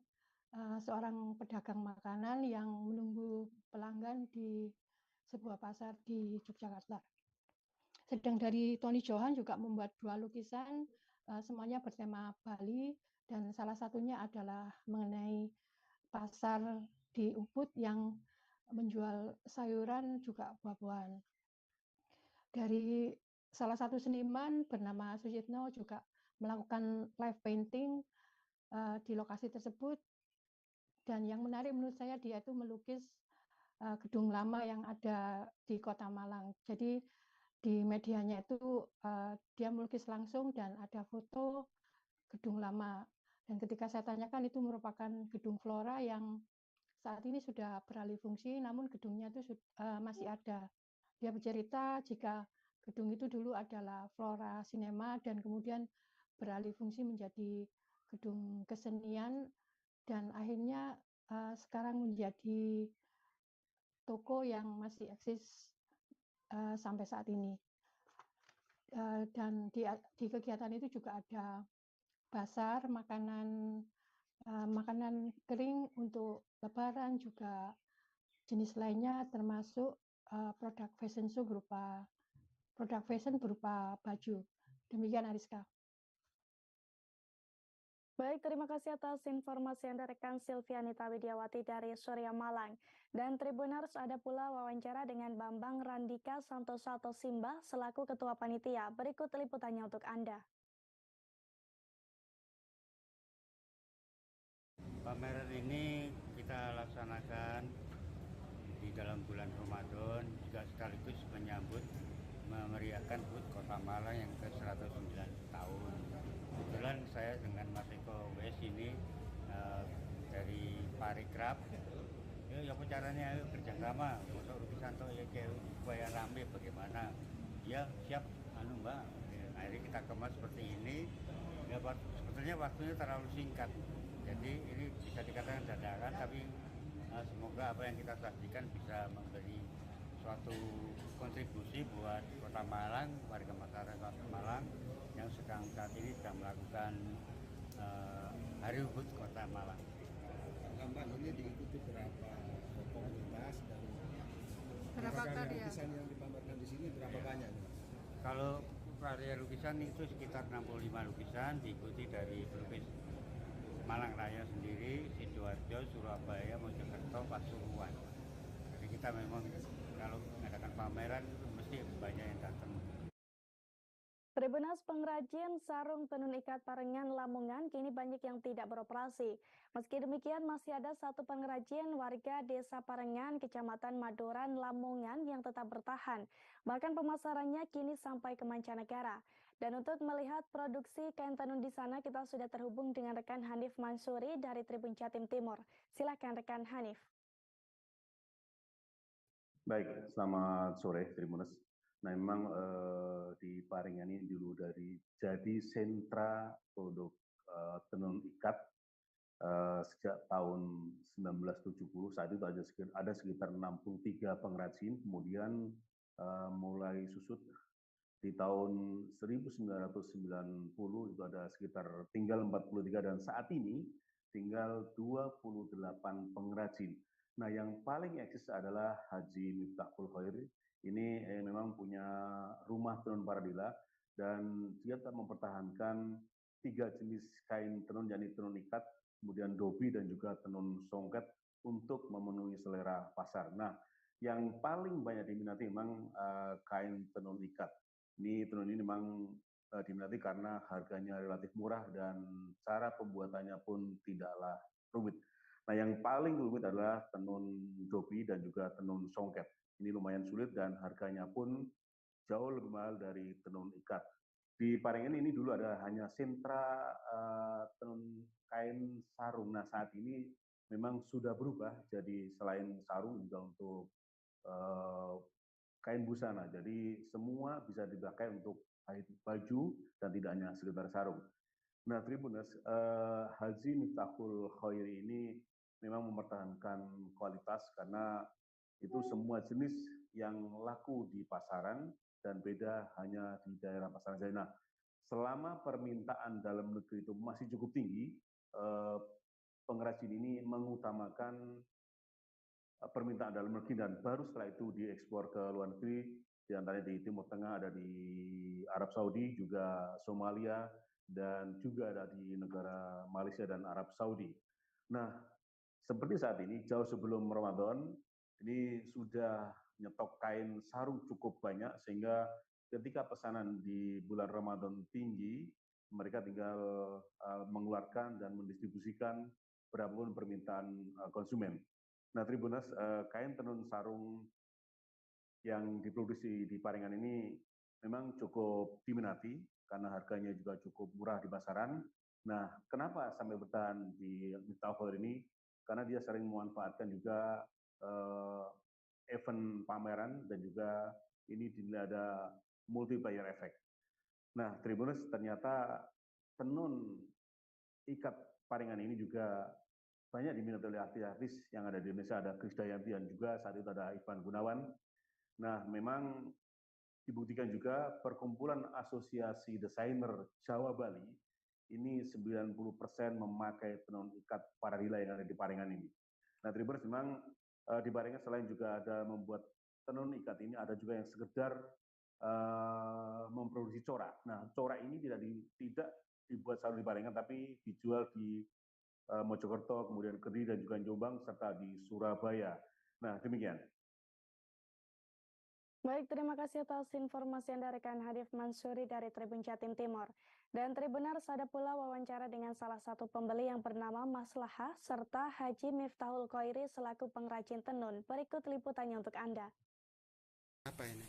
seorang pedagang makanan yang menunggu pelanggan di sebuah pasar di Yogyakarta. Sedang dari Tony Johan juga membuat 2 lukisan, semuanya bertema Bali, dan salah satunya adalah mengenai pasar di Ubud yang menjual sayuran juga buah-buahan. Dari salah satu seniman bernama Sujitno juga melakukan live painting di lokasi tersebut, dan yang menarik menurut saya, dia itu melukis gedung lama yang ada di Kota Malang. Jadi di medianya itu dia melukis langsung dan ada foto gedung lama. Dan ketika saya tanyakan, itu merupakan gedung Flora yang saat ini sudah beralih fungsi, namun gedungnya itu masih ada. Dia bercerita jika gedung itu dulu adalah Flora Cinema dan kemudian beralih fungsi menjadi gedung kesenian, dan akhirnya sekarang menjadi toko yang masih eksis sampai saat ini. Dan di kegiatan itu juga ada pasar makanan kering untuk Lebaran, juga jenis lainnya, termasuk produk fashion berupa baju. Demikian Ariska. Baik, terima kasih atas informasi Anda rekan Silvianita Widiawati dari Surya Malang. Dan Tribuners, ada pula wawancara dengan Bambang Randika Santoso atau Simba selaku Ketua Panitia. Berikut liputannya untuk Anda. Pameran ini kita laksanakan di dalam bulan Ramadan, juga sekaligus menyambut memeriahkan HUT Kota Malang yang ke-109 tahun. Kebetulan saya dengan Mas Eko Wes ini dari Parikrab, ya apa caranya, ayo kerjasama untuk lukisan toh ya supaya rame bagaimana. Ya siap, Mbak. Akhirnya kita kemas seperti ini. Ya sebetulnya waktunya terlalu singkat, jadi ini bisa dikatakan dadakan, tapi semoga apa yang kita sajikan bisa memberi suatu kontribusi buat Kota Malang, warga masyarakat Kota Malang yang saat ini sedang melakukan Hari HUT Kota Malang. Mbak, ini diikuti berapa komunitas dan berapa karya lukisan yang dipamerkan di sini berapa banyak? Kalau karya lukisan itu sekitar 65 lukisan, diikuti dari pelukis Malang Raya sendiri, Sidoarjo, Surabaya, Mojokerto, Pasuruan. Jadi kita biasa memang kalau mengadakan pameran mesti banyak yang datang. Tribuners, pengrajin sarung tenun ikat Parengan Lamongan kini banyak yang tidak beroperasi. Meski demikian, masih ada satu pengrajin warga Desa Parengan, Kecamatan Madoran, Lamongan yang tetap bertahan. Bahkan pemasarannya kini sampai ke mancanegara. Dan untuk melihat produksi kain tenun di sana, kita sudah terhubung dengan rekan Hanif Mansuri dari Tribun Jatim Timur. Silakan rekan Hanif. Baik, selamat sore Tribuners. Nah, memang di Parengan ini dulu jadi sentra produk tenun ikat sejak tahun 1970. Saat itu ada sekitar 63 pengrajin, kemudian mulai susut di tahun 1990 itu ada sekitar tinggal 43 dan saat ini tinggal 28 pengrajin. Nah, yang paling eksis adalah Haji Miftahul Khair. Ini memang punya rumah tenun Paradila dan dia tetap mempertahankan 3 jenis kain tenun, yakni tenun ikat, kemudian dobi dan juga tenun songket untuk memenuhi selera pasar. Nah, yang paling banyak diminati memang kain tenun ikat. Ini tenun ini memang diminati karena harganya relatif murah dan cara pembuatannya pun tidaklah rumit. Nah, yang paling rumit adalah tenun dobi dan juga tenun songket. Ini lumayan sulit dan harganya pun jauh lebih mahal dari tenun ikat. Di Parengan ini dulu ada hanya sentra tenun kain sarung. Nah, saat ini memang sudah berubah jadi selain sarung juga untuk kain busana. Jadi semua bisa dipakai untuk baju dan tidak hanya sekedar sarung. Nah, Tribuners, Haji Miftahul Khair ini memang mempertahankan kualitas karena itu semua jenis yang laku di pasaran dan beda hanya di daerah pasaran saja. Nah, selama permintaan dalam negeri itu masih cukup tinggi, pengrajin ini mengutamakan permintaan dalam negeri dan baru setelah itu diekspor ke luar negeri, di antaranya di Timur Tengah, ada di Arab Saudi, juga Somalia, dan juga ada di negara Malaysia dan Arab Saudi. Nah, seperti saat ini, jauh sebelum Ramadan, ini sudah nyetok kain sarung cukup banyak sehingga ketika pesanan di bulan Ramadan tinggi, mereka tinggal mengeluarkan dan mendistribusikan berapapun permintaan konsumen. Nah, Tribuners, kain tenun sarung yang diproduksi di Parengan ini memang cukup diminati karena harganya juga cukup murah di pasaran. Nah, kenapa sampai bertahan di Miftahul ini? Karena dia sering memanfaatkan juga event pameran dan juga ini dinilai ada multiplier effect. Nah, Tribuners, ternyata tenun ikat Parengan ini juga banyak diminati oleh artis-artis yang ada di Indonesia. Ada Krisdayanti dan juga saat itu ada Ivan Gunawan. Nah, memang dibuktikan juga perkumpulan asosiasi desainer Jawa Bali ini 90% memakai tenun ikat Paradila yang ada di Parengan ini. Nah, Tribuners, memang di Parengan selain juga ada membuat tenun ikat ini, ada juga yang sekedar memproduksi corak. Nah, corak ini tidak dibuat selalu di Parengan, tapi dijual di Mojokerto, kemudian Kediri dan juga Jombang, serta di Surabaya. Nah, demikian. Baik, terima kasih atas informasi Anda rekan Hanif Mansuri dari Tribun Jatim Timur. Dan Tribuners, ada pula wawancara dengan salah satu pembeli yang bernama Mas Lahah serta Haji Miftahul Khairi selaku pengrajin tenun. Berikut liputannya untuk Anda. Apa ini?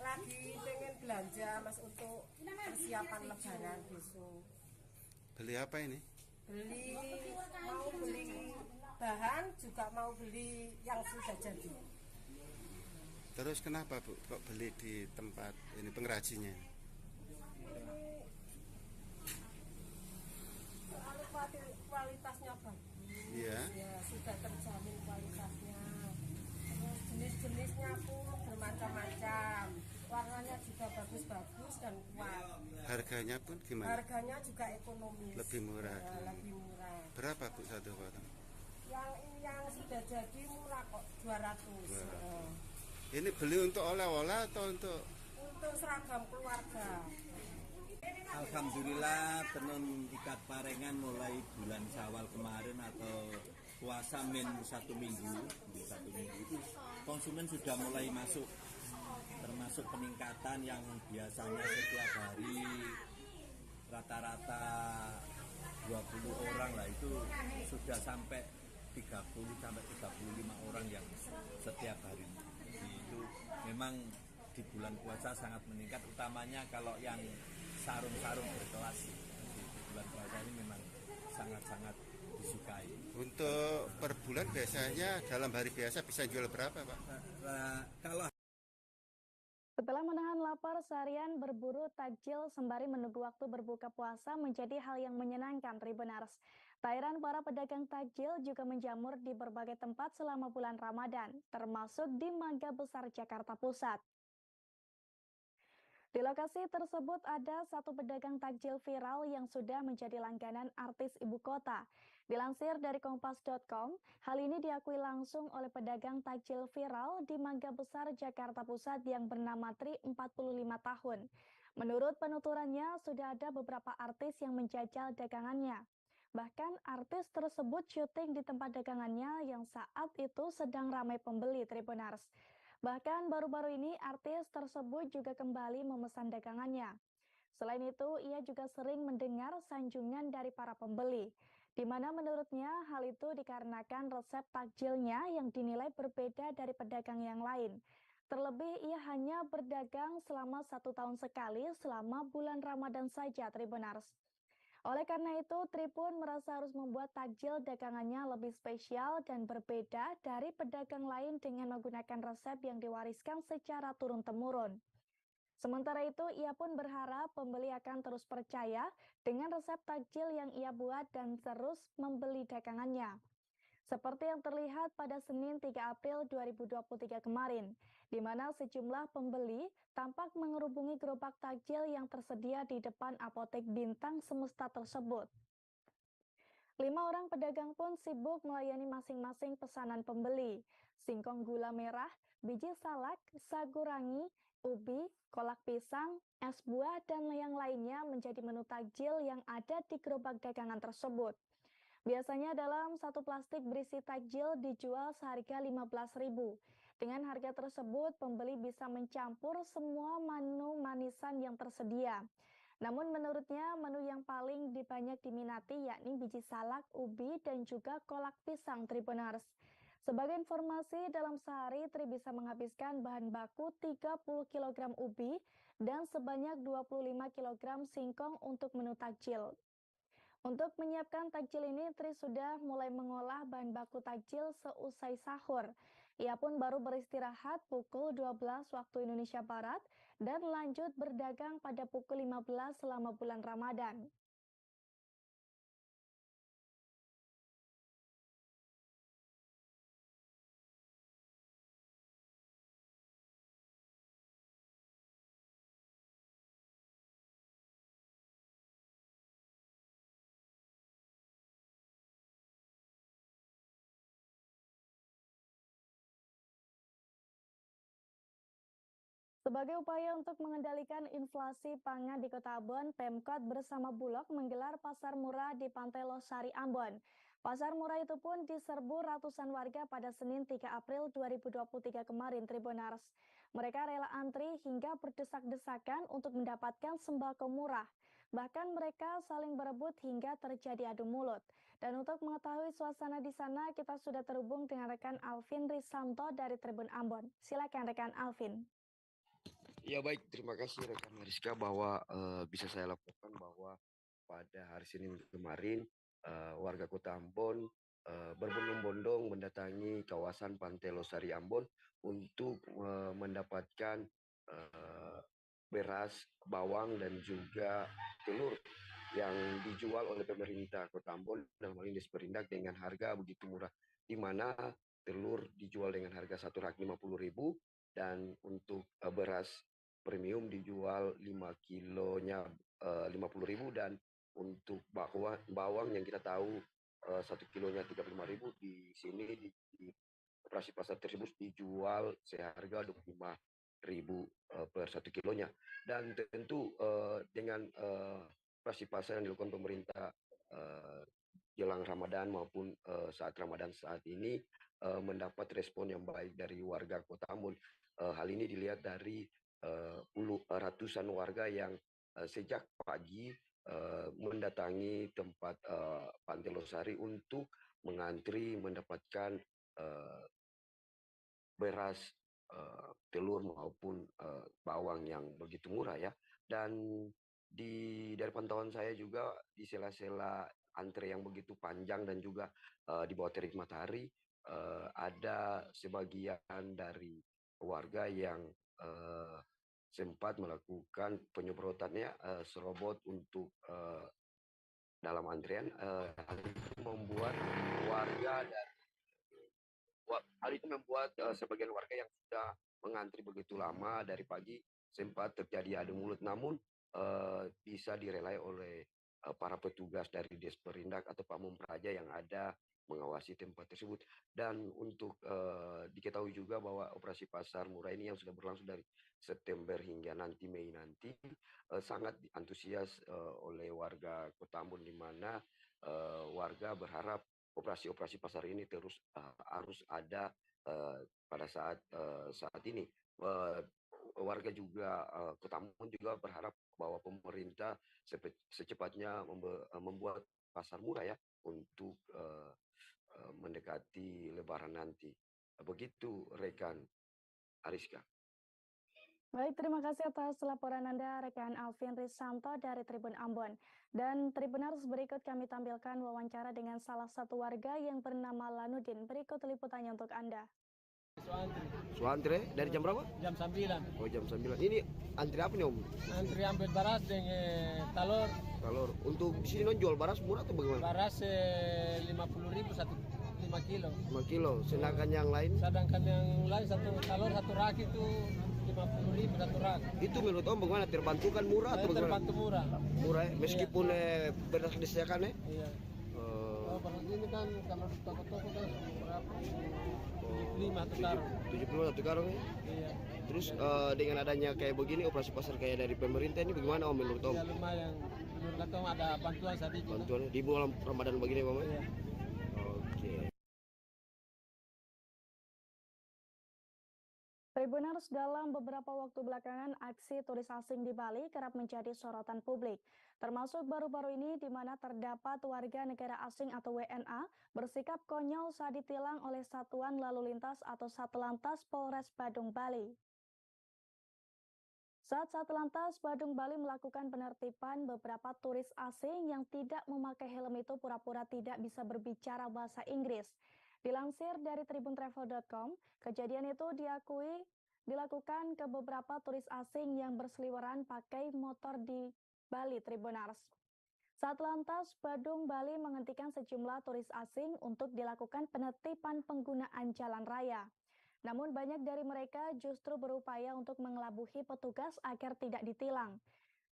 Lagi pengen belanja Mas untuk persiapan lebaran besok. Beli apa ini? Mau beli bahan, juga mau beli yang sudah jadi. Terus kenapa Bu kok beli di tempat ini pengrajinnya? Kualitasnya bagus. Iya. Ya, sudah terjamin kualitasnya. Terus jenis-jenisnya pun bermacam-macam. Warnanya juga bagus-bagus dan kuat. Harganya pun gimana? Harganya juga ekonomis. Lebih murah. Ya, lebih murah. Berapa Bu satu potong? Yang sudah jadi murah kok 200. Ini beli untuk oleh-oleh atau untuk seragam keluarga? Alhamdulillah tenun ikat Parengan mulai bulan Syawal kemarin atau puasa min 1 minggu itu konsumen sudah mulai masuk, termasuk peningkatan yang biasanya setiap hari rata-rata 20 orang lah, itu sudah sampai 30 sampai 35 orang yang setiap hari. Jadi itu memang di bulan puasa sangat meningkat, utamanya kalau yang sarung-sarung berkelas. Jadi di bulan puasa ini memang sangat-sangat disukai. Untuk per bulan biasanya dalam hari biasa bisa jual berapa, Pak? Kalau Setelah menahan lapar seharian, berburu takjil sembari menunggu waktu berbuka puasa menjadi hal yang menyenangkan, Tribuners. Tak heran para pedagang takjil juga menjamur di berbagai tempat selama bulan Ramadan, termasuk di Mangga Besar, Jakarta Pusat. Di lokasi tersebut ada satu pedagang takjil viral yang sudah menjadi langganan artis ibu kota. Dilansir dari kompas.com, hal ini diakui langsung oleh pedagang takjil viral di Mangga Besar, Jakarta Pusat yang bernama Tri, 45 tahun. Menurut penuturannya, sudah ada beberapa artis yang menjajal dagangannya. Bahkan artis tersebut syuting di tempat dagangannya yang saat itu sedang ramai pembeli, Tribuners. Bahkan baru-baru ini artis tersebut juga kembali memesan dagangannya. Selain itu, ia juga sering mendengar sanjungan dari para pembeli, di mana menurutnya hal itu dikarenakan resep takjilnya yang dinilai berbeda dari pedagang yang lain. Terlebih, ia hanya berdagang selama 1 tahun sekali selama bulan Ramadan saja, Tribuners. Oleh karena itu, Tri pun merasa harus membuat takjil dagangannya lebih spesial dan berbeda dari pedagang lain dengan menggunakan resep yang diwariskan secara turun-temurun. Sementara itu, ia pun berharap pembeli akan terus percaya dengan resep takjil yang ia buat dan terus membeli dagangannya. Seperti yang terlihat pada Senin 3 April 2023 kemarin, di mana sejumlah pembeli tampak mengerubungi gerobak takjil yang tersedia di depan apotek Bintang Semesta tersebut. 5 orang pedagang pun sibuk melayani masing-masing pesanan pembeli. Singkong gula merah, biji salak, sagu rangi, ubi, kolak pisang, es buah, dan yang lainnya menjadi menu takjil yang ada di gerobak dagangan tersebut. Biasanya dalam satu plastik berisi takjil dijual seharga Rp15.000. Dengan harga tersebut, pembeli bisa mencampur semua menu manisan yang tersedia. Namun menurutnya, menu yang paling banyak diminati yakni biji salak, ubi, dan juga kolak pisang, Tribuners. Sebagai informasi, dalam sehari Tri bisa menghabiskan bahan baku 30 kg ubi dan sebanyak 25 kg singkong untuk menu takjil. Untuk menyiapkan takjil ini, Tri sudah mulai mengolah bahan baku takjil seusai sahur. Ia pun baru beristirahat pukul 12 waktu Indonesia Barat dan lanjut berdagang pada pukul 15 selama bulan Ramadan. Sebagai upaya untuk mengendalikan inflasi pangan di Kota Ambon, Pemkot bersama Bulog menggelar pasar murah di Pantai Losari, Ambon. Pasar murah itu pun diserbu ratusan warga pada Senin 3 April 2023 kemarin, Tribuners. Mereka rela antri hingga berdesak-desakan untuk mendapatkan sembako murah. Bahkan mereka saling berebut hingga terjadi adu mulut. Dan untuk mengetahui suasana di sana, kita sudah terhubung dengan rekan Alvin Risanto dari Tribun Ambon. Silakan rekan Alvin. Ya baik, terima kasih rekan Mariska bahwa bisa saya laporkan bahwa pada hari Senin kemarin warga Kota Ambon berbondong-bondong mendatangi kawasan Pantai Losari Ambon untuk mendapatkan beras, bawang, dan juga telur yang dijual oleh pemerintah Kota Ambon dalam hal ini Disperindak dengan harga begitu murah, di mana telur dijual dengan harga Rp150.000 dan untuk beras premium dijual 5 kilonya 50.000 dan untuk bawang yang kita tahu 1 kilonya 35.000 di sini di operasi pasar tersebut dijual seharga 25.000 per 1 kilonya. Dan tentu dengan operasi pasar yang dilakukan pemerintah jelang Ramadan maupun saat Ramadan saat ini, mendapat respon yang baik dari warga Kota Ambon. Hal ini dilihat dari ratusan warga yang sejak pagi mendatangi tempat Pantai Losari untuk mengantri mendapatkan beras, telur maupun bawang yang begitu murah ya. Dan dari pantauan saya juga di sela-sela antre yang begitu panjang dan juga di bawah terik matahari ada sebagian dari warga yang sempat melakukan penyemprotannya serobot untuk dalam antrian. Hal itu membuat warga dan sebagian warga yang sudah mengantri begitu lama dari pagi sempat terjadi adu mulut, namun bisa direlai oleh para petugas dari Desperindak atau Pamung Praja yang ada mengawasi tempat tersebut. Dan untuk diketahui juga bahwa operasi pasar murah ini yang sudah berlangsung dari September hingga nanti Mei nanti sangat antusias oleh warga Kota Ambon, di mana warga berharap operasi pasar ini terus harus ada pada saat ini. Warga juga Kota Ambon juga berharap bahwa pemerintah secepatnya membuat pasar murah ya untuk mendekati Lebaran nanti. Begitu rekan Ariska. Baik, terima kasih atas laporan Anda, rekan Alvin Risanto dari Tribun Ambon. Dan Tribuners, berikut kami tampilkan wawancara dengan salah satu warga yang bernama Lanudin. Berikut liputannya untuk Anda. Suantre dari jam berapa? Jam 9. Oh, jam 9. Ini antri apa nih, Om? Antri ambil beras dengan telur. Telur. Untuk di sini non jual beras murah atau bagaimana? Beras 50.000 5 kilo. 5 kilo. Sedangkan yang lain? Sedangkan yang lain satu telur satu rak itu 50.000 satu rak. Itu menurut Om bagaimana? Terbantu kan murah atau bagaimana? Terbantu murah. Murah ya? Meskipun beras disediakan ya? Iya. Beras ini kan kalau di toko-toko kan berapa? 75 satu karung. 75 satu karung ya? Iya. Terus dengan adanya kayak begini operasi pasar kayak dari pemerintah ini bagaimana Om menurut Om? Ya lumayan. Menurut kata Om ada bantuan sedikit. Bantuan di bulan Ramadan begini Om? Iya. Oke. Tribuners, dalam beberapa waktu belakangan, aksi turis asing di Bali kerap menjadi sorotan publik. Termasuk baru-baru ini di mana terdapat warga negara asing atau WNA bersikap konyol saat ditilang oleh Satuan Lalu Lintas atau Satlantas Polres Badung Bali. Saat Satlantas Badung Bali melakukan penertiban beberapa turis asing yang tidak memakai helm itu pura-pura tidak bisa berbicara bahasa Inggris. Dilansir dari tribuntravel.com, kejadian itu dilakukan ke beberapa turis asing yang berseliweran pakai motor di Bali, Tribuners. Satlantas Badung Bali menghentikan sejumlah turis asing untuk dilakukan penertiban penggunaan jalan raya. Namun banyak dari mereka justru berupaya untuk mengelabuhi petugas agar tidak ditilang.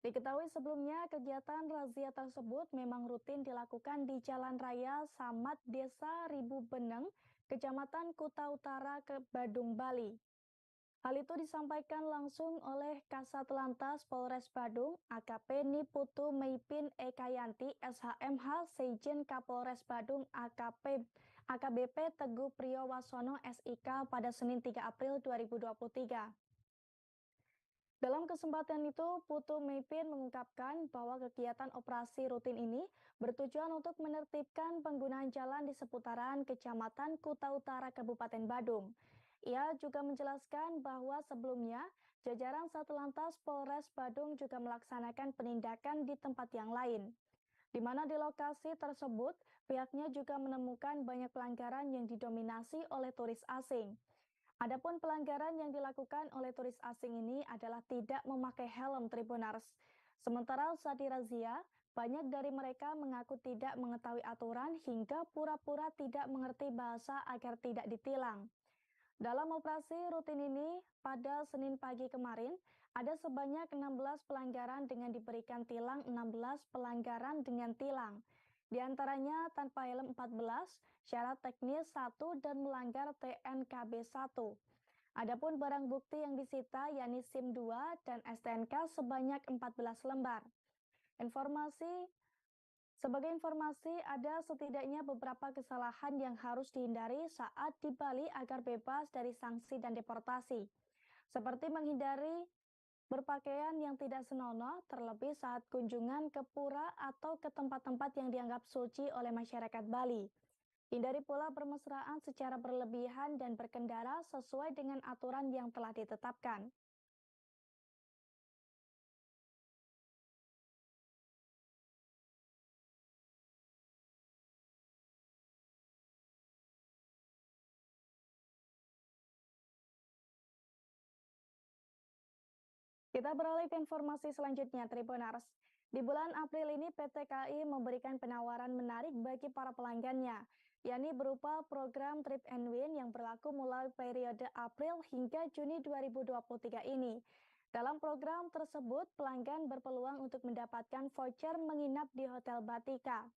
Diketahui sebelumnya kegiatan razia tersebut memang rutin dilakukan di Jalan Raya Samad Desa Ribu Beneng, Kecamatan Kuta Utara, Badung, Bali. Hal itu disampaikan langsung oleh Kasat Lantas Polres Badung, AKP Niputu Meipin Ekayanti, SHMH Seijen Kapolres Badung, AKBP Teguh Priyowasono SIK pada Senin 3 April 2023. Dalam kesempatan itu, Putu Meipin mengungkapkan bahwa kegiatan operasi rutin ini bertujuan untuk menertibkan penggunaan jalan di seputaran Kecamatan Kuta Utara, Kabupaten Badung. Ia juga menjelaskan bahwa sebelumnya jajaran Satlantas Polres Badung juga melaksanakan penindakan di tempat yang lain, di mana di lokasi tersebut pihaknya juga menemukan banyak pelanggaran yang didominasi oleh turis asing. Adapun pelanggaran yang dilakukan oleh turis asing ini adalah tidak memakai helm, Tribuners. Sementara saat dirazia, banyak dari mereka mengaku tidak mengetahui aturan hingga pura-pura tidak mengerti bahasa agar tidak ditilang. Dalam operasi rutin ini, pada Senin pagi kemarin, ada sebanyak 16 pelanggaran dengan diberikan tilang 16 pelanggaran dengan tilang. Di antaranya tanpa helm 14, syarat teknis 1 dan melanggar TNKB 1. Adapun barang bukti yang disita yakni SIM 2 dan STNK sebanyak 14 lembar. Informasi Sebagai informasi, ada setidaknya beberapa kesalahan yang harus dihindari saat di Bali agar bebas dari sanksi dan deportasi, seperti menghindari berpakaian yang tidak senonoh, terlebih saat kunjungan ke pura atau ke tempat-tempat yang dianggap suci oleh masyarakat Bali. Hindari pula bermesraan secara berlebihan dan berkendara sesuai dengan aturan yang telah ditetapkan. Kita beralih ke informasi selanjutnya, Tribuners. Di bulan April ini, PT KAI memberikan penawaran menarik bagi para pelanggannya, yakni berupa program Trip and Win yang berlaku mulai periode April hingga Juni 2023 ini. Dalam program tersebut, pelanggan berpeluang untuk mendapatkan voucher menginap di Hotel Batika.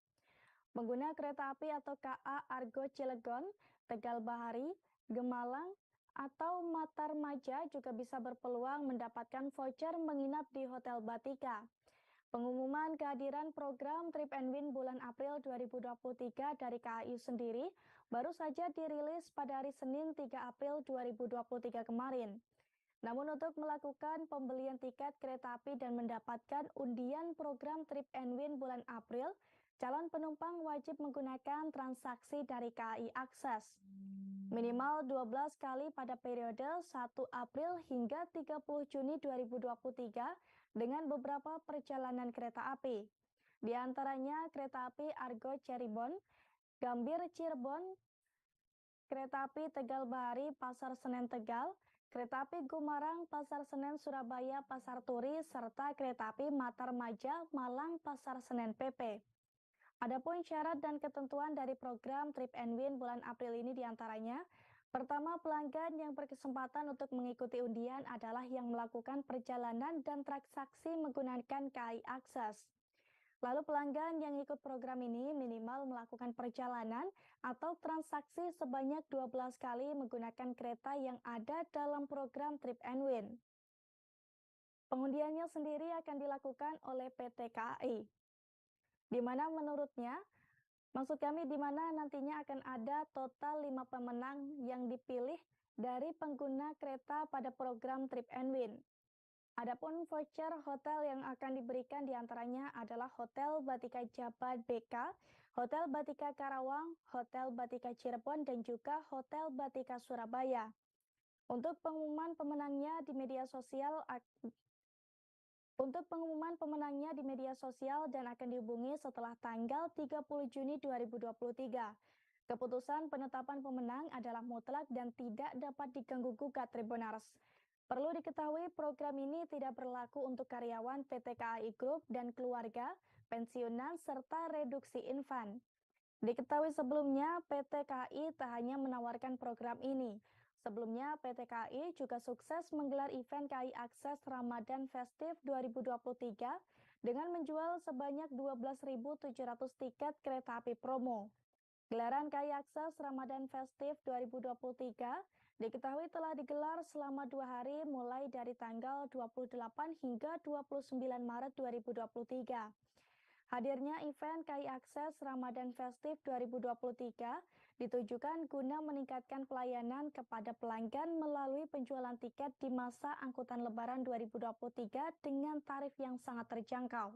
Pengguna kereta api atau KA Argo Cilegon, Tegal Bahari, Gemalang, atau Matarmaja juga bisa berpeluang mendapatkan voucher menginap di Hotel Batika. Pengumuman kehadiran program Trip and Win bulan April 2023 dari KAI sendiri baru saja dirilis pada hari Senin 3 April 2023 kemarin. Namun untuk melakukan pembelian tiket kereta api dan mendapatkan undian program Trip and Win bulan April, calon penumpang wajib menggunakan transaksi dari KAI Akses. Minimal 12 kali pada periode 1 April hingga 30 Juni 2023 dengan beberapa perjalanan kereta api. Di antaranya kereta api Argo Cirebon, Gambir Cirebon, kereta api Tegal Bahari Pasar Senen Tegal, kereta api Gumarang Pasar Senen Surabaya Pasar Turi, serta kereta api Matarmaja Malang Pasar Senen PP. Adapun syarat dan ketentuan dari program Trip and Win bulan April ini diantaranya, pertama, pelanggan yang berkesempatan untuk mengikuti undian adalah yang melakukan perjalanan dan transaksi menggunakan KAI Akses. Lalu pelanggan yang ikut program ini minimal melakukan perjalanan atau transaksi sebanyak 12 kali menggunakan kereta yang ada dalam program Trip and Win. Pengundiannya sendiri akan dilakukan oleh PT KAI. Di mana menurutnya, maksud kami di mana nantinya akan ada total 5 pemenang yang dipilih dari pengguna kereta pada program Trip and Win. Adapun voucher hotel yang akan diberikan diantaranya adalah Hotel Batika Jabat BK, Hotel Batika Karawang, Hotel Batika Cirebon, dan juga Hotel Batika Surabaya. Untuk pengumuman pemenangnya di media sosial dan akan dihubungi setelah tanggal 30 Juni 2023. Keputusan penetapan pemenang adalah mutlak dan tidak dapat diganggu-gugat, Tribuners. Perlu diketahui program ini tidak berlaku untuk karyawan PT KAI Group dan keluarga, pensiunan, serta reduksi infan. Diketahui sebelumnya PT KAI tak hanya menawarkan program ini. Sebelumnya, PT KAI juga sukses menggelar event KAI Akses Ramadan Festive 2023 dengan menjual sebanyak 12.700 tiket kereta api promo. Gelaran KAI Akses Ramadan Festive 2023 diketahui telah digelar selama 2 hari mulai dari tanggal 28 hingga 29 Maret 2023. Hadirnya event KAI Akses Ramadan Festive 2023 ditujukan guna meningkatkan pelayanan kepada pelanggan melalui penjualan tiket di masa angkutan Lebaran 2023 dengan tarif yang sangat terjangkau.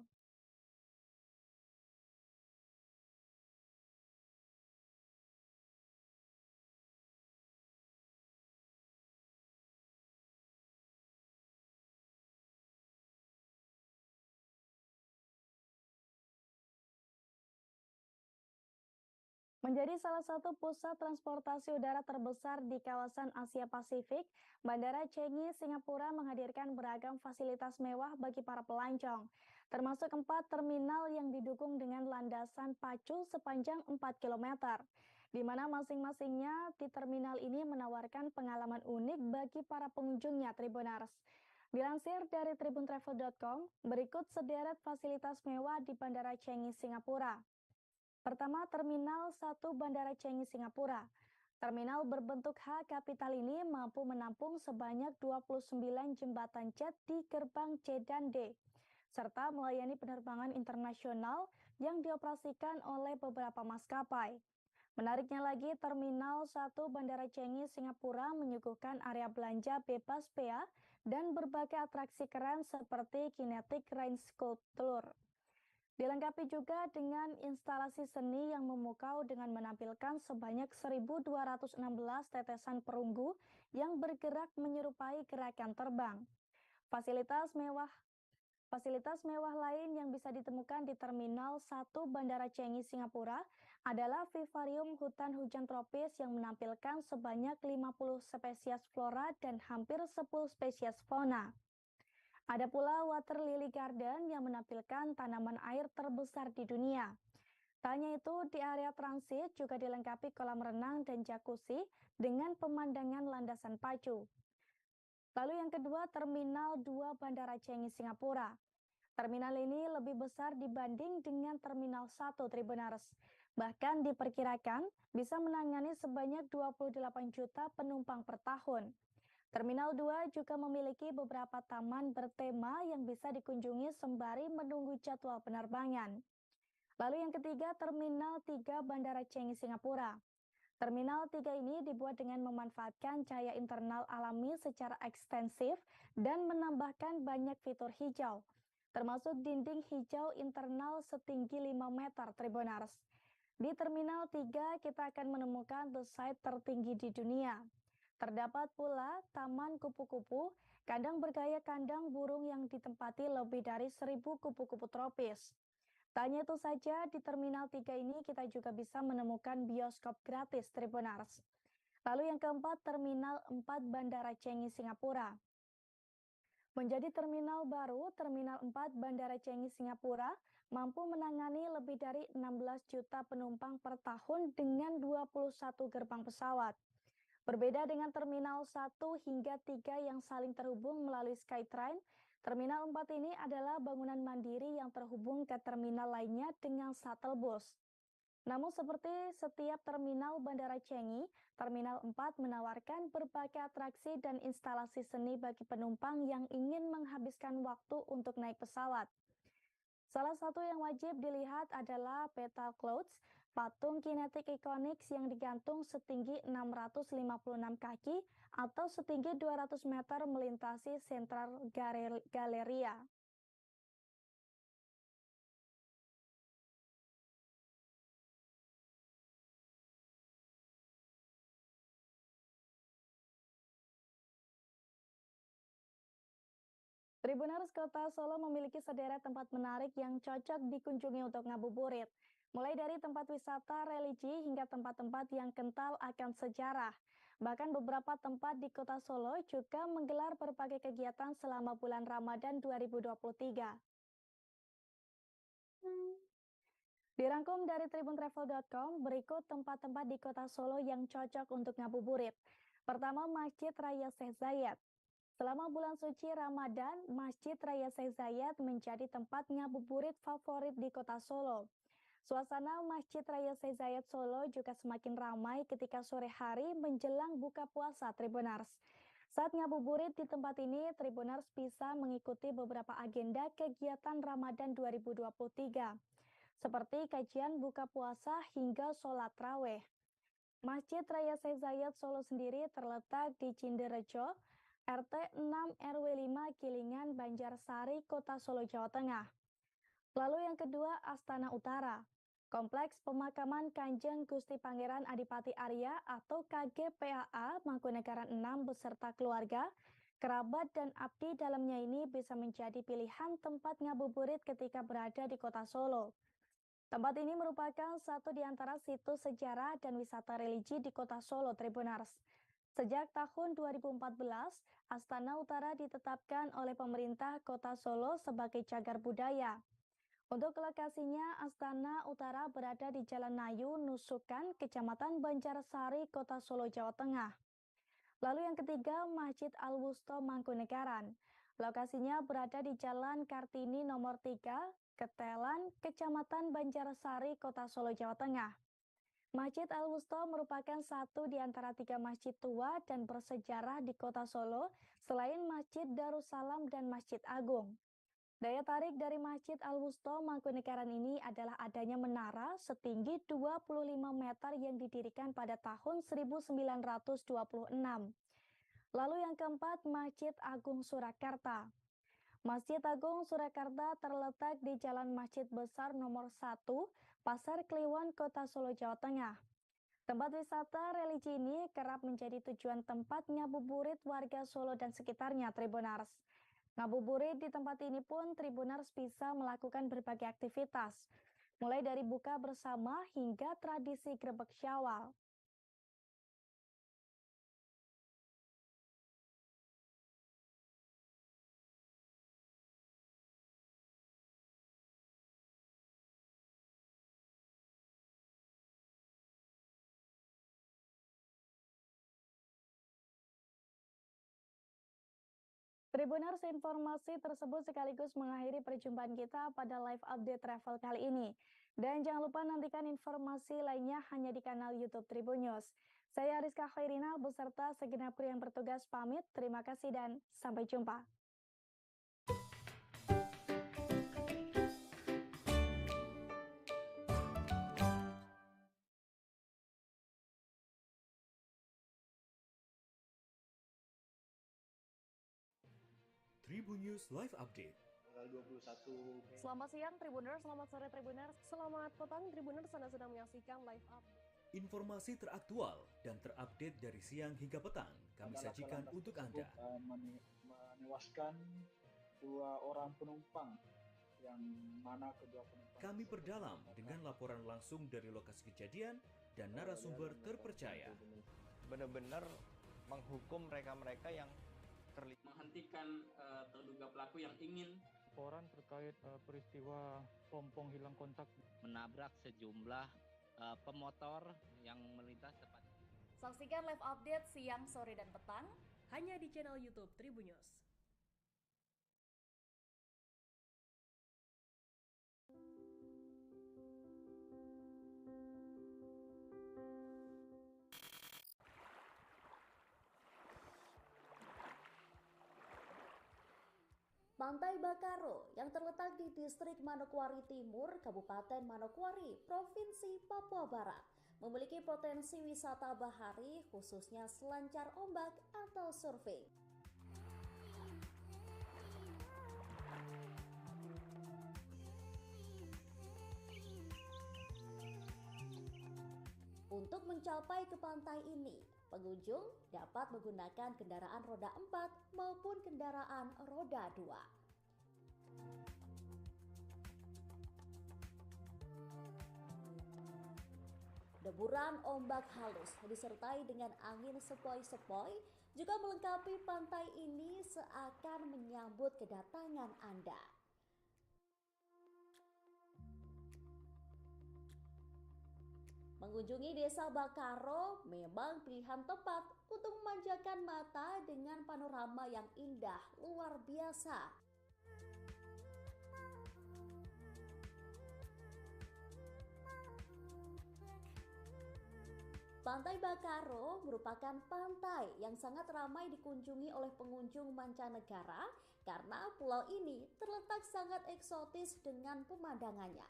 Menjadi salah satu pusat transportasi udara terbesar di kawasan Asia Pasifik, Bandara Changi, Singapura menghadirkan beragam fasilitas mewah bagi para pelancong, termasuk 4 terminal yang didukung dengan landasan pacu sepanjang 4 km, di mana masing-masingnya di terminal ini menawarkan pengalaman unik bagi para pengunjungnya, Tribuners. Dilansir dari tribuntravel.com, berikut sederet fasilitas mewah di Bandara Changi, Singapura. Pertama, Terminal 1 Bandara Changi, Singapura. Terminal berbentuk H kapital ini mampu menampung sebanyak 29 jembatan jet di gerbang C dan D, serta melayani penerbangan internasional yang dioperasikan oleh beberapa maskapai. Menariknya lagi, Terminal 1 Bandara Changi, Singapura menyuguhkan area belanja bebas bea dan berbagai atraksi keren seperti Kinetic Rain Sculpture. Dilengkapi juga dengan instalasi seni yang memukau dengan menampilkan sebanyak 1.216 tetesan perunggu yang bergerak menyerupai gerakan terbang. Fasilitas mewah lain yang bisa ditemukan di Terminal 1 Bandara Changi, Singapura adalah vivarium hutan hujan tropis yang menampilkan sebanyak 50 spesies flora dan hampir 10 spesies fauna. Ada pula Water Lily Garden yang menampilkan tanaman air terbesar di dunia. Tak hanya itu, di area transit juga dilengkapi kolam renang dan jacuzzi dengan pemandangan landasan pacu. Lalu yang kedua, Terminal 2 Bandara Changi, Singapura. Terminal ini lebih besar dibanding dengan Terminal 1 Tribuners. Bahkan diperkirakan bisa menangani sebanyak 28 juta penumpang per tahun. Terminal 2 juga memiliki beberapa taman bertema yang bisa dikunjungi sembari menunggu jadwal penerbangan. Lalu yang ketiga, Terminal 3 Bandara Changi, Singapura. Terminal 3 ini dibuat dengan memanfaatkan cahaya internal alami secara ekstensif dan menambahkan banyak fitur hijau, termasuk dinding hijau internal setinggi 5 meter Tribuners. Di Terminal 3 kita akan menemukan the site tertinggi di dunia. Terdapat pula taman kupu-kupu, kandang bergaya kandang burung yang ditempati lebih dari 1.000 kupu-kupu tropis. Tak hanya itu saja, di Terminal 3 ini kita juga bisa menemukan bioskop gratis Tribuners. Lalu yang keempat, Terminal 4 Bandara Changi, Singapura. Menjadi terminal baru, Terminal 4 Bandara Changi, Singapura mampu menangani lebih dari 16 juta penumpang per tahun dengan 21 gerbang pesawat. Berbeda dengan Terminal 1 hingga 3 yang saling terhubung melalui Skytrain, Terminal 4 ini adalah bangunan mandiri yang terhubung ke terminal lainnya dengan shuttle bus. Namun seperti setiap terminal Bandara Changi, Terminal 4 menawarkan berbagai atraksi dan instalasi seni bagi penumpang yang ingin menghabiskan waktu untuk naik pesawat. Salah satu yang wajib dilihat adalah Petal Clouds, patung kinetik ikonik yang digantung setinggi 656 kaki atau setinggi 200 meter melintasi Central Galleria. Tribuners, Kota Solo memiliki sederet tempat menarik yang cocok dikunjungi untuk ngabuburit. Mulai dari tempat wisata religi hingga tempat-tempat yang kental akan sejarah. Bahkan beberapa tempat di Kota Solo juga menggelar berbagai kegiatan selama bulan Ramadan 2023. Dirangkum dari tribuntravel.com, berikut tempat-tempat di Kota Solo yang cocok untuk ngabuburit. Pertama, Masjid Raya Syekh Zayed. Selama bulan suci Ramadan, Masjid Raya Syekh Zayed menjadi tempat ngabuburit favorit di Kota Solo. Suasana Masjid Raya Syekh Zayed Solo juga semakin ramai ketika sore hari menjelang buka puasa Tribuners. Saat ngabuburit di tempat ini, Tribuners bisa mengikuti beberapa agenda kegiatan Ramadan 2023, seperti kajian buka puasa hingga sholat raweh. Masjid Raya Syekh Zayed Solo sendiri terletak di Cinderejo, RT 6 RW 5 Kilingan, Banjarsari, Kota Solo, Jawa Tengah. Lalu yang kedua, Astana Utara. Kompleks Pemakaman Kanjeng Gusti Pangeran Adipati Arya atau KGPAA Mangkunegaran 6 beserta keluarga, kerabat dan abdi dalamnya ini bisa menjadi pilihan tempat ngabuburit ketika berada di Kota Solo. Tempat ini merupakan satu di antara situs sejarah dan wisata religi di Kota Solo, Tribuners. Sejak tahun 2014, Astana Utara ditetapkan oleh pemerintah Kota Solo sebagai cagar budaya. Untuk lokasinya, Astana Utara berada di Jalan Nayu, Nusukan, Kecamatan Banjarsari, Kota Solo, Jawa Tengah. Lalu yang ketiga, Masjid Al-Wusto Mangkunegaran. Lokasinya berada di Jalan Kartini nomor 3, Ketelan, Kecamatan Banjarsari, Kota Solo, Jawa Tengah. Masjid Al-Wusto merupakan satu di antara 3 masjid tua dan bersejarah di Kota Solo, selain Masjid Darussalam dan Masjid Agung. Daya tarik dari Masjid Al-Wusta Mangkunegaran ini adalah adanya menara setinggi 25 meter yang didirikan pada tahun 1926. Lalu yang keempat, Masjid Agung Surakarta. Masjid Agung Surakarta terletak di Jalan Masjid Besar nomor 1, Pasar Kliwon, Kota Solo, Jawa Tengah. Tempat wisata religi ini kerap menjadi tujuan tempat ngabuburit warga Solo dan sekitarnya, Tribuners. Ngabuburit di tempat ini pun Tribuners bisa melakukan berbagai aktivitas, mulai dari buka bersama hingga tradisi grebek Syawal. Tribuners, informasi tersebut sekaligus mengakhiri perjumpaan kita pada live update travel kali ini. Dan jangan lupa nantikan informasi lainnya hanya di kanal YouTube Tribun News. Saya Ariska Khairina beserta segenap kru yang bertugas pamit. Terima kasih dan sampai jumpa. Tribun News Live Update. Tanggal 21. Selamat siang Tribuners, selamat sore Tribuners, selamat petang Tribuners, Anda sedang menyaksikan live update. Informasi teraktual dan terupdate dari siang hingga petang kami sajikan untuk Anda. Menewaskan 2 orang penumpang, yang mana kedua penumpang Kami perdalam dengan laporan langsung dari lokasi kejadian dan narasumber terpercaya. Benar-benar menghukum mereka-mereka yang menghentikan terduga pelaku yang ingin laporan terkait peristiwa pompong hilang kontak menabrak sejumlah pemotor yang melintas tepat. Saksikan live update siang, sore, dan petang hanya di channel YouTube Tribun News. Pantai Bakaro yang terletak di Distrik Manokwari Timur, Kabupaten Manokwari, Provinsi Papua Barat, memiliki potensi wisata bahari khususnya selancar ombak atau surfing. Untuk mencapai ke pantai ini, pengunjung dapat menggunakan kendaraan roda 4 maupun kendaraan roda 2. Deburan ombak halus disertai dengan angin sepoi-sepoi juga melengkapi pantai ini seakan menyambut kedatangan Anda. Mengunjungi Desa Bakaro memang pilihan tepat untuk memanjakan mata dengan panorama yang indah luar biasa. Pantai Bakaro merupakan pantai yang sangat ramai dikunjungi oleh pengunjung mancanegara karena pulau ini terletak sangat eksotis dengan pemandangannya.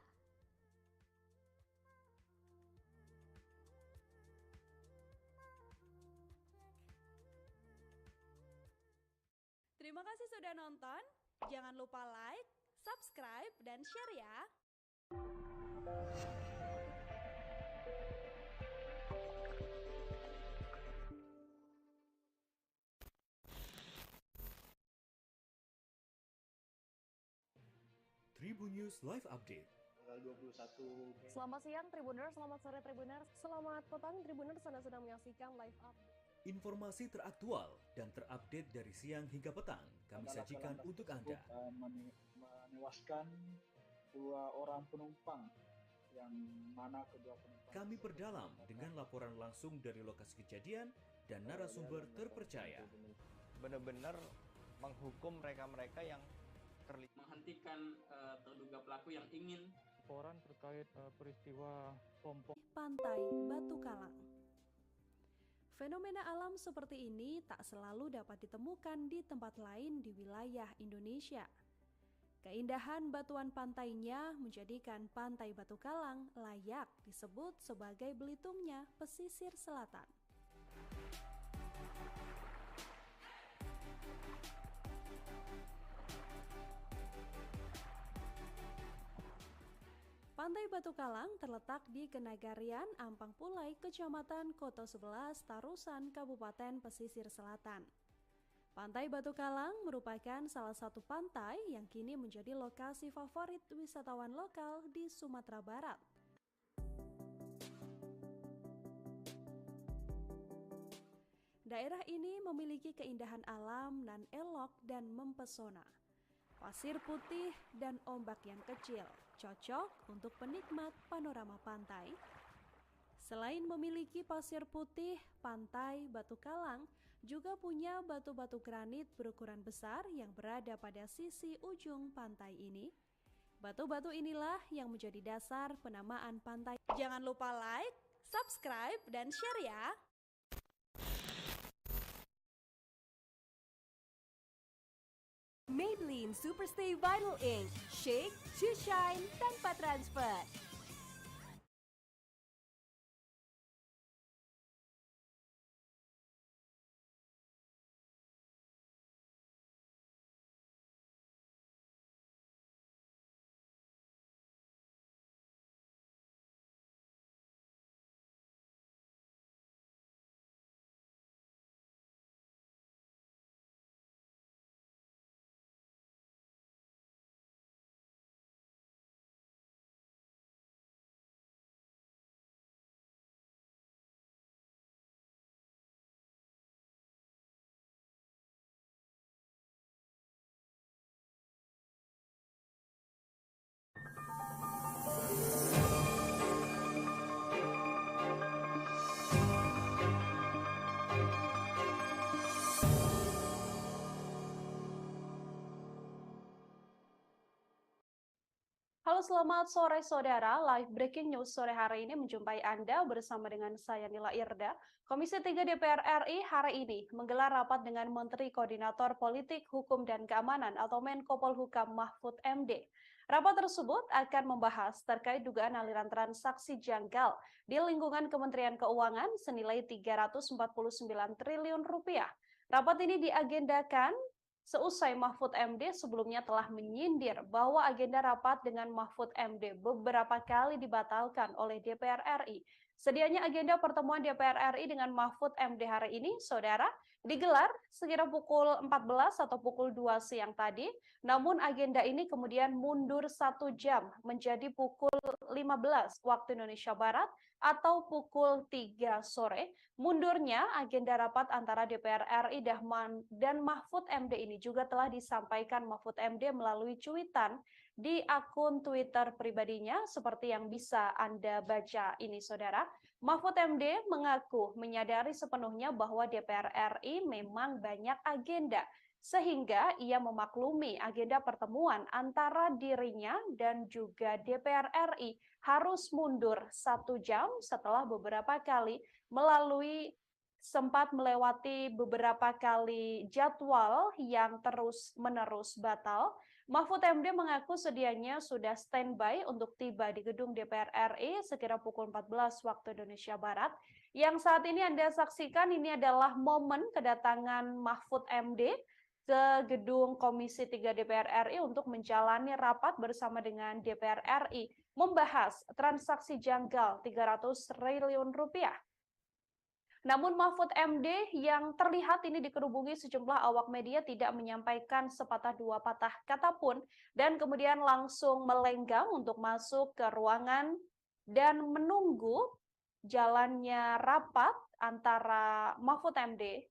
Terima kasih sudah nonton. Jangan lupa like, subscribe, dan share ya. Tribun News Live Update. Tanggal 21. Selamat siang Tribuners, selamat sore Tribuners, selamat petang Tribuners, Anda sedang menyaksikan live update. Informasi teraktual dan terupdate dari siang hingga petang kami sajikan untuk Anda. Menewaskan 2 orang penumpang, yang mana kedua penumpang Kami perdalam dengan laporan langsung dari lokasi kejadian dan narasumber terpercaya. benar-benar menghukum mereka-mereka yang menghentikan terduga pelaku yang ingin laporan terkait peristiwa pompong Pantai Batu Kalang. Fenomena alam seperti ini tak selalu dapat ditemukan di tempat lain di wilayah Indonesia. Keindahan batuan pantainya menjadikan Pantai Batu Kalang layak disebut sebagai Belitungnya pesisir selatan. Pantai Batu Kalang terletak di Kenagarian, Ampang Pulai, Kecamatan Koto 11, Tarusan, Kabupaten Pesisir Selatan. Pantai Batu Kalang merupakan salah satu pantai yang kini menjadi lokasi favorit wisatawan lokal di Sumatera Barat. Daerah ini memiliki keindahan alam nan elok dan mempesona. Pasir putih dan ombak yang kecil, cocok untuk penikmat panorama pantai. Selain memiliki pasir putih, Pantai Batu Kalang juga punya batu-batu granit berukuran besar yang berada pada sisi ujung pantai ini. Batu-batu inilah yang menjadi dasar penamaan pantai. Jangan lupa like, subscribe, dan share ya! Maybelline Superstay Vinyl Ink, shake to shine tanpa transfer. Halo, selamat sore saudara. Live breaking news sore hari ini menjumpai Anda bersama dengan saya Nila Irda. Komisi 3 DPR RI hari ini menggelar rapat dengan Menteri Koordinator Politik, Hukum, dan Keamanan atau Menko Polhukam Mahfud MD. Rapat tersebut akan membahas terkait dugaan aliran transaksi janggal di lingkungan Kementerian Keuangan senilai 349 triliun rupiah. Rapat ini diagendakan seusai Mahfud MD sebelumnya telah menyindir bahwa agenda rapat dengan Mahfud MD beberapa kali dibatalkan oleh DPR RI. Sedianya agenda pertemuan DPR RI dengan Mahfud MD hari ini, saudara, digelar sekira pukul 14 atau pukul 2 siang tadi. Namun agenda ini kemudian mundur 1 jam menjadi pukul 15 waktu Indonesia Barat atau pukul 3 sore. Mundurnya agenda rapat antara DPR RI dan Mahfud MD ini juga telah disampaikan Mahfud MD melalui cuitan di akun Twitter pribadinya seperti yang bisa Anda baca ini, saudara. Mahfud MD mengaku menyadari sepenuhnya bahwa DPR RI memang banyak agenda, sehingga ia memaklumi agenda pertemuan antara dirinya dan juga DPR RI harus mundur 1 jam setelah beberapa kali sempat melewati beberapa kali jadwal yang terus-menerus batal. Mahfud MD mengaku sedianya sudah standby untuk tiba di gedung DPR RI sekira pukul 14 waktu Indonesia Barat. Yang saat ini Anda saksikan ini adalah momen kedatangan Mahfud MD ke gedung Komisi 3 DPR RI untuk menjalani rapat bersama dengan DPR RI membahas transaksi janggal 300 triliun rupiah. Namun Mahfud MD yang terlihat ini dikerubungi sejumlah awak media tidak menyampaikan sepatah dua patah kata pun dan kemudian langsung melenggang untuk masuk ke ruangan dan menunggu jalannya rapat antara Mahfud MD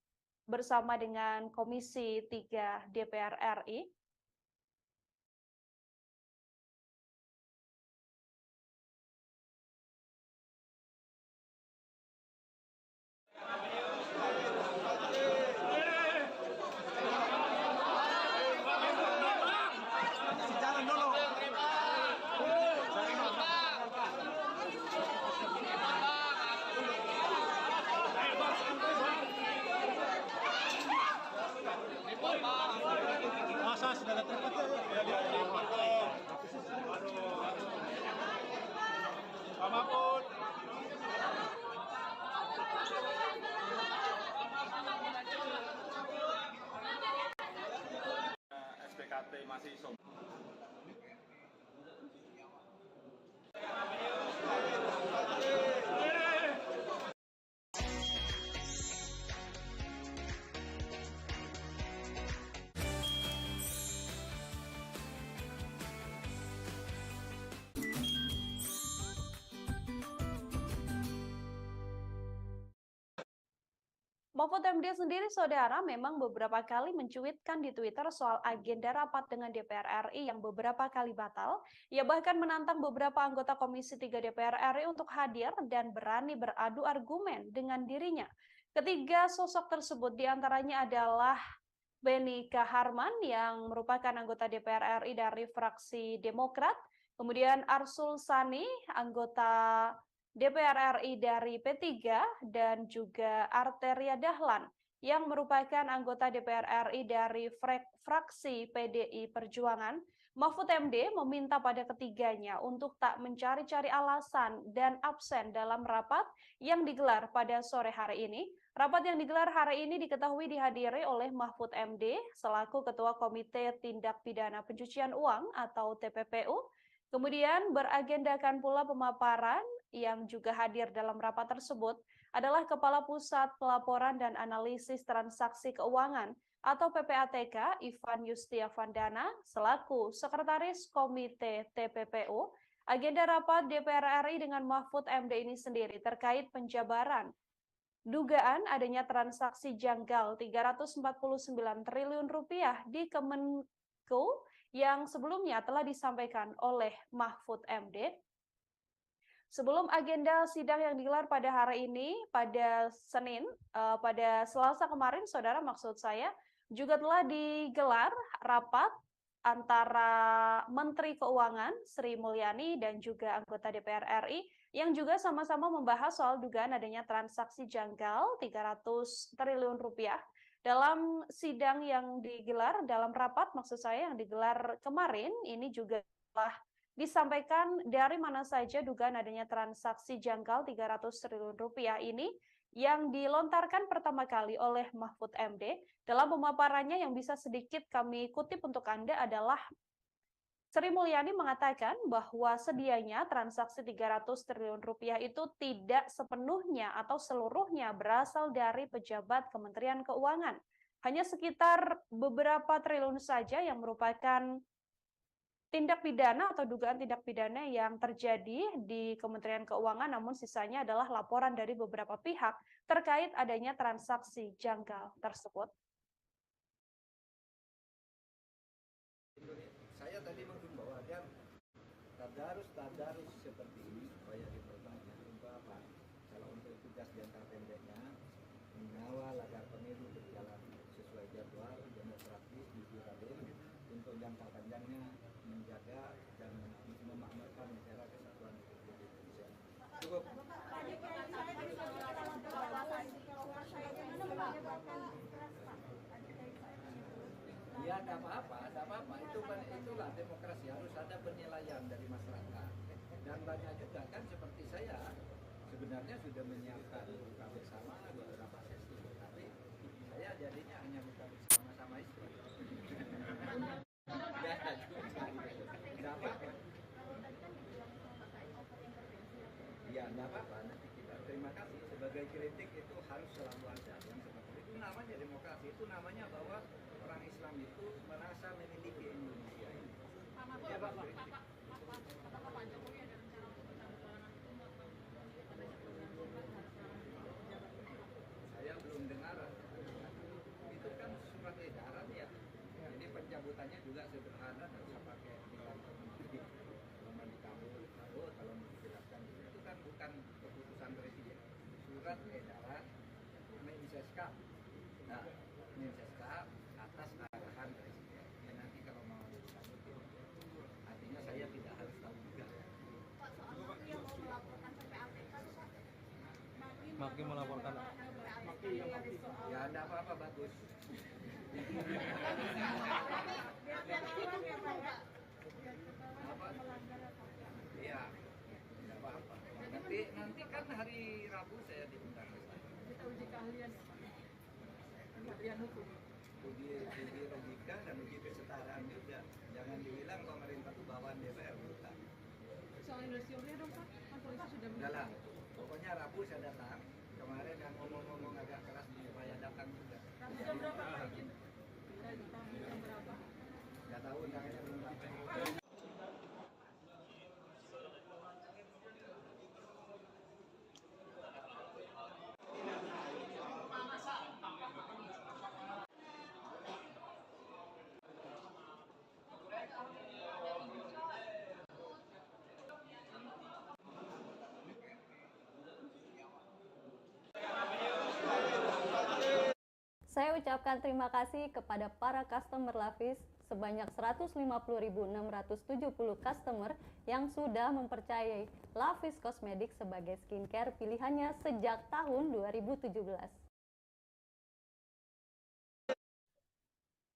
bersama dengan Komisi 3 DPR RI. partai masih Mahfud MD sendiri, saudara, memang beberapa kali mencuitkan di Twitter soal agenda rapat dengan DPR RI yang beberapa kali batal. Ia bahkan menantang beberapa anggota Komisi 3 DPR RI untuk hadir dan berani beradu argumen dengan dirinya. Ketiga sosok tersebut diantaranya adalah Beni Kaharman yang merupakan anggota DPR RI dari fraksi Demokrat, kemudian Arsul Sani, anggota DPR RI dari P3, dan juga Arteria Dahlan yang merupakan anggota DPR RI dari fraksi PDI Perjuangan. Mahfud MD meminta pada ketiganya untuk tak mencari-cari alasan dan absen dalam rapat yang digelar pada sore hari ini. Rapat yang digelar hari ini diketahui dihadiri oleh Mahfud MD selaku Ketua Komite Tindak Pidana Pencucian Uang atau TPPU. Kemudian beragendakan pula pemaparan yang juga hadir dalam rapat tersebut adalah Kepala Pusat Pelaporan dan Analisis Transaksi Keuangan atau PPATK Ivan Yustiavandana selaku Sekretaris Komite TPPU. Agenda rapat DPR RI dengan Mahfud MD ini sendiri terkait penjabaran dugaan adanya transaksi janggal 349 triliun rupiah di Kemenko yang sebelumnya telah disampaikan oleh Mahfud MD. Sebelum agenda sidang yang digelar pada hari ini, pada Senin, pada Selasa kemarin, saudara, maksud saya, juga telah digelar rapat antara Menteri Keuangan Sri Mulyani dan juga anggota DPR RI yang juga sama-sama membahas soal dugaan adanya transaksi janggal 300 triliun rupiah. Dalam sidang yang digelar, dalam rapat maksud saya yang digelar kemarin, ini juga telah disampaikan dari mana saja dugaan adanya transaksi janggal 300 triliun rupiah ini yang dilontarkan pertama kali oleh Mahfud MD. Dalam pemaparannya yang bisa sedikit kami kutip untuk Anda adalah Sri Mulyani mengatakan bahwa sedianya transaksi 300 triliun rupiah itu tidak sepenuhnya atau seluruhnya berasal dari pejabat Kementerian Keuangan. Hanya sekitar beberapa triliun saja yang merupakan tindak pidana atau dugaan tindak pidana yang terjadi di Kementerian Keuangan, namun sisanya adalah laporan dari beberapa pihak terkait adanya transaksi janggal tersebut. Saya tadi menghimbau agar tadarus seperti ini supaya diperbanyak untuk apa? Kalau untuk tugas jangka pendeknya mengawal agar pemilu berjalan sesuai jadwal, demokratis, jujur, adil. Untuk jangka panjangnya menjaga dan memakmurkan negara kesatuan Republik Indonesia. Cukup. Ya, tidak apa-apa. Itulah demokrasi, harus ada penilaian dari masyarakat. Dan banyak juga kan seperti saya sebenarnya sudah menyiapkan buka bersama beberapa sesi, tapi saya jadinya hanya buka bersama sama istri. Tidak apa-apa. Ya, tidak apa-apa. Nanti kita terima kasih. Sebagai kritik itu harus selalu ada yang seperti itu. Namanya demokrasi. Itu namanya bahwa orang Islam itu merasa memiliki Indonesia ini. Ya, Bapak. Pak Jokowi ada rencana untuk saya belum dengar. Itu kan surat edaran ya. Jadi pencabutannya juga sederhana, tidak usah pakai bilang menteri. Kalau mau dikabul, kalau mau dijelaskan itu kan bukan keputusan presiden. Surat edaran Mensesnek. Nah, Mensesnek atas arahan presiden. Ya nanti kalau mau dikabul, artinya saya tidak harus tahu juga. Pak, soal Maki yang mau melaporkan PPATK, Pak. Maki melaporkan. Ya, tidak apa-apa, bagus. Iya, tidak apa-apa. Nanti kan hari Rabu saya diundang ke sana. Kita uji keahlian hukum. Uji logika dan uji kesetaraan juga. senior-seniornya dong Pak, kan polisi sudah Udah lah, pokoknya Rabu saya datang. Kemarin yang ngomong-ngomong agak keras supaya datang juga. Rabu jam berapa Pak izin? Rabu jam berapa? Nggak tahu, undangannya belum sampai. Saya ucapkan terima kasih kepada para customer Lavis sebanyak 150.670 customer yang sudah mempercayai Lavis Cosmetics sebagai skincare pilihannya sejak tahun 2017.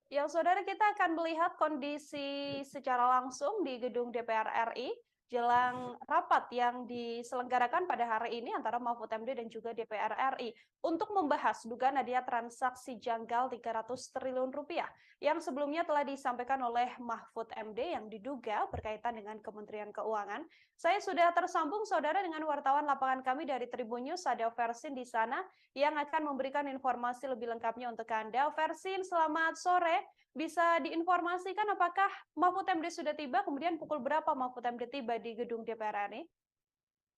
Ya, saudara, kita akan melihat kondisi secara langsung di gedung DPR RI jelang rapat yang diselenggarakan pada hari ini antara Mahfud MD dan juga DPR RI untuk membahas dugaan adanya transaksi janggal 300 triliun rupiah yang sebelumnya telah disampaikan oleh Mahfud MD yang diduga berkaitan dengan Kementerian Keuangan. Saya sudah tersambung, saudara, dengan wartawan lapangan kami dari Tribun News, ada Versin di sana yang akan memberikan informasi lebih lengkapnya untuk Anda. Versin, selamat sore. Bisa diinformasikan apakah Mahfud MD sudah tiba, kemudian pukul berapa Mahfud MD tiba di gedung DPR RI?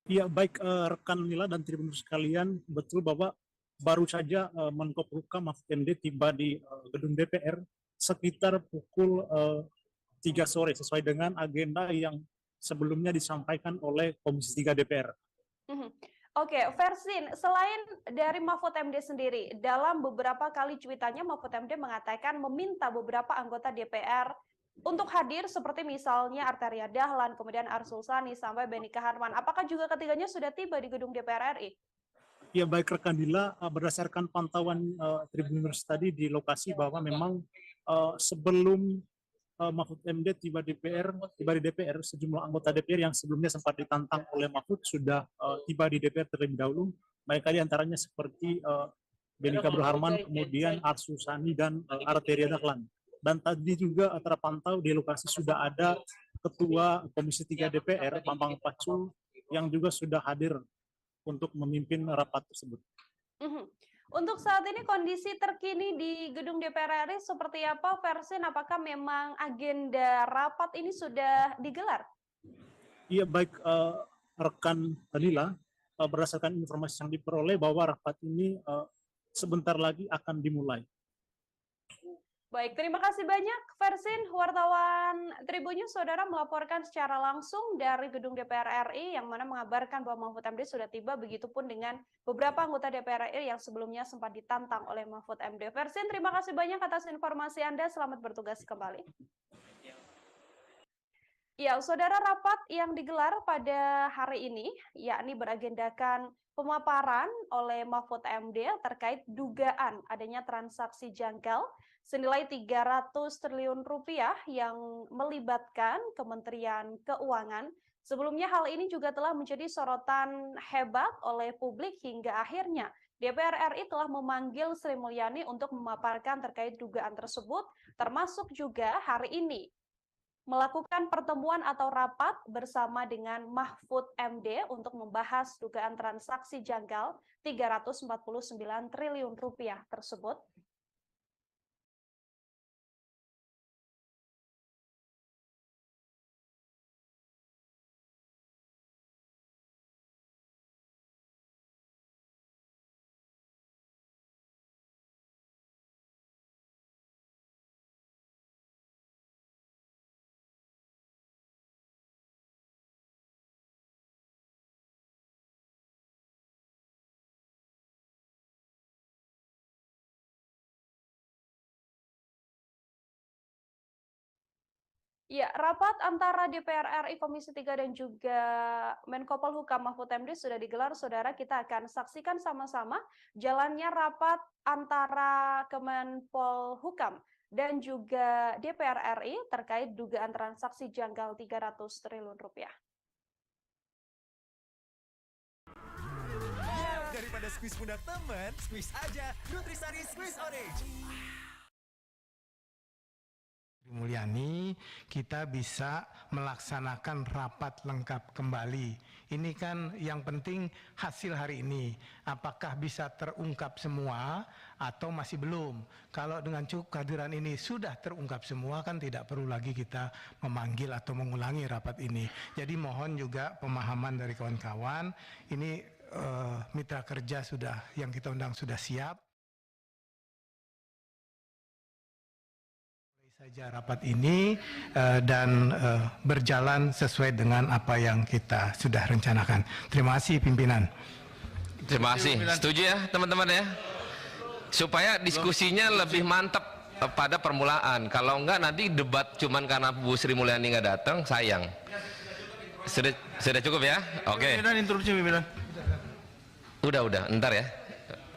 Ya, baik rekan Nila dan Tribun sekalian, betul bahwa baru saja Menko Polhukam Mahfud MD tiba di gedung DPR sekitar pukul 3 sore sesuai dengan agenda yang sebelumnya disampaikan oleh Komisi 3 DPR. Oke, Versin, selain dari Mahfud MD sendiri, dalam beberapa kali cuitannya Mahfud MD mengatakan meminta beberapa anggota DPR untuk hadir seperti misalnya Arteria Dahlan, kemudian Arsul Sani, sampai Benny Kaharman. Apakah juga ketiganya sudah tiba di gedung DPR RI? Ya, baik rekan Dila, berdasarkan pantauan Tribuners tadi di lokasi bahwa memang sebelum Mahfud MD tiba di DPR, sejumlah anggota DPR yang sebelumnya sempat ditantang oleh Mahfud sudah tiba di DPR terlebih dahulu. Banyak kali antaranya seperti Benny Kaharman, kemudian Arsul Sani dan Arteria Dahlan. Dan tadi juga terpantau di lokasi sudah ada Ketua Komisi 3 DPR, Bambang Pacul, yang juga sudah hadir untuk memimpin rapat tersebut. Untuk saat ini kondisi terkini di gedung DPR RI seperti apa, Versin? Apakah memang agenda rapat ini sudah digelar? Iya, baik rekan Danila, berdasarkan informasi yang diperoleh bahwa rapat ini sebentar lagi akan dimulai. Baik, terima kasih banyak Versin, wartawan Tribun News, saudara, melaporkan secara langsung dari gedung DPR RI yang mana mengabarkan bahwa Mahfud MD sudah tiba, begitupun dengan beberapa anggota DPR RI yang sebelumnya sempat ditantang oleh Mahfud MD. Versin, terima kasih banyak atas informasi Anda, selamat bertugas kembali. Ya, saudara, rapat yang digelar pada hari ini yakni beragendakan pemaparan oleh Mahfud MD terkait dugaan adanya transaksi janggal senilai 300 triliun rupiah yang melibatkan Kementerian Keuangan. Sebelumnya hal ini juga telah menjadi sorotan hebat oleh publik hingga akhirnya DPR RI telah memanggil Sri Mulyani untuk memaparkan terkait dugaan tersebut, termasuk juga hari ini melakukan pertemuan atau rapat bersama dengan Mahfud MD untuk membahas dugaan transaksi janggal 349 triliun rupiah tersebut. Ya, rapat antara DPR RI Komisi 3 dan juga Menko Polhukam Mahfud MD sudah digelar, saudara. Kita akan saksikan sama-sama jalannya rapat antara Kemenpolhukam dan juga DPR RI terkait dugaan transaksi janggal 300 triliun rupiah. Daripada squeeze pundak teman, squeeze aja Nutrisari Squeeze Orange. Mulyani kita bisa melaksanakan rapat lengkap kembali. Ini kan yang penting hasil hari ini. Apakah bisa terungkap semua atau masih belum? Kalau dengan cukup kehadiran ini sudah terungkap semua, kan tidak perlu lagi kita memanggil atau mengulangi rapat ini. Jadi mohon juga pemahaman dari kawan-kawan. Ini mitra kerja yang kita undang sudah siap. Saja rapat ini dan berjalan sesuai dengan apa yang kita sudah rencanakan. Terima kasih pimpinan. Terima kasih. Setuju ya teman-teman ya? Supaya diskusinya lebih mantap pada permulaan. Kalau enggak nanti debat cuman karena Bu Sri Mulyani nggak datang, sayang. Sudah cukup ya? Oke. Pimpinan, interupsi pimpinan. Udah, ntar ya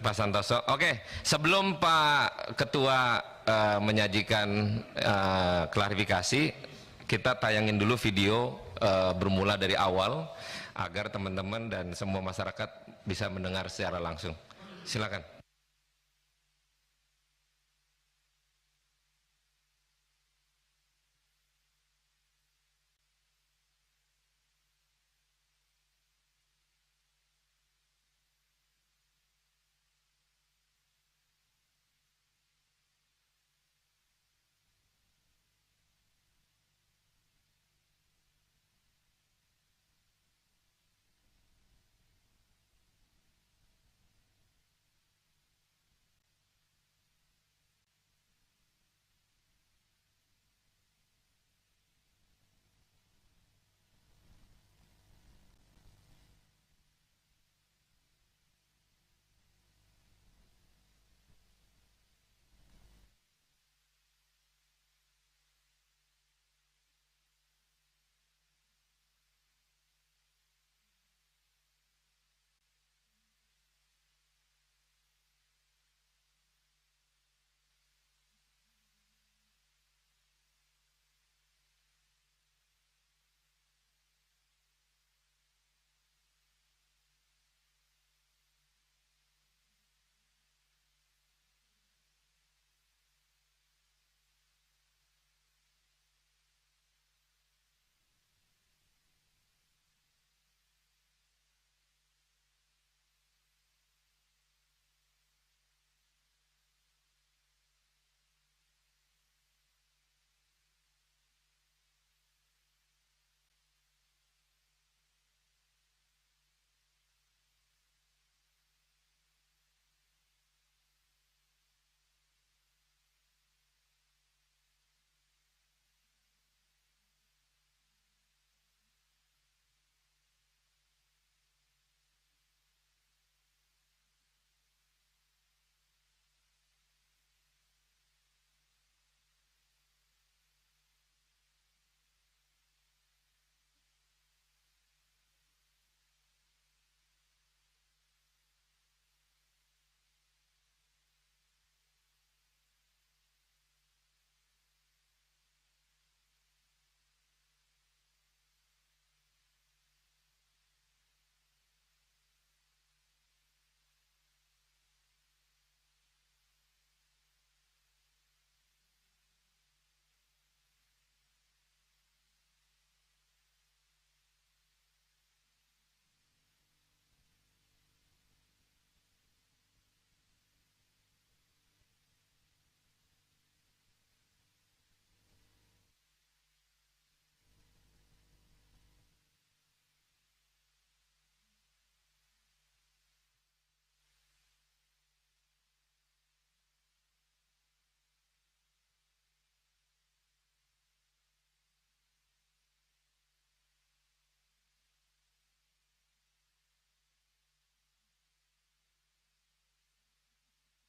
Pak Santoso. Oke, sebelum Pak Ketua menyajikan klarifikasi, kita tayangin dulu video bermula dari awal agar teman-teman dan semua masyarakat bisa mendengar secara langsung. Silakan.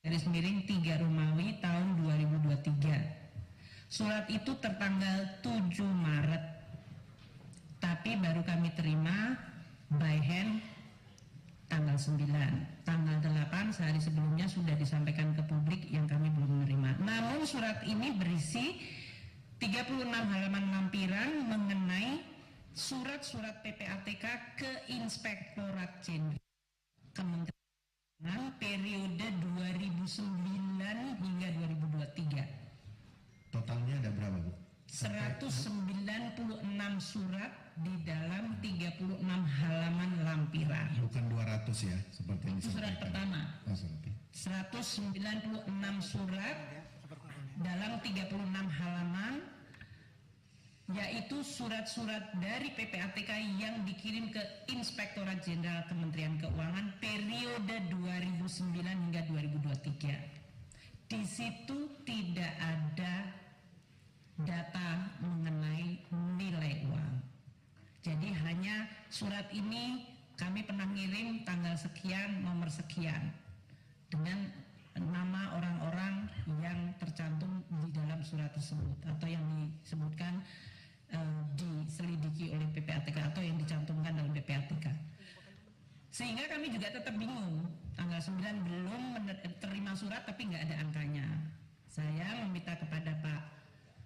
Garis miring 3 Romawi tahun 2023. Surat itu tertanggal 7 Maret, tapi baru kami terima by hand tanggal 9. Tanggal 8 sehari sebelumnya sudah disampaikan ke publik yang kami belum menerima. Namun surat ini berisi 36 halaman lampiran mengenai surat-surat PPATK ke Inspektorat Jenderal Kementerian periode 2009 hingga 2023. Totalnya ada berapa, Bu? 196 surat di dalam 36 halaman lampiran. Bukan 200 ya, seperti yang Itu surat pertama. Oh, surat. 196 surat dalam 36 halaman, yaitu surat-surat dari PPATK yang dikirim ke Inspektorat Jenderal Kementerian Keuangan periode 2009 hingga 2023. Di situ tidak ada data mengenai nilai uang. Jadi hanya surat ini kami pernah ngirim tanggal sekian, nomor sekian, dengan nama orang-orang yang tercantum di dalam surat tersebut atau yang disebutkan diselidiki oleh PPATK atau yang dicantumkan dalam PPATK. Sehingga kami juga tetap bingung, tanggal 9 belum terima surat tapi nggak ada angkanya. Saya meminta kepada Pak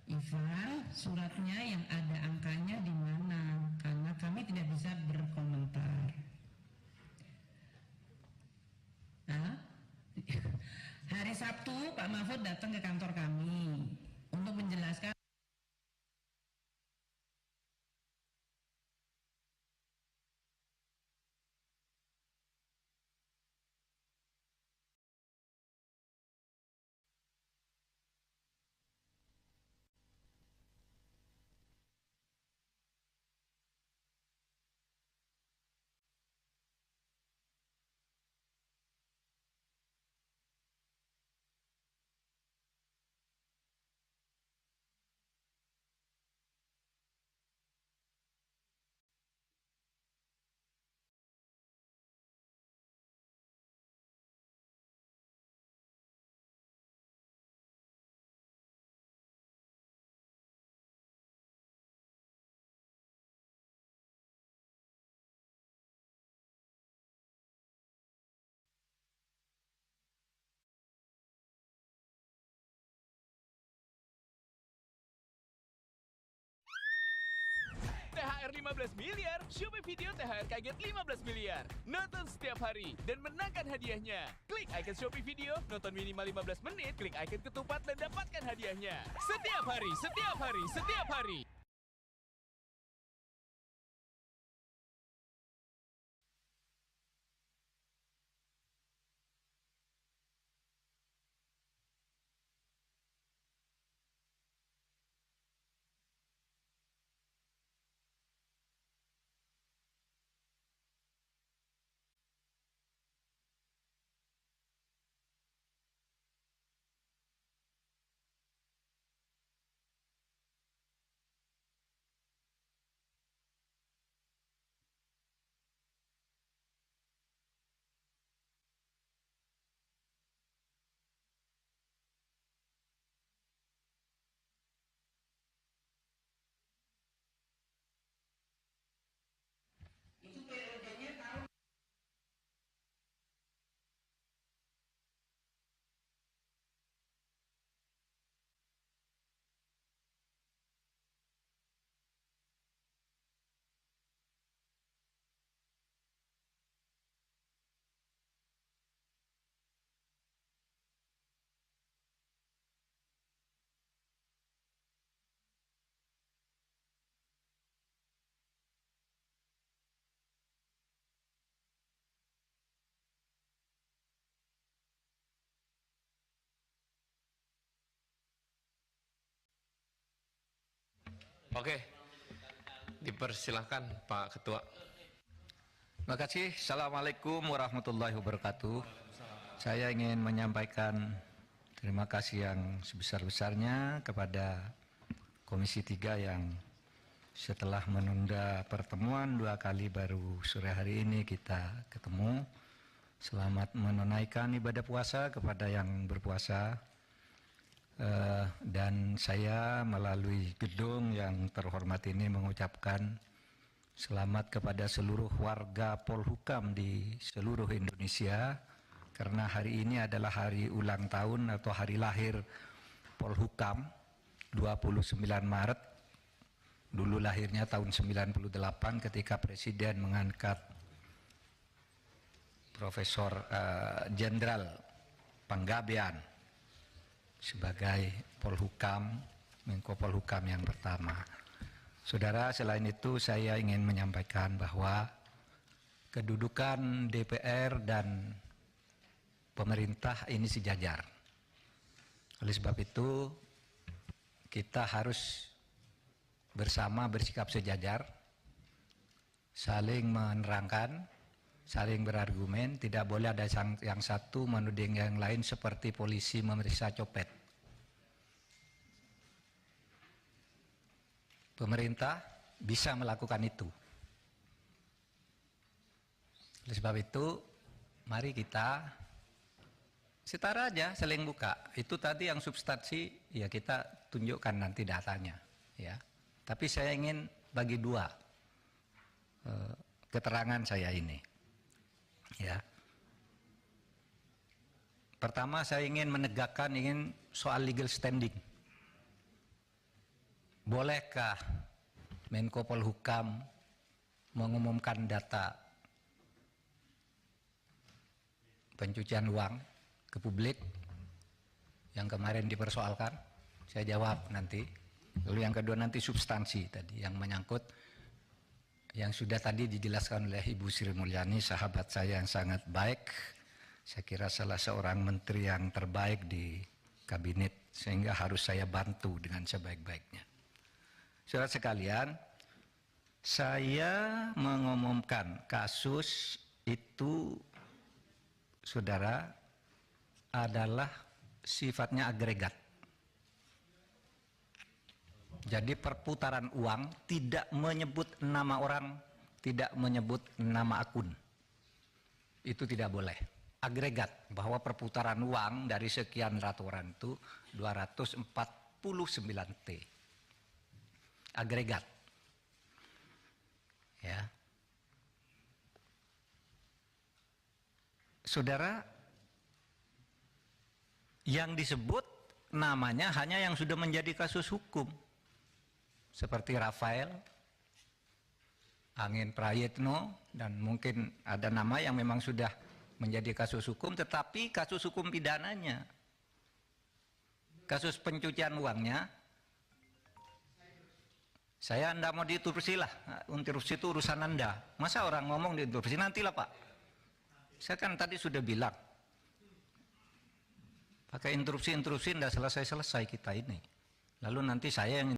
Ivan suratnya yang ada angkanya di mana, karena kami tidak bisa berkomentar. Nah, hari Sabtu Pak Mahfud datang ke kantor kami untuk menjelaskan THR 15 miliar, Shopee Video THR kaget 15 miliar. Nonton setiap hari dan menangkan hadiahnya. Klik icon Shopee Video, nonton minimal 15 menit, klik icon ketupat dan dapatkan hadiahnya. Setiap hari, setiap hari, setiap hari. Oke, dipersilahkan Pak Ketua. Terima kasih. Assalamualaikum warahmatullahi wabarakatuh. Saya ingin menyampaikan terima kasih yang sebesar-besarnya kepada Komisi 3 yang setelah menunda pertemuan 2 kali baru sore hari ini kita ketemu. Selamat menunaikan ibadah puasa kepada yang berpuasa. Dan saya melalui gedung yang terhormat ini mengucapkan selamat kepada seluruh warga Polhukam di seluruh Indonesia, karena hari ini adalah hari ulang tahun atau hari lahir Polhukam 29 Maret. Dulu lahirnya tahun 98 ketika Presiden mengangkat Profesor Jenderal Panggabean sebagai Polhukam Menko Polhukam yang pertama. Saudara, selain itu saya ingin menyampaikan bahwa kedudukan DPR dan pemerintah ini sejajar. Oleh sebab itu, kita harus bersama bersikap sejajar, saling menerangkan, saling berargumen, tidak boleh ada yang satu menuding yang lain seperti polisi memeriksa copet. Pemerintah bisa melakukan itu. Oleh sebab itu, mari kita setara aja, saling buka. Itu tadi yang substansi, ya kita tunjukkan nanti datanya. Ya. Tapi saya ingin bagi dua keterangan saya ini. Ya. Pertama, saya ingin menegakkan soal legal standing. Bolehkah Menko Polhukam mengumumkan data pencucian uang ke publik yang kemarin dipersoalkan? Saya jawab nanti. Lalu yang kedua nanti substansi tadi yang menyangkut yang sudah tadi dijelaskan oleh Ibu Sri Mulyani, sahabat saya yang sangat baik. Saya kira salah seorang menteri yang terbaik di kabinet, sehingga harus saya bantu dengan sebaik-baiknya. Saudara sekalian, saya mengumumkan kasus itu, saudara, adalah sifatnya agregat. Jadi perputaran uang tidak menyebut nama orang, tidak menyebut nama akun. Itu tidak boleh. Agregat, bahwa perputaran uang dari sekian ratus orang itu 249 T. Agregat. Ya. Saudara, yang disebut namanya hanya yang sudah menjadi kasus hukum. Seperti Rafael, Angin Prayitno, dan mungkin ada nama yang memang sudah menjadi kasus hukum, tetapi kasus hukum pidananya, kasus pencucian uangnya, saya Anda mau diinterupsi lah, interupsi itu urusan Anda. Masa orang ngomong diinterupsi, nantilah Pak. Saya kan tadi sudah bilang, pakai interupsi tidak selesai-selesai kita ini. Lalu nanti saya yang